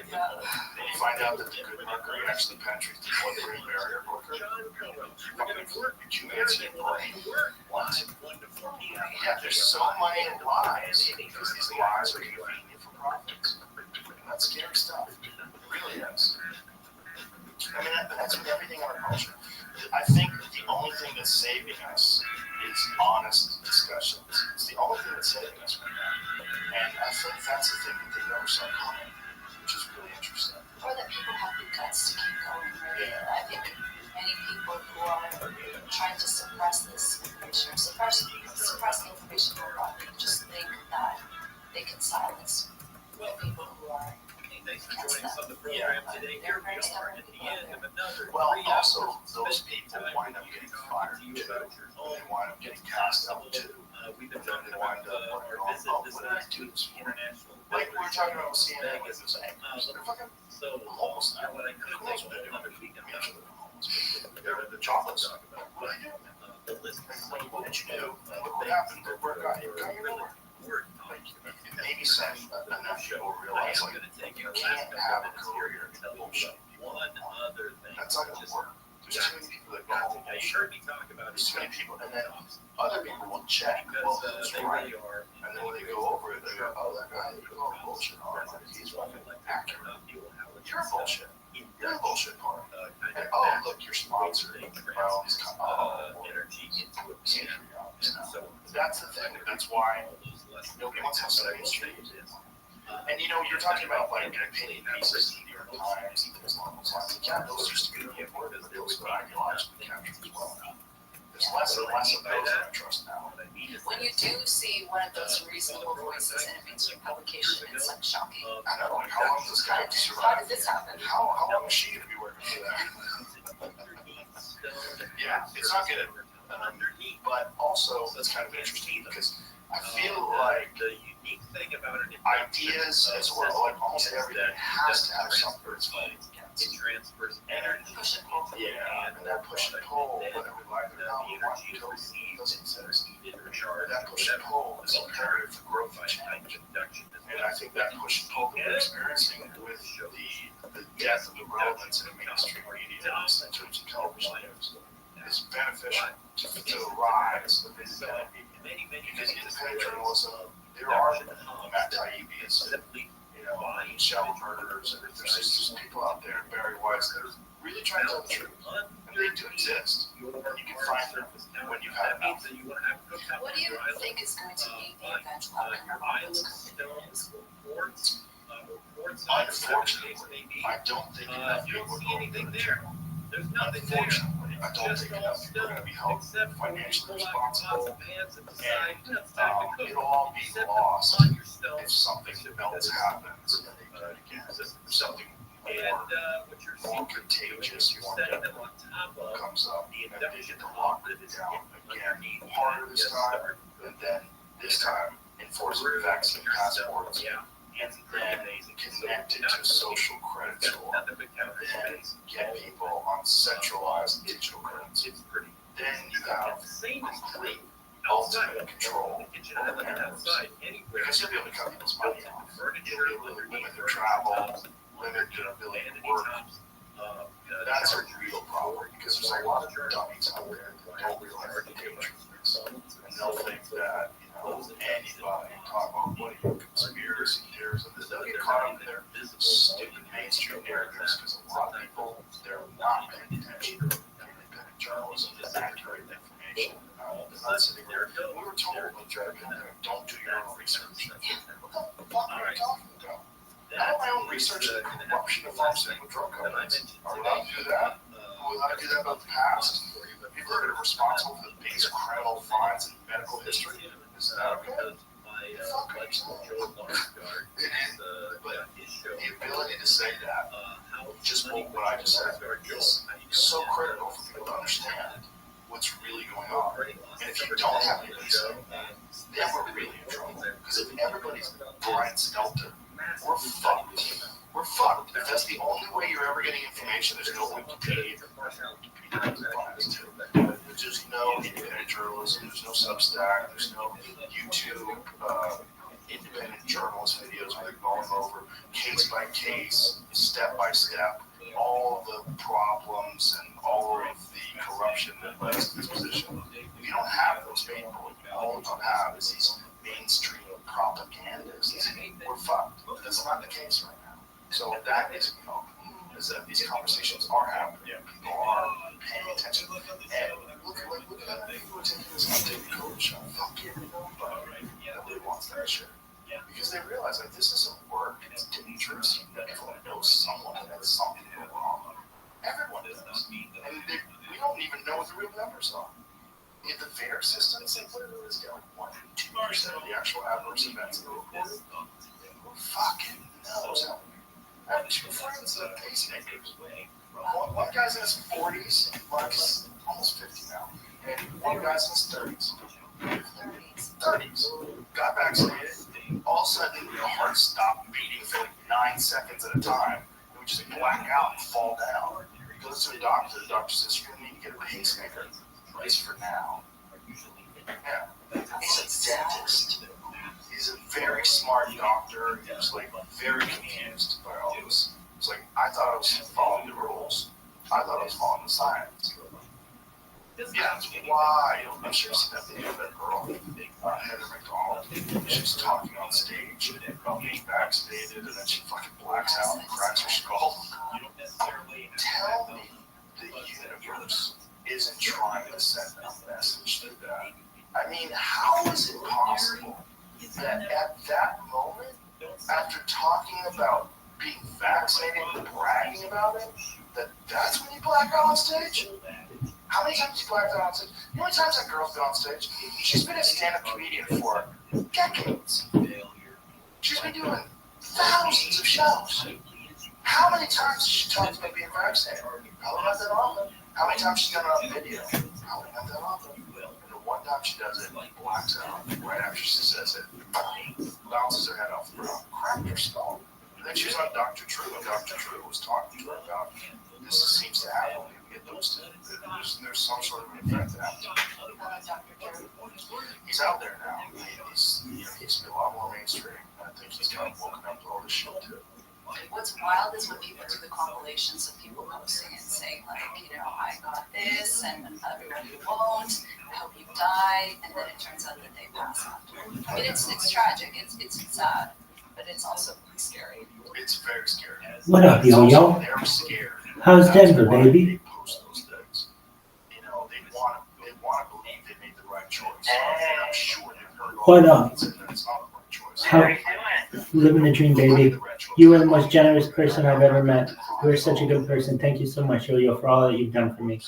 you find out that the good mercury actually penetrates the blood-brain barrier quicker. You answer your brain. What? Yeah, there's so many lies because these lies are convenient for profits. And that's scary stuff. It really is. I mean, that's with everything in our culture. I think the only thing that's saving us is honest discussions. It's the only thing that's saving us right now. And I think that's the thing that they never saw coming, which is really interesting.
Or that people have the guts to keep going, right? Yeah. I think many people who are trying to suppress this information, or suppress the information more broadly, just think that they can silence the people who are
Thanks for joining us on the program today. Here we are at the end of another
wind up wondering, what did I do this for? Like we were talking about with CNN, like those anchors. They're fucking homeless now. Who knows what they're doing? I mean, I'm sure they're homeless. They're the jobless. What are you doing? What did you do? What happened? Where got you? Got you nowhere. Like, it made me sad enough people realize, like, you can't have a career in bullshit. That's not gonna work. There's too many people that go bullshit. There's too many people, and then other people will check, well, who's right. And then when they go over it, they go, oh, that guy, oh, bullshit. Oh, he's fucking accurate. You're bullshit. You're a bullshit part. And oh, look, you're sponsored by all these energy into a now. That's the thing. That's why nobody wants to study history. And you know, you're talking about like opinion pieces in the New York Times and things along those lines. Yeah, those used to be the important, but those were ideologically captured as well. There's less and less of those that I trust now.
When you do see one of those reasonable voices in a mainstream publication, it's like shocking.
I know, like, how long does this guy have to survive?
How did this happen?
How long is she going to be working for that? Yeah, it's not good. But also, that's kind of interesting because I feel like ideas as well, like almost everything has to have something that's funny. It transfers energy.
Push and pull.
Yeah, and that push and pull, whether we like it or not, we want to doesn't exist. That push and pull is imperative for growth and change. And I think that push and pull that we're experiencing with the death of the relevance in mainstream media in terms of television news is beneficial to the rise of visibility. Because independent journalism, there are Matt Taibbi's, Shell murderers, and there's just people out there, Barry Weiss, that are really trying to tell the truth. And they do exist. And you can find them when you've had enough.
What do you think is going to be the eventual outcome of those companies?
Unfortunately, I don't think enough people are going to the journal. Unfortunately, I don't think enough people are going to be held financially responsible, and it'll all be lost if something else happens. If something more contagious, more deadly comes up, and they get to lock it down again harder this time, and then this time enforcing vaccine passports. And then connect it to social credit score, and then get people on centralized digital currency. Then you have complete ultimate control over the networks. Because you'll be able to cut people's money off. You'll be able to limit their travel, limit their ability to work. That's a real problem because there's a lot of dummies out there that don't realize the danger of this. And they'll think that, anybody talk about what are conspiracy theories, and they'll get caught up in their stupid mainstream narratives because a lot of people, they're not paying attention to independent journalism and accurate information. They're not sitting there. We were told during the pandemic, don't do your own research. What the fuck are you talking about? I do my own research on the corruption of pharmaceutical drug companies. Are we allowed to do that? Are we allowed to do that about the past? People that are responsible for the biggest criminal fines in medical history? Is that okay? But the ability to say that, just what I just said, is so critical for people to understand what's really going on. And if you don't have any reason, then we're really in trouble. Because if everybody's Brian Stelter, we're fucked. We're fucked. If that's the only way you're ever getting information, there's no Wikipedia. There's no independent journalism, there's no Substack, there's no YouTube independent journalist videos where they're going over case by case, step by step, all the problems and all of the corruption that led to this position. If you don't have those people, all you have is these mainstream propagandists. We're fucked. That's not the case right now. So that is, is that these conversations are happening. People are paying attention. And look at that. People are taking this updated COVID shot. Fuck everybody. Nobody wants that shit. Because they realize like this doesn't work. It's dangerous. Everyone knows someone that has something wrong. Everyone does. And we don't even know what the real numbers are. In the VAERS system, it's like literally it's got like 1% of the actual adverse events that are reported. Who fucking knows? I have two friends that are pacemakers. One guy's in his 40s, Mark's almost 50 now, and one guy's in his 30s. 30s, got vaccinated. All of a sudden, your heart stopped beating for like 9 seconds at a time. It would just black out and fall down. He goes to the doctor says, you're going to need to get a pacemaker. At least for now. Yeah. He's a dentist. He's a very smart doctor. He was like very confused by all this. It's like, I thought I was following the rules. I thought I was following the science. Yeah, that's why. I'm sure you've seen that video of that girl, Heather McDonald. She's talking on stage about being vaccinated, and then she fucking blacks out and cracks her skull. Tell me the universe isn't trying to send a message through that. I mean, how is it possible that at that moment, after talking about being vaccinated and bragging about it, that's when you black out on stage? How many times you blacked out on stage? You know how many times that girl's been on stage? She's been a stand-up comedian for decades. She's been doing thousands of shows. How many times has she talked about being vaccinated? Probably not that often. How many times she's done it on video? Probably not that often. And the one time she does it, blacks out. Right after she says it, bounces her head off the ground, cracked her skull. And then she was on Dr. Drew, and Dr. Drew was talking to her about this seems to happen when you get those two. There's some sort of effect that happens. He's out there now. He's been a lot more mainstream. I think he's kind of woken up to all this shit too.
What's wild is when people do the compilations of people posting and saying like, I got this, and everyone who won't, I hope you die, and then it turns out that they pass after. I mean, it's tragic. It's sad, but it's also scary.
It's very scary.
What up, yo?
They're scared.
How's Denver, baby?
They post those things. They want to believe they made the right choice. And I'm sure they've heard all
What up?
that it's not the right choice.
How, living the dream, baby. You are the most generous person I've ever met. You are such a good person. Thank you so much, Yo-Yo, for all that you've done for me.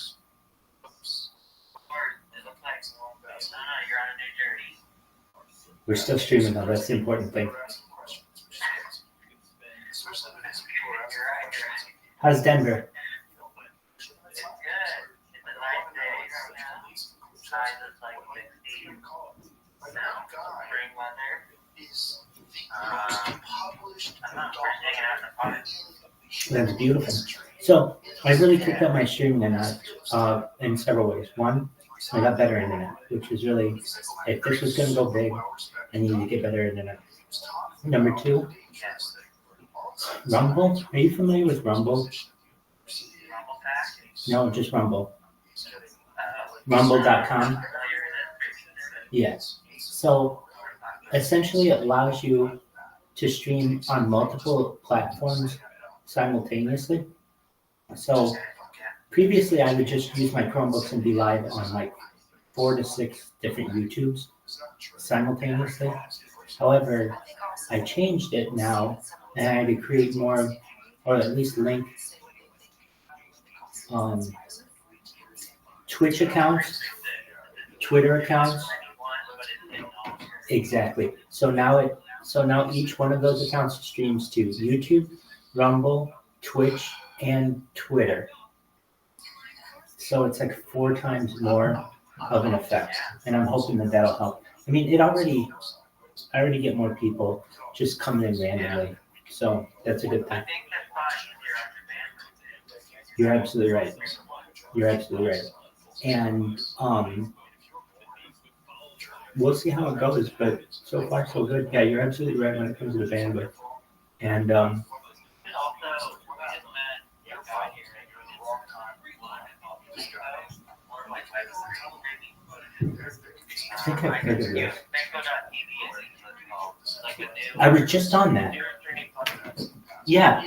We're still streaming, though. That's the important thing. How's Denver? That's beautiful. So I really kicked up my streaming internet in several ways. One, I got better internet, which was really, if this was going to go big, I needed to get better internet. Number two, Rumble. Are you familiar with Rumble? No, just Rumble. Rumble.com. Yes. So essentially it allows you to stream on multiple platforms simultaneously. So previously I would just use my Chromebooks and be live on like 4 to 6 different YouTubes simultaneously. However, I changed it now, and I had to create more, or at least link Twitch accounts, Twitter accounts. Exactly. So now each one of those accounts streams to YouTube, Rumble, Twitch, and Twitter. So it's like 4 times more of an effect, and I'm hoping that that'll help. I mean, I already get more people just coming in randomly, so that's a good thing. You're absolutely right. And we'll see how it goes, but so far so good. Yeah, you're absolutely right when it comes to the bandwidth. And I think I've heard of this. I was just on that. Yeah.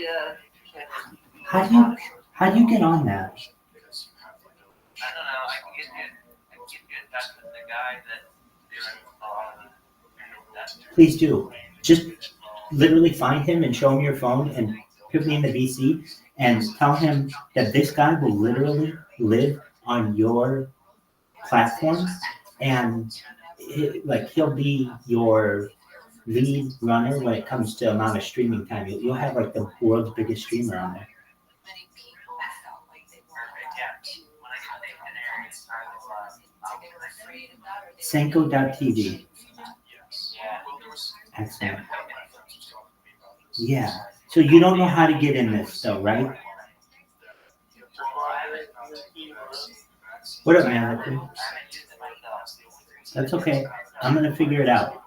How do you get on that?
I don't know. I can get you in touch with the guy that
Please do. Just literally find him and show him your phone and put me in the VC and tell him that this guy will literally live on your platform, and he'll be your lead runner when it comes to amount of streaming time. You'll have like the world's biggest streamer on there. Senko.tv. Excellent. Yeah. So you don't know how to get in this though, right? What up, man? That's okay. I'm gonna figure it out.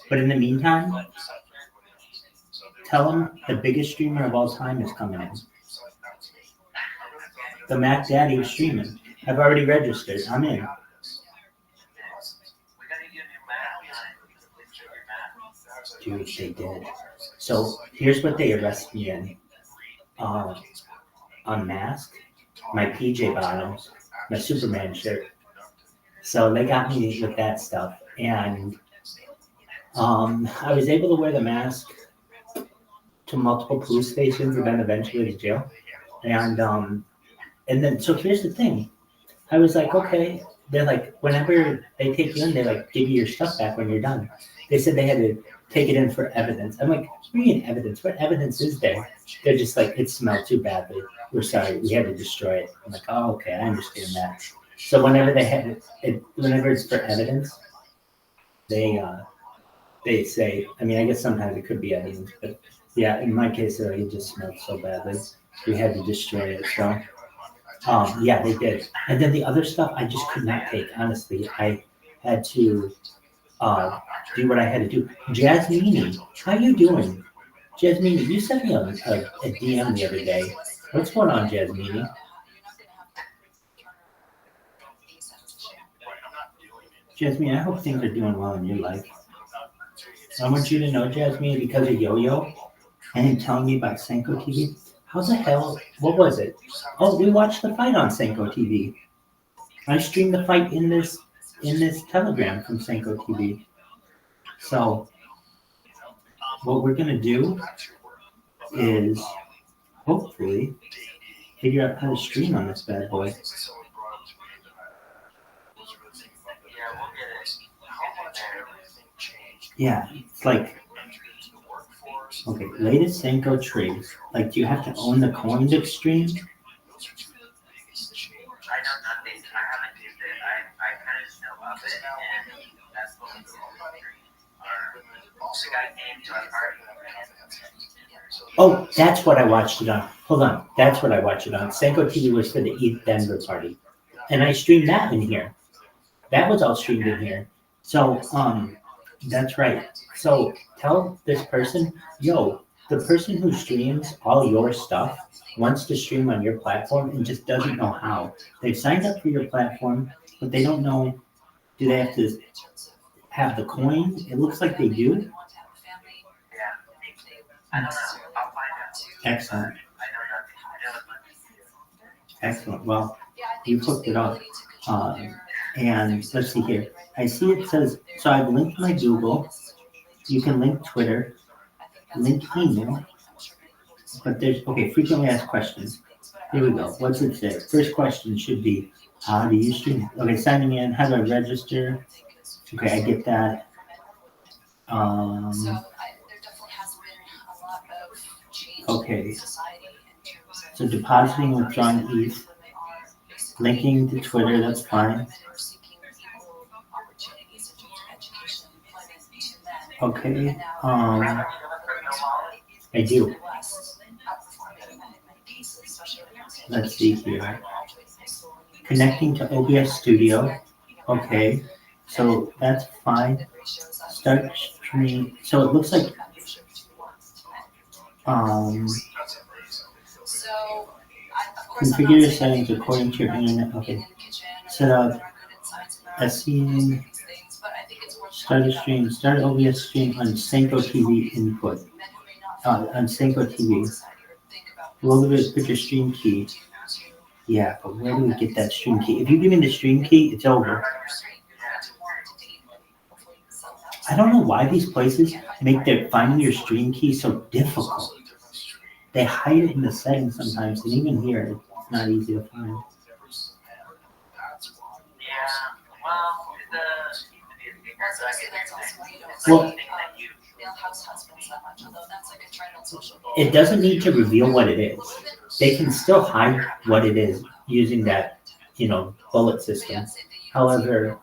But in the meantime, tell them the biggest streamer of all time is coming in. The Mac Daddy is streaming. I've already registered. I'm in. Dude, they did. So here's what they arrested me in. Unmasked, my PJ bottoms, my Superman shirt. So they got me with that stuff. And I was able to wear the mask to multiple police stations and then eventually to jail. And then, so here's the thing. I was like, okay. They're like, whenever they take you in, they like give you your stuff back when you're done. They said they had to take it in for evidence. I'm like, what do you mean evidence? What evidence is there? They're just like, it smelled too badly. We're sorry, we had to destroy it. I'm like, oh, okay, I understand that. So whenever they have it, whenever it's for evidence, they say, I mean, I guess sometimes it could be evidence, but yeah, in my case, it just smelled so badly. We had to destroy it. So, yeah, they did. And then the other stuff I just could not take, honestly. I had to do what I had to do. Jasmine, how you doing? Jasmine, you sent me a DM the other day. What's going on, Jasmine? Jasmine, I hope things are doing well in your life. I want you to know, Jasmine, because of Yo-Yo and him telling me about Senko TV, how the hell, what was it? Oh, we watched the fight on Senko TV. I streamed the fight in this Telegram from Senko TV. So what we're gonna do is hopefully figure out how to stream on this bad boy. Yeah, it's like, okay, latest Senko trades. Like, do you have to own the coin to stream?
I know nothing. I haven't used it. I kind of just know of it, and that's what we also got a name to our party.
Oh, that's what I watched it on. Hold on, that's what I watched it on. Senko TV was for the Eat Denver party, and I streamed that in here. That was all streamed in here. So, that's right. So tell this person, yo, the person who streams all your stuff wants to stream on your platform and just doesn't know how. They've signed up for your platform, but they don't know, do they have to have the coin? It looks like they do.
Yeah. I don't know. I'll find out.
Excellent.
I know nothing.
Excellent. Well, you hooked it up. And let's see here. I see it says, so I've linked my Google. You can link Twitter, link email. But there's, okay, frequently asked questions. Here we go. What's it say? First question should be, how do you stream? Okay, signing in. How do I register? Okay, I get that. Okay. So depositing, withdrawing ETH. Linking to Twitter, that's fine. Okay, I do. Let's see here. Connecting to OBS Studio. Okay, so that's fine. Start streaming. So it looks like configure your settings according to your internet. Okay. Set up SCN. Start a stream. Start OBS stream on Senko TV input. On Senko TV. Roll the put your stream key. Yeah, but where do we get that stream key? If you give me the stream key, it's over. I don't know why these places make their finding your stream key so difficult. They hide it in the settings sometimes, and even here, it's not easy to find. Well, it doesn't need to reveal what it is. They can still hide what it is using that, bullet system. However,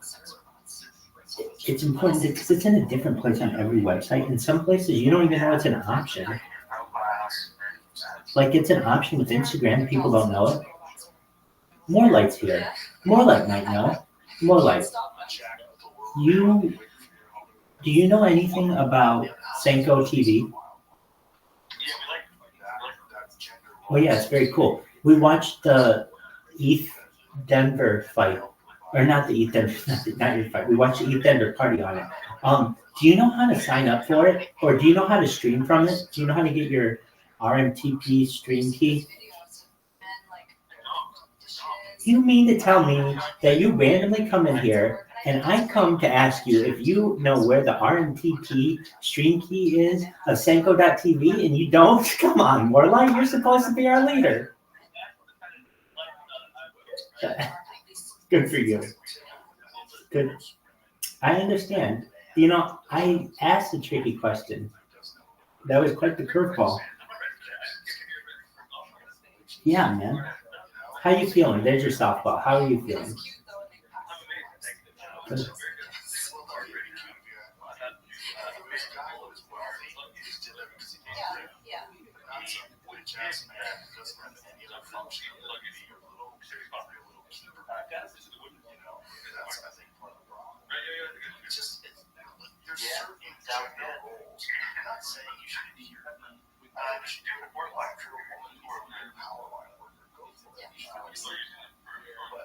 it's important because it's in a different place on every website. In some places, you don't even know it's an option. Like it's an option with Instagram, people don't know it. More lights here. More light might know. More light. Do you know anything about Senko TV? Oh yeah, it's very cool. We watched the ETH Denver fight, or not the ETH Denver, not your fight. We watched the ETH Denver party on it. Do you know how to sign up for it, or do you know how to stream from it? Do you know how to get your RMTP stream key? You mean to tell me that you randomly come in here and I come to ask you if you know where the RMTP stream key is of Senko.tv and you don't? Come on, Morlai, you're supposed to be our leader. Good for you. Good. I understand. You know, I asked a tricky question. That was quite the curveball. Yeah, man. How you feeling? There's your softball. How are you feeling? Good.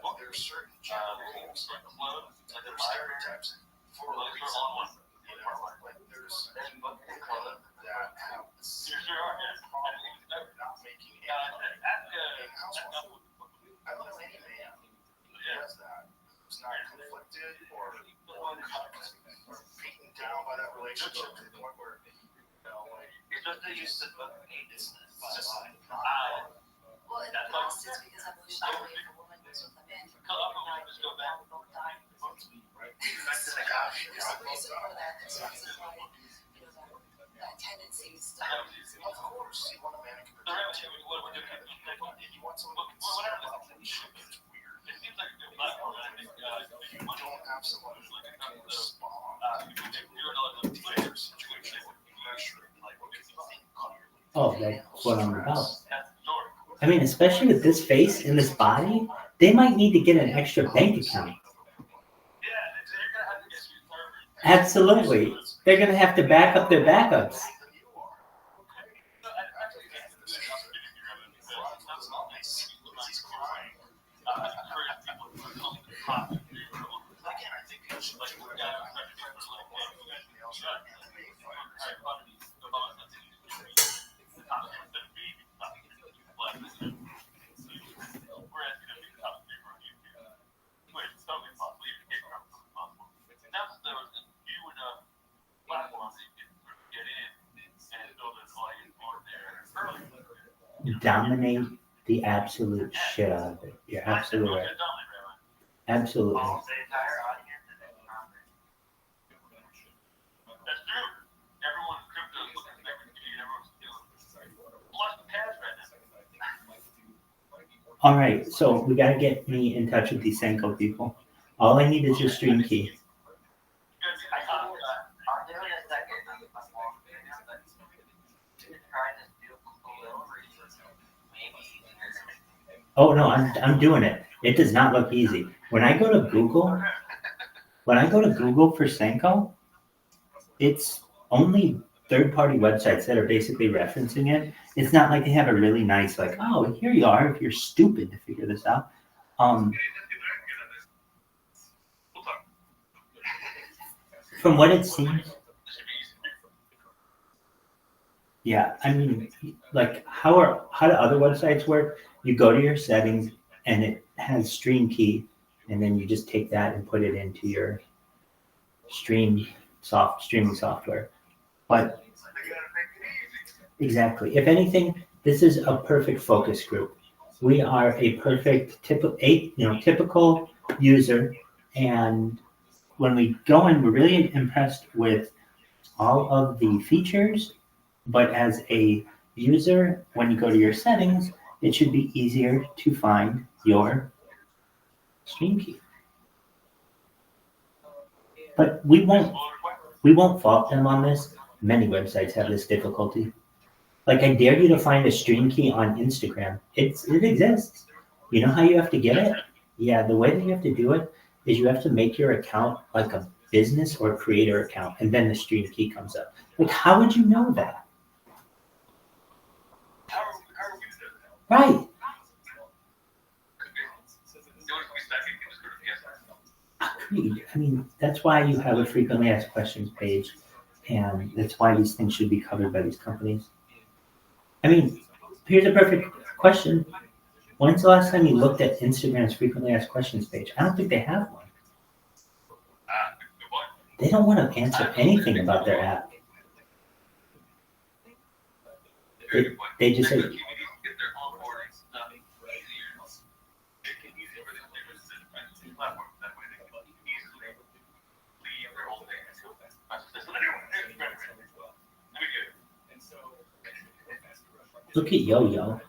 But there's certain general rules that are stereotypes for a reason. Like there's club that have a serious problem not making any in-house work. I don't know any man who does that who's not conflicted or beaten down by that relationship to the point where it's just they used to hate this.
Well, in the past, it's because I believe that way if a woman was with a man for both died. There's a reason for that. There's a reason why, that tendency is to.
Of course, you want a man who can protect you. You want someone who can stop that shit is weird. You don't have someone who can respond to a particular situation and make sure what you think clearly.
Oh, that's what I'm about. I mean, especially with this face and this body, they might need to get an extra bank account. Absolutely. They're going to have to back up their backups. Dominate the absolute shit out of it. You're absolutely right. Absolutely. All right, so we gotta get me in touch with these Senko people. All I need is your stream key. Oh no, I'm doing it. It does not look easy. When I go to Google for Senko, it's only third-party websites that are basically referencing it. It's not like they have a really nice like, oh, here you are if you're stupid to figure this out. From what it seems, yeah, I mean, like how do other websites work? You go to your settings and it has stream key, and then you just take that and put it into your streaming software. But exactly, if anything, this is a perfect focus group. We are a perfect typical user, and when we go in, we're really impressed with all of the features. But as a user, when you go to your settings, it should be easier to find your stream key. But we won't fault them on this. Many websites have this difficulty. Like I dare you to find a stream key on Instagram. It exists. You know how you have to get it? Yeah, the way that you have to do it is you have to make your account like a business or creator account, and then the stream key comes up. Like, how would you know that? Right. Agreed. I mean, that's why you have a frequently asked questions page, and that's why these things should be covered by these companies. I mean, here's a perfect question. When's the last time you looked at Instagram's frequently asked questions page? I don't think they have one. They don't want to answer anything about their app. They just say, look at Yo-Yo.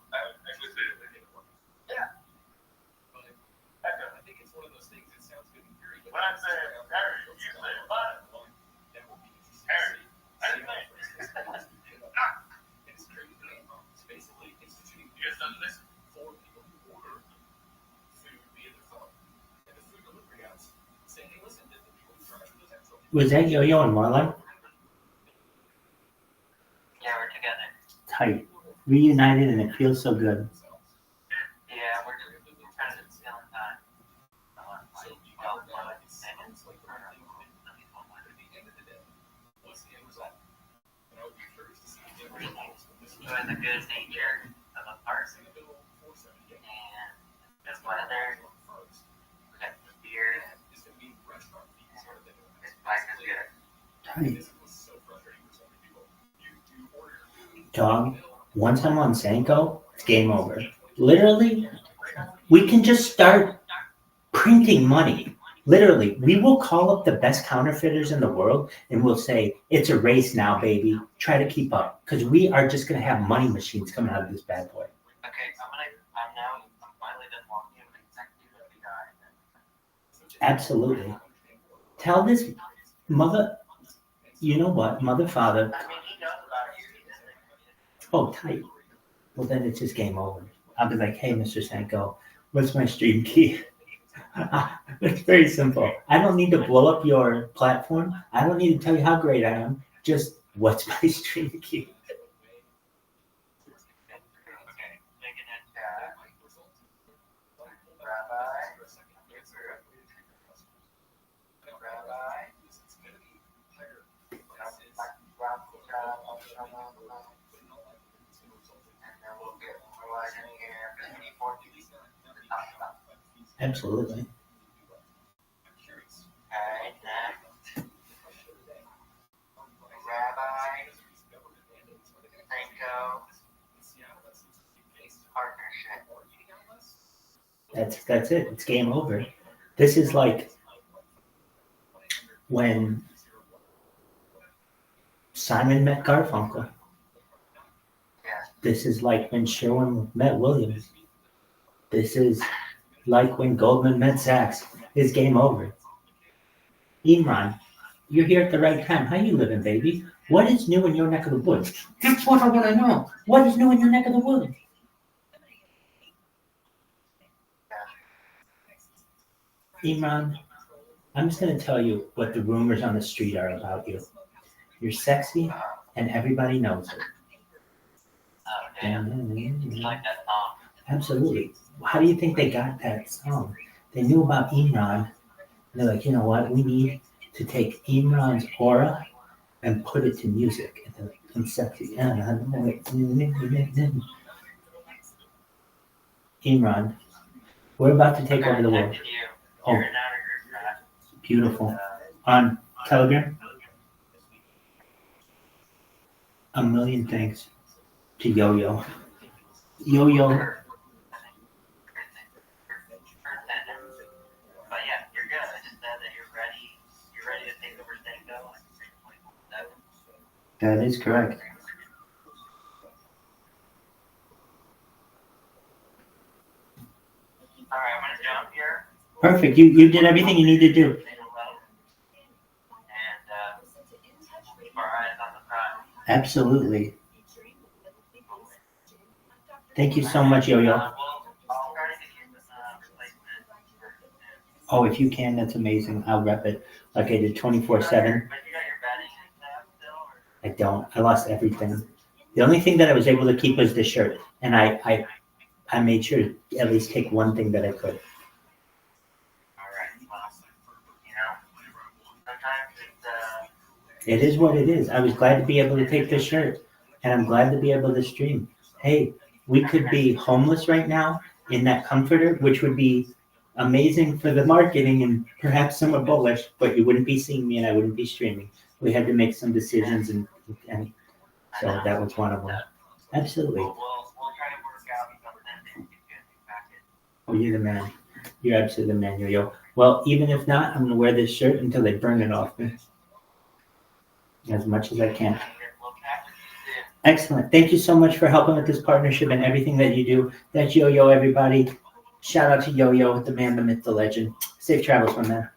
Was that Yo-Yo and Marlon?
Yeah, we're together.
Tight. Reunited, and it feels so good.
Yeah, we're kind of feeling that. Enjoying the good nature of a park. And this weather, we got the beer. This bike is good.
Tight. Dog, once I'm on Sanko, it's game over. Literally, we can just start printing money. Literally, we will call up the best counterfeiters in the world and we'll say, it's a race now, baby. Try to keep up. Because we are just going to have money machines coming out of this bad boy.
Okay, I'm finally done walking exactly where we died.
Absolutely. Tell this mother, you know what, mother, father.
I mean, he knows about you.
Oh, tight. Well, then it's just game over. I'll be like, hey, Mr. Sanko, what's my stream key? It's very simple. I don't need to blow up your platform. I don't need to tell you how great I am. Just what's my stream key?
Okay, making it Rabbi, and then we'll get more light in here because we need more people to talk about.
Absolutely.
Alright, next. Rabbi, Sanko, partnership.
That's it. It's game over. This is like when Simon met Garfunkel. This is like when Sherwin met Williams. This is like when Goldman met Sachs. It's game over. Imran, you're here at the right time. How you living, baby? What is new in your neck of the woods? That's what I want to know. What is new in your neck of the woods? Imran, I'm just going to tell you what the rumors on the street are about you. You're sexy, and everybody knows it.
Oh, damn. You like that song?
Absolutely. How do you think they got that song? They knew about Imran. They're like, you know what? We need to take Imran's aura and put it to music. And they're like, I'm sexy. Imran, we're about to take over the world. Oh, beautiful. On Telegram? A million thanks to Yo-Yo. Yo-Yo.
But yeah, you're good. I just said that you're ready to take over Sanko.
That is correct.
Alright, I'm gonna jump here.
Perfect. You did everything you need to do. Absolutely. Thank you so much, Yo-Yo.
Well, I'll try to get you some replacement.
Oh, if you can, that's amazing. I'll rep it like I did 24/7.
But you got your batting tab still? Or?
I don't. I lost everything. The only thing that I was able to keep was the shirt, and I made sure to at least take one thing that I could.
Alright, well, you know, sometimes it's,
It is what it is. I was glad to be able to take the shirt, and I'm glad to be able to stream. Hey, we could be homeless right now in that comforter, which would be amazing for the marketing and perhaps somewhat bullish, but you wouldn't be seeing me and I wouldn't be streaming. We had to make some decisions, and so that was one of them. Absolutely.
we'll try to work out something and get you a new package.
Oh, you're the man. You're absolutely the man, Yo-Yo. Well, even if not, I'm going to wear this shirt until they burn it off me. As much as I can. Excellent. Thank you so much for helping with this partnership and everything that you do. That's Yo-Yo, everybody. Shout out to Yo-Yo, the man, the myth, the legend. Safe travels, my man.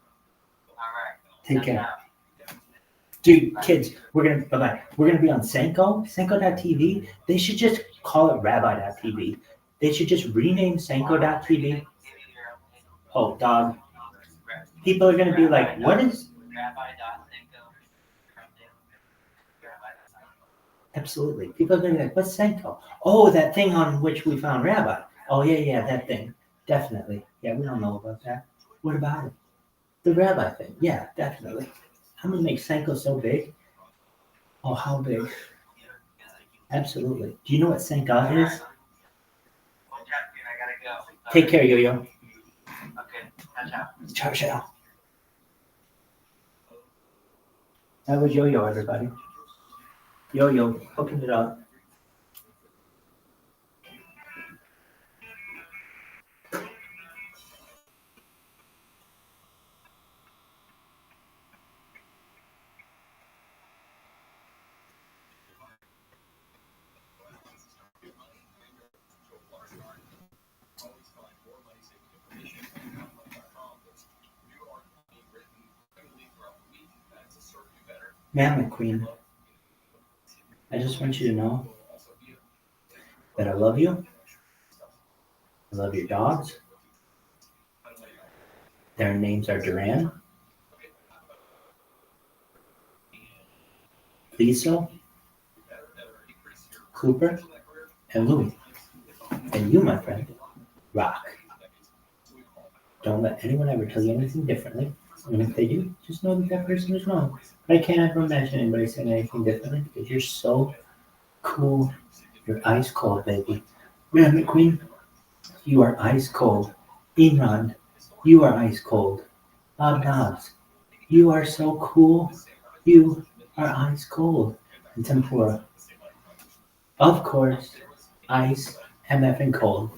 Alright.
Take care. Dude, kids, we're gonna be on Senko.tv. They should just call it Rabbi.tv. They should just rename Senko.tv. Oh, dog. People are gonna be like, what is? Absolutely. People are gonna be like, what's Senko? Oh, that thing on which we found Rabbi. Oh yeah, that thing. Definitely. Yeah, we don't know about that. What about it? The Rabbi thing. Yeah, definitely. I'm gonna make Senko so big. Oh, how big? Absolutely. Do you know what Senko is? Take care, Yo-Yo.
Okay, ciao.
Ciao. That was Yo-Yo, everybody. Yo-Yo, hooking it up. Man, McQueen, I just want you to know that I love you. I love your dogs. Their names are Duran, Lisa, Cooper, and Louie. And you, my friend, rock. Don't let anyone ever tell you anything differently. And if they do, just know that that person is wrong. But I can't ever imagine anybody saying anything differently because you're so cool. You're ice cold, baby. Man, McQueen, you are ice cold. Imran, you are ice cold. Bob Dobbs, you are so cool. You are ice cold. And Tempura, of course, ice, MF, and cold.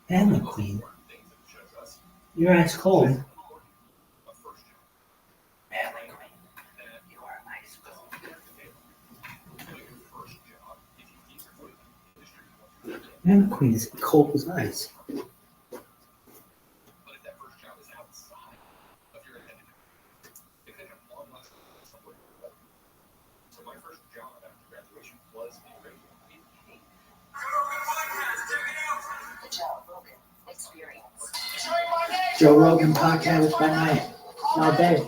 And McQueen, you're ice cold. Man, McQueen, you are ice cold. Man, McQueen is cold as ice. Joe Rogan podcast by night, all day.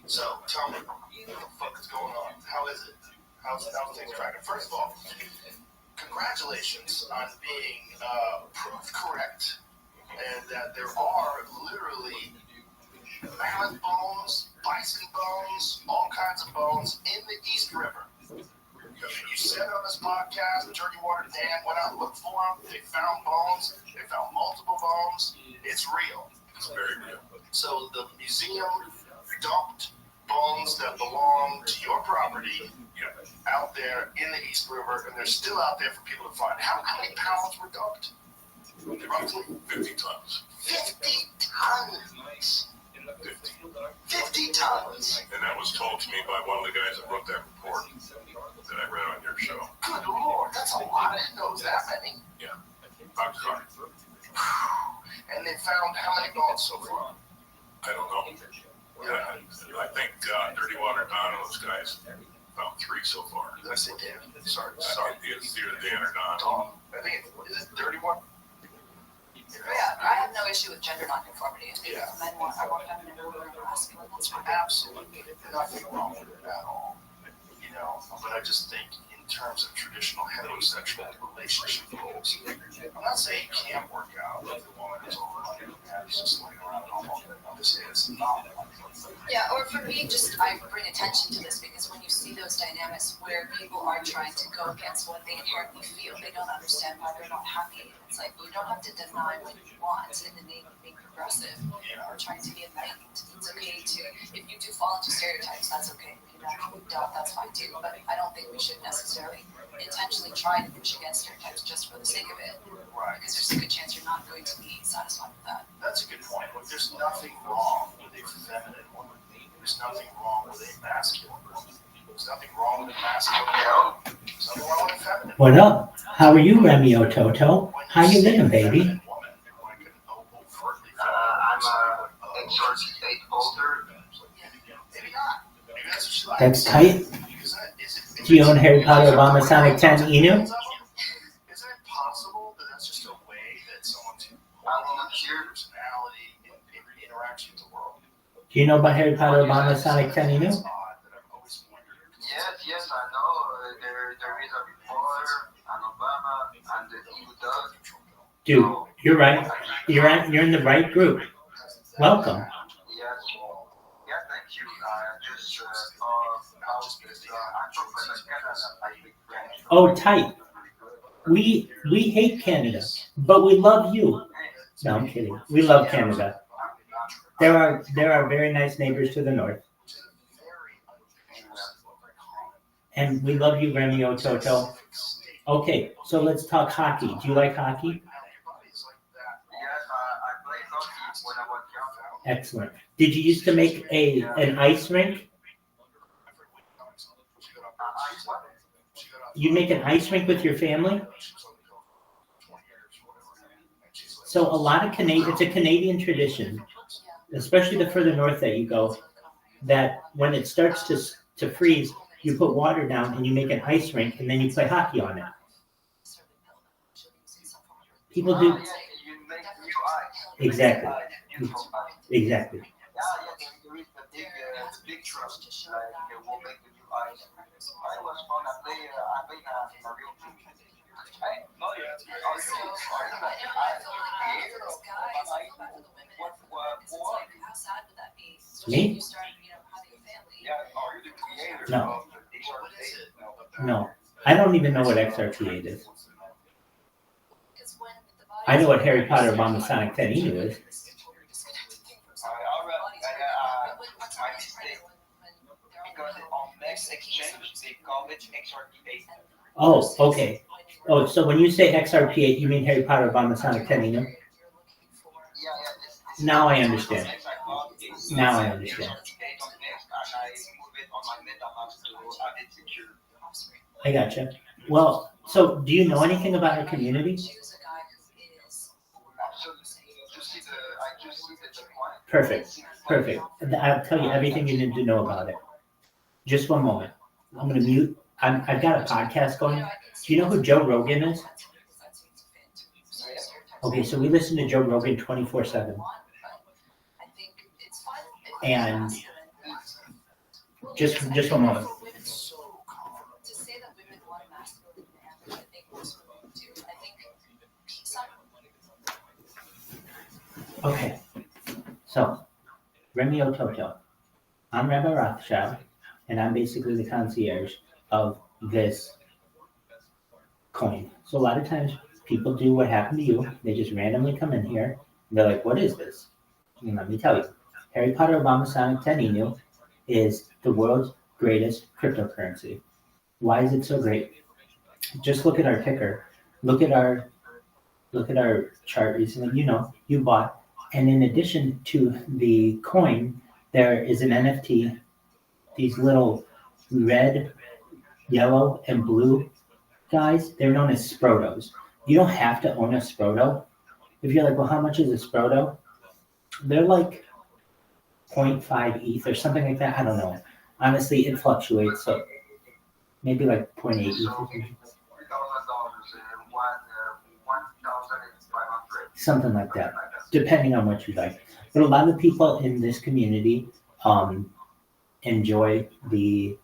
So tell me, what the fuck is going on? How is it? How's things tracking? First of all, congratulations on being proved correct, and that there are literally mammoth bones, bison bones, all kinds of bones in the East River. You said on this podcast, the Turkey Water Dam went out and looked for them. They found bones. They found multiple bones. It's real. It's very real. So the museum dumped bones that belong to your property out there in the East River, and they're still out there for people to find. How many pounds were dumped? Roughly 50 tons. 50 tons. 50 tons.
And that was told to me by one of the guys that wrote that report that I read on your show.
Good Lord, that's a lot. I didn't know it was that many.
Yeah. I'm sorry.
And they found how many bones so far?
I don't know. I think Dirty Water Don and those guys found 3 so far.
Did I say Dan? Sorry.
It's either Dan or Don.
Don. I think is it Dirty One?
Yeah, I have no issue with gender nonconformity.
Yeah.
I want feminine and women are masculine. That's fine.
Absolutely. Nothing wrong with it at all. You know, but I just think in terms of traditional heterosexual relationship goals, I'm not saying it can't work out if the woman is over like it's just laying around and all that. I'm just saying it's not.
Yeah, or for me, I bring attention to this because when you see those dynamics where people are trying to go against what they inherently feel, they don't understand why they're not happy. It's like you don't have to deny what you want in the name of being progressive or trying to be enlightened. It's okay to, if you do fall into stereotypes, that's okay. If you're not moved out, that's fine too. But I don't think we should necessarily intentionally try to push against stereotypes just for the sake of it.
Right.
Because there's a good chance you're not going to be satisfied with that.
That's a good point. Look, there's nothing wrong with a feminine woman. There's nothing wrong with a masculine woman. There's nothing wrong with a masculine woman. There's nothing wrong with a feminine woman.
What up? How are you, Remy Toto? How you living, baby?
I'm a XRC8 holder.
Maybe not. Maybe that's what she likes.
That's tight.
Is
Do you own Harry Potter Obama Sonic 10 Inu?
Isn't it possible that that's just a way that someone's personality and interaction with the world?
Do you know about Harry Potter Obama Sonic 10 Inu?
Yes, I know. There is a reporter, an Obama, and the EU dog.
Dude, you're right. You're in the right group. Welcome.
Yes. Yeah, thank you. Just about this. I'm from Canada. I speak French.
Oh, tight. We hate Canada, but we love you. No, I'm kidding. We love Canada. There are very nice neighbors to the north. And we love you, Remy Toto. Okay, so let's talk hockey. Do you like hockey?
Yes, I played hockey when I was young.
Excellent. Did you used to make an ice rink? You make an ice rink with your family? So a lot of it's a Canadian tradition, especially the further north that you go, that when it starts to freeze, you put water down and you make an ice rink and then you play hockey on it. People do.
You make new ice.
Exactly. Exactly.
Yeah, there is the big truck, will make the new ice. It was fun. I played in a real team.
Me? No. No. I don't even know what XRP8 is. I know what Harry Potter Obama Sonic 10 Inu is. Oh, okay. Oh, so when you say XRP8, you mean Harry Potter Obama Sonic 10 Inu? Now I understand. Now I understand. I gotcha. Well, so do you know anything about our community? Perfect. Perfect. I'll tell you everything you need to know about it. Just one moment. I'm going to mute. I've got a podcast going. Do you know who Joe Rogan is? Okay, so we listen to Joe Rogan 24/7. And just one moment. Okay, so Remio Toto. I'm Rabbi Rothschild, and I'm basically the concierge of this coin. So a lot of times people do what happened to you. They just randomly come in here, and they're like, what is this? And let me tell you, Harry Potter Obama Sonic 10 Inu is the world's greatest cryptocurrency. Why is it so great? Just look at our ticker. Look at our chart recently. You bought, and in addition to the coin, there is an NFT. These little red, yellow, and blue guys, they're known as Sprotos. You don't have to own a Sproto. If you're like, well, how much is a Sproto? They're like 0.5 ETH or something like that. I don't know. Honestly, it fluctuates. So maybe like 0.8 ETH. Something like that, depending on what you like. But a lot of people in this community enjoy the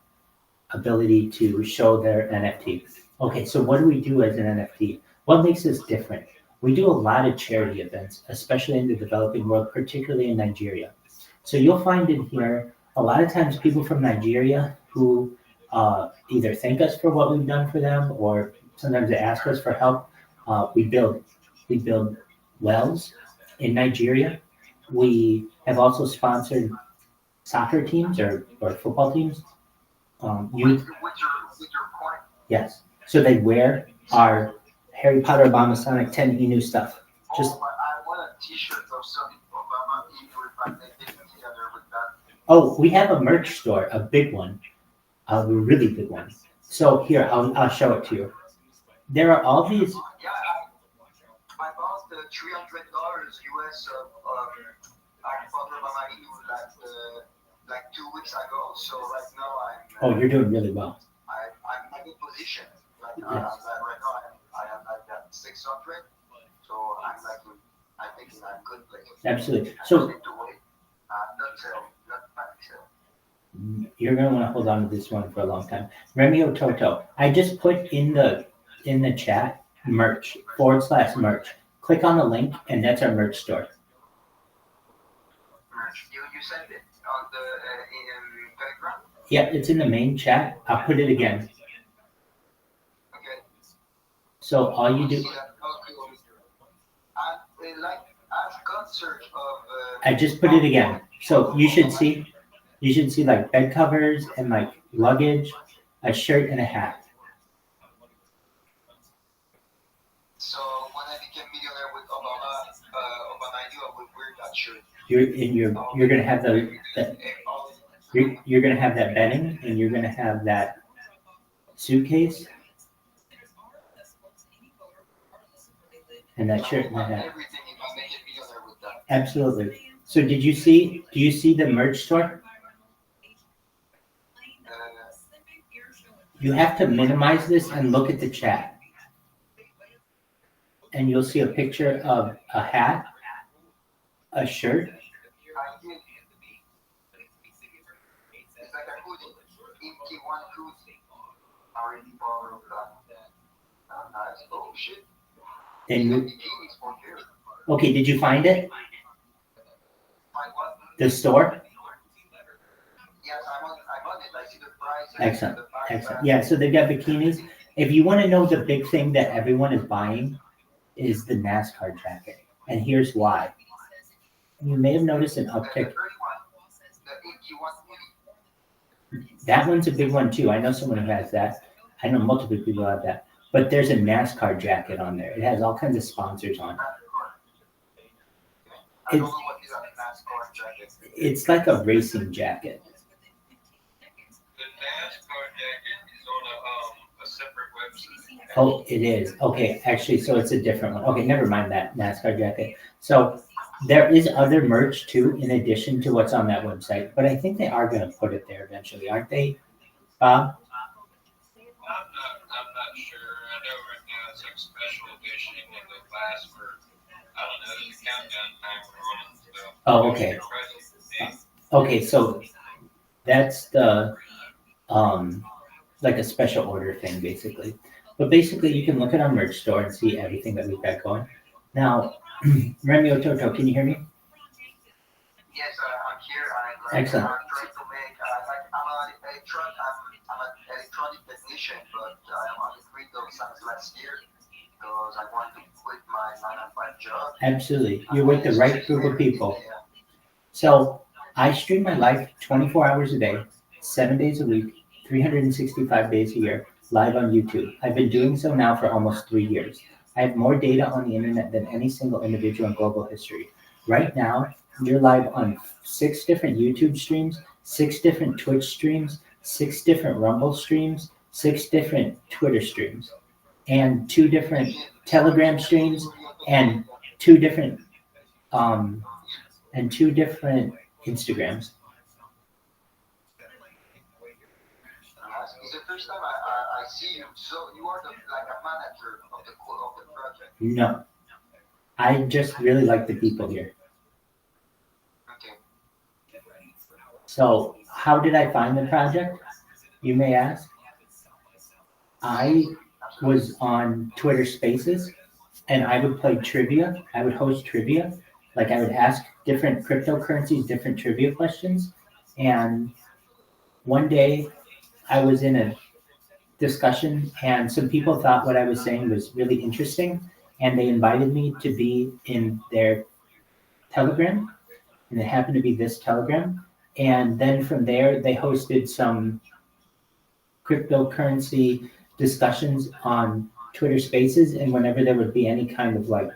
ability to show their NFT. Okay, so what do we do as an NFT? What makes us different? We do a lot of charity events, especially in the developing world, particularly in Nigeria. So you'll find in here, a lot of times people from Nigeria who either thank us for what we've done for them, or sometimes they ask us for help. We build wells in Nigeria. We have also sponsored soccer teams or football teams. Youth. Yes. So they wear our Harry Potter Obama Sonic 10 Inu stuff. Just.
I want a T-shirt of something Obama Inu if I make it together with that.
Oh, we have a merch store, a big one, a really big one. So here, I'll show it to you. There are all these.
Yeah, I bought the $300 US of Harry Potter Obama Inu like 2 weeks ago. So right now
Oh, you're doing really well.
I'm in position. Right now,
Yes.
right now I am at 600. So I'm thinking I'm good place.
Absolutely. So
not panic sell.
you're gonna want to hold on to this one for a long time. Remio Toto. I just put in the chat merch /merch. Click on the link, and that's our merch store.
You sent it on the in Telegram?
Yeah, it's in the main chat. I'll put it again.
Okay.
So all you do.
I've got search of.
I just put it again. So you should see like bed covers and like luggage, a shirt and a hat.
So when I became millionaire with Obama I would wear that shirt.
You're gonna have you're gonna have that bedding, and you're gonna have that suitcase and that shirt and that hat.
Everything if I make it millionaire with that.
Absolutely. So do you see the merch store? You have to minimize this and look at the chat. And you'll see a picture of a hat, a shirt.
It's like a hoodie. Empty one hoodie. I already borrowed that. Nice. Oh shit.
And okay, did you find it? The store?
Yes, I'm on it. I see the price.
Excellent. Excellent. Yeah, so they've got bikinis. If you want to know the big thing that everyone is buying is the NASCAR jacket. And here's why. You may have noticed an uptick. That one's a big one too. I know someone who has that. I know multiple people have that. But there's a NASCAR jacket on there. It has all kinds of sponsors on it. It's like a racing jacket.
The NASCAR jacket is on a separate website.
Oh, it is. Okay, actually, so it's a different one. Okay, never mind that NASCAR jacket. So there is other merch too, in addition to what's on that website. But I think they are going to put it there eventually, aren't they, Bob?
I'm not sure. I know right now it's like special edition and the last for, I don't know, there's a countdown timer on it. So
Oh, okay. Okay, so that's the like a special order thing, basically. But basically, you can look at our merch store and see everything that we've got going. Now, Remy Toto, can you hear me?
Yes, I'm here.
Excellent.
I'm trying to make I'm an electronic technician, but I'm on the quit of since last year because I want to quit my 9 to 5 job.
Absolutely. You're with the right group of people. So I stream my life 24 hours a day, 7 days a week, 365 days a year, live on YouTube. I've been doing so now for almost 3 years. I have more data on the internet than any single individual in global history. Right now, you're live on 6 different YouTube streams, 6 different Twitch streams, 6 different Rumble streams, 6 different Twitter streams, and 2 different Telegram streams, and 2 different Instagrams.
It's the first time I see you. So you are like a manager of the project.
No, I just really like the people here.
Okay.
So how did I find the project, you may ask? I was on Twitter Spaces, and I would play trivia. I would host trivia. Like I would ask different cryptocurrencies, different trivia questions. And one day I was in a discussion and some people thought what I was saying was really interesting. And they invited me to be in their Telegram. And it happened to be this Telegram. And then from there, they hosted some cryptocurrency discussions on Twitter Spaces. And whenever there would be any kind of like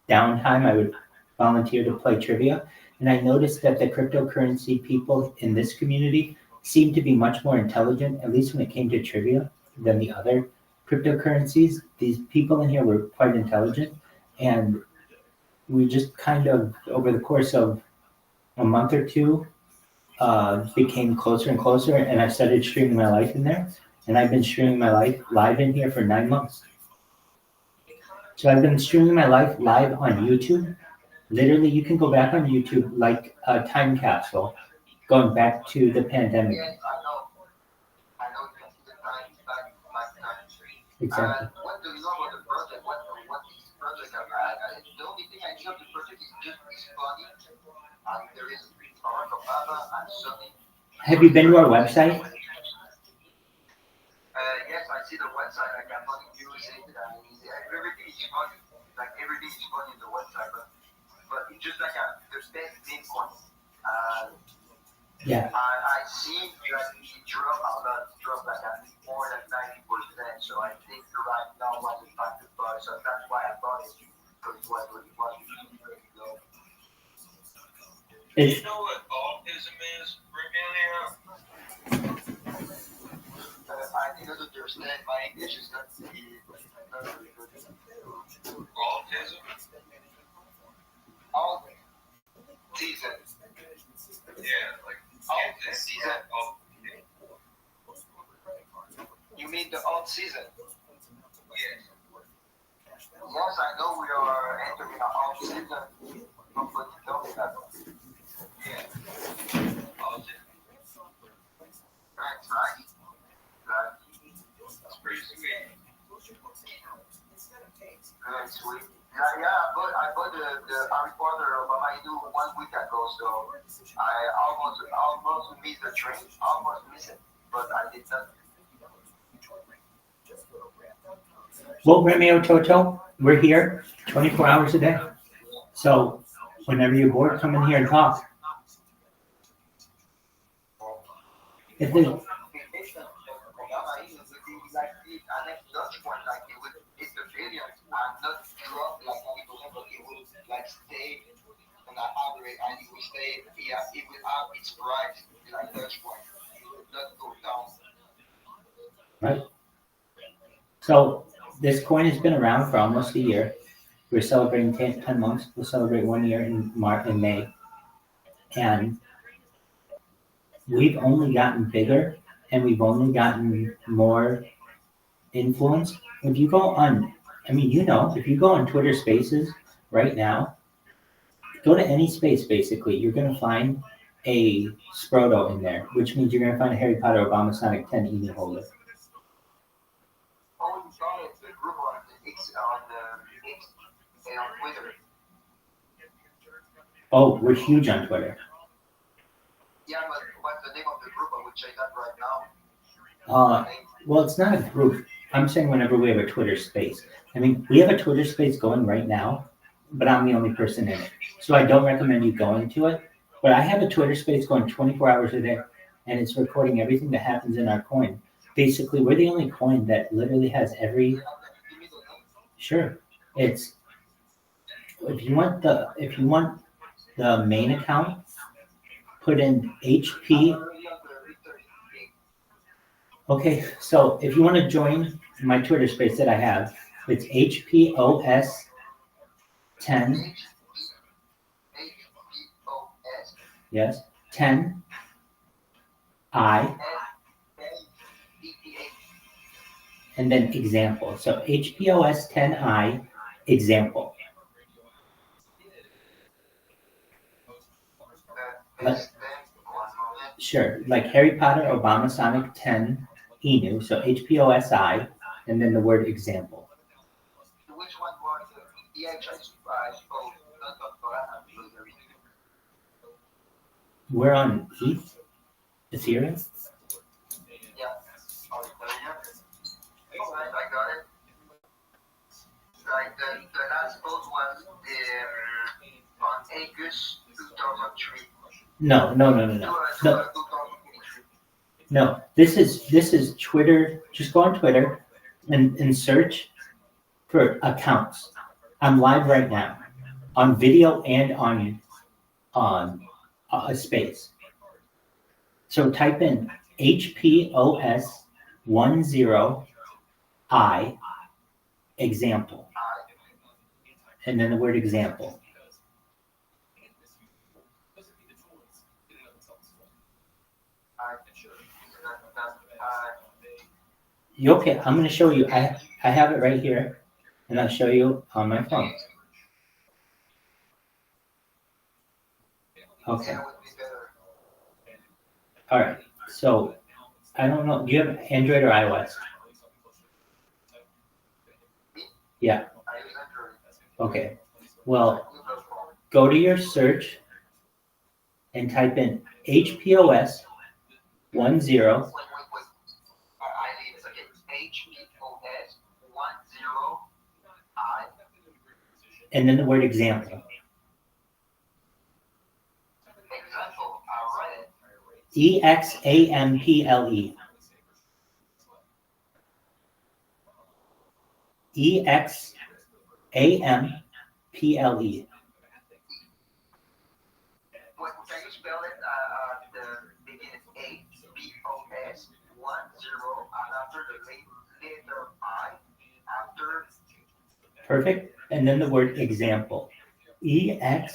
downtime, I would volunteer to play trivia. And I noticed that the cryptocurrency people in this community seemed to be much more intelligent, at least when it came to trivia, than the other cryptocurrencies. These people in here were quite intelligent. And we just kind of, over the course of a month or two, became closer and closer. And I started streaming my life in there. And I've been streaming my life live in here for 9 months. So I've been streaming my life live on YouTube. Literally, you can go back on YouTube like a time capsule, going back to the pandemic.
Yes, I know you can see the time back.
Exactly.
What do you know about the project? What is the project about? The only thing I know of the project is just it's funny, and there is Barack Obama and Sunny.
Have you been to our website?
Yes, I see the website. I can funny music and everything is funny. Like everything is funny in the website, but it's just like there's that Bitcoin.
Yeah.
I see that he dropped a lot, like more than 90%. So I think right now was the time to buy. So that's why I bought it because it was really ready to go.
Do you know what autism is, Regalia?
I didn't understand. My English is not really good.
Autism?
Season.
Yeah, like
Alt season. You mean the alt season?
Yes.
Yes, I know we are entering an alt season. But tell me that.
Yeah. Autism.
Right.
That's pretty sweet.
Very sweet. Yeah, I bought the Harry Potter of Amaidu 1 week ago, so I almost missed the train. Almost missed it, but I did not.
Well, Romeo Toto, we're here 24 hours a day. So whenever you're bored, come in here and talk. If there's
stay on the average, and it will stay, it will have its price like touch point. It will not go down.
Right. So this coin has been around for almost a year. We're celebrating 10 months. We'll celebrate 1 year in May. And we've only gotten bigger and we've only gotten more influence. If you go on, if you go on Twitter Spaces right now, go to any space basically, you're going to find a Sproto in there, which means you're going to find a Harry Potter Obama Sonic 10 email holder.
Oh, you saw it, the group on Twitter.
Oh, we're huge on Twitter.
Yeah, but what's the name of the group? I would check that right now.
Well, it's not a group. I'm saying whenever we have a Twitter space. I mean, we have a Twitter space going right now, but I'm the only person in it. So I don't recommend you going to it. But I have a Twitter space going 24 hours a day, and it's recording everything that happens in our coin. Basically, we're the only coin that literally has every. Sure, it's if you want the main account, put in HP. Okay, so if you want to join my Twitter space that I have, it's HPOS 10. Yes, 10 I, and then example. So HPOS 10I example. Sure, like Harry Potter, Obama, Sonic 10 Enu. So HPOSI, and then the word example.
Which one was the EH? I suppose
We're on ETH, Ethereum.
Yeah. Alright, I got it. Like the last post was on August 2003.
No. No, this is Twitter. Just go on Twitter and search for accounts. I'm live right now on video and on a space. So type in HPOS 10I example, and then the word example. Okay, I'm going to show you. I have it right here, and I'll show you on my phone. Okay. All right. So I don't know. Do you have Android or iOS? Yeah. Okay. Well, go to your search and type in HPOS 10. And then the word example. EXAMPLE. EXAMPLE.
What, can you spell it? The beginning HPOS 10, and after the letter I, after.
Perfect. And then the word example. EXAMPLE.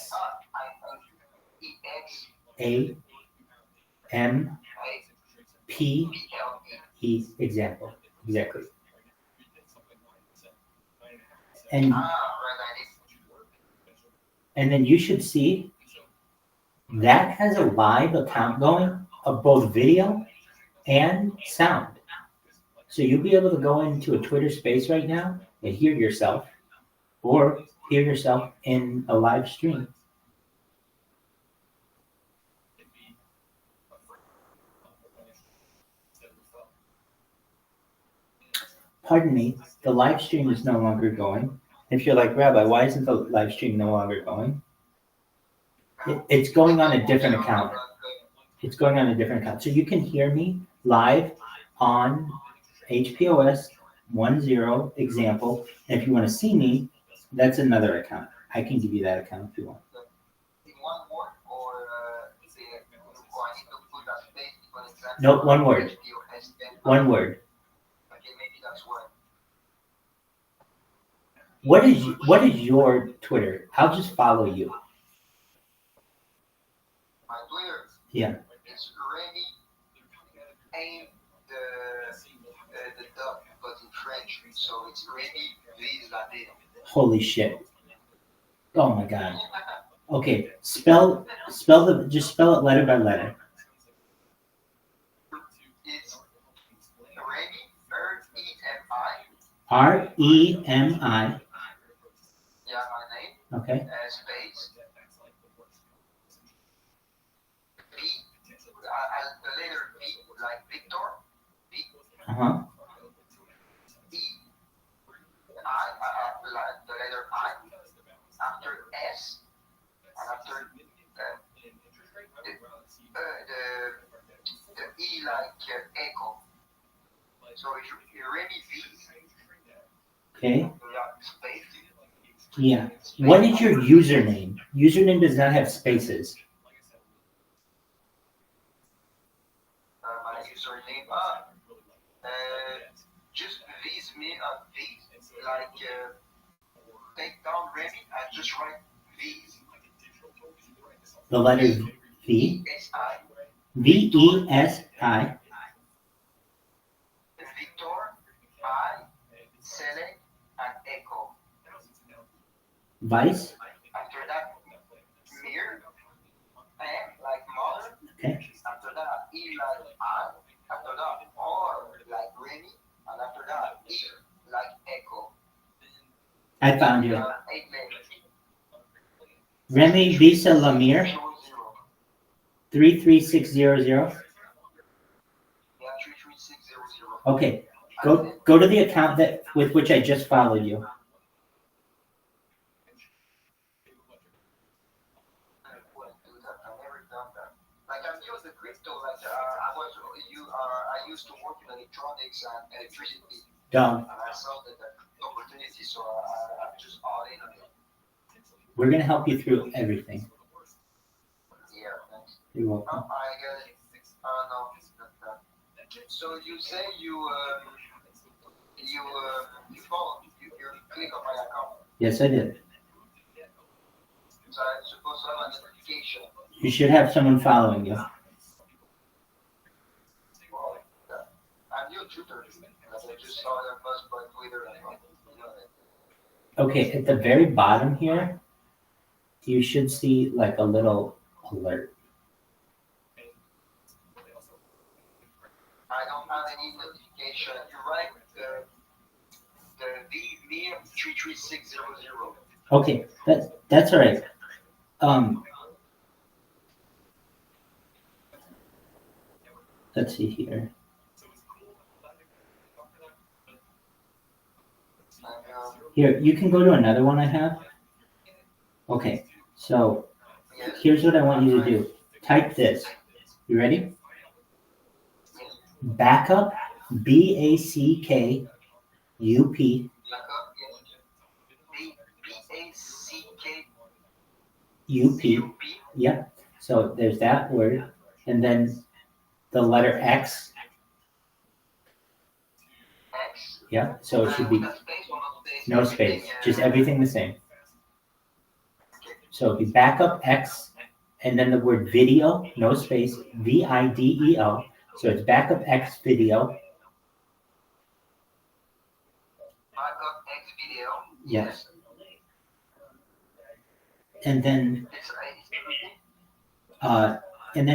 Example. Exactly. And then you should see that has a live account going of both video and sound. So you'll be able to go into a Twitter space right now and hear yourself, or hear yourself in a live stream. Pardon me, the live stream is no longer going. If you're like, Rabbi, why isn't the live stream no longer going? It's going on a different account. It's going on a different account. So you can hear me live on HPOS 10 example. And if you want to see me, that's another account. I can give you that account if you want. No, one word. One word. What is your Twitter? I'll just follow you.
My Twitter.
Yeah.
It's Remy, and the dot, but in French, so it's Remy, please Latin.
Holy shit! Oh my god. Okay, spell it letter by letter.
It's Remy, R-E-M-I.
R-E-M-I.
Yeah, my name.
Okay.
Space. the letter V, like Victor, V,
Uh-huh.
E, I, like the letter I, after S, and after the E like echo. So it's Remy V.
Okay.
Space.
Yeah. What is your username? Username does not have spaces.
My username, just V's me V, like take down Remy and just write V's.
The letter V.
S-I.
V-E-S-I.
Victor, I, select, and echo.
Vice.
After that, Mir, M like mother.
Okay.
After that, E like I. After that, R like Remy. And after that, E like echo.
I found you.
8 letters.
Remy Visa Lamir. 33600.
Yeah, 33600.
Okay. Go to the account that with which I just followed you.
Like I'm new to crypto. Like I used to work in electronics and electricity.
Done.
And I saw the opportunity, so I'm just all in on it.
We're gonna help you through everything.
Yeah, thanks.
You're welcome.
I get it. No. So you say you follow, you click on my account.
Yes, I did.
So I'm supposed to have a notification.
You should have someone following you.
Well, I'm new tutor. I just saw that buzz by Twitter and
Okay, at the very bottom here, you should see like a little alert.
I don't have any notification. You're right. The VM33600.
Okay, that's all right. Let's see here. Here, you can go to another one I have. Okay, so here's what I want you to do. Type this. You ready? Backup, B-A-C-K-U-P. U-P. Yep. So there's that word. And then the letter X. Yeah. So it should be no space. Just everything the same. So it'd be backup X and then the word video, no space, V-I-D-E-O. So it's backup X video.
Backup X video.
Yes. And then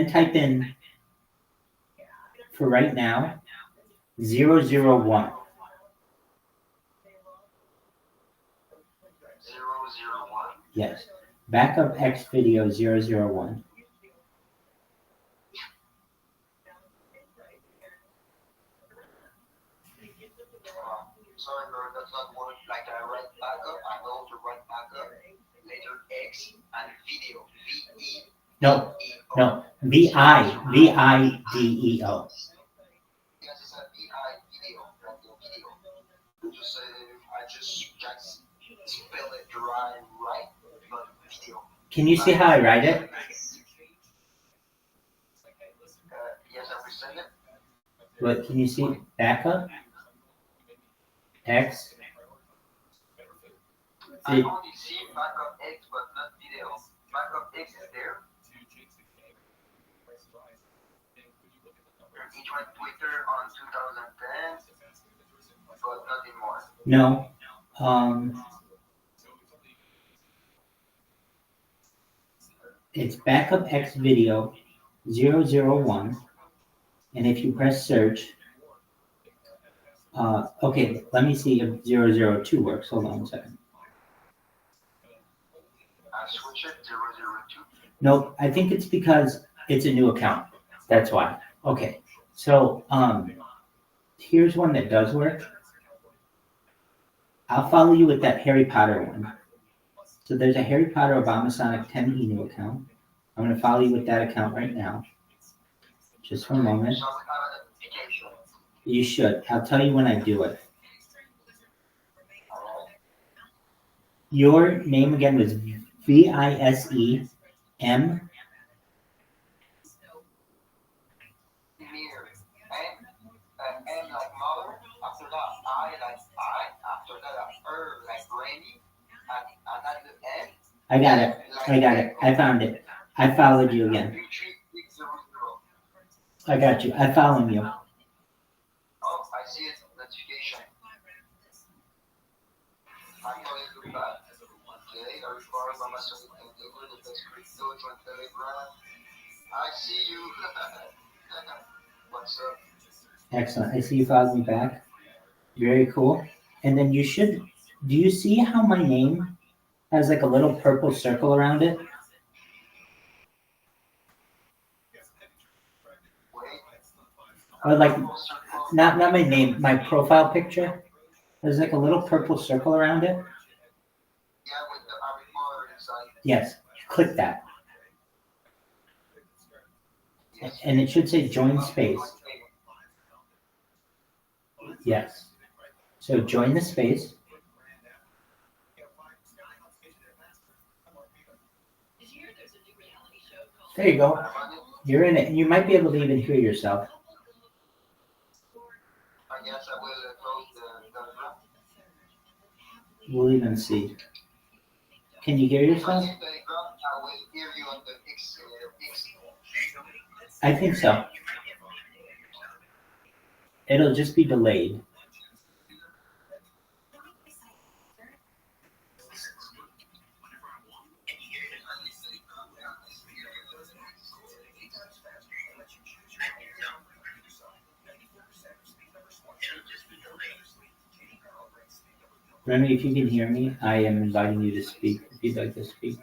type in, for right now, 001.
001.
Yes. Backup X video 001.
Sorry, bro, that's not one. Like I write backup, I know to write backup, letter X, and video. V-E.
No. V-I-D-E-O.
Yes, it's a V-I video, like the video. I just spell it right, but video.
Can you see how I write it?
Yes, I resend it.
But can you see backup X?
I only see backup X, but not video. Backup X is there. It went Twitter on 2010, but not anymore.
No. It's backup X video 001. And if you press search, okay, let me see if 002 works. Hold on a second.
I switch it 002.
Nope, I think it's because it's a new account. That's why. Okay. So here's one that does work. I'll follow you with that Harry Potter one. So there's a Harry Potter Obamasonic 10 email account. I'm going to follow you with that account right now. Just for a moment. You should. I'll tell you when I do it. Your name again was VISEM.
N like mother, after that I like I, after that like Randy, and at the end.
I got it. I found it. I followed you again. I got you. I followed you.
Oh, I see it. Notification. I thought it looked bad. Okay, I record by myself and deliver the best crypto on Telegram. I see you. What's up?
Excellent. I see you followed me back. Very cool. And then you should. Do you see how my name has like a little purple circle around it? Or like, not my name, my profile picture. There's like a little purple circle around it.
Yeah, with the avatar inside.
Yes. Click that. And it should say join space. Yes. So join the space. There you go. You're in it. You might be able to even hear yourself.
I guess I will close the Telegram.
We'll even see. Can you hear yourself?
I will hear you on the X.
I think so. It'll just be delayed. Remy, if you can hear me, I am inviting you to speak if you'd like to speak.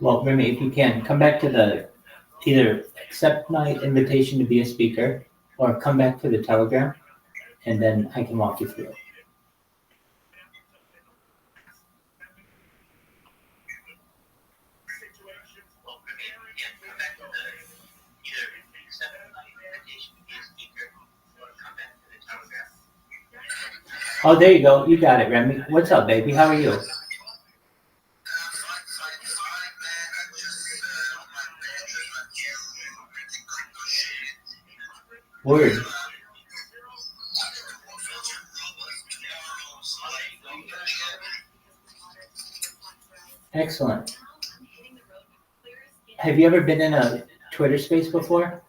Well, Remy, if you can, come back to the, either accept my invitation to be a speaker or come back to the Telegram, and then I can walk you through it. Oh, there you go. You got it, Remy. What's up, baby? How are you? Word. Excellent. Have you ever been in a Twitter space before?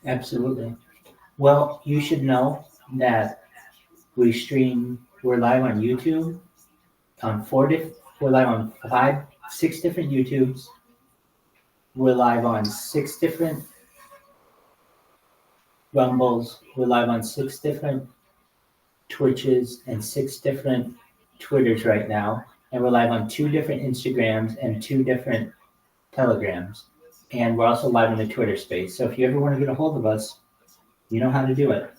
Absolutely. Well, you should know that we're live on YouTube, we're live on 6 different YouTubes. We're live on 6 different Rumbles. We're live on 6 different Twitches and 6 different Twitters right now. And we're live on 2 different Instagrams and 2 different Telegrams. And we're also live in the Twitter space. So if you ever want to get a hold of us, you know how to do it.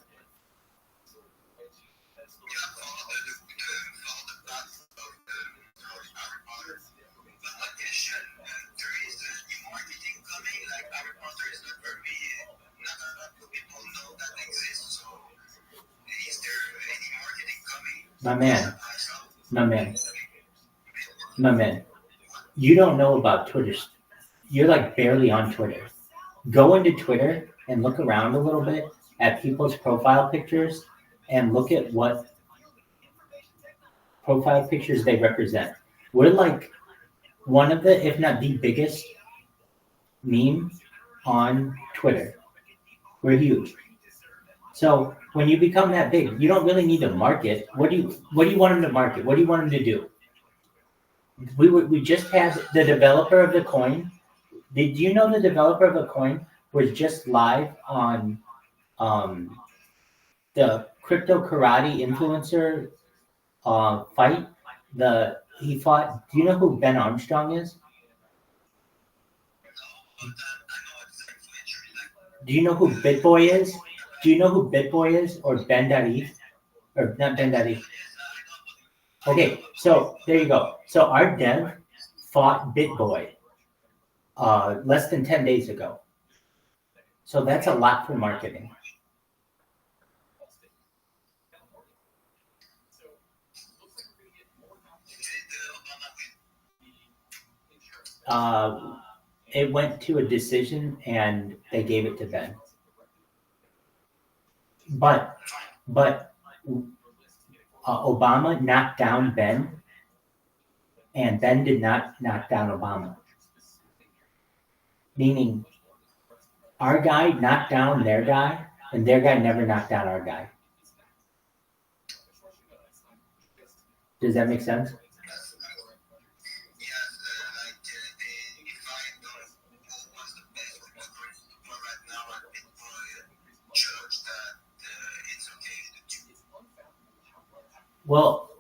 My man. You don't know about Twitter. You're like barely on Twitter. Go into Twitter and look around a little bit at people's profile pictures and look at what profile pictures they represent. We're like one of the, if not the biggest meme on Twitter. We're huge. So when you become that big, you don't really need to market. What do you want them to market? What do you want them to do? We just had the developer of the coin. Did you know the developer of the coin was just live on the crypto karate influencer fight? He fought. Do you know who Ben Armstrong is? Do you know who BitBoy is? Do you know who BitBoy is or Ben.eth? Or not Ben.eth. Okay, so there you go. So our dev fought BitBoy less than 10 days ago. So that's a lot for marketing. It went to a decision and they gave it to Ben. But Obama knocked down Ben, and Ben did not knock down Obama. Meaning, our guy knocked down their guy, and their guy never knocked down our guy. Does that make sense? Well,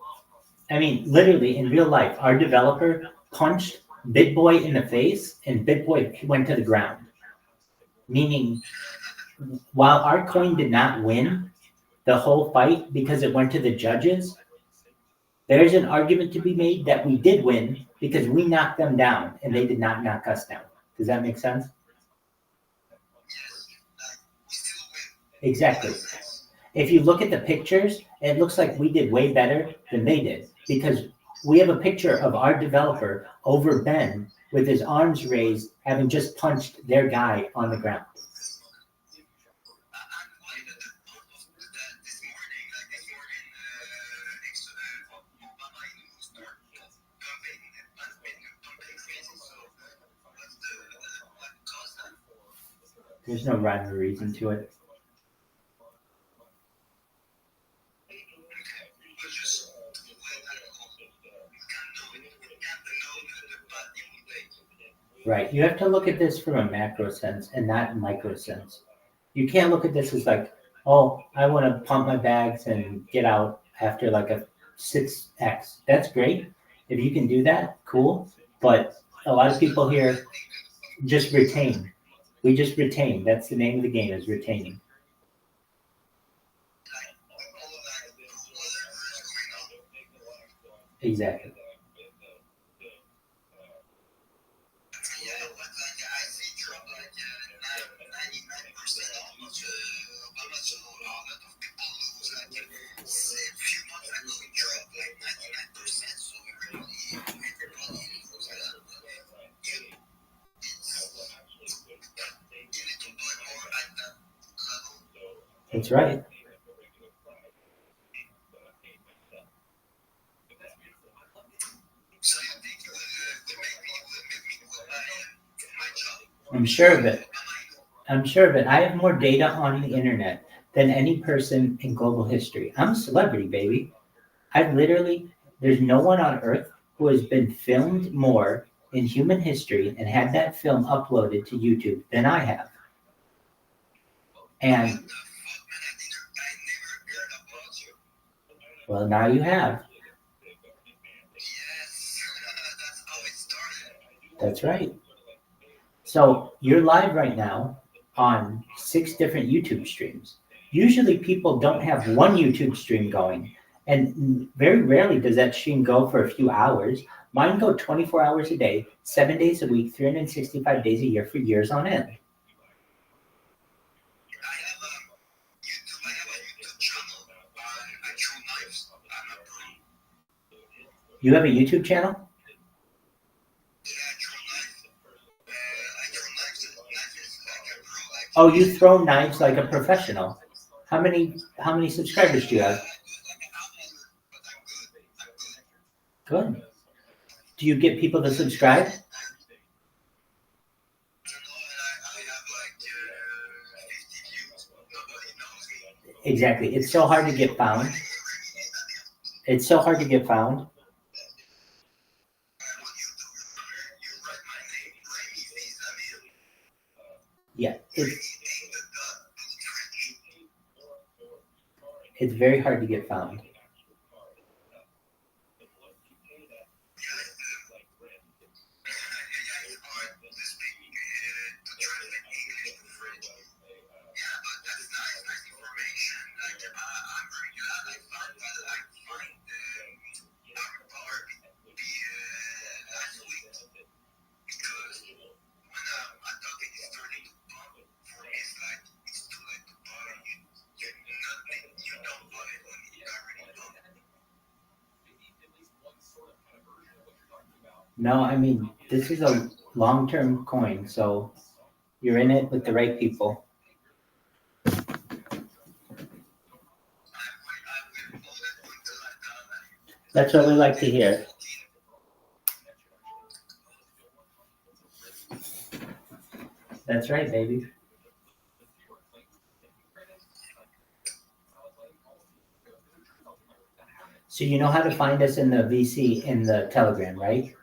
I mean, literally in real life, our developer punched BitBoy in the face and BitBoy went to the ground. Meaning, while our coin did not win the whole fight because it went to the judges, there's an argument to be made that we did win because we knocked them down and they did not knock us down. Does that make sense? Exactly. If you look at the pictures, it looks like we did way better than they did because we have a picture of our developer over Ben with his arms raised, having just punched their guy on the ground. There's no rhyme or reason to it. Right. You have to look at this from a macro sense and not a micro sense. You can't look at this as like, oh, I want to pump my bags and get out after like a 6x. That's great. If you can do that, cool. But a lot of people here just retain. We just retain. That's the name of the game, is retaining. Exactly. That's right. I'm sure of it. I have more data on the internet than any person in global history. I'm a celebrity, baby. There's no one on earth who has been filmed more in human history and had that film uploaded to YouTube than I have. And well, now you have. That's right. So you're live right now on 6 different YouTube streams. Usually people don't have one YouTube stream going, and very rarely does that stream go for a few hours. Mine go 24 hours a day, 7 days a week, 365 days a year for years on end. You have a YouTube channel? Oh, you throw knives like a professional. How many subscribers do you have? Good. Do you get people to subscribe? Exactly. It's so hard to get found. It's so hard to get found. Yeah, it's very hard to get found. No, I mean, this is a long-term coin, so you're in it with the right people. That's what we like to hear. That's right, baby. So you know how to find us in the VC in the Telegram, right?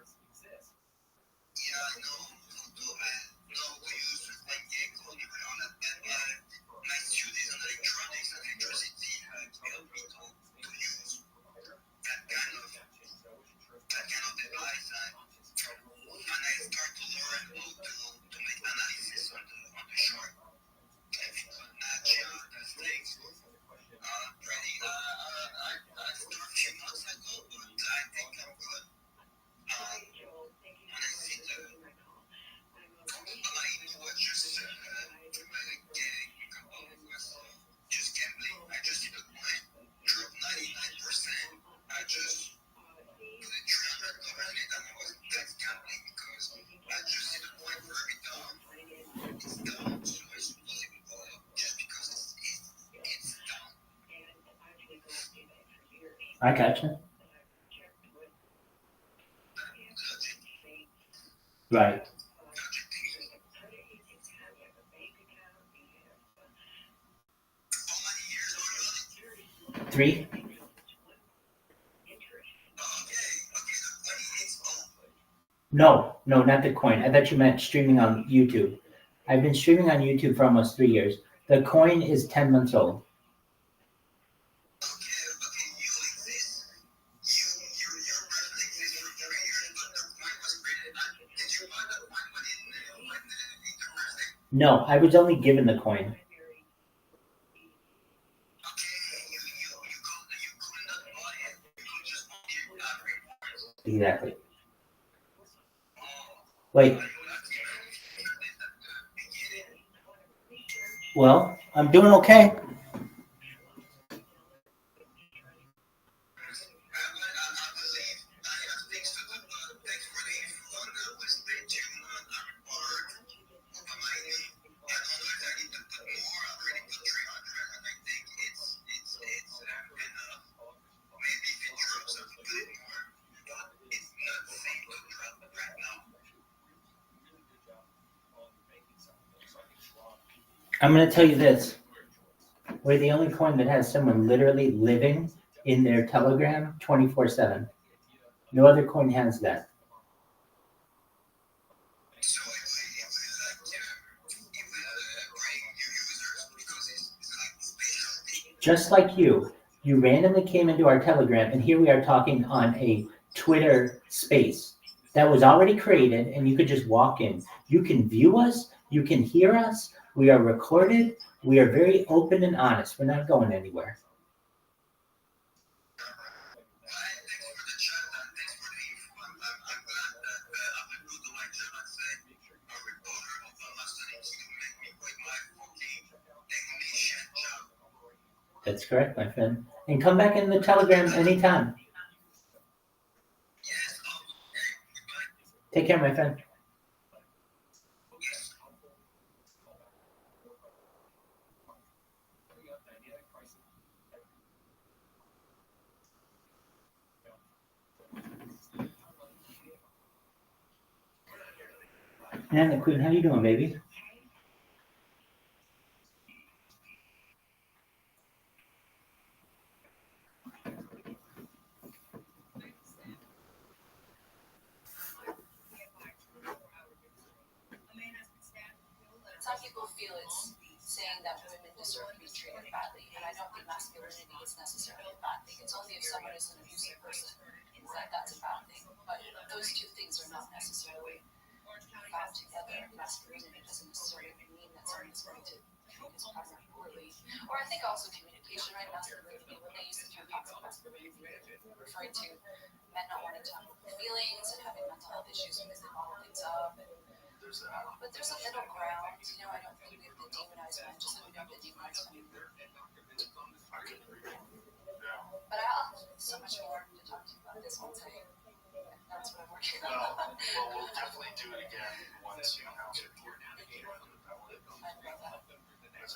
I gotcha. Right. Three? No, not the coin. I thought you meant streaming on YouTube. I've been streaming on YouTube for almost 3 years. The coin is 10 months old. No, I was only given the coin. Exactly. Wait. Well, I'm doing okay. I'm going to tell you this. We're the only coin that has someone literally living in their Telegram 24/7. No other coin has that. Just like you randomly came into our Telegram, and here we are talking on a Twitter space that was already created, and you could just walk in. You can view us. You can hear us. We are recorded. We are very open and honest. We're not going anywhere. That's correct, my friend. And come back in the Telegram anytime. Take care, my friend. Nana Queen, how you doing, baby?
Some people feel it's saying that women deserve to be treated badly, and I don't think masculinity is necessarily a bad thing. It's only if someone is an abusive person that that's a bad thing. But those two things are not necessarily found together. Masculinity doesn't necessarily mean that someone is going to treat his partner poorly. Or I think also communication, right? Masculinity, when they use the term toxic masculinity, referring to men not wanting to have feelings and having mental health issues because they bottle things up. But there's a middle ground, you know. I don't think we have to demonize men just like we don't have to demonize women. But I'll have so much more to talk to you about this once that's what I'm working on.
Well, we'll definitely do it again once you announce your tour. Is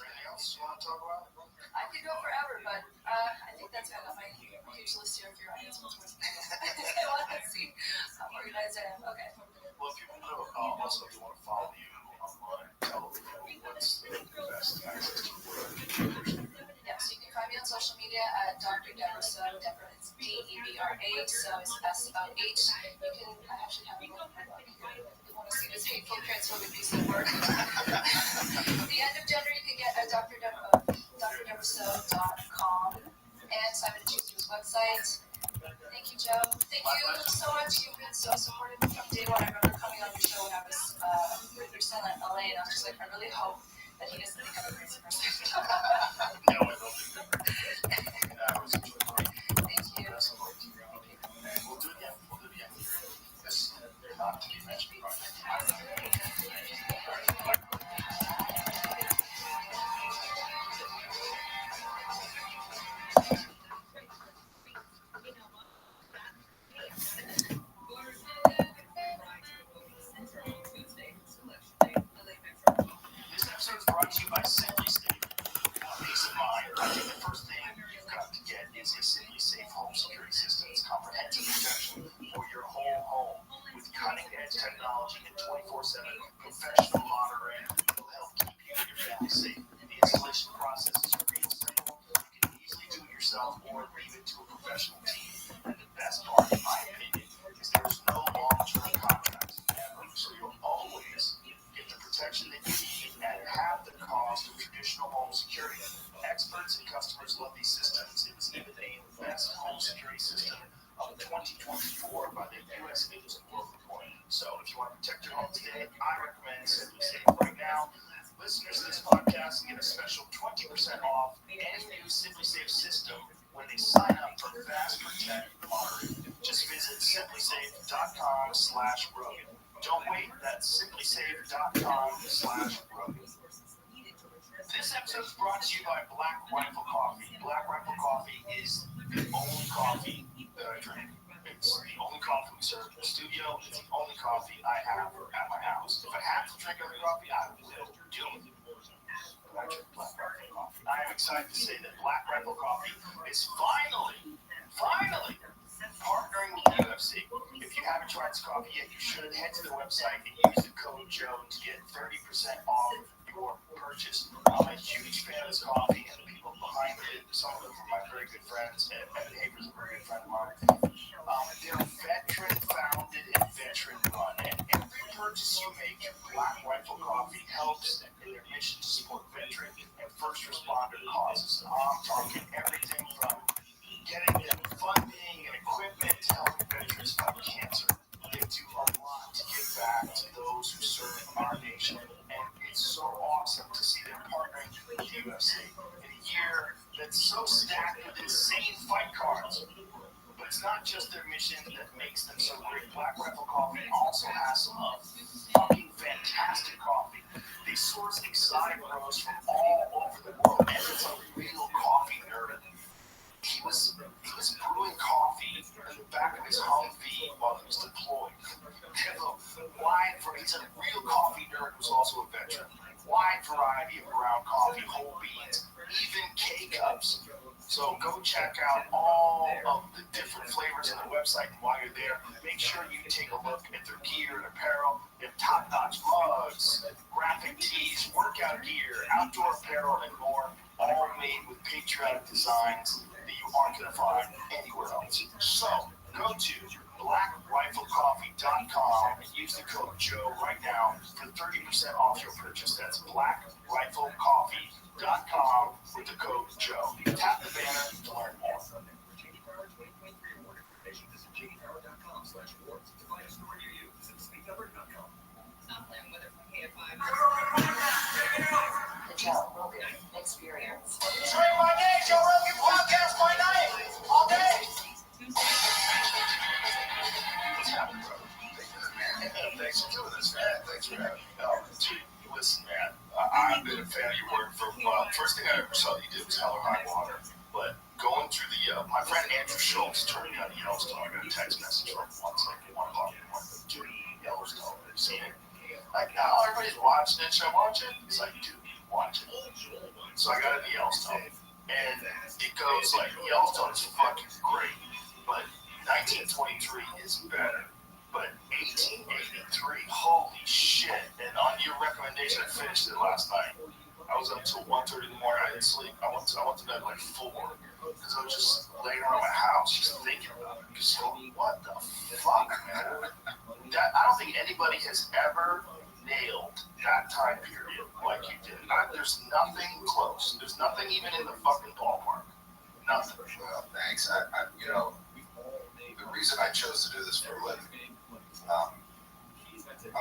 there anything else you want to talk about?
I could go forever, but I think that's kind of my huge list here. If your audience wants more I want to see how organized I am. Okay.
Well, if you want to, also if you want to follow you online, tell people what's the best access to work.
Yeah, so you can find me on social media at Dr. Deborah So. Deborah is Debra, so it's S-O-H. You can actually have a look at my book. If you want to see this hateful transphobic piece of work. At the end of January, you can get at drdeborahso.com and Simon & Schuster's website. Thank you, Joe. Thank you so much. You've been so supportive from day one. I remember coming on your show when I was with your son in LA, and I was just like, I really hope that he doesn't think I'm a crazy person.
No, I don't think that was great.
Thank you.
And we'll do it again. This not to be mentioned project. This episode is brought to you by Simply Safe. Peace of mind. I think the first thing you've got to get is a Simply Safe home security system. It's comprehensive protection for your whole home with cutting-edge technology and 24/7 professional monitoring. Will help keep you and your family safe. The installation process is real simple. You can easily do it yourself or leave it to a professional team. And the best part, in my opinion, is there's no long-term contracts ever, so you'll always get the protection that you need at half the cost of traditional home security. Experts and customers love these systems. It was even named the best home security system of 2024 by the U.S. News and World Report. So if you want to protect your home today, I recommend Simply Safe right now. Listeners to this podcast can get a special 20% off any new Simply Safe system when they sign up for Fast Protect monitoring. Just visit simplysafe.com/Rogan. Don't wait, that's simplysafe.com/Rogan. This episode is brought to you by Black Rifle Coffee. Black Rifle Coffee is the only coffee that I drink. It's the only coffee we serve in the studio. It's the only coffee I have at my house. If I have to drink other coffee, I will do it. But I drink Black Rifle Coffee. I am excited to say that Black Rifle Coffee is finally partnering with UFC. If you haven't tried this coffee yet, you should head to the website and use the code Joe to get 30% off your purchase. I'm a huge fan of this coffee and the people behind it. Some of them are my very good friends, and Evan Haber is a very good friend of mine. They're veteran-founded and veteran-run, and every purchase you make at Black Rifle Coffee helps in their mission to support veteran and first responder causes. I'm talking everything from getting them funding and equipment to help veterans fight cancer. They do a lot to give back to those who serve our nation, and it's so awesome to see them partnering with the UFC in a year that's so stacked with insane fight cards. But it's not just their mission that makes them so great. Black Rifle Coffee also has some fucking fantastic coffee. They source exotic grows from all over the world, and it's a real coffee nerd coffee, whole beans, even K-Cups. So go check out all of the different flavors on their website, and while you're there, make sure you take a look at their gear and apparel. They have top-notch mugs, graphic tees, workout gear, outdoor apparel, and more, all made with patriotic designs that you aren't going to find anywhere else. So go to blackriflecoffee.com and use the code Joe right now for 30% off your purchase. That's blackriflecoffee.com with the code Joe. Tap the banner to learn more.
The Joe Rogan Experience.
Drink my name, Joe Rogan Podcast my name all day. What's happening, brother? Thanks for doing this, man. Thanks for having me. Dude, listen, man. I've been a fan of your work from first thing I ever saw you did was Hell or High Water. But going through my friend Andrew Schultz turned me on to Yellowstone. I got a text message from once, like 1 o'clock in the morning. Dude, Yellowstone. Have you seen it? Like, now everybody's watching it. Should I watch it? He's like, dude, watch it. So I got into Yellowstone. And it goes like, Yellowstone is fucking great. But 1923 is better. But 1883, holy shit. And on your recommendation, I finished it last night. I was up until 1:30 in the morning. I didn't sleep. I went to bed like 4 because I was just laying around my house just thinking about it. Just going, what the fuck, man? I don't think anybody has ever nailed that time period like you did. There's nothing close. There's nothing even in the fucking ballpark. Nothing.
Well, thanks. I the reason I chose to do this for a living, I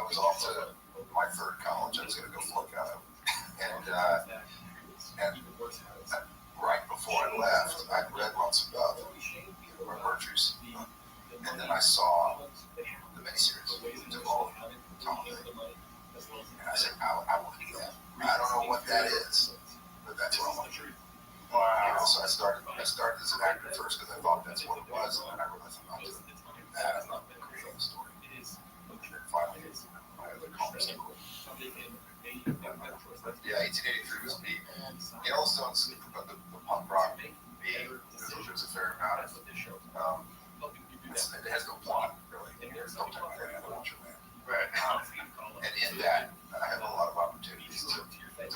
was off to my third college. I was going to go flunk out of, and right before I left, I'd read Lots of Love by Virtues, and then I saw the miniseries, Duvall, Tom Lee, and I said, I want to do that. I don't know what that is, but that's what I want to do. Wow. So I started as an actor first because I thought that's what it was, and then I realized I'm not doing that. I'm not creating a story. And then finally, my other comics took over. Yeah, 1883 was neat. Yellowstone's the punk rock beat. There's a fair amount of it has no plot, really. There's no time for adventure, man. Right. And in that, I have a lot of opportunities to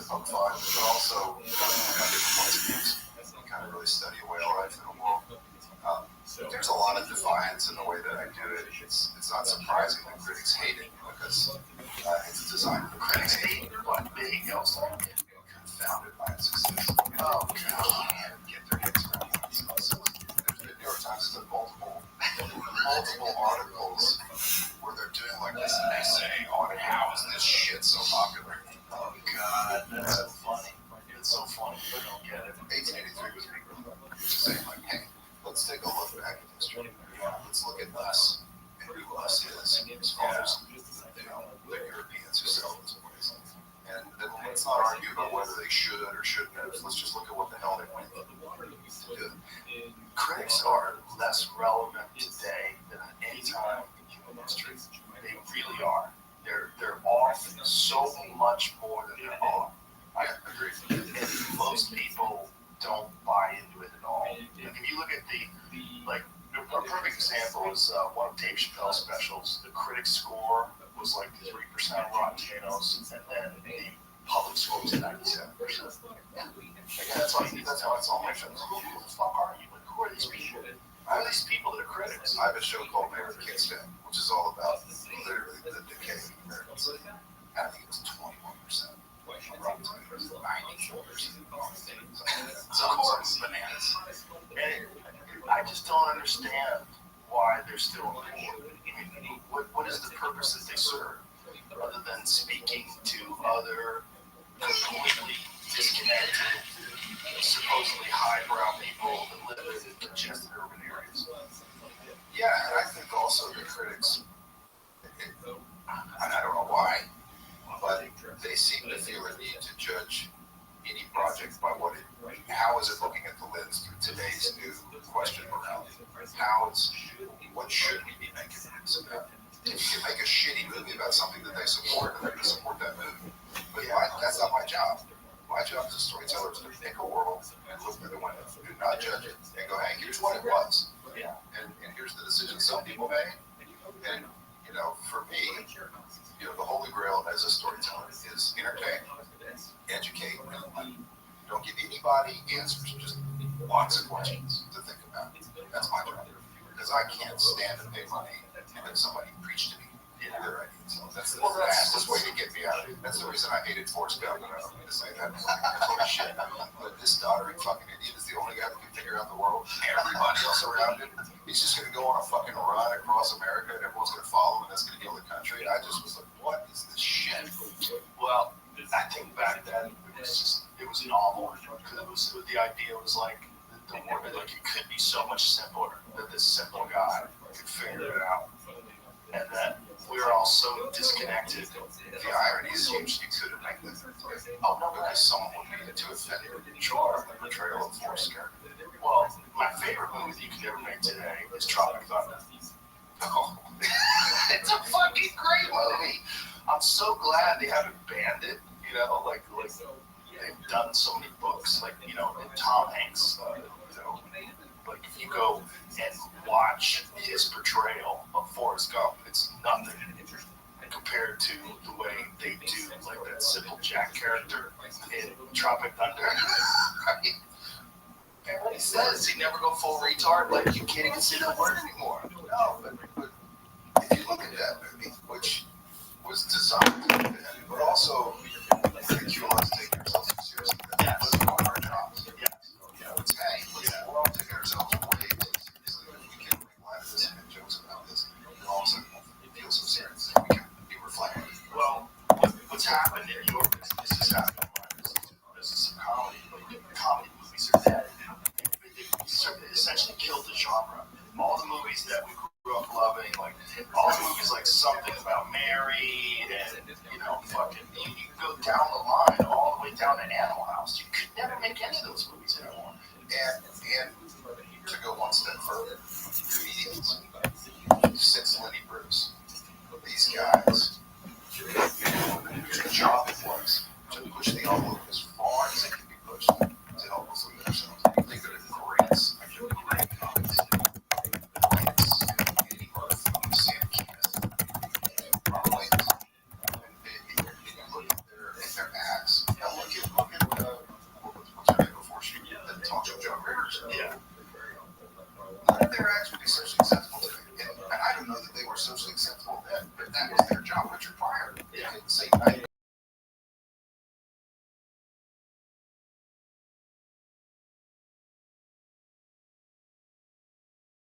poke fun, but also different points of views. Kind of really study whale life in the world. There's a lot of defiance in the way that I do it. It's not surprising that critics hate it because it's designed for critics hate it, but big Yellowstone confounded by its success. Oh, God. Get their heads around it. The New York Times has done multiple articles where they're doing like this essay on how is this shit so popular. Oh, God. That's so funny. It's so funny. I don't get it. 1883 was just saying, like, hey, let's take a look back at history. Let's look at us and who us is as far as, the Europeans who settled this place. And then let's not argue about whether they should or shouldn't have. Let's just look at what the hell they went to do.
Critics are less relevant today than at any time in human history. They really are. They're off so much more than they're on. I agree. And most people don't buy into it at all. Like if you look at a perfect example is one of Dave Chappelle's specials. The critic score was like 3% of Rotten Tomatoes, and then the public score was 97%. That's how it's all my shows. Who the fuck are you? Like, who are these people? Who are these people that are critics?
I have a show called Mayor of the Kickstand, which is all about literally the decay of American city. I think it was 21%. Rotten Tomatoes, 94%. So of course, bananas.
And I just don't understand why they're still important. I mean, what is the purpose that they serve, other than speaking to other completely disconnected, supposedly highbrow people that live in congested urban areas?
Yeah, and I think also the critics, and I don't know why, but they seem to feel a need to judge any project by how is it looking at the lens through today's new question morality? What should we be making movies about? If you can make a shitty movie about something that they support, then they're going to support that movie. But that's not my job.
My job as a storyteller is to pick a world and look through the window. Do not judge it and go, hey, here's what it was.
Yeah.
And here's the decision some people made. And, you know, for me, you know, the holy grail as a storyteller is entertain, educate, and don't give anybody answers, just lots of questions to think about. That's my job. Because I can't stand to pay money and have somebody preach to me their ideas. That's the fastest way to get me out of it. That's the reason I hated Forrest Gump. I don't mean to say that. Holy shit. But this doddering fucking idiot is the only guy that can figure out the world. Everybody else around him, he's just going to go on a fucking run across America and everyone's going to follow him and that's going to kill the country. I just was like, what is this shit?
Well, I think back then it was novel because the idea was like the more like it could be so much simpler that this simple guy could figure it out, and that we were all so disconnected.
The irony is huge. You could have made this. Oh no, because someone would be too offended or sure the portrayal of Forrest Gump.
Well, my favorite movie that you could ever make today is Tropic Thunder.
Oh,
It's a fucking great movie. I'm so glad they haven't banned it. You know, like they've done so many books, like, you know, and Tom Hanks. You know, like if you go and watch his portrayal of Forrest Gump, it's nothing compared to the way they do like that Simple Jack character in Tropic Thunder. I mean, everybody says he never go full retard. Like you can't even say that word anymore.
no, but if you look at that movie, which was designed to do that, but also ridicule us taking ourselves too seriously. That's one of our jobs.
Yeah.
You know, it's hey, we're all taking ourselves way too seriously. We can make light of this and make jokes about this. And all of a sudden, we feel so serious. We can be reflective.
Well, what's happened in your business is happening in my business of comedy. Like, comedy movies are dead. They essentially killed the genre. All the movies that we grew up loving, like all the movies like Something About Mary and, you know, fucking, you go down the line all the way down to Animal House. You could never make any of those movies anymore.
And to go one step further, comedians, since Lenny Bruce, these guys, whose job it was to push the envelope as far as it could be pushed to help us with ourselves. They could have greats, great comics, greats, any part of Sam Keane, probably. And you look at their acts, now look at what's her name before she did talk show, Joan Rivers.
Yeah.
None of their acts would be socially acceptable today. And I don't know that they were socially acceptable then, but that was their job. Richard Pryor, they couldn't say, I